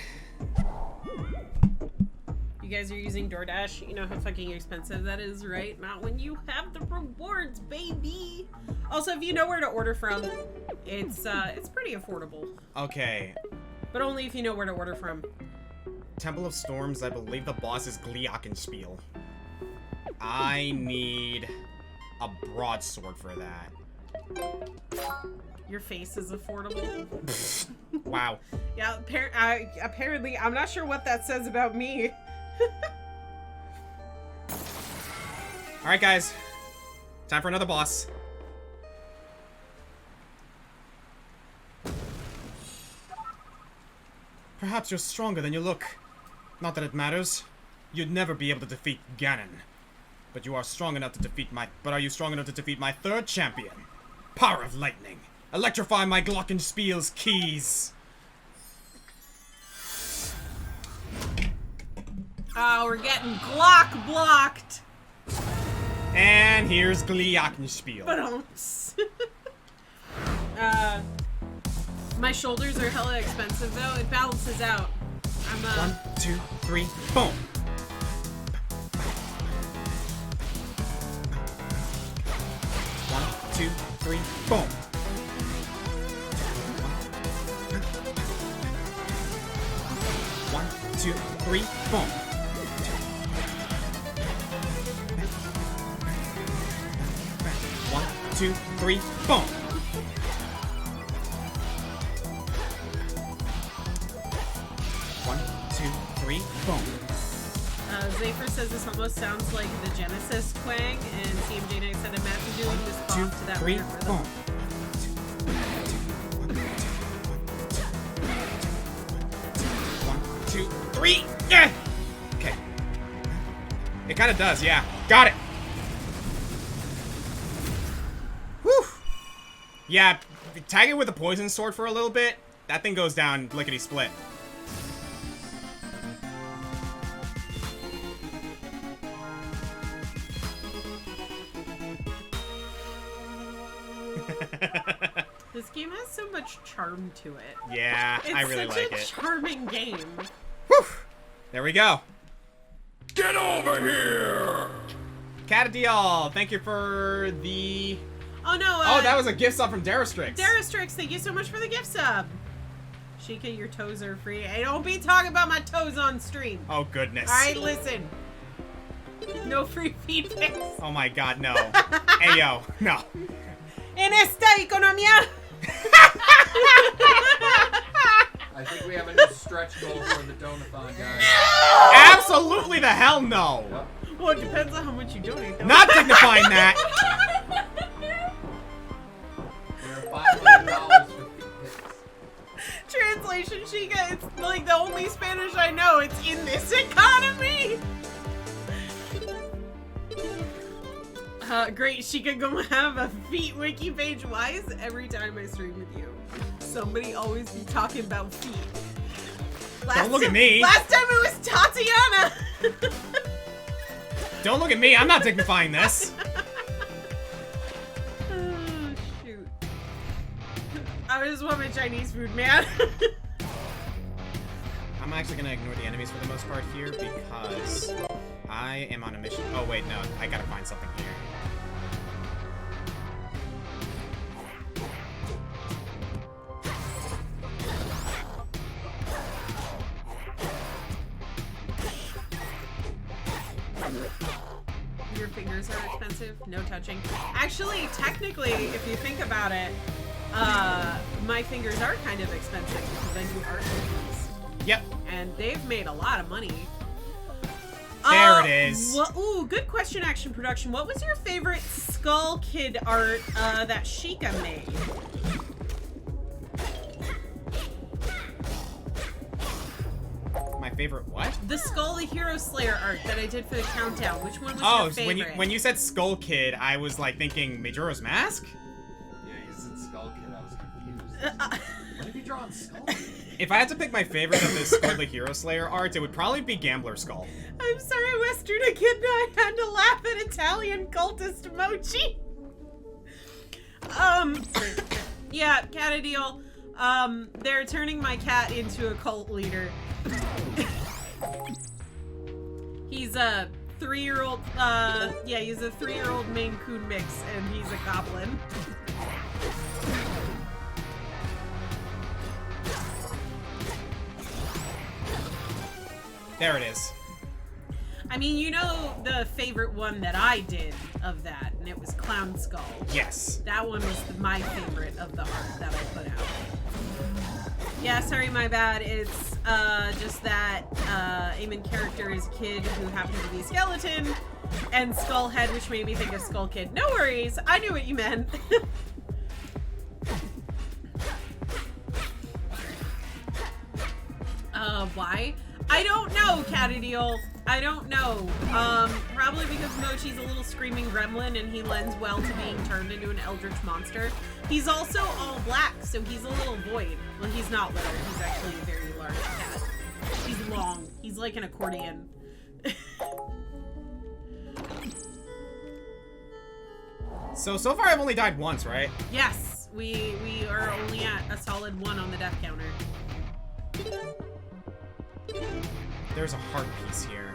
You guys are using DoorDash. You know how fucking expensive that is, right? Not when you have the rewards, baby. Also, if you know where to order from, it's pretty affordable. Okay. But only if you know where to order from. Temple of Storms, I believe the boss is Glockenspiel. I need a broadsword for that. Your face is affordable. Wow. Yeah, apparently, I'm not sure what that says about me. Alright, guys. Time for another boss. Perhaps you're stronger than you look. Not that it matters. You'd never be able to defeat Ganon. But you are strong enough to defeat my... But are you strong enough to defeat my third champion? Power of lightning. Electrify my Glockenspiel's keys. Oh, we're getting Glock blocked. And here's Glockenspiel. My shoulders are hella expensive though. It balances out. I'm 1, 2, 3, boom. One, two, three, boom. One, two, three, boom. One, two, three, boom. One, two, three, boom. Zafer says this almost sounds like the Genesis twang, and CMJ Knight said imagine doing this bop to that three, weird rhythm. boom. One, two, three. Yeah. Okay. It kind of does, yeah. Got it. Whew. Yeah, tag it with a poison sword for a little bit. That thing goes down lickety split. This game has so much charm to it. Yeah, I really like It's it. such a charming game. Whew. There we go. Get over here! Catadial, thank you for the... Oh no, oh, that was a gift sub from Darastrix. Darastrix, thank you so much for the gift sub. Sheikah, your toes are free. Hey, don't be talking about my toes on stream. Oh, goodness. Alright, listen. No free feed pics. Oh my god, no. Hey, yo, no. En esta economía. I think we have a new stretch goal for the Donathon, guys. Absolutely the hell no. Yep. Well, it depends on how much you donate. Though. Not dignifying that. We're $500 for feet pics. Translation, Sheikah, it's like the only Spanish I know. It's in this economy. Great, Sheikah gonna have a feet wiki page. Why is every time I stream with you, somebody always be talking about feet? Don't look at me. Last time it was Tatiana. Don't look at me. I'm not dignifying this. Oh, shoot. I just want my Chinese food, man. I'm actually gonna ignore the enemies for the most part here because I am on a mission. Oh wait, no, I gotta find something here. Your fingers are expensive. No touching. Actually, technically, if you think about it, my fingers are kind of expensive because I do art movies. Yep. And they've made a lot of money. There it is. Ooh, good question, Action Production. What was your favorite Skull Kid art that Sheikah made? My favorite what? The Skull the Hero Slayer art that I did for the countdown. Which one was Oh, your so favorite? when you said Skull Kid, I was like thinking Majora's Mask? Yeah, you said Skull Kid. I was confused. When have you drawn Skull Kid? If I had to pick my favorite of the Skull the Hero Slayer art, it would probably be Gambler Skull. I'm sorry, Western Echidna. I had to laugh at Italian cultist mochi. Yeah, Catadial. They're turning my cat into a cult leader. He's a 3-year-old, yeah, he's a 3-year-old Maine Coon mix, and he's a goblin. There it is. I mean, you know the favorite one that I did of that, and it was Clown Skull. Yes. That one was my favorite of the art that I put out. Yeah, sorry, my bad. It's just that a main character is a kid who happens to be a skeleton, and Skullhead, which made me think of Skull Kid. No worries, I knew what you meant. Why? I don't know, Catadiel. I don't know. Probably because Mochi's a little screaming gremlin and he lends well to being turned into an eldritch monster. He's also all black, so he's a little void. Well, he's not little. He's actually a very large cat. He's long. He's like an accordion. So far I've only died once, right? Yes, we are only at a solid 1 on the death counter. There's a heart piece here.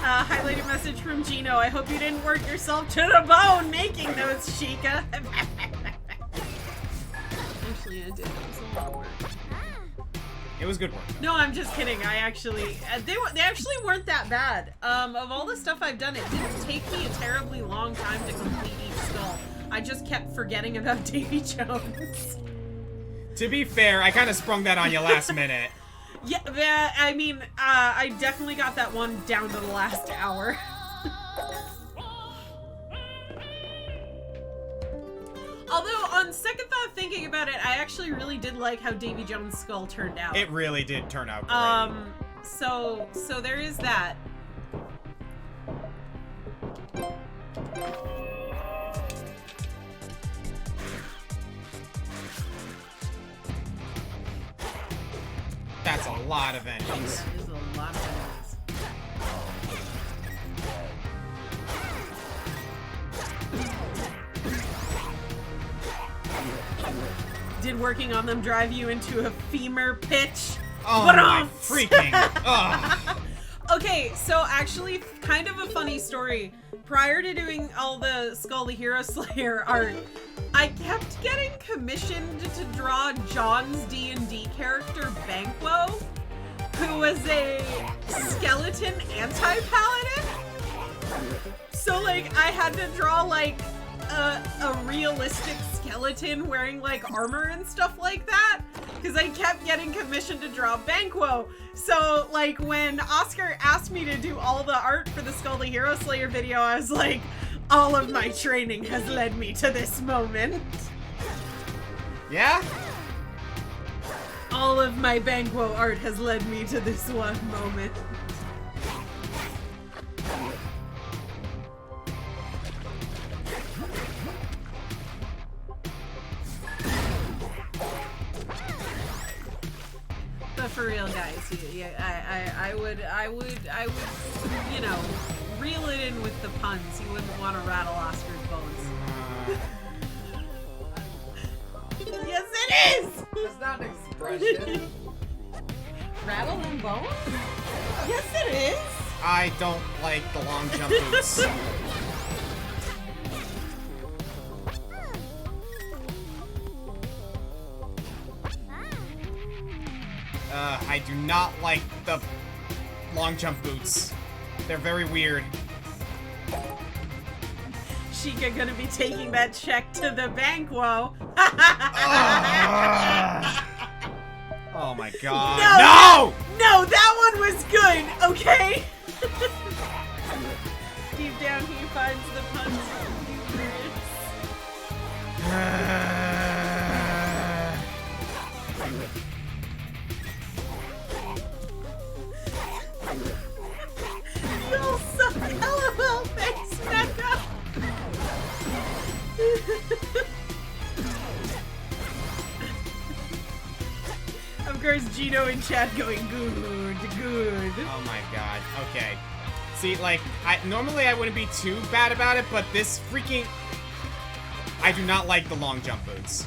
Highlighted message from Gino. I hope you didn't work yourself to the bone making those, Sheikah. Actually, I did. It was a lot of work. It was good work. No, I'm just kidding. I actually, they actually weren't that bad. Of all the stuff I've done, it didn't take me a terribly long time to complete each skull. I just kept forgetting about Davy Jones. To be fair, I kind of sprung that on you last minute. Yeah, I mean, I definitely got that one down to the last hour. Although, on second thought, thinking about it, I actually really did like how Davy Jones' skull turned out. It really did turn out great. So there is that. That's a lot of endings. That is a lot of endings. Did working on them drive you into a femur pitch? Oh my freaking! Ugh. Okay, so actually, kind of a funny story. Prior to doing all the Skull the Hero Slayer art, I kept getting commissioned to draw John's D&D character Banquo, who was a skeleton anti-paladin. So, like, I had to draw, like, a realistic skeleton wearing, like, armor and stuff like that, because I kept getting commissioned to draw Banquo. So, like, when Oscar asked me to do all the art for the Skull the Hero Slayer video, I was like, all of my training has led me to this moment. Yeah? All of my Banquo art has led me to this one moment. But for real, guys, I would, you know, reel it in with the puns. You wouldn't want to rattle Oscar's bones. Yes, it is! That's not an expression. Rattle and bone? Yes, it is! I don't like the long jump boots. I do not like the long jump boots. They're very weird. Sheikah gonna be taking that check to the Banquo. Oh my god. No! No, that one was good, okay? Deep down he finds the puns humorous. You'll suck. LOL, thanks, Mecha. Of course, Gino in chat going, good. Oh my god. Okay. See, like, normally I wouldn't be too bad about it, but this freaking... I do not like the long jump boots.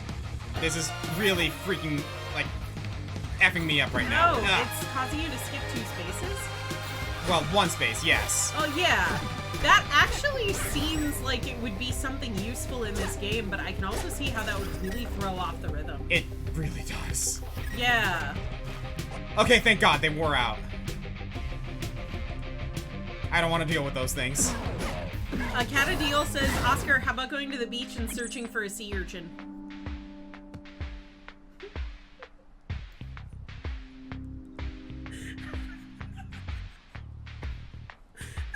This is really freaking, like, effing me up right now. No, it's causing you to skip 2 spaces? Well, 1 space, yes. Oh, yeah. That actually seems like it would be something useful in this game, but I can also see how that would really throw off the rhythm. It really does. Yeah. Okay, thank God, they wore out. I don't want to deal with those things. Catadeel says, Oscar, how about going to the beach and searching for a sea urchin?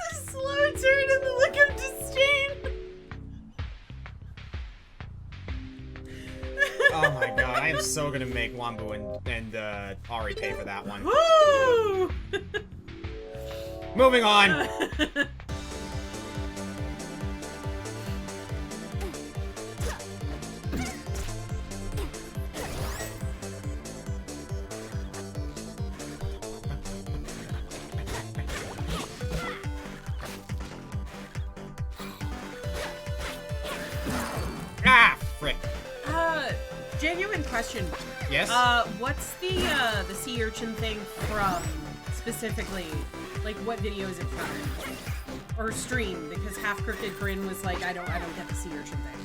The slow turn and the look of disdain. Oh my God, I am so gonna make Wambu and Ari pay for that one. Woo! Moving on. Ah, frick. Genuine question. Yes? What's the sea urchin thing from, specifically? Like, what video is it from? Or stream? Because Half Crooked Grin was like, I don't get the sea urchin thing.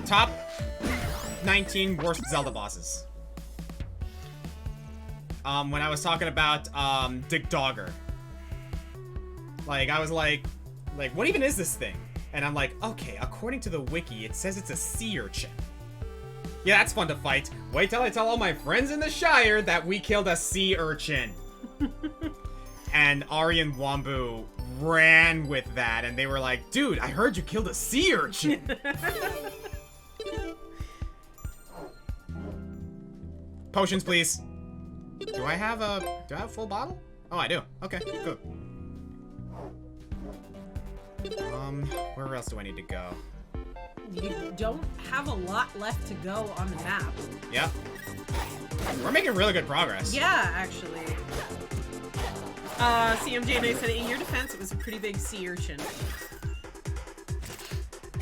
Top 19 worst Zelda bosses. When I was talking about, Dick Dogger. Like, I was like, what even is this thing? And I'm like, okay, according to the wiki, it says it's a sea urchin. Yeah, that's fun to fight. Wait till I tell all my friends in the Shire that we killed a sea urchin. And Ari and Wambu ran with that, and they were like, dude, I heard you killed a sea urchin. Potions, please. Do I have a full bottle? Oh, I do. Okay, good. Where else do I need to go? You don't have a lot left to go on the map. Yep. We're making really good progress. Yeah, actually. CMJ and I said, in your defense, it was a pretty big sea urchin.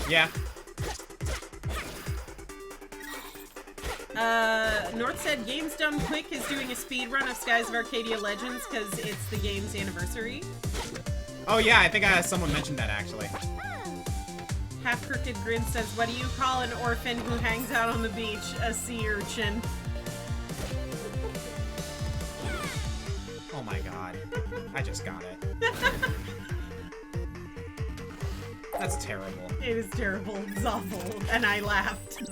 Yeah. North said, Games Done Quick is doing a speed run of Skies of Arcadia Legends because it's the game's anniversary. Oh yeah, I think someone mentioned that actually. Half Crooked Grin says, what do you call an orphan who hangs out on the beach? A sea urchin. Oh my God. I just got it. That's terrible. It is terrible. It's awful. And I laughed.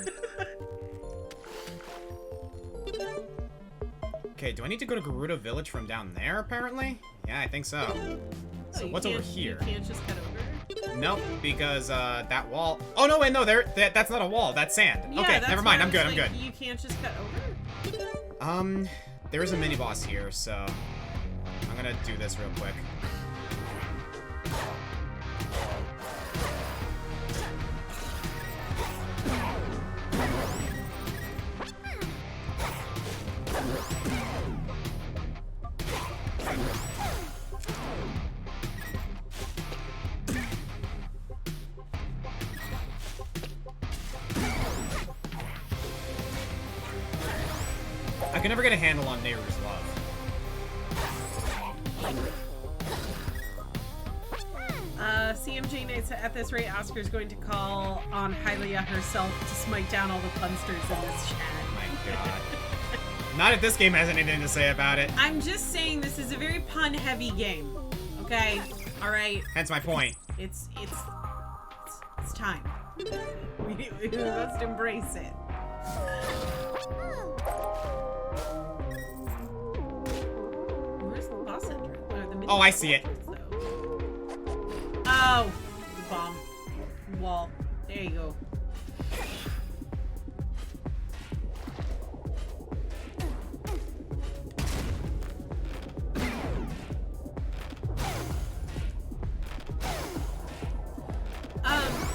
Okay, do I need to go to Gerudo Village from down there, apparently? Yeah, I think so. So what's over here? You can't just cut over? Nope, because that wall... Oh, no, wait, no, that's not a wall. That's sand. Yeah, okay, that's never mind. why I'm good, I was I'm like, good. You can't just cut over? There is a mini-boss here, so... I'm gonna do this real quick. I can never get a handle on Nehru's love. CMJ Nates, at this rate, Oscar's going to call on Hylia herself to smite down all the punsters in this chat. Oh my God. Not if this game has anything to say about it. I'm just saying this is a very pun-heavy game. Okay? Alright? Hence my point. It's time. We must embrace it. Where's the boss entrance? Oh, I see it. Oh, bomb wall. There you go.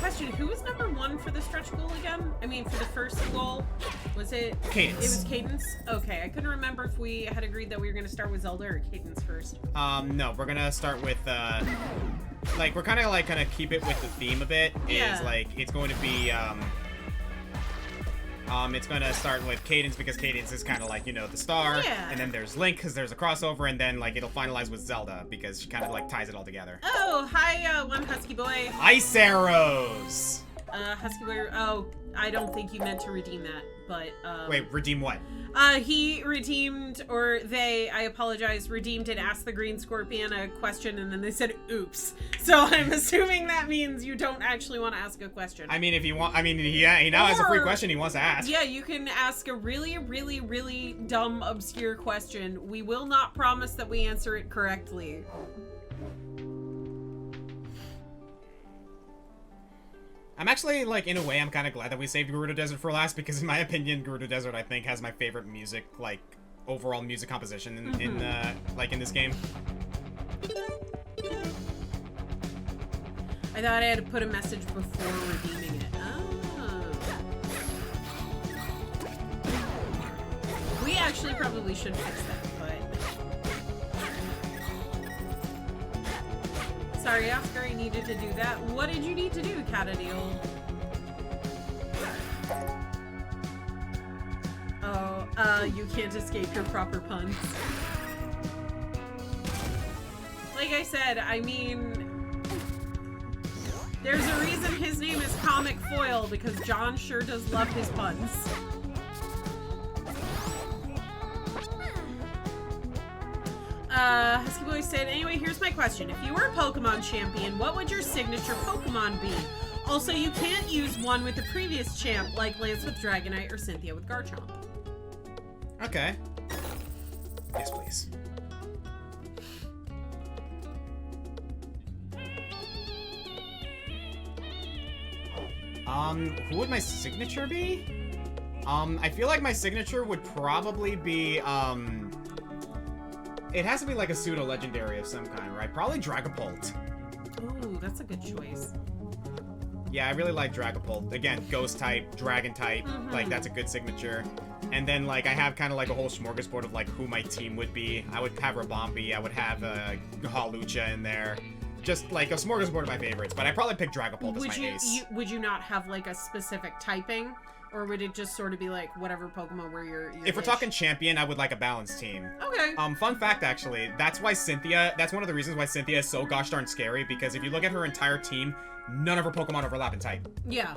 Question, who was number 1 for the stretch goal again? I mean, for the first goal? Was it... Cadence. It was Cadence? Okay, I couldn't remember if we had agreed that we were going to start with Zelda or Cadence first. No, we're gonna start with, like, we're kind of, like, gonna keep it with the theme a bit. Yeah. Is, like, it's going to be, it's gonna start with Cadence because Cadence is kind of like, you know, the star. Yeah. And then there's Link because there's a crossover, and then, like, it'll finalize with Zelda because she kind of, like, ties it all together. Oh, hi, One Husky Boy. Ice arrows! Husky Boy. Oh, I don't think you meant to redeem that, but Wait, redeem what? He redeemed, or they, I apologize, redeemed and asked the Green Scorpion a question, and then they said, oops. So I'm assuming that means you don't actually want to ask a question. I mean, if you want, I mean, he now has a free question he wants to ask. Yeah, you can ask a really, really, really dumb, obscure question. We will not promise that we answer it correctly. I'm actually, like, in a way, I'm kind of glad that we saved Gerudo Desert for last, because in my opinion, Gerudo Desert, I think, has my favorite music, like, overall music composition in this game. I thought I had to put a message before redeeming it. Oh. We actually probably should fix that, but... Sorry, Oscar, I needed to do that. What did you need to do, Catadeel? Oh, you can't escape your proper puns. Like I said, I mean... There's a reason his name is ComicFoil, because John sure does love his puns. Husky Boy said, anyway, here's my question. If you were a Pokemon champion, what would your signature Pokemon be? Also, you can't use one with the previous champ, like Lance with Dragonite or Cynthia with Garchomp. Okay. Yes, please. Who would my signature be? I feel like my signature would probably be, it has to be like a pseudo-legendary of some kind, right? Probably Dragapult. Ooh, that's a good choice. Yeah, I really like Dragapult. Again, Ghost type, Dragon type, like that's a good signature. And then like I have kind of like a whole smorgasbord of like who my team would be. I would have Rabombi, I would have Hawlucha in there. Just like a smorgasbord of my favorites, but I'd probably pick Dragapult as my ace. Would you not have like a specific typing? Or would it just sort of be like whatever Pokemon were your If we're ish? talking champion, I would like a balanced team. Okay. Fun fact actually, that's why Cynthia, that's one of the reasons why Cynthia is so gosh darn scary, because if you look at her entire team, none of her Pokemon overlap in type. Yeah.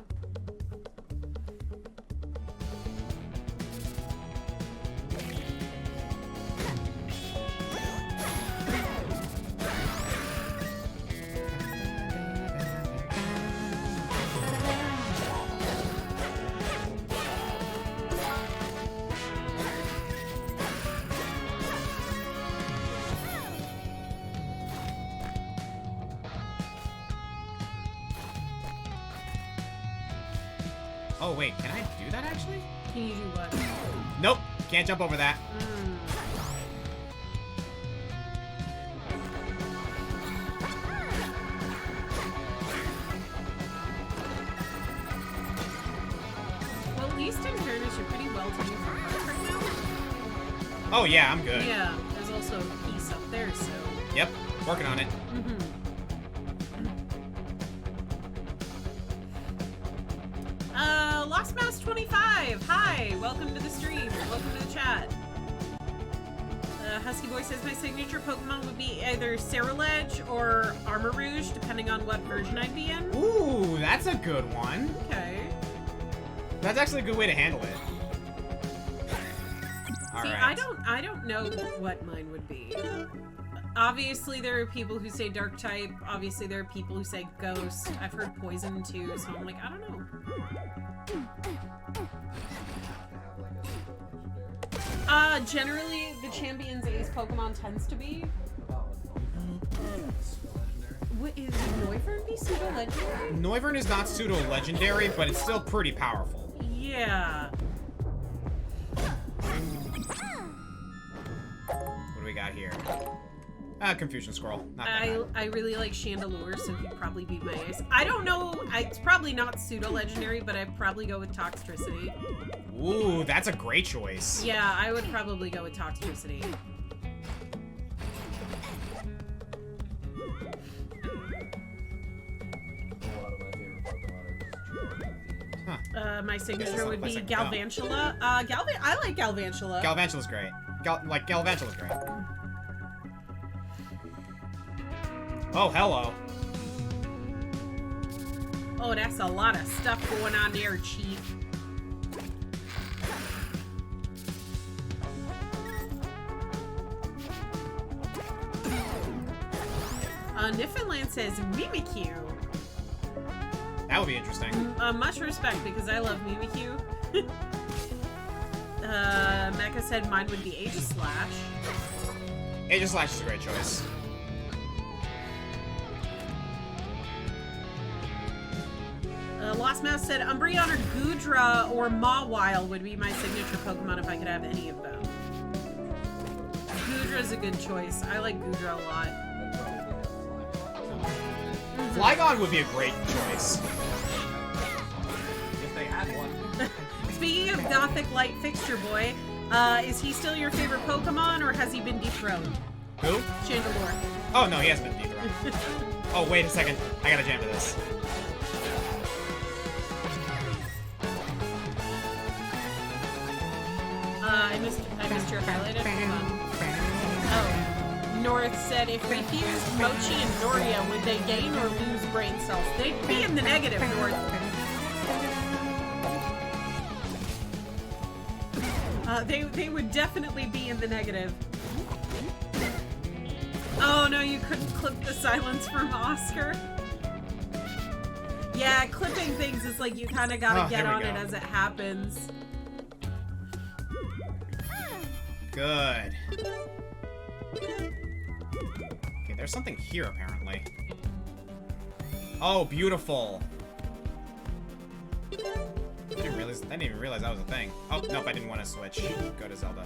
Oh wait, can I do that actually? Can you do what? Nope, can't jump over that. Well, at least in fairness, you're pretty well to do for heart right now. Oh yeah, I'm good. Yeah, there's also a piece up there, so... Yep, working on it. Lost Mouse 25. Hi, welcome to the stream. Welcome to the chat. Husky Boy says my signature Pokemon would be either Ceruledge or Armor Rouge, depending on what version I'd be in. Ooh, that's a good one. Okay. That's actually a good way to handle it. All See, right. I don't know what mine would be. Obviously, there are people who say Dark type. Obviously, there are people who say Ghost. I've heard Poison too, so I'm like, I don't know. Generally, the champion's ace Pokemon tends to be. What is Noivern be pseudo-legendary? Noivern is not pseudo-legendary, but it's still pretty powerful. Yeah. What do we got here? Confusion Scroll. Not that bad. I really like Chandelure, so he'd probably be my ace. I don't know. It's probably not pseudo-legendary, but I'd probably go with Toxtricity. Ooh, that's a great choice. Yeah, I would probably go with Toxtricity. My signature would be Galvantula. I like Galvantula. Galvantula's great. Galvantula's great. Oh, hello. Oh, that's a lot of stuff going on there, Chief. Niffinland says Mimikyu. That would be interesting. Much respect, because I love Mimikyu. Mecha said mine would be Aegislash. Aegislash is a great choice. Lost Mouse said Umbreon or Goodra or Mawile would be my signature Pokemon if I could have any of them. Goodra's a good choice. I like Goodra a lot. Flygon would be a great choice. If they had one. Speaking of Gothic Light Fixture Boy, is he still your favorite Pokemon or has he been dethroned? Who? Chandelure. Oh, no, he hasn't been dethroned. Oh, wait a second. I gotta jam to this. I missed your highlighted. Oh. North said if we fused Mochi and Noria, would they gain or lose brain cells? They'd be in the negative, North. They would definitely be in the negative. Oh no, you couldn't clip the silence from Oscar. Yeah, clipping things is like you kind of gotta get on it as it happens. Good. Okay, there's something here apparently. Oh, beautiful. I didn't even realize that was a thing. Oh, nope, I didn't want to switch. Go to Zelda.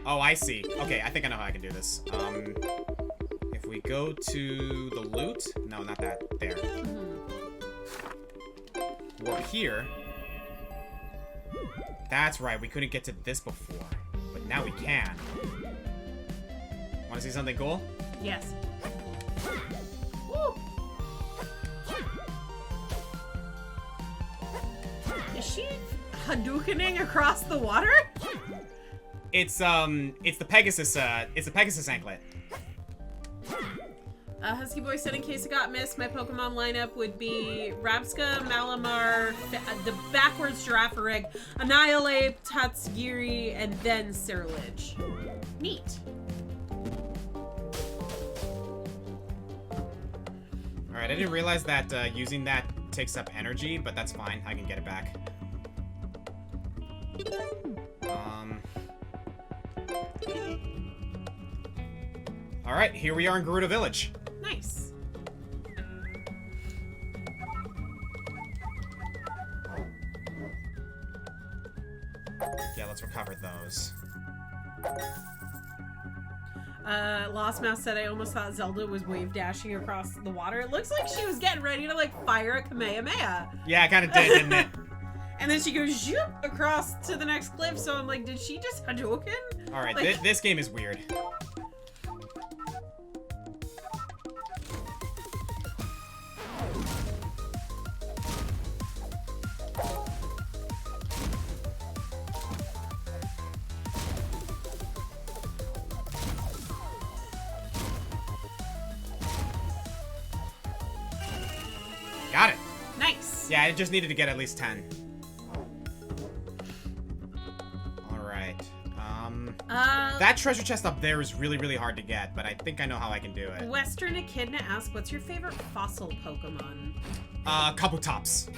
Oh, I see. Okay, I think I know how I can do this. If we go to the loot... No, not that. There. We're here. That's right, we couldn't get to this before. But now we can. Want to see something cool? Yes. Is she Hadoukening across the water? It's the Pegasus anklet. Husky Boy said in case it got missed, my Pokemon lineup would be Rabska, Malamar, the backwards Girafarig, Annihilate, Tatsugiri, and then Cyrillage. Neat. Alright, I didn't realize that using that takes up energy, but that's fine. I can get it back. Alright, here we are in Gerudo Village. Nice. Yeah, let's recover those. Lost Mouse said I almost thought Zelda was wave dashing across the water. It looks like she was getting ready to like fire a Kamehameha. Yeah, I kind of did, didn't it? And then she goes zoop across to the next cliff. So I'm like, did she just Hadouken? Alright, like, this game is weird. Got it. Nice. Yeah, I just needed to get at least 10. Alright. That treasure chest up there is really, really hard to get, but I think I know how I can do it. Western Echidna asks, what's your favorite fossil Pokemon? Kabutops.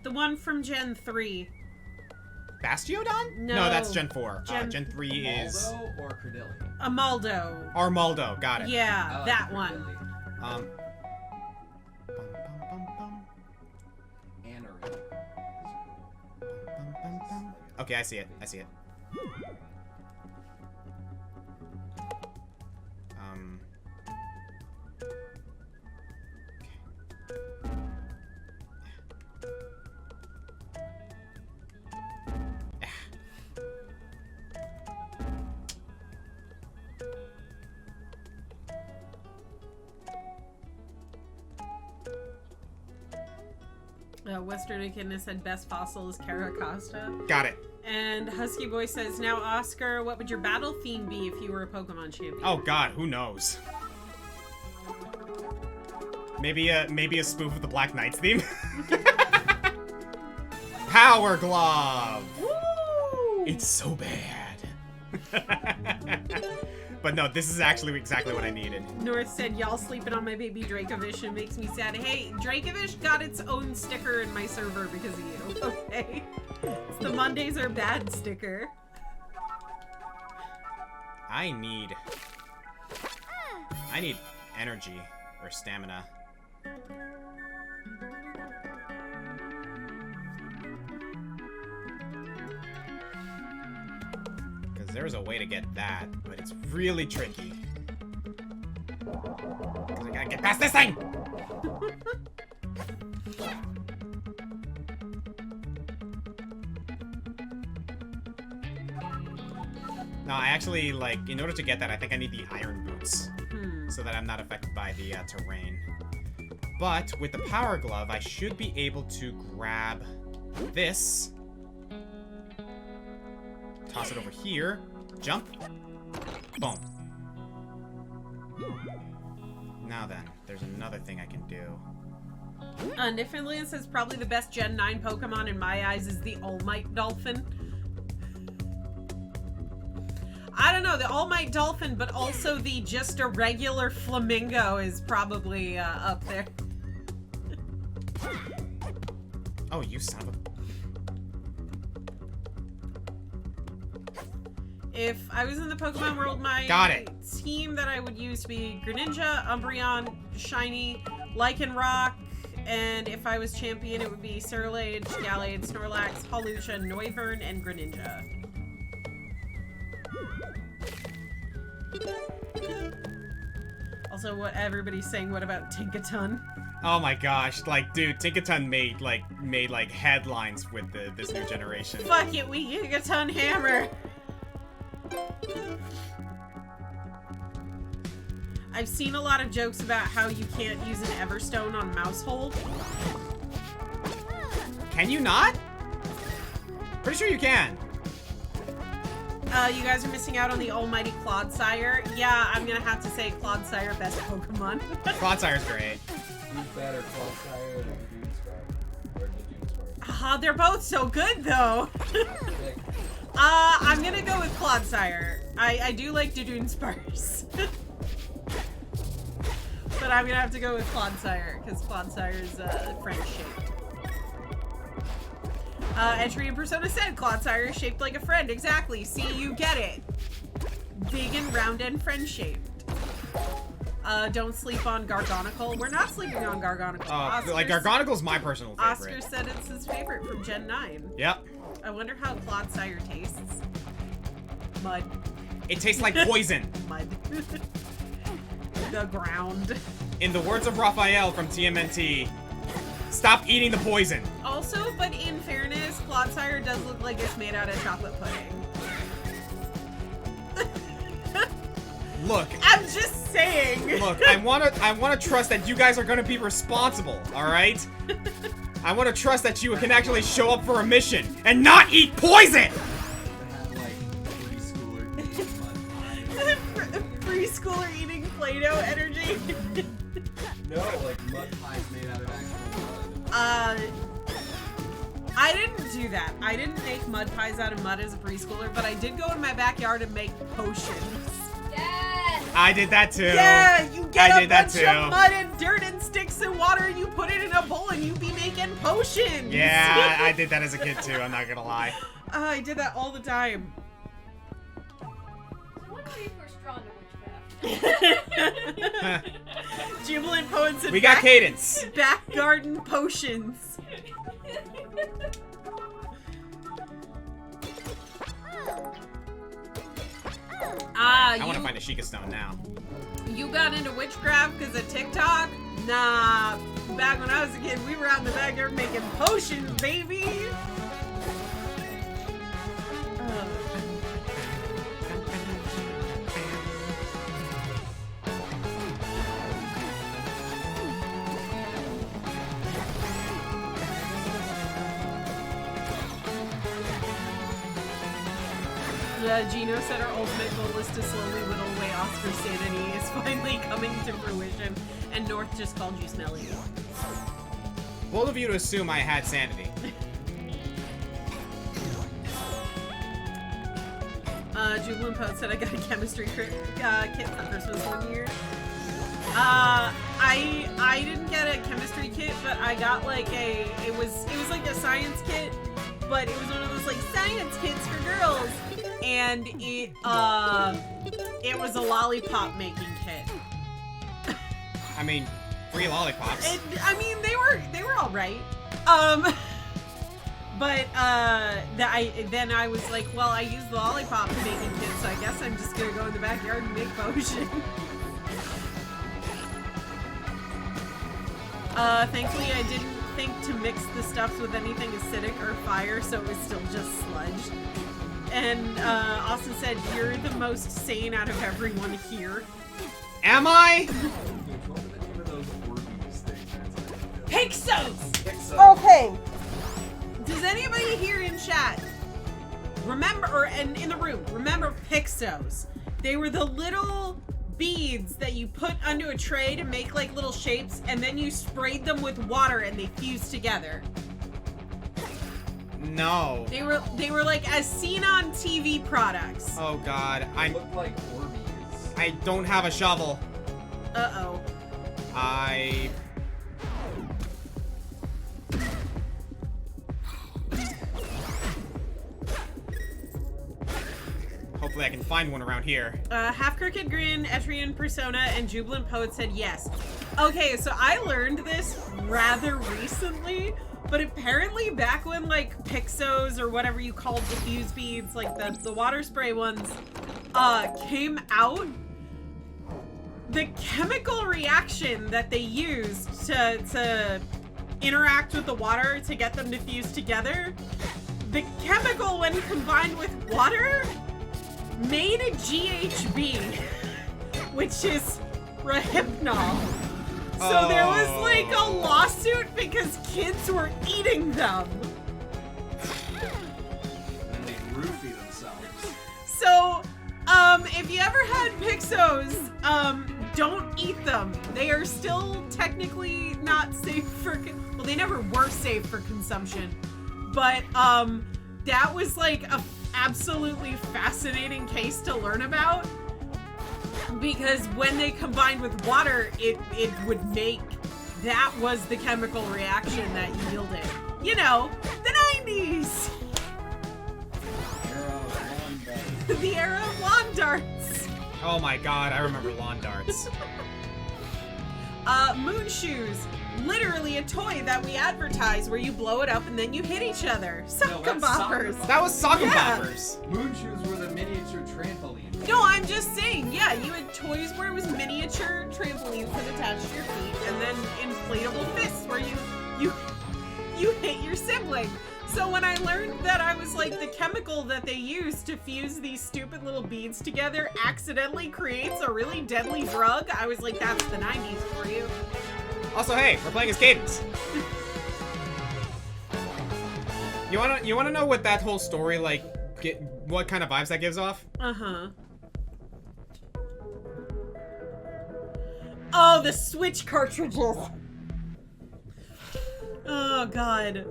The one from Gen 3. Bastiodon? No. No, that's Gen 4. Gen- Gen 3 is... Maldo or Credilli? Amaldo. Armaldo, got it. Yeah, I like that Credilli. one. Bum, Anorite. bum, bum, bum. Okay, I see it. I see it. Western Echidna said best fossil is Caracosta. Got it. And Husky Boy says, now Oscar, what would your battle theme be if you were a Pokemon champion? Oh god, who knows? Maybe a spoof of the Black Knights theme? Power Glove! Woo! It's so bad. But no, this is actually exactly what I needed. North said, y'all sleeping on my baby Dracovish and makes me sad. Hey, Dracovish got its own sticker in my server because of you, okay? It's the Mondays are bad sticker. I need energy or stamina. Because there's a way to get that, but it's really tricky. Because I gotta get past this thing! No, I actually, like, in order to get that, I think I need the iron boots. So that I'm not affected by the terrain. But with the power glove, I should be able to grab this. Toss it over here. Jump. Boom. Now then, there's another thing I can do. Niffinland says probably the best Gen 9 Pokemon in my eyes is the All Might Dolphin. I don't know, the All Might Dolphin, but also the just a regular Flamingo is probably up there. Oh, you son of a... If I was in the Pokemon world, my Got it. team that I would use would be Greninja, Umbreon, Shiny, Lycanroc, and if I was champion, it would be Surlade, Gallade, Snorlax, Hawlucha, Noivern, and Greninja. Also, what everybody's saying, what about Tinkaton? Oh my gosh, like, dude, Tinkaton made headlines with this new generation. Fuck it, we Gigaton Hammer! I've seen a lot of jokes about how you can't use an Everstone on Mousehold. Can you not? Pretty sure you can. You guys are missing out on the almighty Clodsire. Yeah, I'm gonna have to say Clodsire best Pokemon. Clodsire's great. Who's better, Clodsire or the Dunsparce? Ah, they're both so good though. I'm gonna go with Clodsire. I do like Dunsparce. But I'm gonna have to go with Clodsire, because Clodsire's friend-shaped. Entry in Persona said, Clodsire is shaped like a friend. Exactly. See, you get it. Big and round and friend-shaped. Don't sleep on Gargonicle. We're not sleeping on Gargonicle. Like, Gargonicle's my personal favorite. Oscar said it's his favorite from Gen 9. Yep. I wonder how Clodsire tastes. Mud. It tastes like poison. Mud. The ground. In the words of Raphael from TMNT, stop eating the poison. Also, but in fairness, Clodsire does look like it's made out of chocolate pudding. Look. I'm just saying. Look, I wanna trust that you guys are gonna be responsible, alright? I wanna trust that you can actually show up for a mission and not eat poison! Preschooler eating Play-Doh energy. No, like mud pies made out of actual mud. I didn't do that. I didn't make mud pies out of mud as a preschooler, but I did go in my backyard and make potions. Yes! I did that too. Yeah, you get I a did that bunch too. of mud and dirt and sticks and water, you put it in a bowl, and you be making potions. Yeah, I did that as a kid too, I'm not gonna lie. I did that all the time. Someone say we're strong at witchcraft. Jubilant Poets and We got Cadence. back garden potions. I want to find a Sheikah Stone now. You got into witchcraft because of TikTok? Nah, back when I was a kid, we were out in the backyard making potions, baby. Gino said our ultimate goal is to slowly whittle away Oscar's sanity is finally coming to fruition, and North just called you smelly. Bold of you to assume I had sanity. Jubilant Poet said I got a chemistry kit for Christmas one year. I didn't get a chemistry kit, but I got like it was like a science kit, but it was one of those like science kits for girls, and it was a lollipop making kit. I mean, free lollipops. I mean, they were all right. But then I was like, well, I used the lollipop making kit, so I guess I'm just gonna go in the backyard and make potion. Thankfully I didn't think to mix the stuffs with anything acidic or fire, so it was still just sludge. And Austin said, you're the most sane out of everyone here. Am I? Pixos! Okay. Does anybody here in chat remember, or in the room, remember Pixos? They were the little beads that you put onto a tray to make like little shapes, and then you sprayed them with water and they fused together. No. They were like as seen on TV products. Oh god, They look like Orbeez. I don't have a shovel. Uh-oh. Hopefully I can find one around here. Half Crooked Grin, Etrian Persona, and Jubilant Poet said yes. Okay, so I learned this rather recently, but apparently back when like Pixos or whatever you called the fuse beads, like the water spray ones, came out, the chemical reaction that they used to interact with the water to get them to fuse together, the chemical when combined with water made a GHB, which is Rohypnol. So there was like a lawsuit because kids were eating them. And they roofie themselves. So, if you ever had Pixos, don't eat them. They are still technically not safe for, well, they never were safe for consumption. But, that was like a absolutely fascinating case to learn about, because when they combined with water, it would make, that was the chemical reaction that yielded, you know, the 90s. The era of lawn darts. Oh my god, I remember lawn darts. Moon shoes. Literally a toy that we advertise where you blow it up and then you hit each other. Sock-em boppers. That was sock-em Yeah. boppers. Moon shoes were the miniature trampoline. No, I'm just saying, yeah, you had toys where it was miniature trampolines that attached to your feet, and then inflatable fists where you hit your sibling. So when I learned that I was like, the chemical that they use to fuse these stupid little beads together accidentally creates a really deadly drug, I was like, that's the 90s for you. Also, hey, we're playing as Cadence. You wanna know what that whole story, like, what kind of vibes that gives off? Uh-huh. Oh, the Switch cartridges! Oh, God.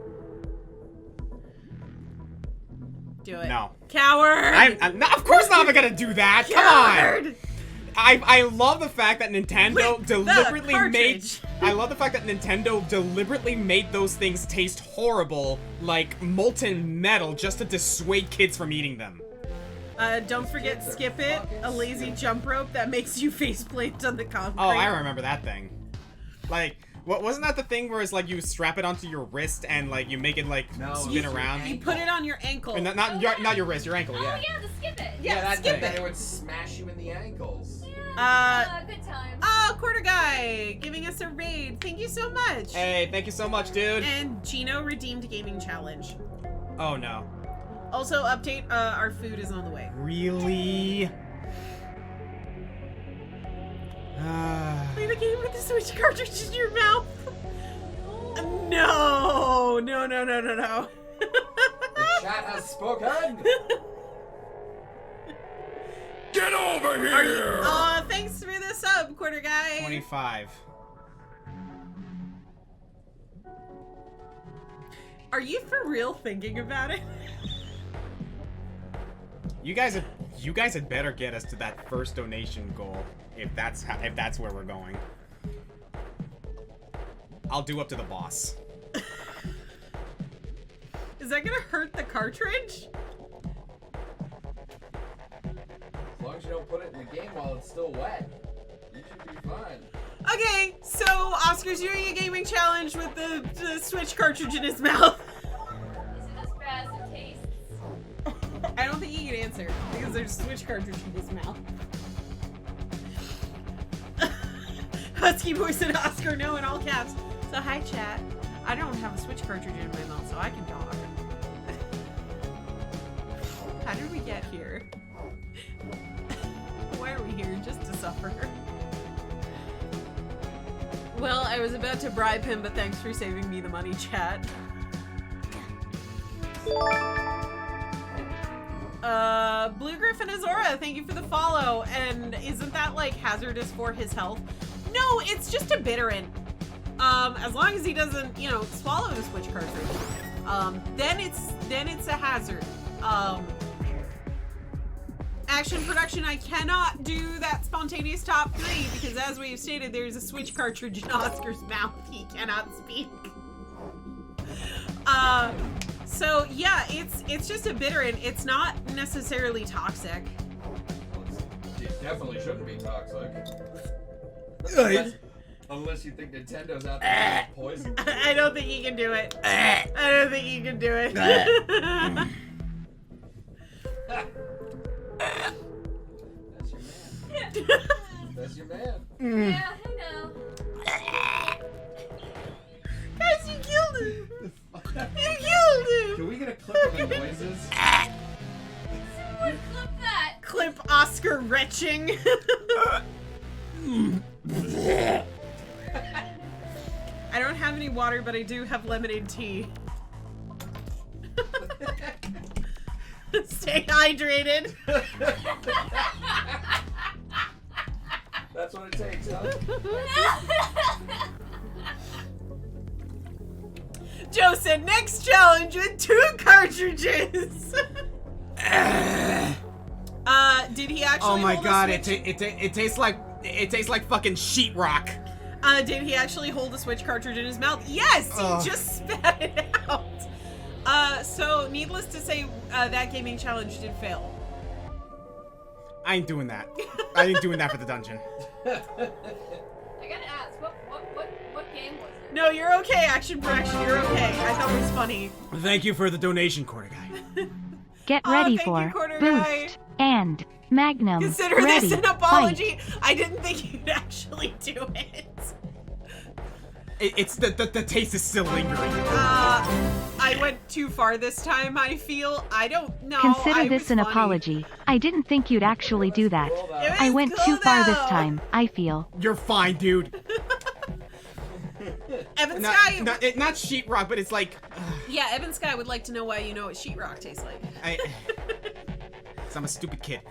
Do it. No. Coward! I'm not, of course not am I gonna do that! Coward! Come on! I love the fact that Nintendo With deliberately the made... cartridge. I love the fact that Nintendo deliberately made those things taste horrible, like molten metal, just to dissuade kids from eating them. Don't forget Skip It, a lazy jump rope that makes you faceplant on the concrete. Oh, I remember that thing. Like, wasn't that the thing where it's like you strap it onto your wrist and like you make it like spin around? You put it on your ankle. And not your wrist, your ankle, yeah. Oh yeah, the skip it. Yeah, that Skip thing. It. It would smash you in the ankles. Good times. Oh, Quarter Guy giving us a raid. Thank you so much. Hey, thank you so much, dude. And Gino redeemed gaming challenge. Oh no. Also, update, our food is on the way. Really? Play the game with the Switch cartridge in your mouth. No, no, no, no, no, no. The chat has spoken. over here! Thanks for the sub, quarter guy. 25. Are you for real thinking about it? You guys had better get us to that first donation goal if that's where we're going. I'll do up to the boss. Is that gonna hurt the cartridge? As long as you don't put it in the game while it's still wet, you should be fine. Okay, so Oscar's doing a gaming challenge with the Switch cartridge in his mouth. Is it as bad as it tastes? I don't think he can answer because there's a Switch cartridge in his mouth. Husky voice and Oscar no in all caps. So hi chat. I don't have a Switch cartridge in my mouth, so I can talk. How did we get here? Why are we here? Just to suffer. Well, I was about to bribe him, but thanks for saving me the money, chat. Blue Griffin Azora, thank you for the follow. And isn't that like hazardous for his health? No, it's just a bitterant. As long as he doesn't, you know, swallow the Switch cartridge, then it's a hazard. Action production, I cannot do that spontaneous top 3 because as we've stated, there's a Switch cartridge in Oscar's mouth. He cannot speak. So yeah, it's just a bitterant. It's not necessarily toxic. It definitely shouldn't be toxic. Unless you think Nintendo's out there with poison. I don't think he can do it. I don't think he can do it. That's your man. That's your man. Yeah, I know. Guys, you killed him. You killed him. Can we get a clip of the noises? Someone clip that. Clip Oscar retching. I don't have any water, but I do have lemonade tea. Stay hydrated. That's what it takes, huh? Joe said next challenge with 2 cartridges. Did he actually? Oh my hold a god! Switch? It tastes like fucking sheetrock. Did he actually hold a Switch cartridge in his mouth? Yes, he just spat it out. So needless to say, that gaming challenge did fail. I ain't doing that. I ain't doing that for the dungeon. I gotta ask, what game was it? No, you're okay. Action production, you're okay. I thought it was funny. Thank you for the donation, quarter guy. Get ready thank you, for quarter Boost guy. and Magnum. Consider ready, this an apology. fight. I didn't think you'd actually do it. It's the taste is still lingering. I went too far this time, I feel. I don't know. Consider this was an funny. apology. I didn't think you'd actually do that. It I was went cool, too far this though. time, I feel. You're fine, dude. Evan Not Sky. not sheetrock, but it's like. Yeah, Evan Sky would like to know why you know what sheetrock tastes like. 'Cause I'm a stupid kid.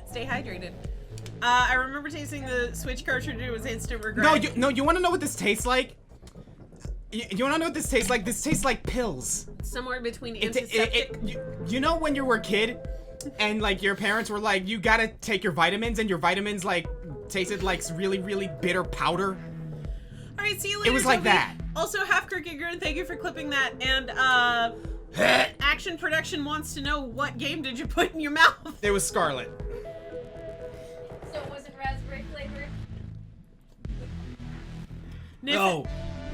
Stay hydrated. I remember tasting the Switch cartridge. It was instant regret. No, you want to know what this tastes like? You want to know what this tastes like? This tastes like pills. Somewhere between antiseptic. You know when you were a kid, and like your parents were like, you gotta take your vitamins, and your vitamins like tasted like really, really bitter powder. All right, see you later. It was like Toby. that. Also, Half Cricket Grin, thank you for clipping that. And Action Production wants to know what game did you put in your mouth? It was Scarlet. So it wasn't raspberry flavored? No.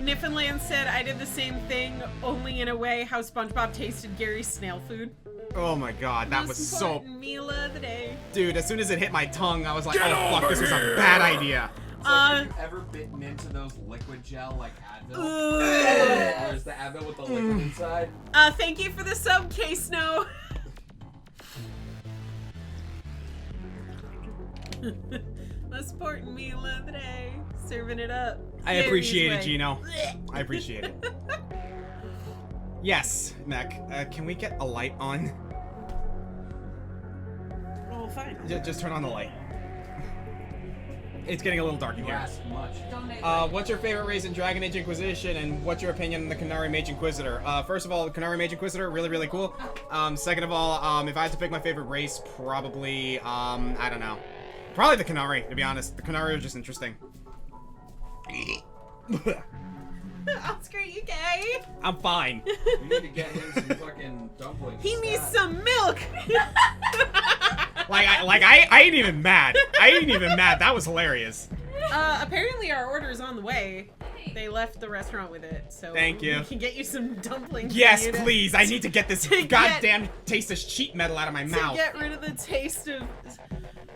Niffinland said, I did the same thing, only in a way how SpongeBob tasted Gary's snail food. Oh my god, that was Most so... important meal of the day. Dude, as soon as it hit my tongue, I was like, Get oh fuck, over this was here! a bad idea. It's like, have you ever bitten into those liquid gel like Advil? There's the Advil with the liquid inside. Thank you for the sub, K-Snow. Most important meal of the day. Serving it up. I Gary's appreciate it, way. Gino. I appreciate it. Yes, Mech. Can we get a light on? Oh Well, fine. Just turn on the light. It's getting a little dark in You here. asked much. What's your favorite race in Dragon Age Inquisition, and what's your opinion on the Canary Mage Inquisitor? First of all, the Canary Mage Inquisitor, really, really cool. Second of all, if I had to pick my favorite race, probably, I don't know. Probably the Canary, to be honest. The Canary are just interesting. Oscar, you gay? I'm fine. You need to get him some fucking dumplings. He needs some milk. I ain't even mad. I ain't even mad. That was hilarious. Apparently our order's on the way. They left the restaurant with it, so Thank you. we can get you some dumplings. Yes, for you to- please. I need to get this goddamn taste of sheet metal out of my mouth. To get rid of the taste of.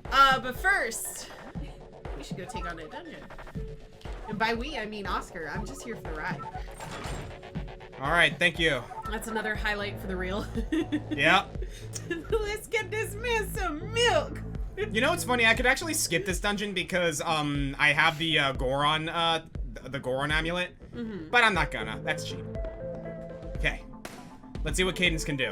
But first, we should go take on a dungeon. And by we, I mean Oscar. I'm just here for the ride. All right, thank you. That's another highlight for the reel. Yep. Let's get this man some milk. You know what's funny? I could actually skip this dungeon because I have the Goron amulet, but I'm not gonna. That's cheap. Okay, let's see what Cadence can do.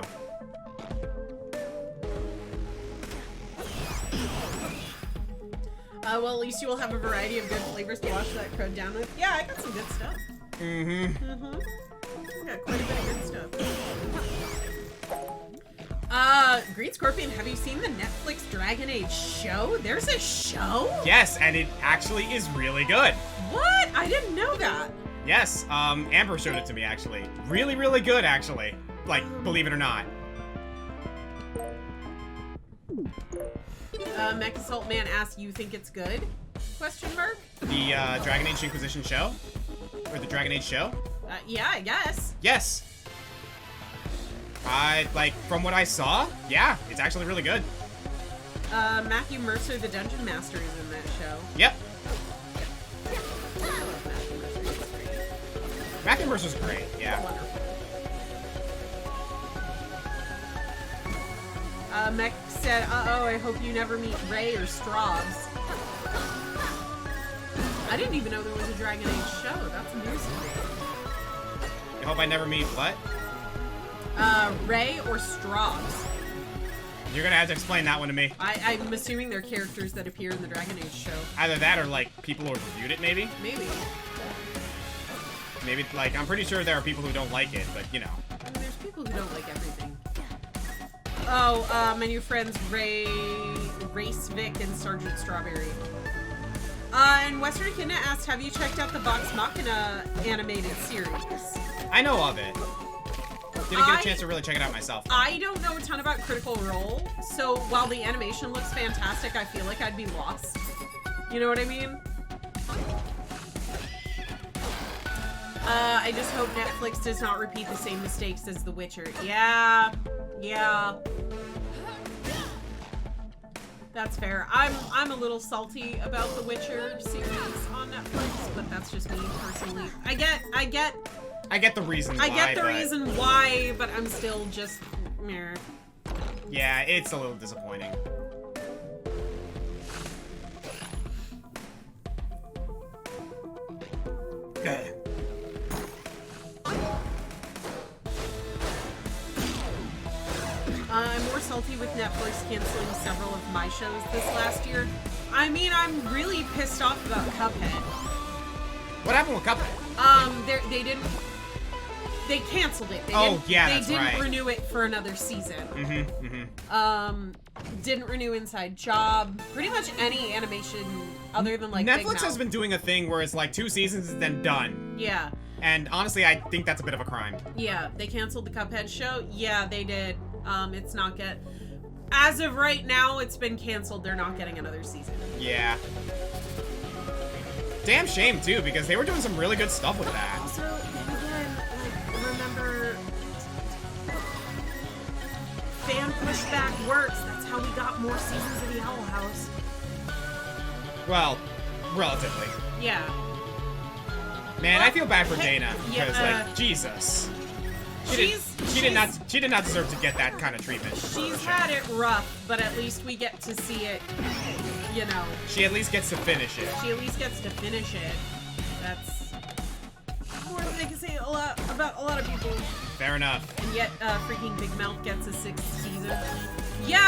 Well, at least you will have a variety of good flavors to wash that crud down with. Yeah, I got some good stuff. I got quite a bit of good stuff. Green Scorpion, have you seen the Netflix Dragon Age show? There's a show? Yes, and it actually is really good. What? I didn't know that. Yes, Amber showed it to me actually. Really, really good actually. Like, believe it or not. Mechassault Man asks, you think it's good? Question mark? The Dragon Age Inquisition show? Or the Dragon Age show? Yeah, I guess. Yes. From what I saw, yeah, it's actually really good. Matthew Mercer, the Dungeon Master, is in that show. Yep. I love Matthew Mercer. He's great. Matthew Mercer's great, yeah. Wonderful. Mech said, uh-oh, I hope you never meet Ray or Straubs. I didn't even know there was a Dragon Age show. That's news to me. I hope I never meet what? Ray or Straubs. You're gonna have to explain that one to me. I'm assuming they're characters that appear in the Dragon Age show. Either that or, like, people who reviewed it, maybe? Maybe. Maybe, like, I'm pretty sure there are people who don't like it, but, you know. I mean, there's people who don't like everything. Oh, my new friends Race Vic and Sergeant Strawberry. And Western Echidna asked, have you checked out the Vox Machina animated series? I know of it. Didn't get a chance to really check it out myself. I don't know a ton about Critical Role, so while the animation looks fantastic, I feel like I'd be lost. You know what I mean? I just hope Netflix does not repeat the same mistakes as The Witcher. Yeah. That's fair. I'm a little salty about the Witcher series on Netflix, but that's just me personally. I get the reason why. I get the reason why, but I'm still just meh. Yeah, it's a little disappointing. I'm more salty with Netflix canceling several of my shows this last year. I mean, I'm really pissed off about Cuphead. What happened with Cuphead? They canceled it. They didn't renew it for another season. Didn't renew Inside Job. Pretty much any animation other than like Netflix Big has been doing a thing where it's like 2 seasons and then done. Yeah. And honestly, I think that's a bit of a crime. Yeah, they canceled the Cuphead show. Yeah, they did. It's not as of right now, it's been canceled. They're not getting another season. Yeah. Damn shame too, because they were doing some really good stuff with that. Also, again, like, remember, fan pushback works. That's how we got more seasons of the Owl House. Well, relatively. Yeah. Man, Well, I feel bad for hey, Dana yeah, because, like, Jesus. She did not deserve to get that kind of treatment. She's had it rough, but at least we get to see it, you know. She at least gets to finish it. She at least gets to finish it. That's more than I can say about a lot of people. Fair enough. And yet, freaking Big Mouth gets a 6th season. Yeah,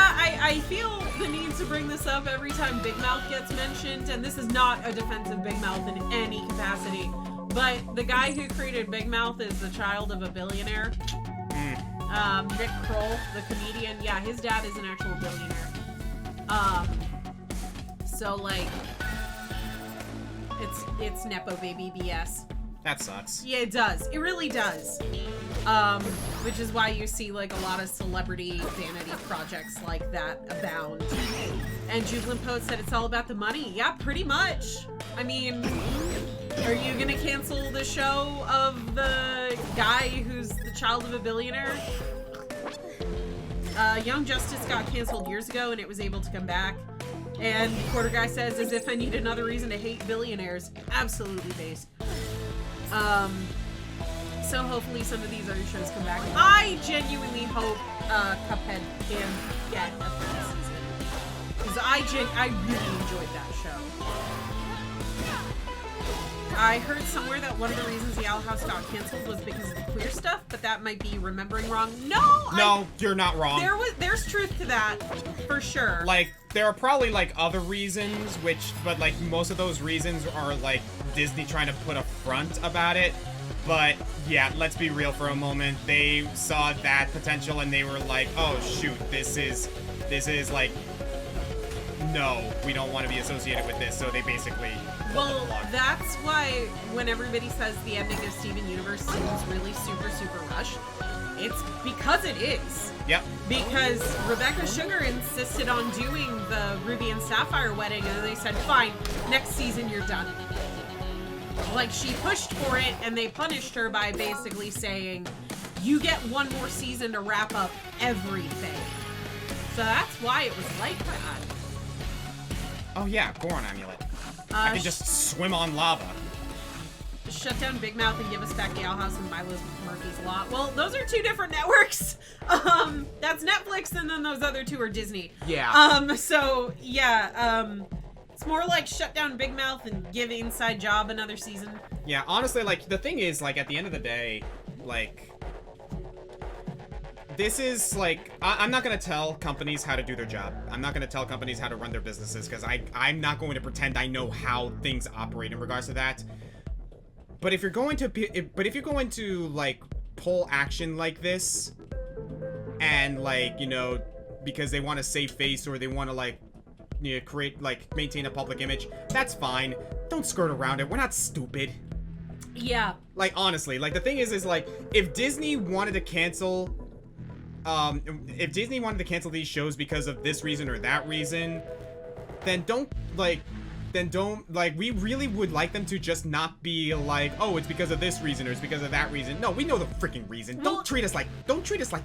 I feel the need to bring this up every time Big Mouth gets mentioned, and this is not a defense of Big Mouth in any capacity, but the guy who created Big Mouth is the child of a billionaire. Nick Kroll, the comedian, yeah, his dad is an actual billionaire. So like, it's Nepo baby BS. That sucks. Yeah, it does. It really does. Which is why you see like a lot of celebrity vanity projects like that abound. And Jubilant Poet said it's all about the money. Yeah, pretty much. I mean, are you gonna cancel the show of the guy who's the child of a billionaire? Young Justice got canceled years ago and it was able to come back. And Quarter Guy says, as if I need another reason to hate billionaires. Absolutely based. So hopefully some of these other shows come back. I genuinely hope Cuphead can get a third season. Because I really enjoyed that show. I heard somewhere that one of the reasons the Owl House got canceled was because of the queer stuff, but that might be remembering wrong. No, you're not wrong. There's truth to that, for sure. Like, there are probably, like, other reasons, but, like, most of those reasons are, like, Disney trying to put a front about it. But, yeah, let's be real for a moment. They saw that potential and they were like, oh, shoot, this is, like, no, we don't want to be associated with this. So they basically pulled the plug. That's why when everybody says the ending of Steven Universe seems really super, super rushed, it's because it is. Yep. Because Rebecca Sugar insisted on doing the Ruby and Sapphire wedding, and they said, fine, next season you're done. Like, she pushed for it, and they punished her by basically saying, you get one more season to wrap up everything. So that's why it was like that. Oh yeah, Goron Amulet. I can just swim on lava. Shut down Big Mouth and give us back the Owl House and Milo Murphy's Law. Well, those are two different networks. That's Netflix, and then those other two are Disney. Yeah. So yeah, it's more like shut down Big Mouth and give Inside Job another season. Yeah, honestly, like, the thing is, like, at the end of the day, like, this is, like, I'm not going to tell companies how to do their job. I'm not going to tell companies how to run their businesses, because I'm not going to pretend I know how things operate in regards to that. But if you're going to, like, pull action like this, and, like, you know, because they want to save face, or they want to, like, you know, maintain a public image, that's fine. Don't skirt around it. We're not stupid. Yeah. Like, honestly, like, the thing is like, if Disney wanted to cancel these shows because of this reason or that reason, then we really would like them to just not be like, oh, it's because of this reason or it's because of that reason. No, we know the freaking reason. Well, don't treat us like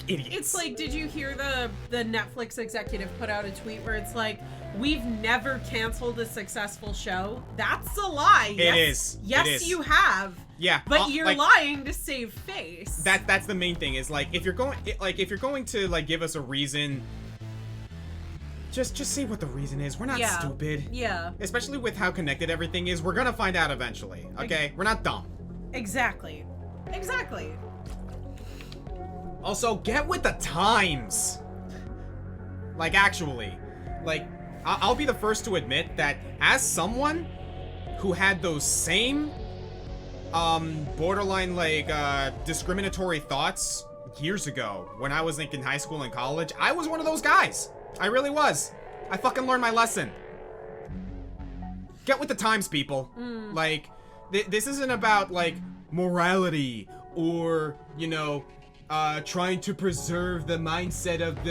idiots. It's like, did you hear the Netflix executive put out a tweet where it's like, we've never canceled a successful show? That's a lie. It is. Yes, it is. You have. Yeah, but you're like, lying to save face. That's the main thing. Is like, if you're going to like give us a reason, just say what the reason is. We're not stupid. Yeah. Especially with how connected everything is, we're gonna find out eventually. Okay, we're not dumb. Exactly. Also, get with the times. Like, actually, like, I'll be the first to admit that as someone who had those same borderline, like, discriminatory thoughts years ago when I was, like, in high school and college, I was one of those guys. I really was. I fucking learned my lesson. Get with the times, people. Like, this isn't about, like, morality or, you know, trying to preserve the mindset of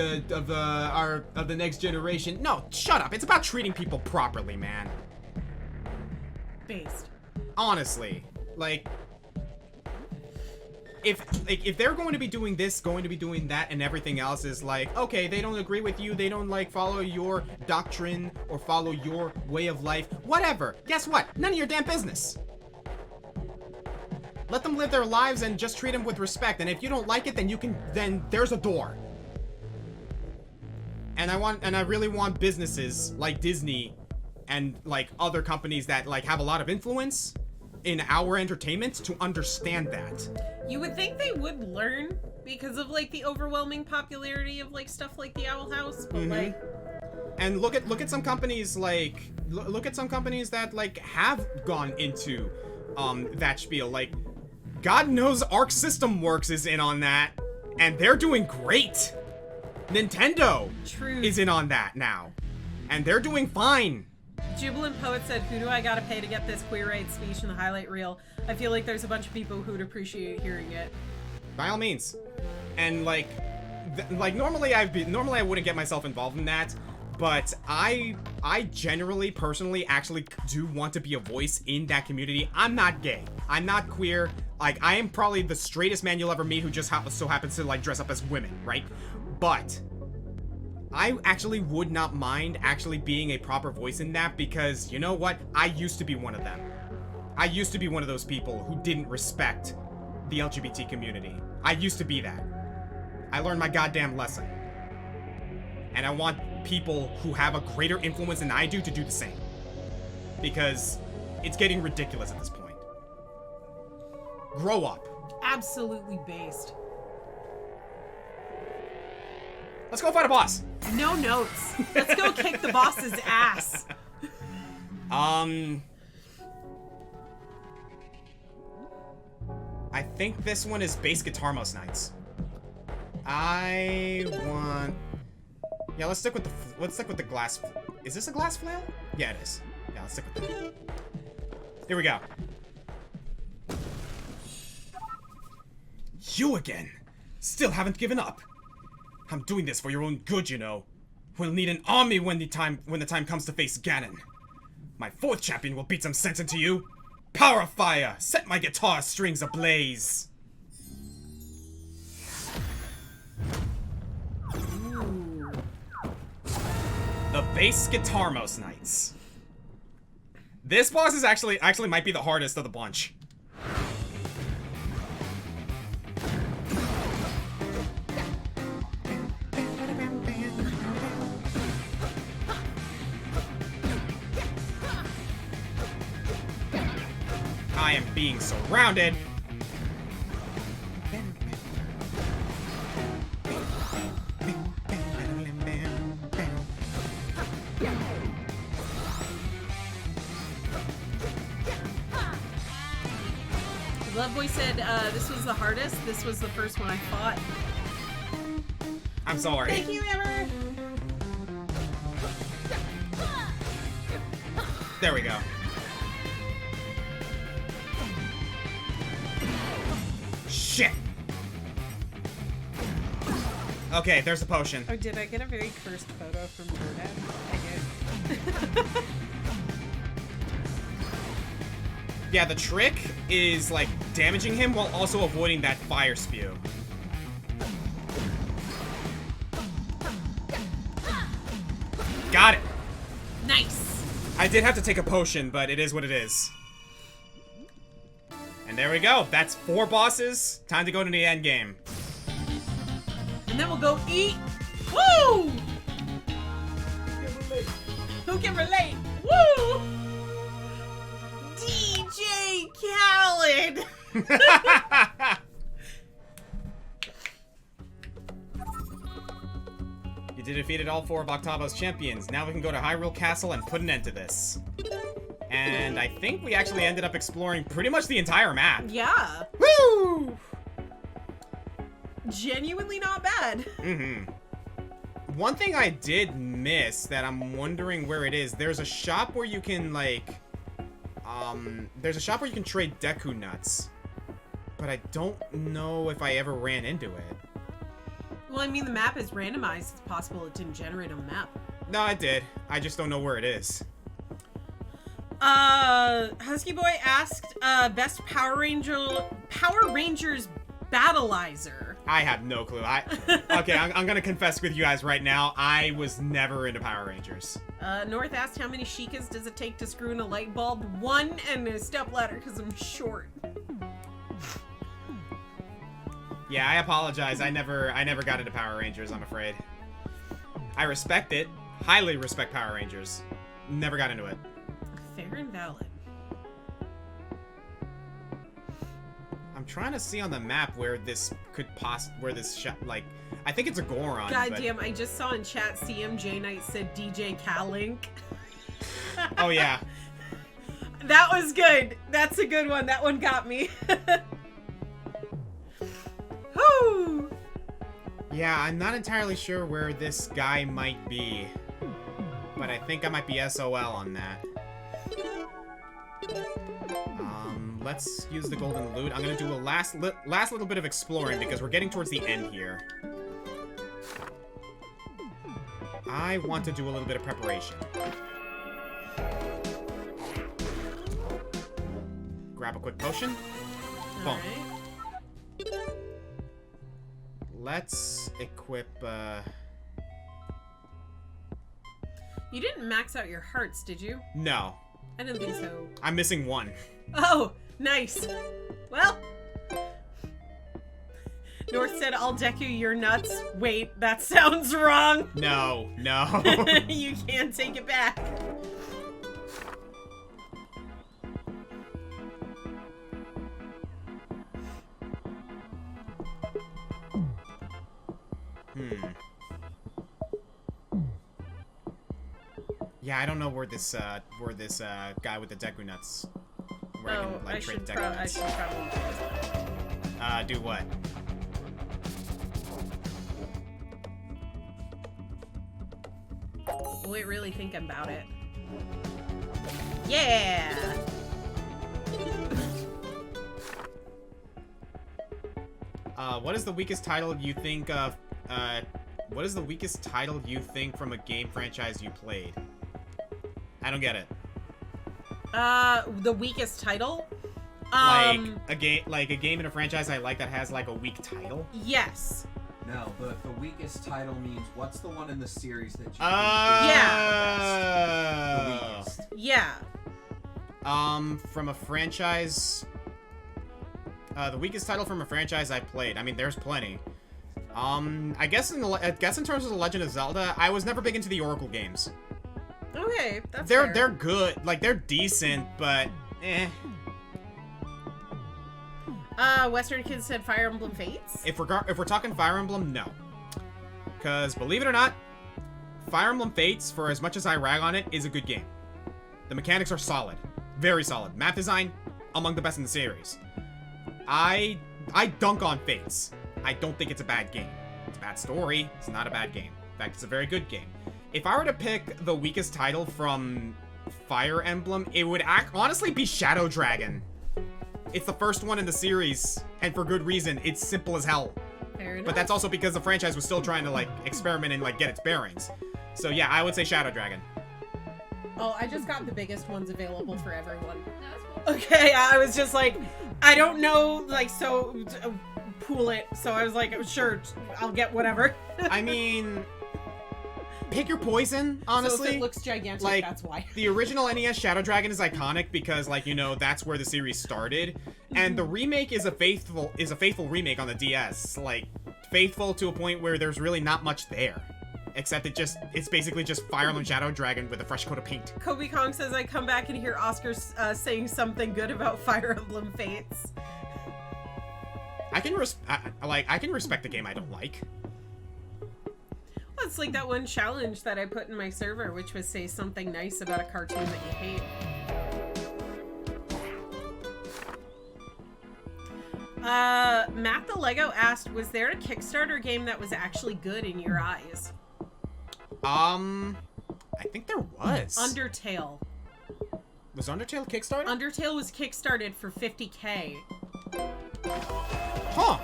the next generation. No, shut up. It's about treating people properly, man. Based. Honestly. Like, if they're going to be doing this, going to be doing that, and everything else is like, okay, they don't agree with you, they don't, like, follow your doctrine or follow your way of life, whatever. Guess what? None of your damn business. Let them live their lives and just treat them with respect. And if you don't like it, then there's a door. And I really want businesses like Disney and, like, other companies that, like, have a lot of influence in our entertainment to understand that. You would think they would learn because of, like, the overwhelming popularity of, like, stuff like the Owl House, but like, And look at some companies like look at some companies that like have gone into that spiel. Like, God knows Arc System Works is in on that, and they're doing great. Nintendo is in on that now, and they're doing fine. Jubilant Poet said, "Who do I gotta pay to get this queer aid speech in the highlight reel? I feel like there's a bunch of people who would appreciate hearing it." By all means. And like normally I wouldn't get myself involved in that, but I generally, personally, actually do want to be a voice in that community. I'm not gay. I'm not queer. Like, I am probably the straightest man you'll ever meet who just so happens to like dress up as women, right? But I actually would not mind actually being a proper voice in that, because you know what? I used to be one of them. I used to be one of those people who didn't respect the LGBT community. I used to be that. I learned my goddamn lesson. And I want people who have a greater influence than I do to do the same. Because it's getting ridiculous at this point. Grow up. Absolutely based. Let's go fight a boss. No notes. Let's go kick the boss's ass. I think this one is Bass Guitar Most Nights. Yeah, let's stick with the glass. Is this a glass flail? Yeah, it is. Yeah, let's stick with that. Here we go. You again. Still haven't given up. I'm doing this for your own good, you know. We'll need an army when the time comes to face Ganon. My fourth champion will beat some sense into you. Power of fire, set my guitar strings ablaze. Ooh. The Bass Guitar Most Nights. This boss is actually might be the hardest of the bunch. I am being surrounded. Loveboy said this was the hardest. This was the first one I fought. I'm sorry. Thank you, Emma. There we go. Shit. Okay, there's the potion. Oh, did I get a very cursed photo from Burdett? I did. Yeah, the trick is, like, damaging him while also avoiding that fire spew. Got it. Nice. I did have to take a potion, but it is what it is. And there we go. That's 4 bosses. Time to go to the end game. And then we'll go eat. Woo! Who can relate? Woo! DJ Khaled. You defeated all 4 of Octavo's champions. Now we can go to Hyrule Castle and put an end to this. And I think we actually ended up exploring pretty much the entire map. Yeah. Woo! Genuinely not bad. Mm-hmm. One thing I did miss that I'm wondering where it is, there's a shop where you can, like, there's a shop where you can trade Deku Nuts. But I don't know if I ever ran into it. Well, I mean, the map is randomized. It's possible it didn't generate on the map. No, I did. I just don't know where it is. Husky Boy asked, best Power Rangers battleizer. I have no clue. Okay, I'm gonna confess with you guys right now. I was never into Power Rangers. North asked, how many Sheikahs does it take to screw in a light bulb? 1 and a stepladder because I'm short. Yeah, I apologize. I never got into Power Rangers, I'm afraid. I respect it. Highly respect Power Rangers. Never got into it. Fair and valid. trying to see on the map where this could like, I think it's a Goron. God but... damn, I just saw in chat CMJ Knight said DJ Calink. Oh, yeah. That was good. That's a good one. That one got me. Whoo! Yeah, I'm not entirely sure where this guy might be. But I think I might be SOL on that. Let's use the golden loot. I'm gonna do a last little bit of exploring because we're getting towards the end here. I want to do a little bit of preparation. Grab a quick potion. Boom. Alright. Let's equip, You didn't max out your hearts, did you? No. I didn't think so. I'm missing one. Oh, nice. Well, North said, I'll deck you your nuts. Wait, that sounds wrong. No, no. You can't take it back. Yeah, I don't know where this guy with the Deku nuts. Where I can like trade Deku I nuts. should probably Do what? Wait, really think about it. Yeah. What is the weakest title you think of? What is the weakest title you think from a game franchise you played? I don't get it. The weakest title? Like a game in a franchise I like that has like a weak title? Yes. No, the weakest title means what's the one in the series that you think Yeah. the weakest? Yeah. From a franchise... the weakest title from a franchise I played. I mean, there's plenty. I guess in terms of The Legend of Zelda, I was never big into the Oracle games. Okay, that's They're fair. good. Like, they're decent, but eh. Western Kids said Fire Emblem Fates. If we're talking Fire Emblem, no. Because, believe it or not, Fire Emblem Fates, for as much as I rag on it, is a good game. The mechanics are solid. Very solid. Map design, among the best in the series. I dunk on Fates. I don't think it's a bad game. It's a bad story. It's not a bad game. In fact, it's a very good game. If I were to pick the weakest title from Fire Emblem, it would honestly be Shadow Dragon. It's the first one in the series, and for good reason. It's simple as hell. Fair enough. But that's also because the franchise was still trying to, like, experiment and, like, get its bearings. So, yeah, I would say Shadow Dragon. Oh, I just got the biggest ones available for everyone. That's cool. Okay, I was just like, I don't know, like, so, pool it. So I was like, sure, I'll get whatever. I mean... Pick your poison, honestly. So if it looks gigantic, like, that's why. The original NES Shadow Dragon is iconic because, like, you know, that's where the series started. And the remake is a faithful remake on the DS. Like, faithful to a point where there's really not much there. Except it's basically just Fire Emblem Shadow Dragon with a fresh coat of paint. Kobe Kong says, I come back and hear Oscar saying something good about Fire Emblem Fates. I can respect a game I don't like. Well, it's like that one challenge that I put in my server, which was say something nice about a cartoon that you hate. Matt the Lego asked, was there a Kickstarter game that was actually good in your eyes? I think there was. Undertale. Was Undertale Kickstarter? Undertale was kickstarted for $50K. Huh.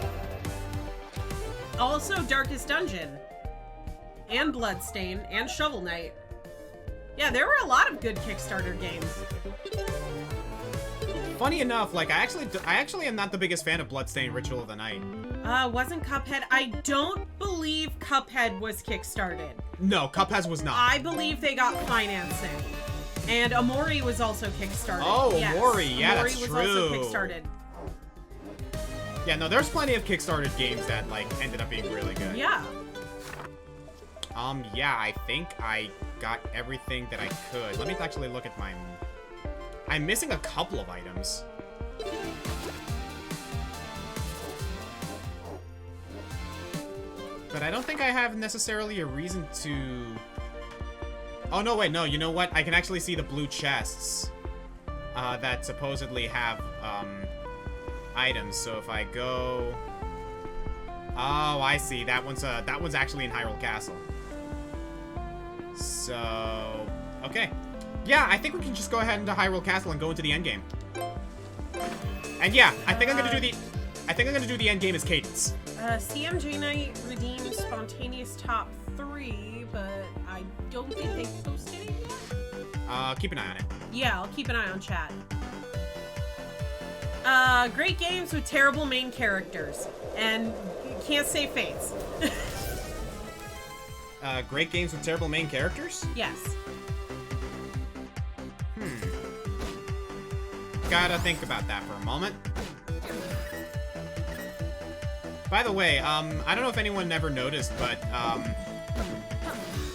Also Darkest Dungeon. And Bloodstain. And Shovel Knight. Yeah, there were a lot of good Kickstarter games. Funny enough, like, I actually am not the biggest fan of Bloodstained Ritual of the Night. Wasn't Cuphead? I don't believe Cuphead was kickstarted. No, Cuphead was not. I believe they got financing. And Amori was also kickstarted. Oh, yes. Amori, yeah, Amori that's was true. also kickstarted. Yeah, no, there's plenty of Kickstarted games that, like, ended up being really good. Yeah. Yeah, I think I got everything that I could. Let me actually look at my... I'm missing a couple of items. But I don't think I have necessarily a reason to... Oh, no, wait, no, you know what? I can actually see the blue chests that supposedly have items. So if I go... Oh, I see. That one's actually in Hyrule Castle. So... Okay. Yeah, I think we can just go ahead into Hyrule Castle and go into the endgame. And yeah, I think I'm gonna do the endgame as Cadence. CMJ Knight redeemed spontaneous top 3, but I don't think they posted it yet. Keep an eye on it. Yeah, I'll keep an eye on chat. Great games with terrible main characters. And can't say Fates. Great games with terrible main characters? Yes. Gotta think about that for a moment. By the way, I don't know if anyone ever noticed, but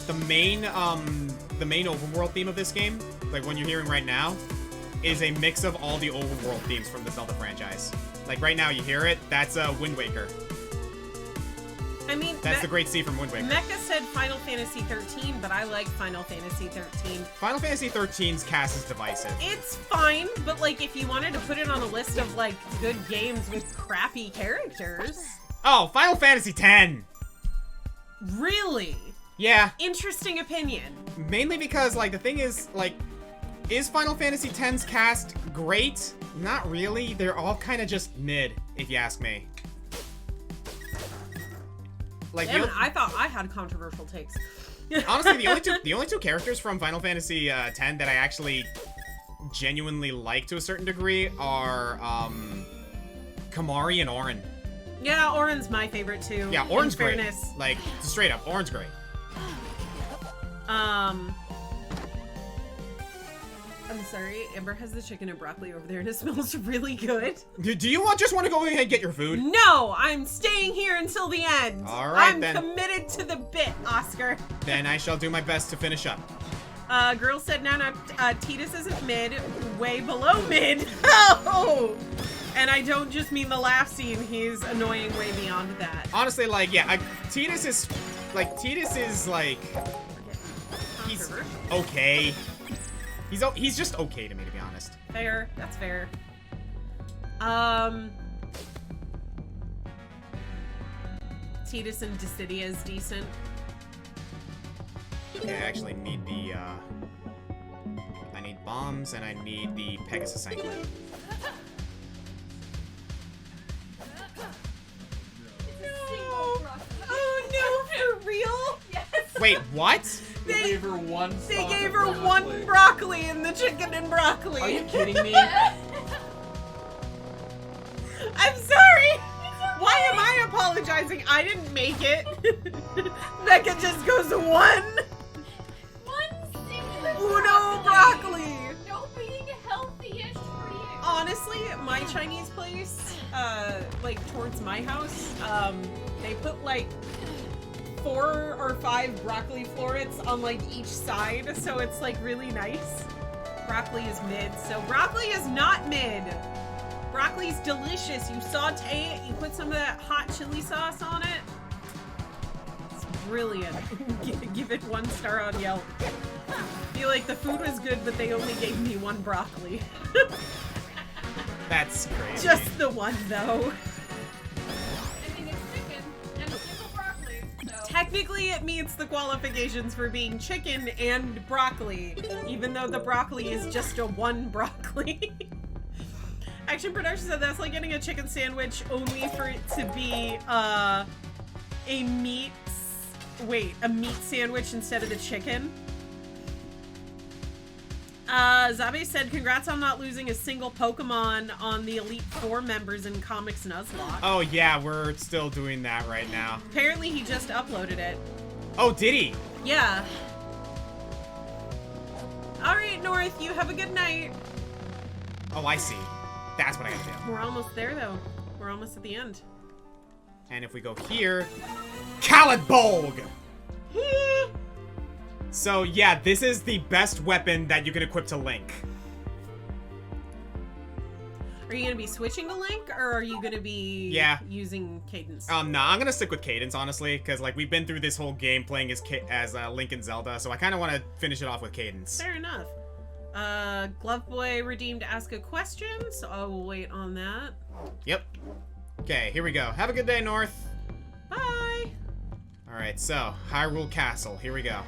the main overworld theme of this game, like one you're hearing right now, is a mix of all the overworld themes from the Zelda franchise. Like right now, you hear it. That's Wind Waker. I mean, that's the Great Sea from Wind Waker. Mecha said Final Fantasy 13, but I like Final Fantasy 13. Final Fantasy 13's cast is divisive. It's fine, but like if you wanted to put it on a list of like good games with crappy characters. Oh, Final Fantasy 10. Really? Yeah. Interesting opinion. Mainly because like the thing is like, is Final Fantasy X's cast great? Not really. They're all kind of just mid, if you ask me. Like, Damn, I thought I had controversial takes. Honestly, the only two characters from Final Fantasy X that I actually genuinely like to a certain degree are Kamari and Auron. Yeah, Auron's my favorite too. Yeah, Auron's great. Fairness. Like straight up, Auron's great. I'm sorry, Amber has the chicken and broccoli over there and it smells really good. Do you just want to go ahead and get your food? No, I'm staying here until the end. All right, I'm committed to the bit, Oscar. Then I shall do my best to finish up. Girl said, Nana, Tidus isn't mid, way below mid. Oh! And I don't just mean the laugh scene, he's annoying way beyond that. Honestly, like, yeah, Tidus is like, he's okay. He's just okay to me, to be honest. Fair, that's fair. Tidus and Dissidia is decent. Yeah, I actually need the, I need bombs and I need the Pegasus anklet. Oh no, for real? Yes. Wait, what? They gave her one. They gave her one broccoli in the chicken and broccoli. Are you kidding me? I'm sorry. Why am I apologizing? I didn't make it. Mecha just goes one. One singular Uno broccoli. No being healthy-ish for you. Honestly, my Chinese place, like towards my house, they put like 4 or 5 broccoli florets on like each side, so it's like really nice. Broccoli is mid, so broccoli is not mid. Broccoli's delicious. You saute it, you put some of that hot chili sauce on it. It's brilliant. Give it 1 star on Yelp. Feel like the food was good, but they only gave me 1 broccoli. That's crazy. Just the 1 though. I mean, it's chicken and a single broccoli, so. Technically, it meets the qualifications for being chicken and broccoli, even though the broccoli is just a 1 broccoli. Action Production said that's like getting a chicken sandwich only for it to be a meat sandwich instead of the chicken. Zabe said, congrats on not losing a single Pokemon on the Elite Four members in Comics Nuzlocke. Oh yeah, we're still doing that right now. Apparently he just uploaded it. Oh, did he? Yeah. Alright, North, you have a good night. Oh, I see. That's what I gotta do. We're almost there, though. We're almost at the end. And if we go here... Calidbolg! So yeah, this is the best weapon that you can equip to Link. Are you gonna be switching to Link, or are you gonna be using Cadence? Nah, I'm gonna stick with Cadence, honestly, because, like, we've been through this whole game playing as Link and Zelda, so I kind of want to finish it off with Cadence. Fair enough. Glove Boy redeemed ask a question, so I will wait on that. Yep. Okay, here we go. Have a good day, North. Bye! Alright, so, Hyrule Castle. Here we go.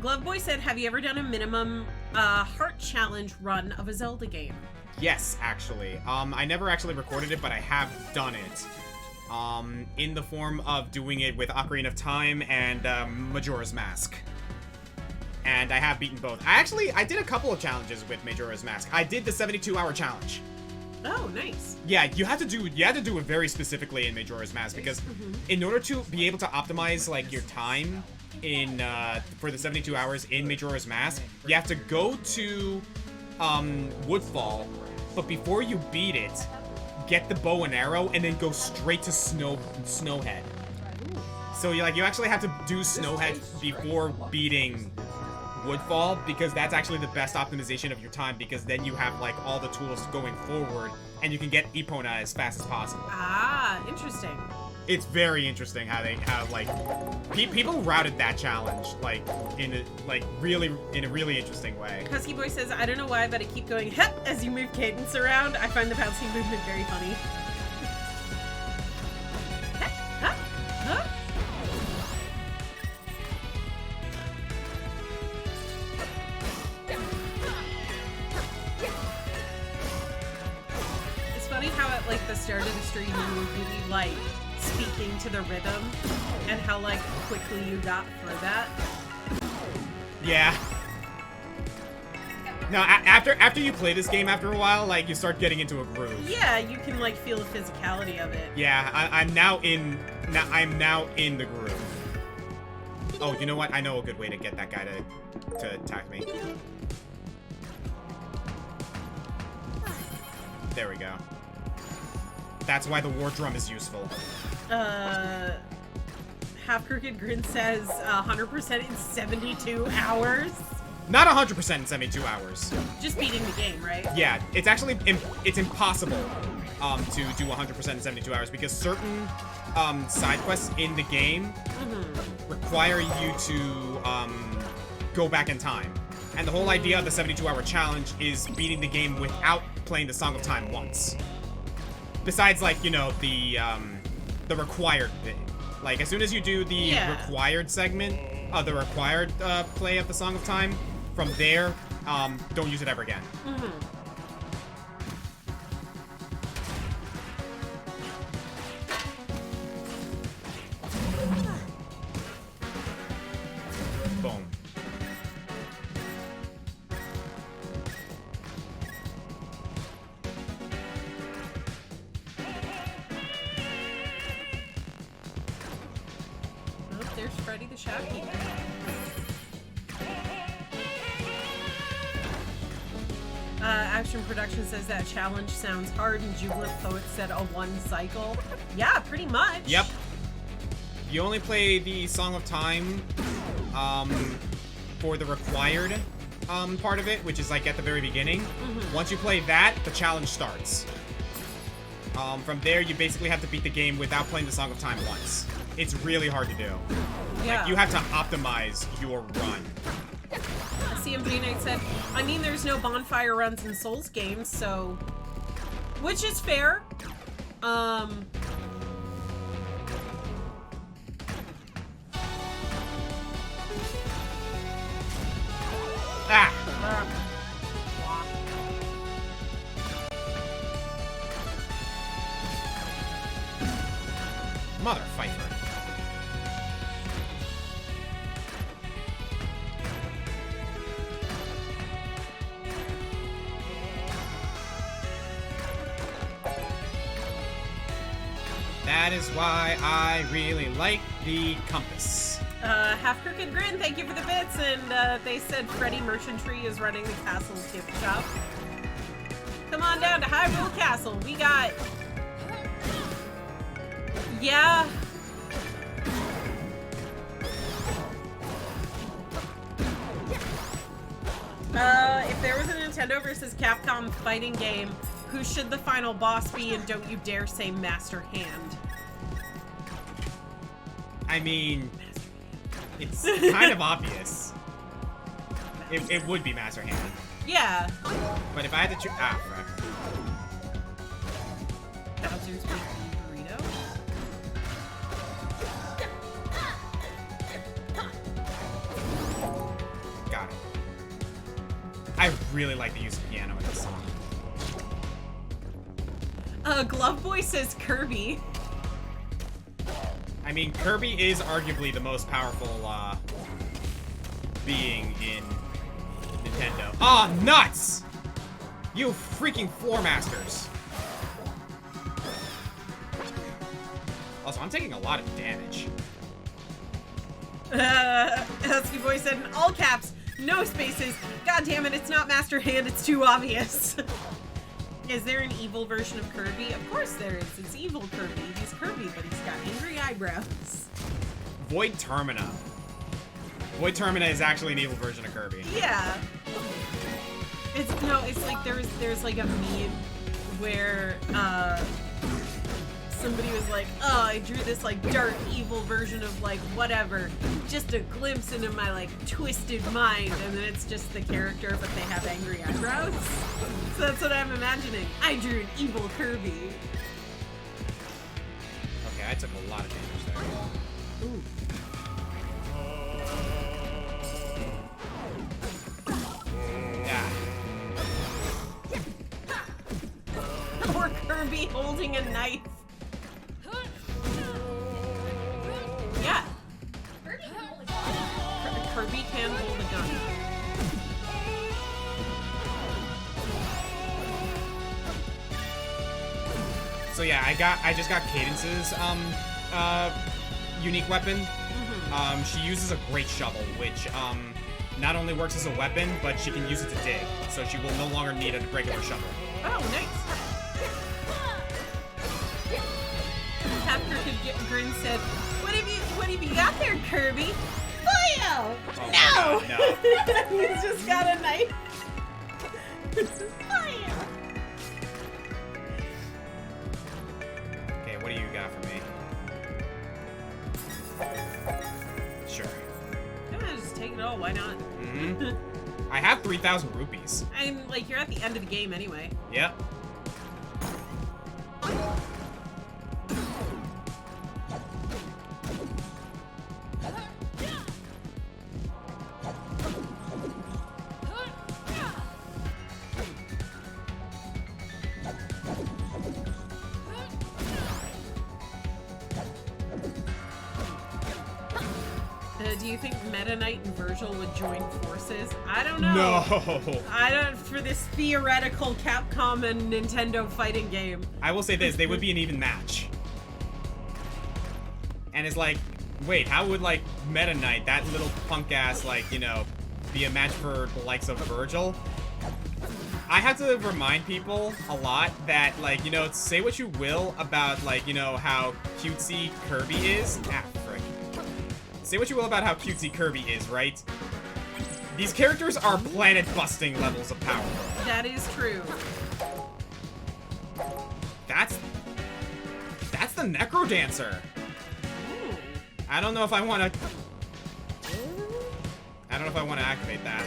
Glove Boy said, have you ever done a minimum heart challenge run of a Zelda game? Yes, actually. I never actually recorded it, but I have done it. In the form of doing it with Ocarina of Time and Majora's Mask. And I have beaten both. I did a couple of challenges with Majora's Mask. I did the 72-hour challenge. Oh, nice. Yeah, you had to do it very specifically in Majora's Mask because in order to be able to optimize like your time in for the 72 hours in Majora's Mask, you have to go to Woodfall, but before you beat it, get the bow and arrow and then go straight to Snowhead. So you actually have to do Snowhead before beating Woodfall, because that's actually the best optimization of your time, because then you have like all the tools going forward and you can get Epona as fast as possible. Ah, interesting. It's very interesting how they people routed that challenge in a really interesting way. Husky Boy says, I don't know why, but I keep going hep as you move Cadence around. I find the bouncing movement very funny. Hep, hep, hep. It's funny how at like the start of the stream you were really like speaking to the rhythm and how like quickly you got through that. Yeah. No, after you play this game after a while, like you start getting into a groove. Yeah, you can like feel the physicality of it. Yeah, I'm now in the groove. Oh, you know what? I know a good way to get that guy to attack me. There we go. That's why the war drum is useful. Half Crooked Grin says 100% in 72 hours. Not 100% in 72 hours. Just beating the game, right? Yeah, it's actually it's impossible to do 100% in 72 hours because certain side quests in the game require you to go back in time. And the whole idea of the 72-hour challenge is beating the game without playing the Song of Time once. Besides, like, you know, the required thing. Like, as soon as you do the required segment, the required play of the Song of Time, from there, don't use it ever again. Boom. There's Freddy the Shopkeeper. Action Production says that challenge sounds hard, and Jubilant Poet said a one cycle. Yeah, pretty much. Yep. You only play the Song of Time for the required part of it, which is like at the very beginning. Once you play that, the challenge starts. From there, you basically have to beat the game without playing the Song of Time once. It's really hard to do. Yeah. Like, you have to optimize your run. CMG Knight said, I mean, there's no bonfire runs in Souls games, so... Which is fair. Ah! Mother Pfeiffer. That is why I really like the compass. Half Crooked Grin, thank you for the bits, and they said Freddy Merchantry is running the castle's gift shop. Come on down to Hyrule Castle. We got... Yeah. there was a Nintendo versus Capcom fighting game, who should the final boss be, and don't you dare say Master Hand. I mean, it's kind of obvious. It would be Master Hand. Yeah. But if I had to choose... Ah, fuck. Bowser's Big Burrito? Got it. I really like the use of piano in this song. Glove Boy says Kirby. I mean, Kirby is arguably the most powerful being in Nintendo. Ah, nuts! You freaking floor masters. Also, I'm taking a lot of damage. Husky Boy said in all caps, no spaces. God damn it, it's not Master Hand, it's too obvious. Is there an evil version of Kirby? Of course there is. It's evil Kirby. He's Kirby, but he's got angry eyebrows. Void Termina. Void Termina is actually an evil version of Kirby. Yeah. It's like there's like a meme where somebody was like, oh, I drew this like dark evil version of like whatever, just a glimpse into my like twisted mind, and then it's just the character but they have angry eyebrows. So that's what I'm imagining. I drew an evil Kirby. Okay, I took a lot of damage there. Ooh. Yeah. Or Kirby holding a knife. Yeah. Kirby can hold a gun. So yeah, I just got Cadence's unique weapon. She uses a great shovel, which not only works as a weapon, but she can use it to dig. So she will no longer need a regular shovel. Oh, nice. After Grin said, what have you got there, Kirby? Fire! Oh No! my God, no. He's just got a knife. Fire! Okay, what do you got for me? Sure. Yeah, just take it all. Why not? Mm-hmm. I have 3,000 rupees. I'm like, you're at the end of the game anyway. Yep. Do you think Meta Knight and Virgil would join forces? I don't know. No. I don't, for this theoretical Capcom and Nintendo fighting game. I will say this, they would be an even match. And it's like, wait, how would like Meta Knight, that little punk ass, like, you know, be a match for the likes of Virgil? I have to remind people a lot that, like, you know, say what you will about, like, you know, how cutesy Kirby is. Ah, frick. Say what you will about how cutesy Kirby is, right? These characters are planet-busting levels of power. That is true. That's the Necro Dancer. Ooh. I don't know if I want to activate that.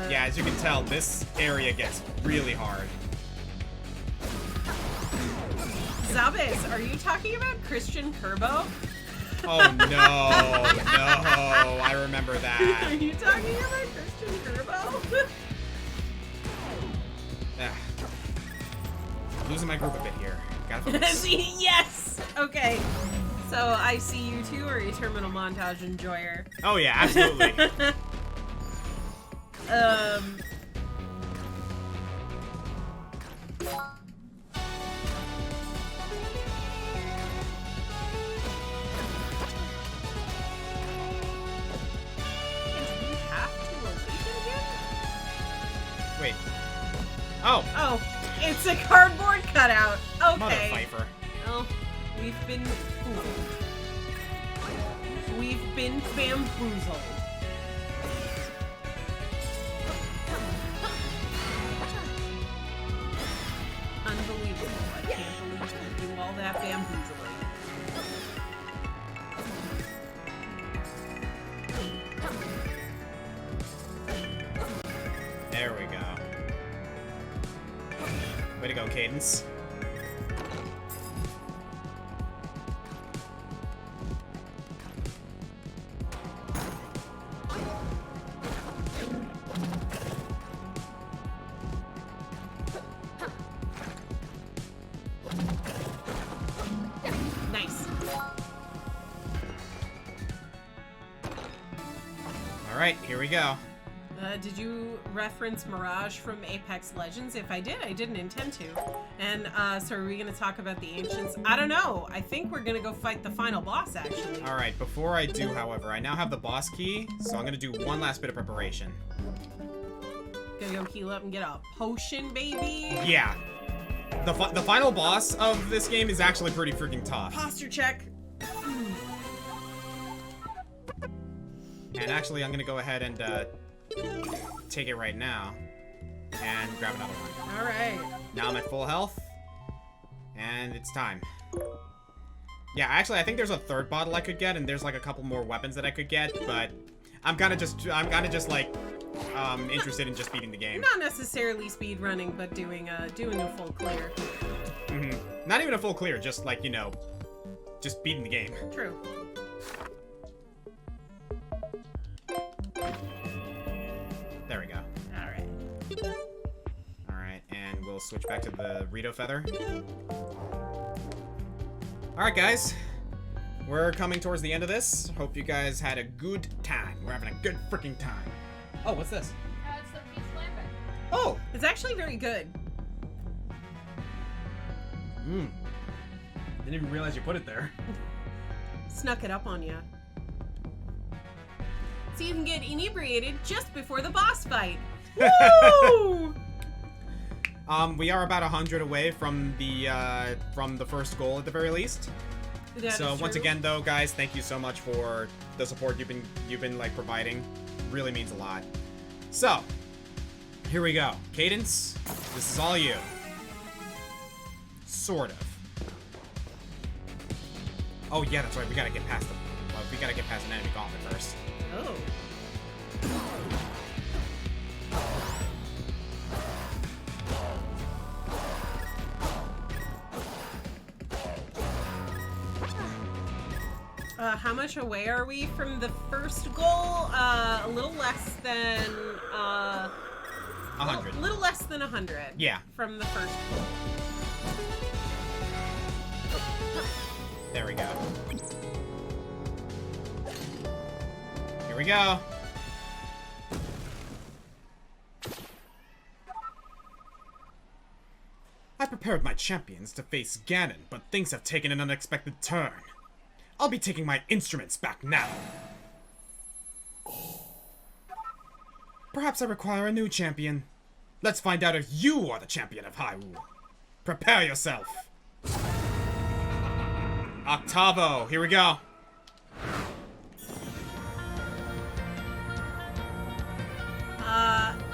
Yeah, as you can tell, this area gets really hard. Zabez, are you talking about Christian Turbo? Oh no, no, I remember Are that. you talking about Christian Turbo? Losing my group a bit here. Gotta focus. Yes! Okay. So I see you two are a terminal montage enjoyer. Oh yeah, absolutely. Wait. Oh. Oh, it's a cardboard cutout. Mother Okay. Pfeiffer. Well, We've been fooled. We've been bamboozled. Unbelievable. I can't believe you do all that bamboozling. There we go. Way to go, Cadence. Nice. Alright, here we go. Did you reference Mirage from Apex Legends? If I did, I didn't intend to. And, so are we gonna talk about the Ancients? I don't know. I think we're gonna go fight the final boss, actually. Alright, before I do, however, I now have the boss key, so I'm gonna do one last bit of preparation. Gonna go heal up and get a potion, baby. Yeah. The final boss of this game is actually pretty freaking tough. Posture check. And actually, I'm gonna go ahead and, take it right now. And grab another one. Alright. Now I'm at full health. And it's time. Yeah, actually, I think there's a third bottle I could get, and there's like a couple more weapons that I could get, but I'm kind of just like, interested in just beating the game. Not necessarily speed running, but doing a full clear. Not even a full clear, just like, you know, just beating the game. True. There we go. Alright. Alright, and we'll switch back to the Rito Feather. Alright, guys. We're coming towards the end of this. Hope you guys had a good time. We're having a good freaking time. Oh, what's this? It's the Peace Lambert. Oh! It's actually very good. Didn't even realize you put it there. Snuck it up on you. So you can get inebriated just before the boss fight. Woo! We are about 100 away from the first goal at the very least. That So is once true. again, though, guys, thank you so much for the support you've been like providing. Really means a lot. So here we go. Cadence, this is all you. Sort of. Oh yeah, that's right. We gotta get past we gotta get past an enemy gauntlet first. Oh. How much away are we from the first goal? A little less than 100. A little less than 100. Yeah. From the first goal. There we go. Here we go. I prepared my champions to face Ganon, but things have taken an unexpected turn. I'll be taking my instruments back now. Perhaps I require a new champion. Let's find out if you are the champion of Hyrule. Prepare yourself. Octavo, here we go.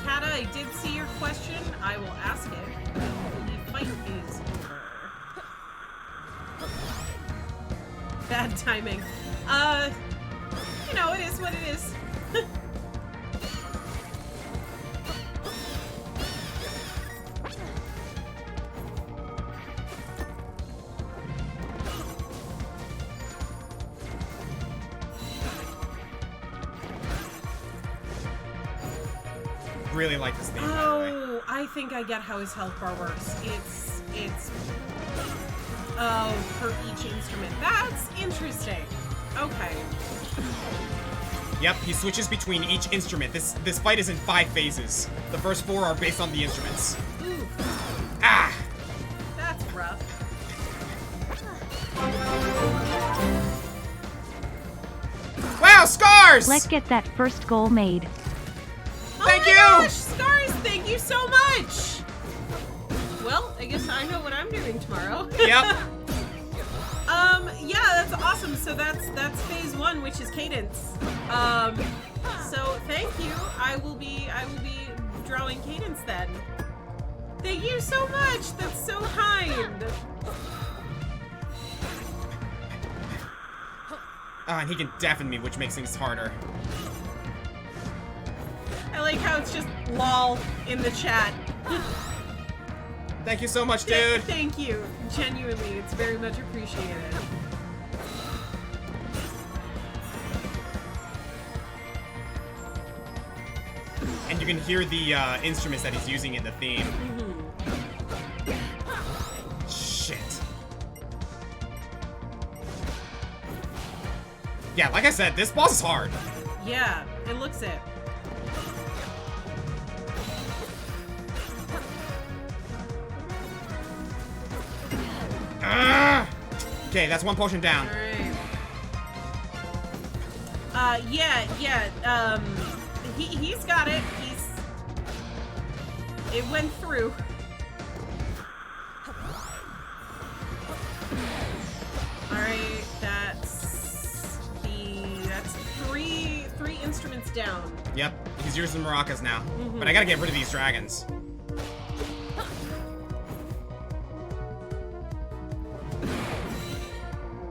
Kata, I did see your question. I will ask it. The fight is over. Bad timing. You know, it is what it is. Really like this theme, by the way. Oh, I think I get how his health bar works. It's for each instrument. That's interesting. Okay. Yep, he switches between each instrument. This fight is in 5 phases. The first 4 are based on the instruments. Ooh, Ah! that's rough. Wow, scars! Let's get that first goal made. Thank Oh my you! gosh, Scars, thank you so much! Well, I guess I know what I'm doing tomorrow. Yep. Yeah, that's awesome. So that's phase 1, which is Cadence. So thank you. I will be drawing Cadence then. Thank you so much. That's so kind. And he can deafen me, which makes things harder. I like how it's just lol in the chat. Thank you so much, dude. Thank you. Genuinely, it's very much appreciated. And you can hear the instruments that he's using in the theme. Shit. Yeah, like I said, this boss is hard. Yeah, it looks it. Okay, that's one potion down. Alright. Yeah, he's got it. It went through. Alright, that's three instruments down. Yep, he's using maracas now. But I gotta get rid of these dragons.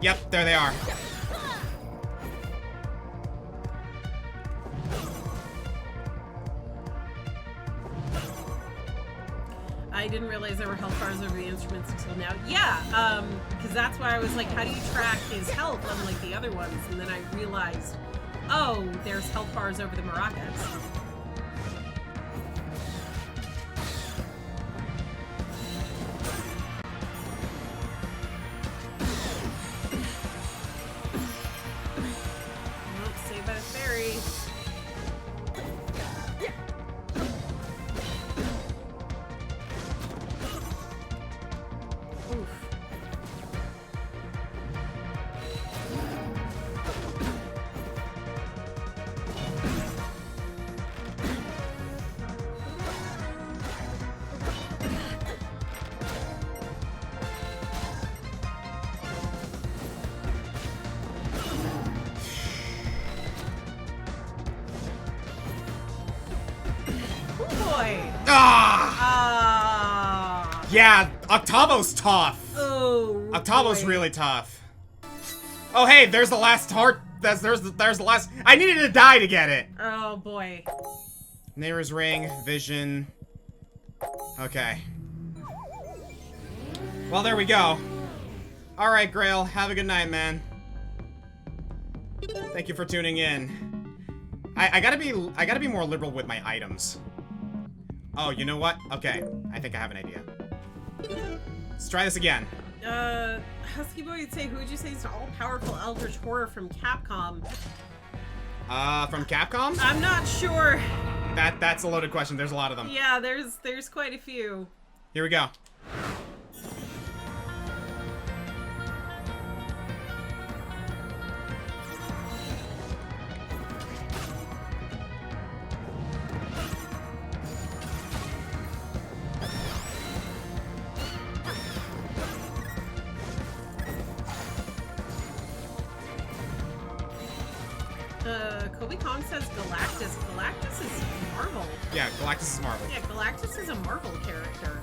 Yep, there they are. I didn't realize there were health bars over the instruments until now. Yeah, because that's why I was like, how do you track his health unlike the other ones? And then I realized, oh, there's health bars over the maracas. Saved by the fairy. Yeah, Octavo's tough. Oh, Octavo's really tough. Oh, hey, there's the last heart. There's the last. I needed to die to get it. Oh boy. Neighbor's ring, vision. Okay. Well, there we go. All right, Grail. Have a good night, man. Thank you for tuning in. I gotta be more liberal with my items. Oh, you know what? Okay, I think I have an idea. Let's try this again. Husky Boy would say, who would you say is an all-powerful eldritch horror from Capcom? From Capcom? I'm not sure. That's a loaded question. There's a lot of them. Yeah, there's quite a few. Here we go. Kobe Kong says Galactus. Galactus is Marvel. Yeah, Galactus is Marvel. Yeah, Galactus is a Marvel character.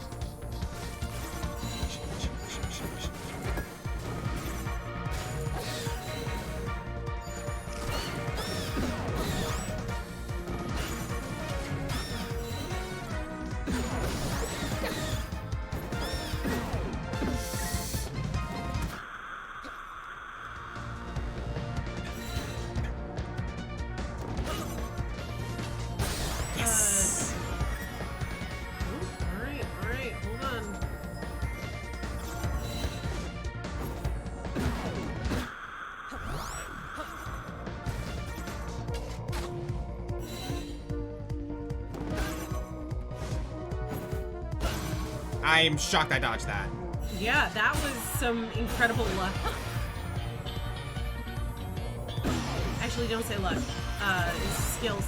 I'm shocked I dodged that. Yeah, that was some incredible luck. Actually, don't say luck. It's skills.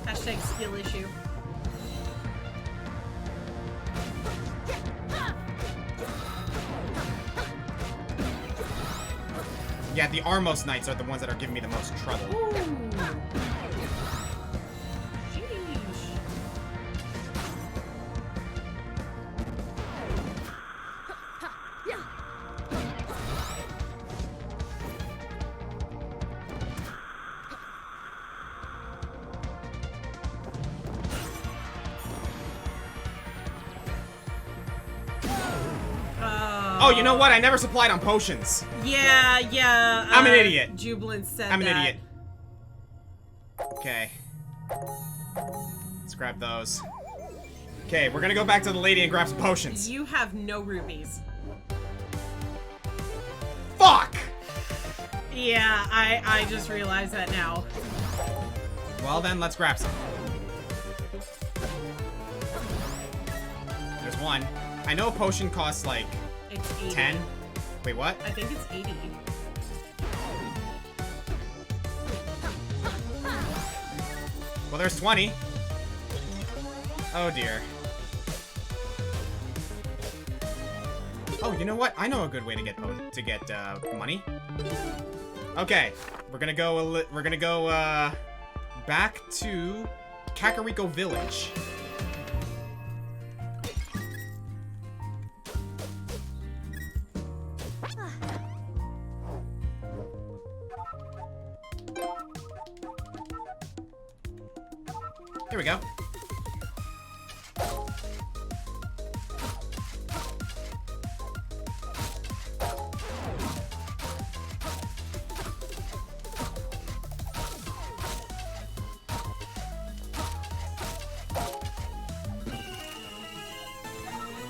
Hashtag skill issue. Yeah, the Armos Knights are the ones that are giving me the most trouble. Ooh. Sheesh. Oh, you know what? I never supplied on potions. Yeah, yeah. I'm an idiot. Jubilant said I'm an that. idiot. Okay. Let's grab those. Okay, we're gonna go back to the lady and grab some potions. You have no rubies. Fuck! Yeah, I just realized that now. Well then, let's grab some. There's one. I know a potion costs like It's 80. 10. Wait, what? I think it's 80. Well, there's 20. Oh dear. Oh, you know what? I know a good way to get money. Okay, we're gonna go back to Kakariko Village. Here we go.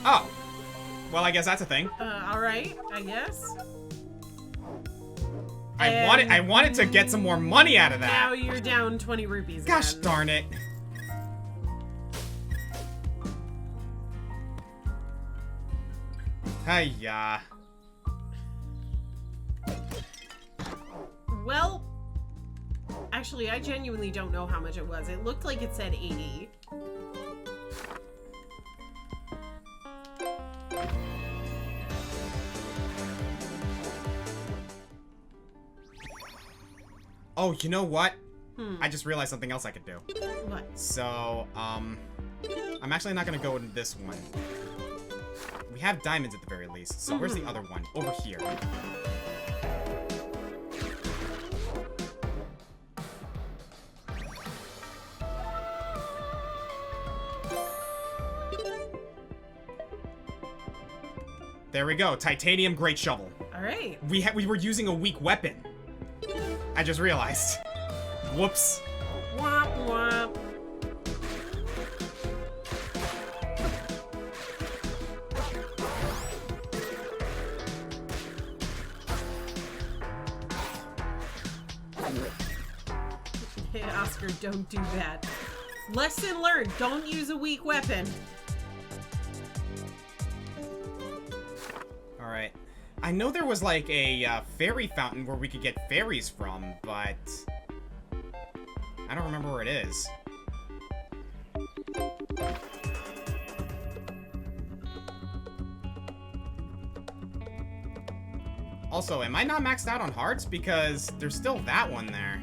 Oh. Well, I guess that's a thing. Alright, I guess. I wanted to get some more money out of that. Now you're down 20 rupees Gosh again. darn it. Hiya. Well, actually, I genuinely don't know how much it was. It looked like it said 80. Oh, you know what? I just realized something else I could do. What? So, I'm actually not gonna go in this one. We have diamonds at the very least. So where's the other one? Over here. There we go. Titanium Great Shovel. Alright. We were using a weak weapon. I just realized. Whoops. Womp womp. Hey, Oscar, don't do that. Lesson learned. Don't use a weak weapon. Alright. I know there was like a fairy fountain where we could get fairies from, but I don't remember where it is. Also, am I not maxed out on hearts? Because there's still that one there.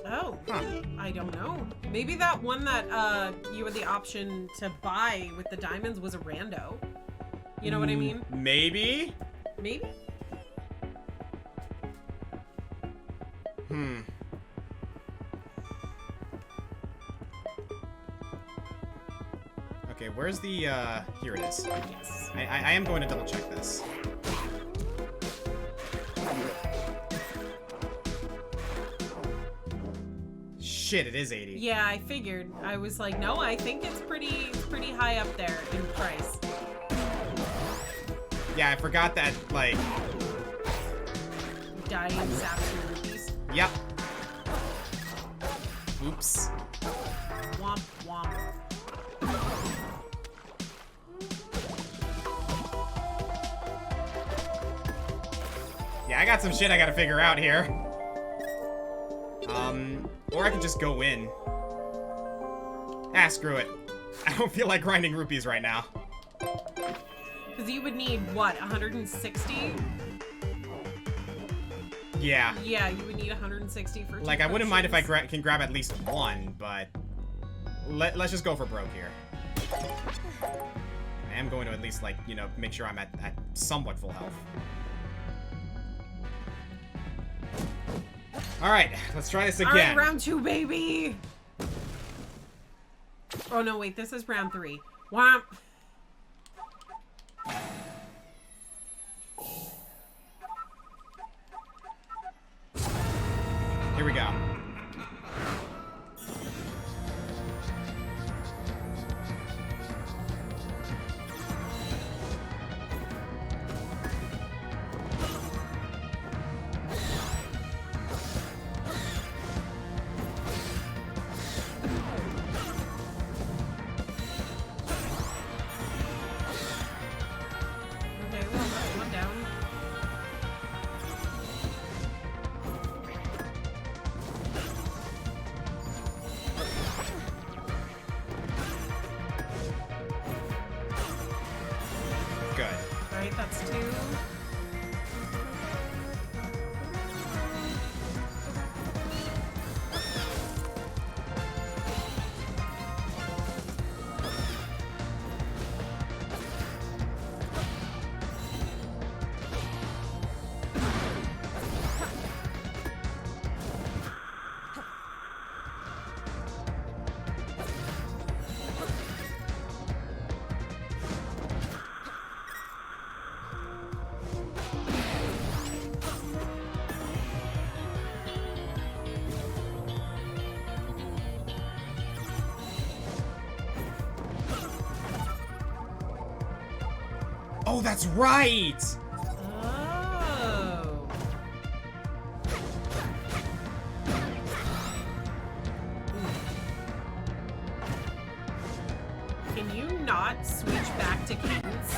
Oh, Huh. I don't know. Maybe that one that you had the option to buy with the diamonds was a rando. You know what I mean? Maybe? Maybe? Okay, where's the, here it is. Yes. I am going to double check this. Shit, it is 80. Yeah, I figured. I was like, no, I think it's pretty high up there in price. Yeah, I forgot that, like... Dying saps and rupees. Yep. Oops. Womp womp. Yeah, I got some shit I gotta figure out here. Or I could just go in. Ah, screw it. I don't feel like grinding rupees right now. Because you would need, what, 160? Yeah. Yeah, you would need 160 for 2 Like, I wouldn't mind if I potions. can grab at least one, but let's just go for broke here. I am going to at least, like, you know, make sure I'm at somewhat full health. Alright, let's try this again. Alright, round 2, baby! Oh, no, wait, this is round 3. Womp! Here we go. Okay, well, that's one down. Good. Alright, that's 2. Oh, that's right! Oh. Can you not switch back to Cadence?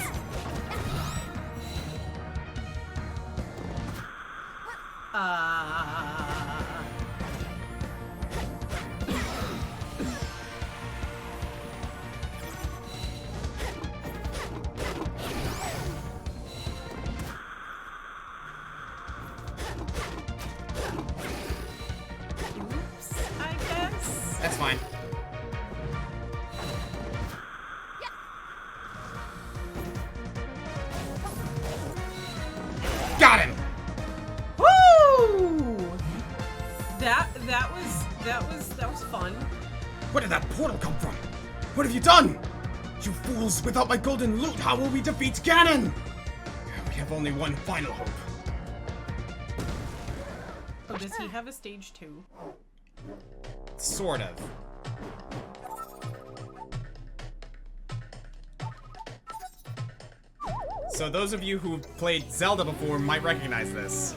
Oops, I guess. That's fine. Got him! Woo! That was fun. Where did that portal come from? What have you done? You fools, without my golden loot, how will we defeat Ganon? We have only one final hope. Oh, does he have a stage 2? Sort of. So those of you who've played Zelda before might recognize this.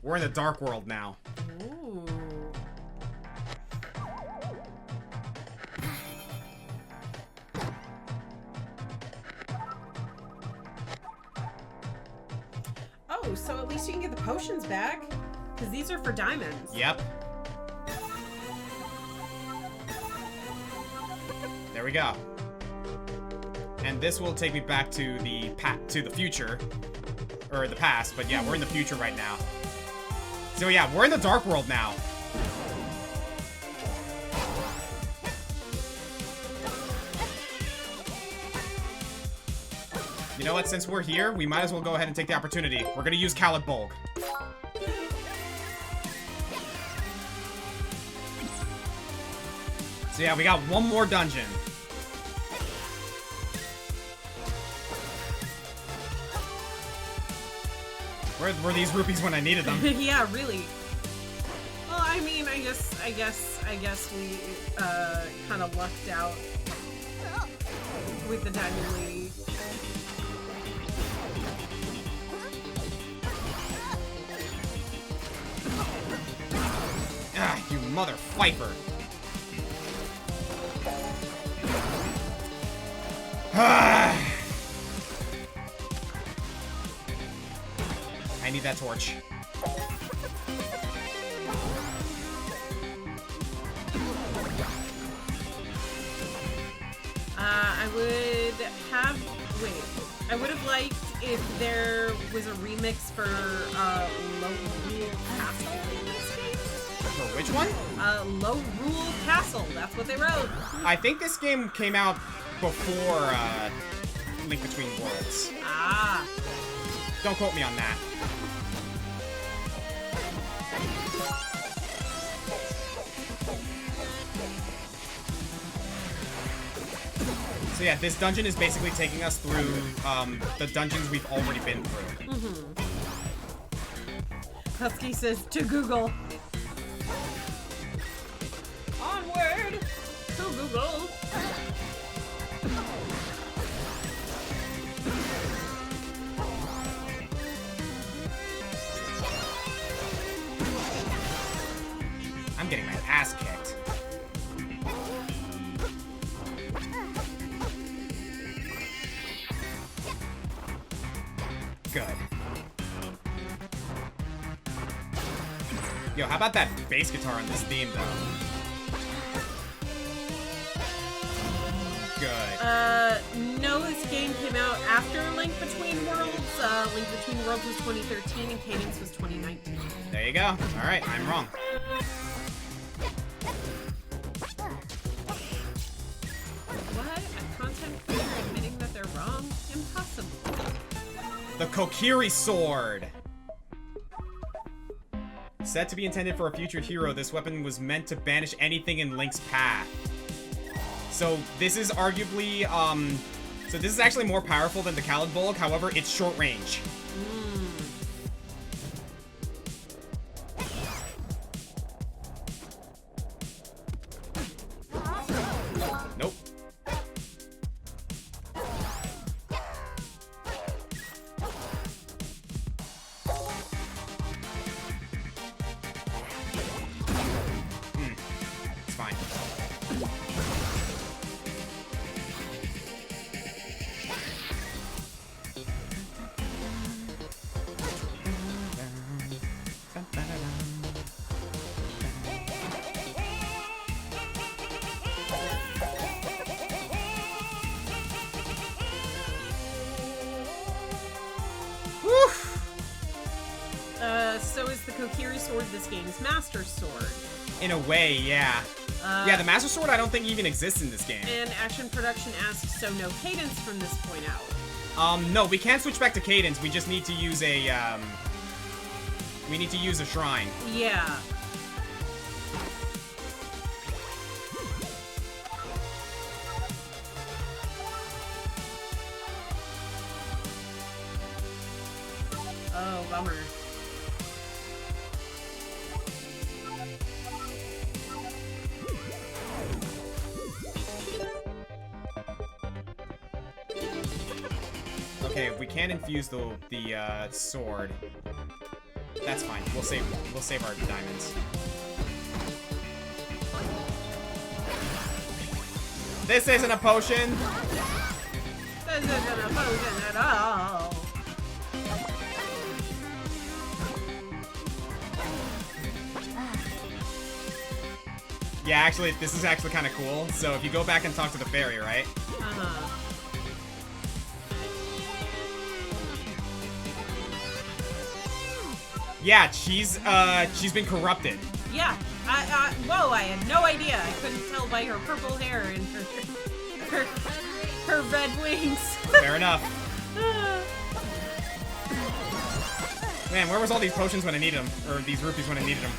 We're in the Dark World now. Ooh. Oh, so at least you can get the potions back. Because these are for diamonds. Yep. There we go. And this will take me back to the future. Or the past, but yeah, we're in the future right now. So yeah, we're in the Dark World now. You know what, since we're here, we might as well go ahead and take the opportunity. We're gonna use Cowled Bulk. So yeah, we got one more dungeon. Where were these rupees when I needed them? Yeah, really. Well, I mean, I guess we kind of lucked out with the diamond lady. Ah, you mother fifer. Ah. I need that torch. I would have liked if there was a remix for Hyrule Castle in this game. For which one? Hyrule Castle. That's what they wrote. I think this game came out before Link Between Worlds. Ah. Don't quote me on that. So yeah, this dungeon is basically taking us through the dungeons we've already been through. Mm-hmm. Husky says to Google. Onward to Google. I'm getting my ass kicked. Good. Yo, how about that bass guitar on this theme, though? Good. No, this game came out after Link Between Worlds. Link Between Worlds was 2013 and Cadence was 2019. There you go. Alright, I'm wrong. What? A content creator admitting that they're wrong? Impossible. The Kokiri Sword! Said to be intended for a future hero, this weapon was meant to banish anything in Link's path. So this is arguably, so this is actually more powerful than the Kalidbolg, however, it's short range. Nope. It's fine. So is the Kokiri Sword this game's Master Sword. In a way, yeah. Yeah, the Master Sword I don't think even exists in this game. And Action Production asks, so no Cadence from this point out? No, we can't switch back to Cadence. We just need to use a, we need to use a shrine. Yeah. Oh, bummer. Okay, we can't infuse the sword. That's fine. We'll save our diamonds. This isn't a potion. This isn't a potion at all. Yeah, actually, this is actually kind of cool. So if you go back and talk to the fairy, right? Uh-huh. Yeah, she's been corrupted. Yeah. Whoa, I had no idea. I couldn't tell by her purple hair and her red wings. Fair enough. Man, where was all these potions when I needed them? Or these rupees when I needed them?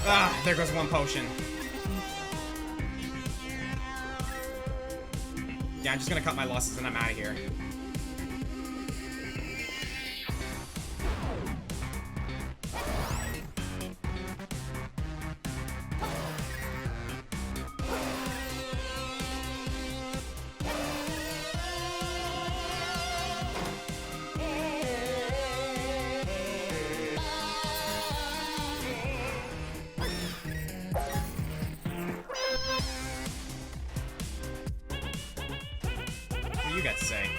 Ah, there goes one potion. Yeah, I'm just gonna cut my losses and I'm out of here. you got to say?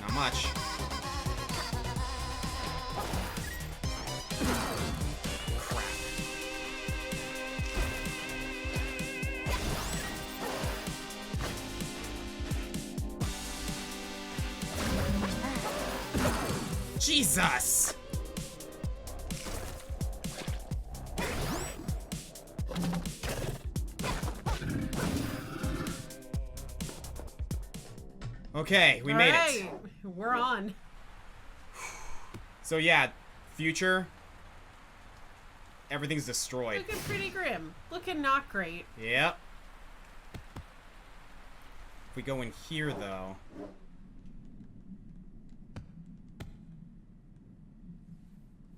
Not much. Jesus! Okay, we made it. We're on. So yeah, future. Everything's destroyed. Looking pretty grim. Looking not great. Yep. If we go in here, though.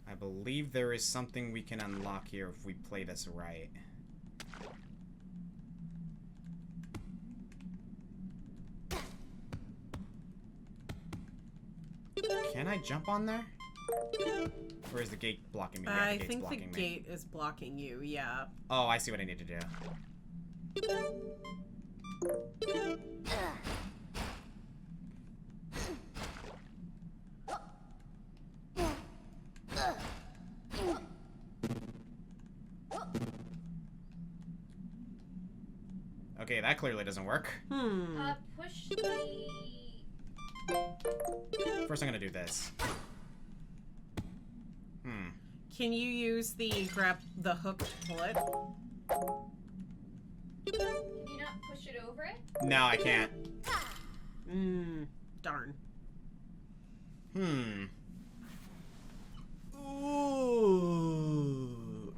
I believe there is something we can unlock here if we play this right. Can I jump on there? Or is the gate blocking me? Yeah, I think the gate is blocking you, yeah. Oh, I see what I need to do. Okay, that clearly doesn't work. Push the... First I'm gonna do this. Can you use the hook to pull it? Can you not push it over it? No, I can't. Darn. Ooh.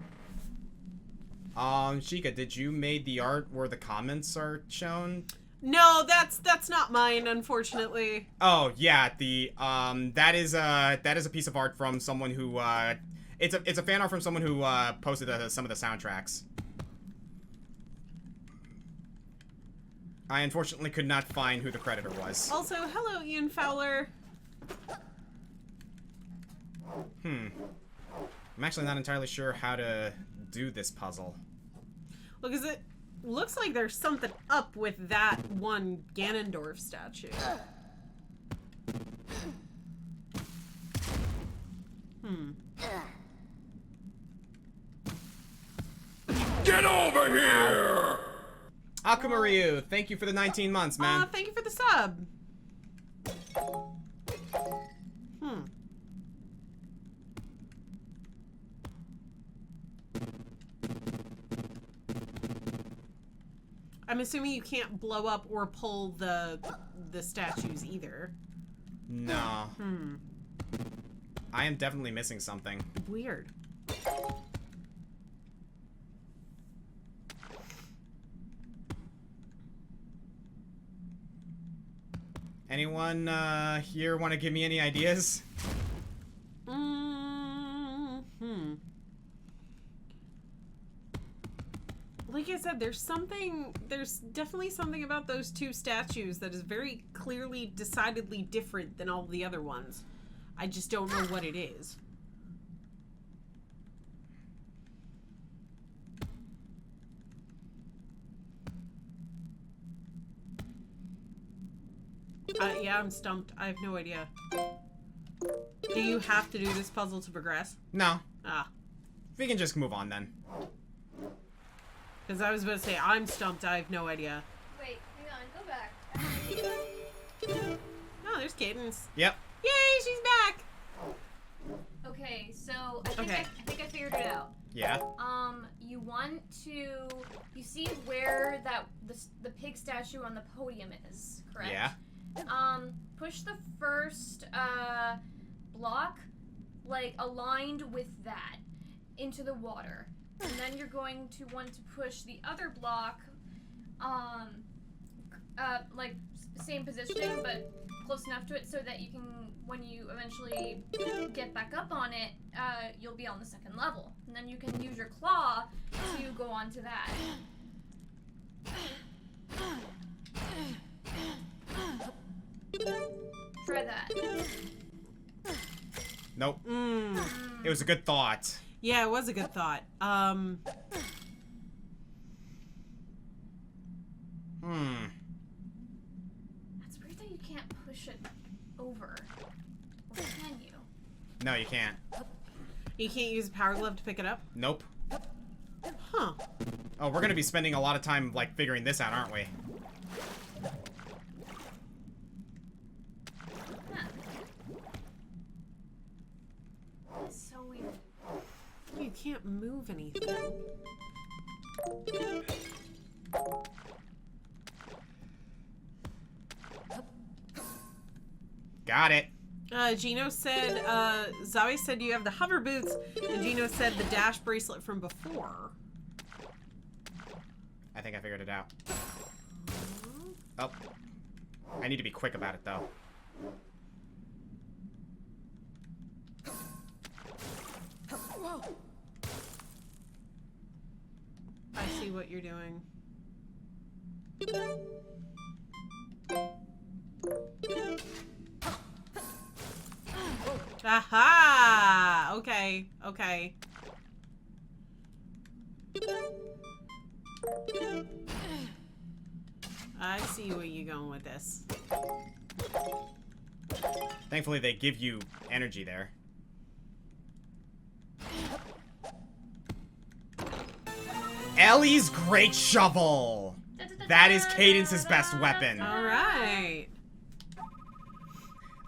Sheikah, did you made the art where the comments are shown? No, that's not mine, unfortunately. Oh yeah, the that is a piece of art from someone who it's a fan art from someone who posted some of the soundtracks. I unfortunately could not find who the creditor was. Also, hello, Ian Fowler. I'm actually not entirely sure how to do this puzzle. Look, it looks like there's something up with that one Ganondorf statue. Get over here! Akumaryu, thank you for the 19 months, man. Thank you for the sub. I'm assuming you can't blow up or pull the statues either. No. I am definitely missing something. Weird. Anyone here want to give me any ideas? Like I said, there's definitely something about those two statues that is very clearly, decidedly different than all the other ones. I just don't know what it is. Yeah, I'm stumped. I have no idea. Do you have to do this puzzle to progress? No. Ah. We can just move on then. Because I was about to say, I'm stumped. I have no idea. Wait, hang on, go back. Oh, there's Cadence. Yep. Yay, she's back! Okay, so I think, Okay. I think I figured it out. Yeah. You want to... You see where the pig statue on the podium is, correct? Yeah. Push the first, block, like, aligned with that into the water. And then you're going to want to push the other block, like, same positioning, but close enough to it so that you can, when you eventually get back up on it, you'll be on the second level. And then you can use your claw to go on to that. Try that. Nope. It was a good thought. Yeah, it was a good thought. can't push it over. Or can you? No, you can't. You can't use a power glove to pick it up? Nope. Huh. Oh, we're gonna be spending a lot of time, like, figuring this out, aren't we? Huh. That's so weird. You can't move anything. Got it. Gino said, Zawi said you have the hover boots, and Gino said the dash bracelet from before. I think I figured it out. Oh. I need to be quick about it, though. I see what you're doing. Aha! Okay, okay. I see where you're going with this. Thankfully, they give you energy there. Ellie's Great Shovel! That is Cadence's best weapon. Alright.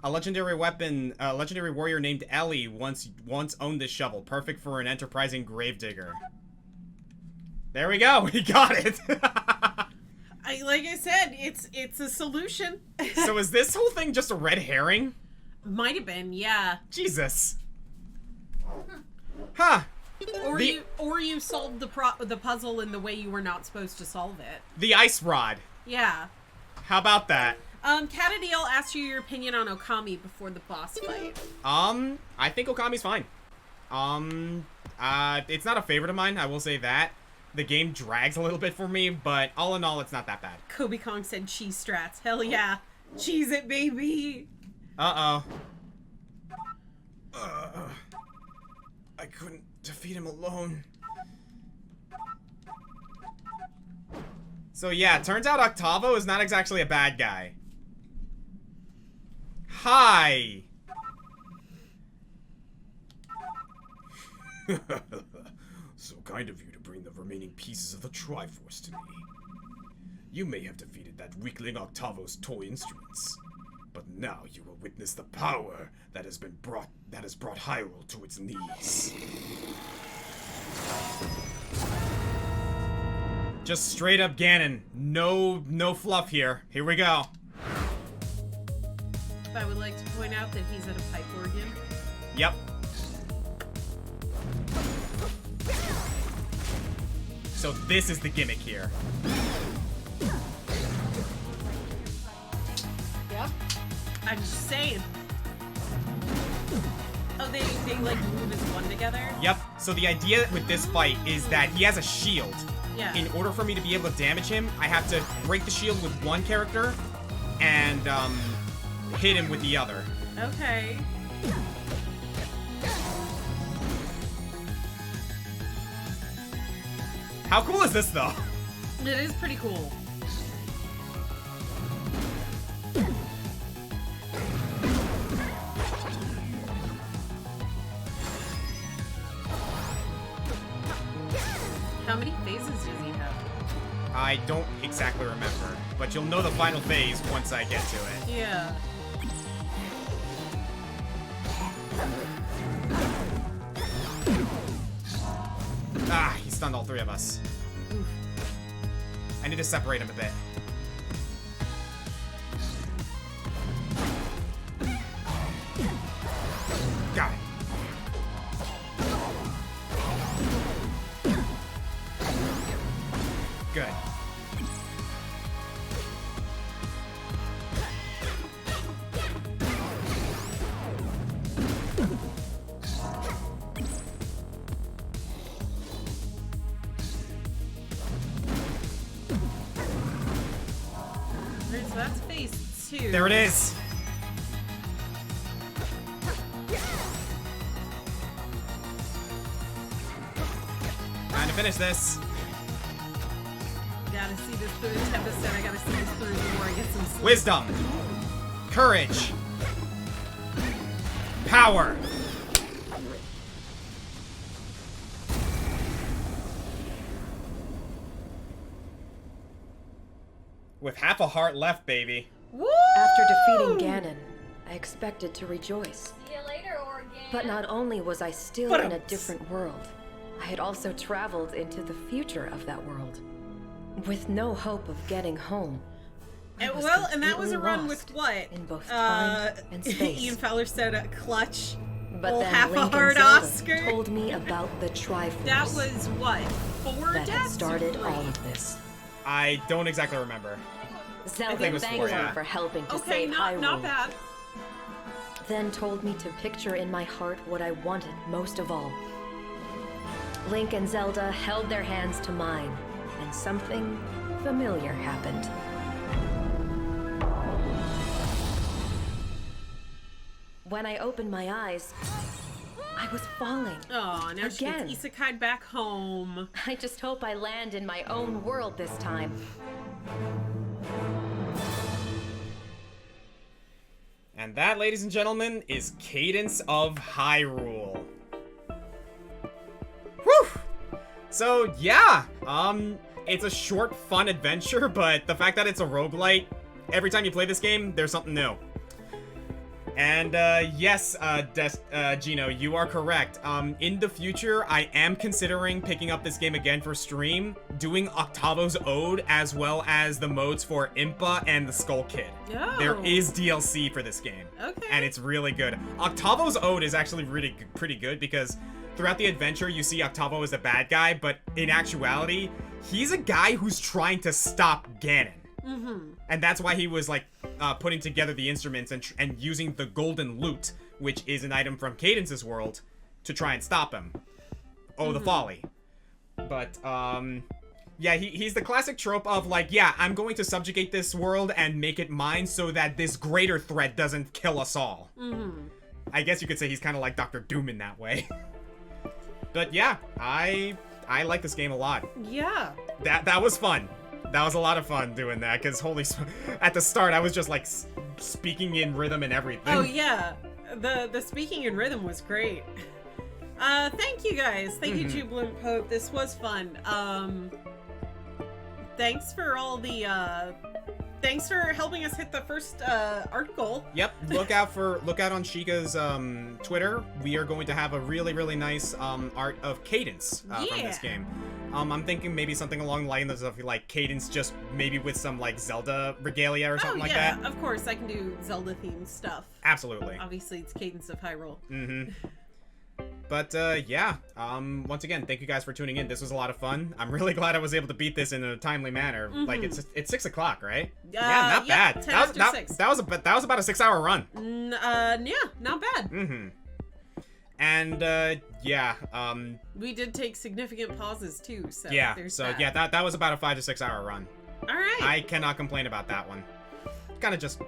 A legendary weapon, a legendary warrior named Ellie once owned this shovel. Perfect for an enterprising gravedigger. There we go, we got it! Like I said, it's a solution. So is this whole thing just a red herring? Might have been, yeah. Jesus. Huh. Or you solved the puzzle in the way you were not supposed to solve it. The ice rod. Yeah. How about that? Catadale asked you your opinion on Okami before the boss fight. I think Okami's fine. It's not a favorite of mine, I will say that. The game drags a little bit for me, but all in all, it's not that bad. Kobe Kong said cheese strats. Hell yeah. Cheese it, baby. Uh-oh. I couldn't defeat him alone. So yeah, turns out Octavo is not exactly a bad guy. Hi! So kind of you to bring the remaining pieces of the Triforce to me. You may have defeated that weakling Octavo's toy instruments, but now you will witness the power that has brought Hyrule to its knees. Just straight up Ganon. No fluff here. Here we go. I would like to point out that he's at a pipe organ. Yep. So this is the gimmick here. Yep. I'm just saying. Oh, they like move as one together? Yep. So the idea with this fight is that he has a shield. Yeah. In order for me to be able to damage him, I have to break the shield with one character and hit him with the other. Okay. How cool is this though? It is pretty cool. How many phases does he have? I don't exactly remember, but you'll know the final phase once I get to it. Yeah. Ah, he stunned all three of us. Oof. I need to separate him a bit. Got it. Good. Alright, so that's phase 2. There it is. Time to finish this. Gotta see this through. Tempest said I gotta see this through before I get some sleep. Wisdom. Courage. Power. With half a heart left, baby. Woo! After defeating Ganon, I expected to rejoice. See you later, Oregon. But not only was I still in a different world, I had also traveled into the future of that world. With no hope of getting home. I was And that was a run lost with what? in both time and space. Ian Fowler said a clutch. But then half Link a heart and Zelda Oscar. told me about the Triforce. That was what? 4 that had deaths? started or 3? all of this. I don't exactly remember. Zelda was thanked 4, me yeah. for helping to Okay, save not Hyrule. bad. Then told me to picture in my heart what I wanted most of all. Link and Zelda held their hands to mine, and something familiar happened. When I opened my eyes, I was falling. Oh, now she Again. gets isekai'd back home. I just hope I land in my own world this time. And that, ladies and gentlemen, is Cadence of Hyrule. Whew! So, yeah, it's a short, fun adventure, but the fact that it's a roguelite, every time you play this game, there's something new. And, yes, Gino, you are correct. In the future, I am considering picking up this game again for stream, doing Octavo's Ode, as well as the modes for Impa and the Skull Kid. Oh. There is DLC for this game. Okay. And it's really good. Octavo's Ode is actually pretty good, because throughout the adventure, you see Octavo as a bad guy, but in actuality, he's a guy who's trying to stop Ganon. Mm-hmm. And that's why he was, like, putting together the instruments and using the golden lute, which is an item from Cadence's world, to try and stop him. Oh, the folly. But, yeah, he's the classic trope of, like, yeah, I'm going to subjugate this world and make it mine so that this greater threat doesn't kill us all. Mm-hmm. I guess you could say he's kind of like Dr. Doom in that way. But, yeah, I like this game a lot. Yeah. That was fun. That was a lot of fun doing that, because at the start, I was just, like, speaking in rhythm and everything. Oh, yeah. The speaking in rhythm was great. Thank you guys. Thank you, Jubilant Pope. This was fun. Thanks for all the, thanks for helping us hit the first, art goal. Yep, look out on Sheikah's, Twitter. We are going to have a really, really nice, art of Cadence, from this game. I'm thinking maybe something along the lines of, like, Cadence just maybe with some, like, Zelda regalia or something like that. Of course, I can do Zelda-themed stuff. Absolutely. Obviously, it's Cadence of Hyrule. Mm-hmm. But, yeah, once again, thank you guys for tuning in. This was a lot of fun. I'm really glad I was able to beat this in a timely manner. Like, it's 6 o'clock, right? Yeah, not bad. 10 after 6. That was about a 6-hour run. Yeah, not bad. Mm-hmm. And, yeah, we did take significant pauses, too, so yeah, there's so, that. yeah, that was about a 5 to 6 hour run. Alright. I cannot complain about that one. Kind of just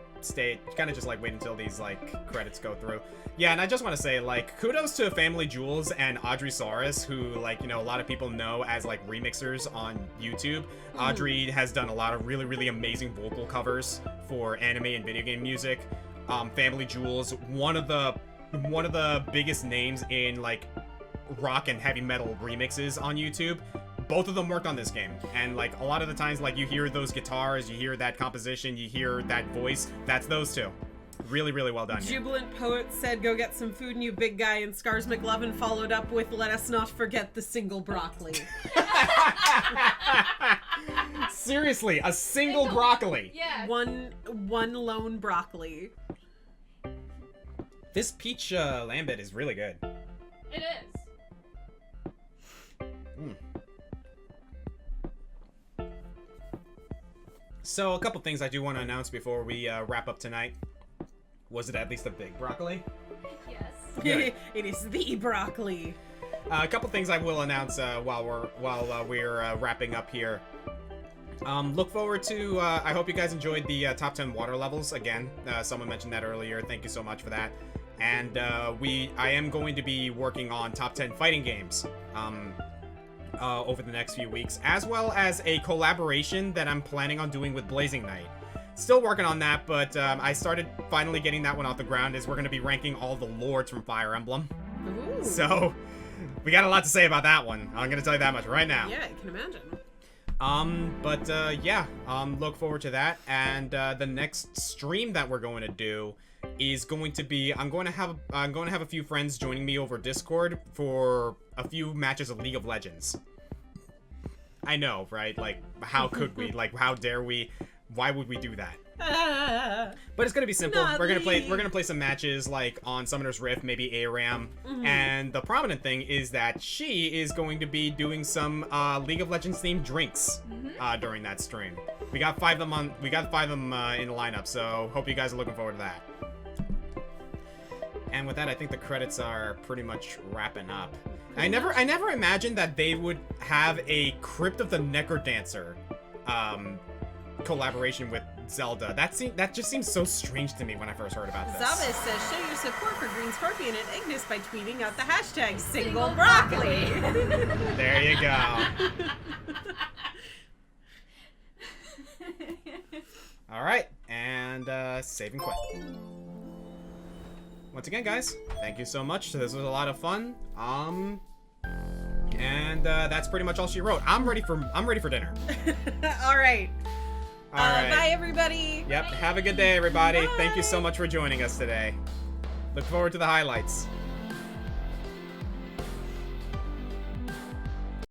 like, wait until these, like, credits go through. Yeah, and I just want to say, like, kudos to Family Jewels and Audrey Saurus, who, like, you know, a lot of people know as, like, remixers on YouTube. Audrey has done a lot of really, really amazing vocal covers for anime and video game music. Family Jewels, one of the biggest names in, like, rock and heavy metal remixes on YouTube. Both of them worked on this game, and, like, a lot of the times, like, you hear those guitars, you hear that composition, you hear that voice, that's those two. Really, really well done here. Jubilant Poet said, go get some food, you big guy, and Scars McLovin followed up with, let us not forget the single broccoli. Seriously, a single broccoli. Yeah. One lone broccoli. This peach lambit is really good. It is. So, a couple things I do want to announce before we wrap up tonight. Was it at least a big broccoli? Yes. Good. It is the broccoli. A couple things I will announce while we're wrapping up here. Look forward to, I hope you guys enjoyed the top 10 water levels again. Someone mentioned that earlier. Thank you so much for that. And I am going to be working on top 10 fighting games over the next few weeks, as well as a collaboration that I'm planning on doing with Blazing Knight. Still working on that, but I started finally getting that one off the ground. Is we're gonna be ranking all the lords from Fire Emblem. Ooh. So we got a lot to say about that one. I'm gonna tell you that much right now. Yeah, I can imagine. Yeah, look forward to that. And the next stream that we're going to do is going to be I'm going to have a few friends joining me over Discord for a few matches of League of Legends. I know, right? Like, how could we? Like, how dare we? Why would we do that? But it's gonna be simple. We're gonna play some matches like on Summoner's Rift, maybe ARAM. And the prominent thing is that she is going to be doing some League of Legends themed drinks during that stream. We got 5 of them in the lineup, so hope you guys are looking forward to that. And with that, I think the credits are pretty much wrapping up. I never imagined that they would have a Crypt of the Necrodancer collaboration with Zelda. That just seems so strange to me when I first heard about this. Zavis says, show your support for Green Scorpion and Ignis by tweeting out the hashtag single broccoli. There you go. All right, and save and quit. Once again, guys, thank you so much. This was a lot of fun. And that's pretty much all she wrote. I'm ready for dinner. All right. All right. Bye, everybody. Yep. Have a good day, everybody. Bye. Thank you so much for joining us today. Look forward to the highlights.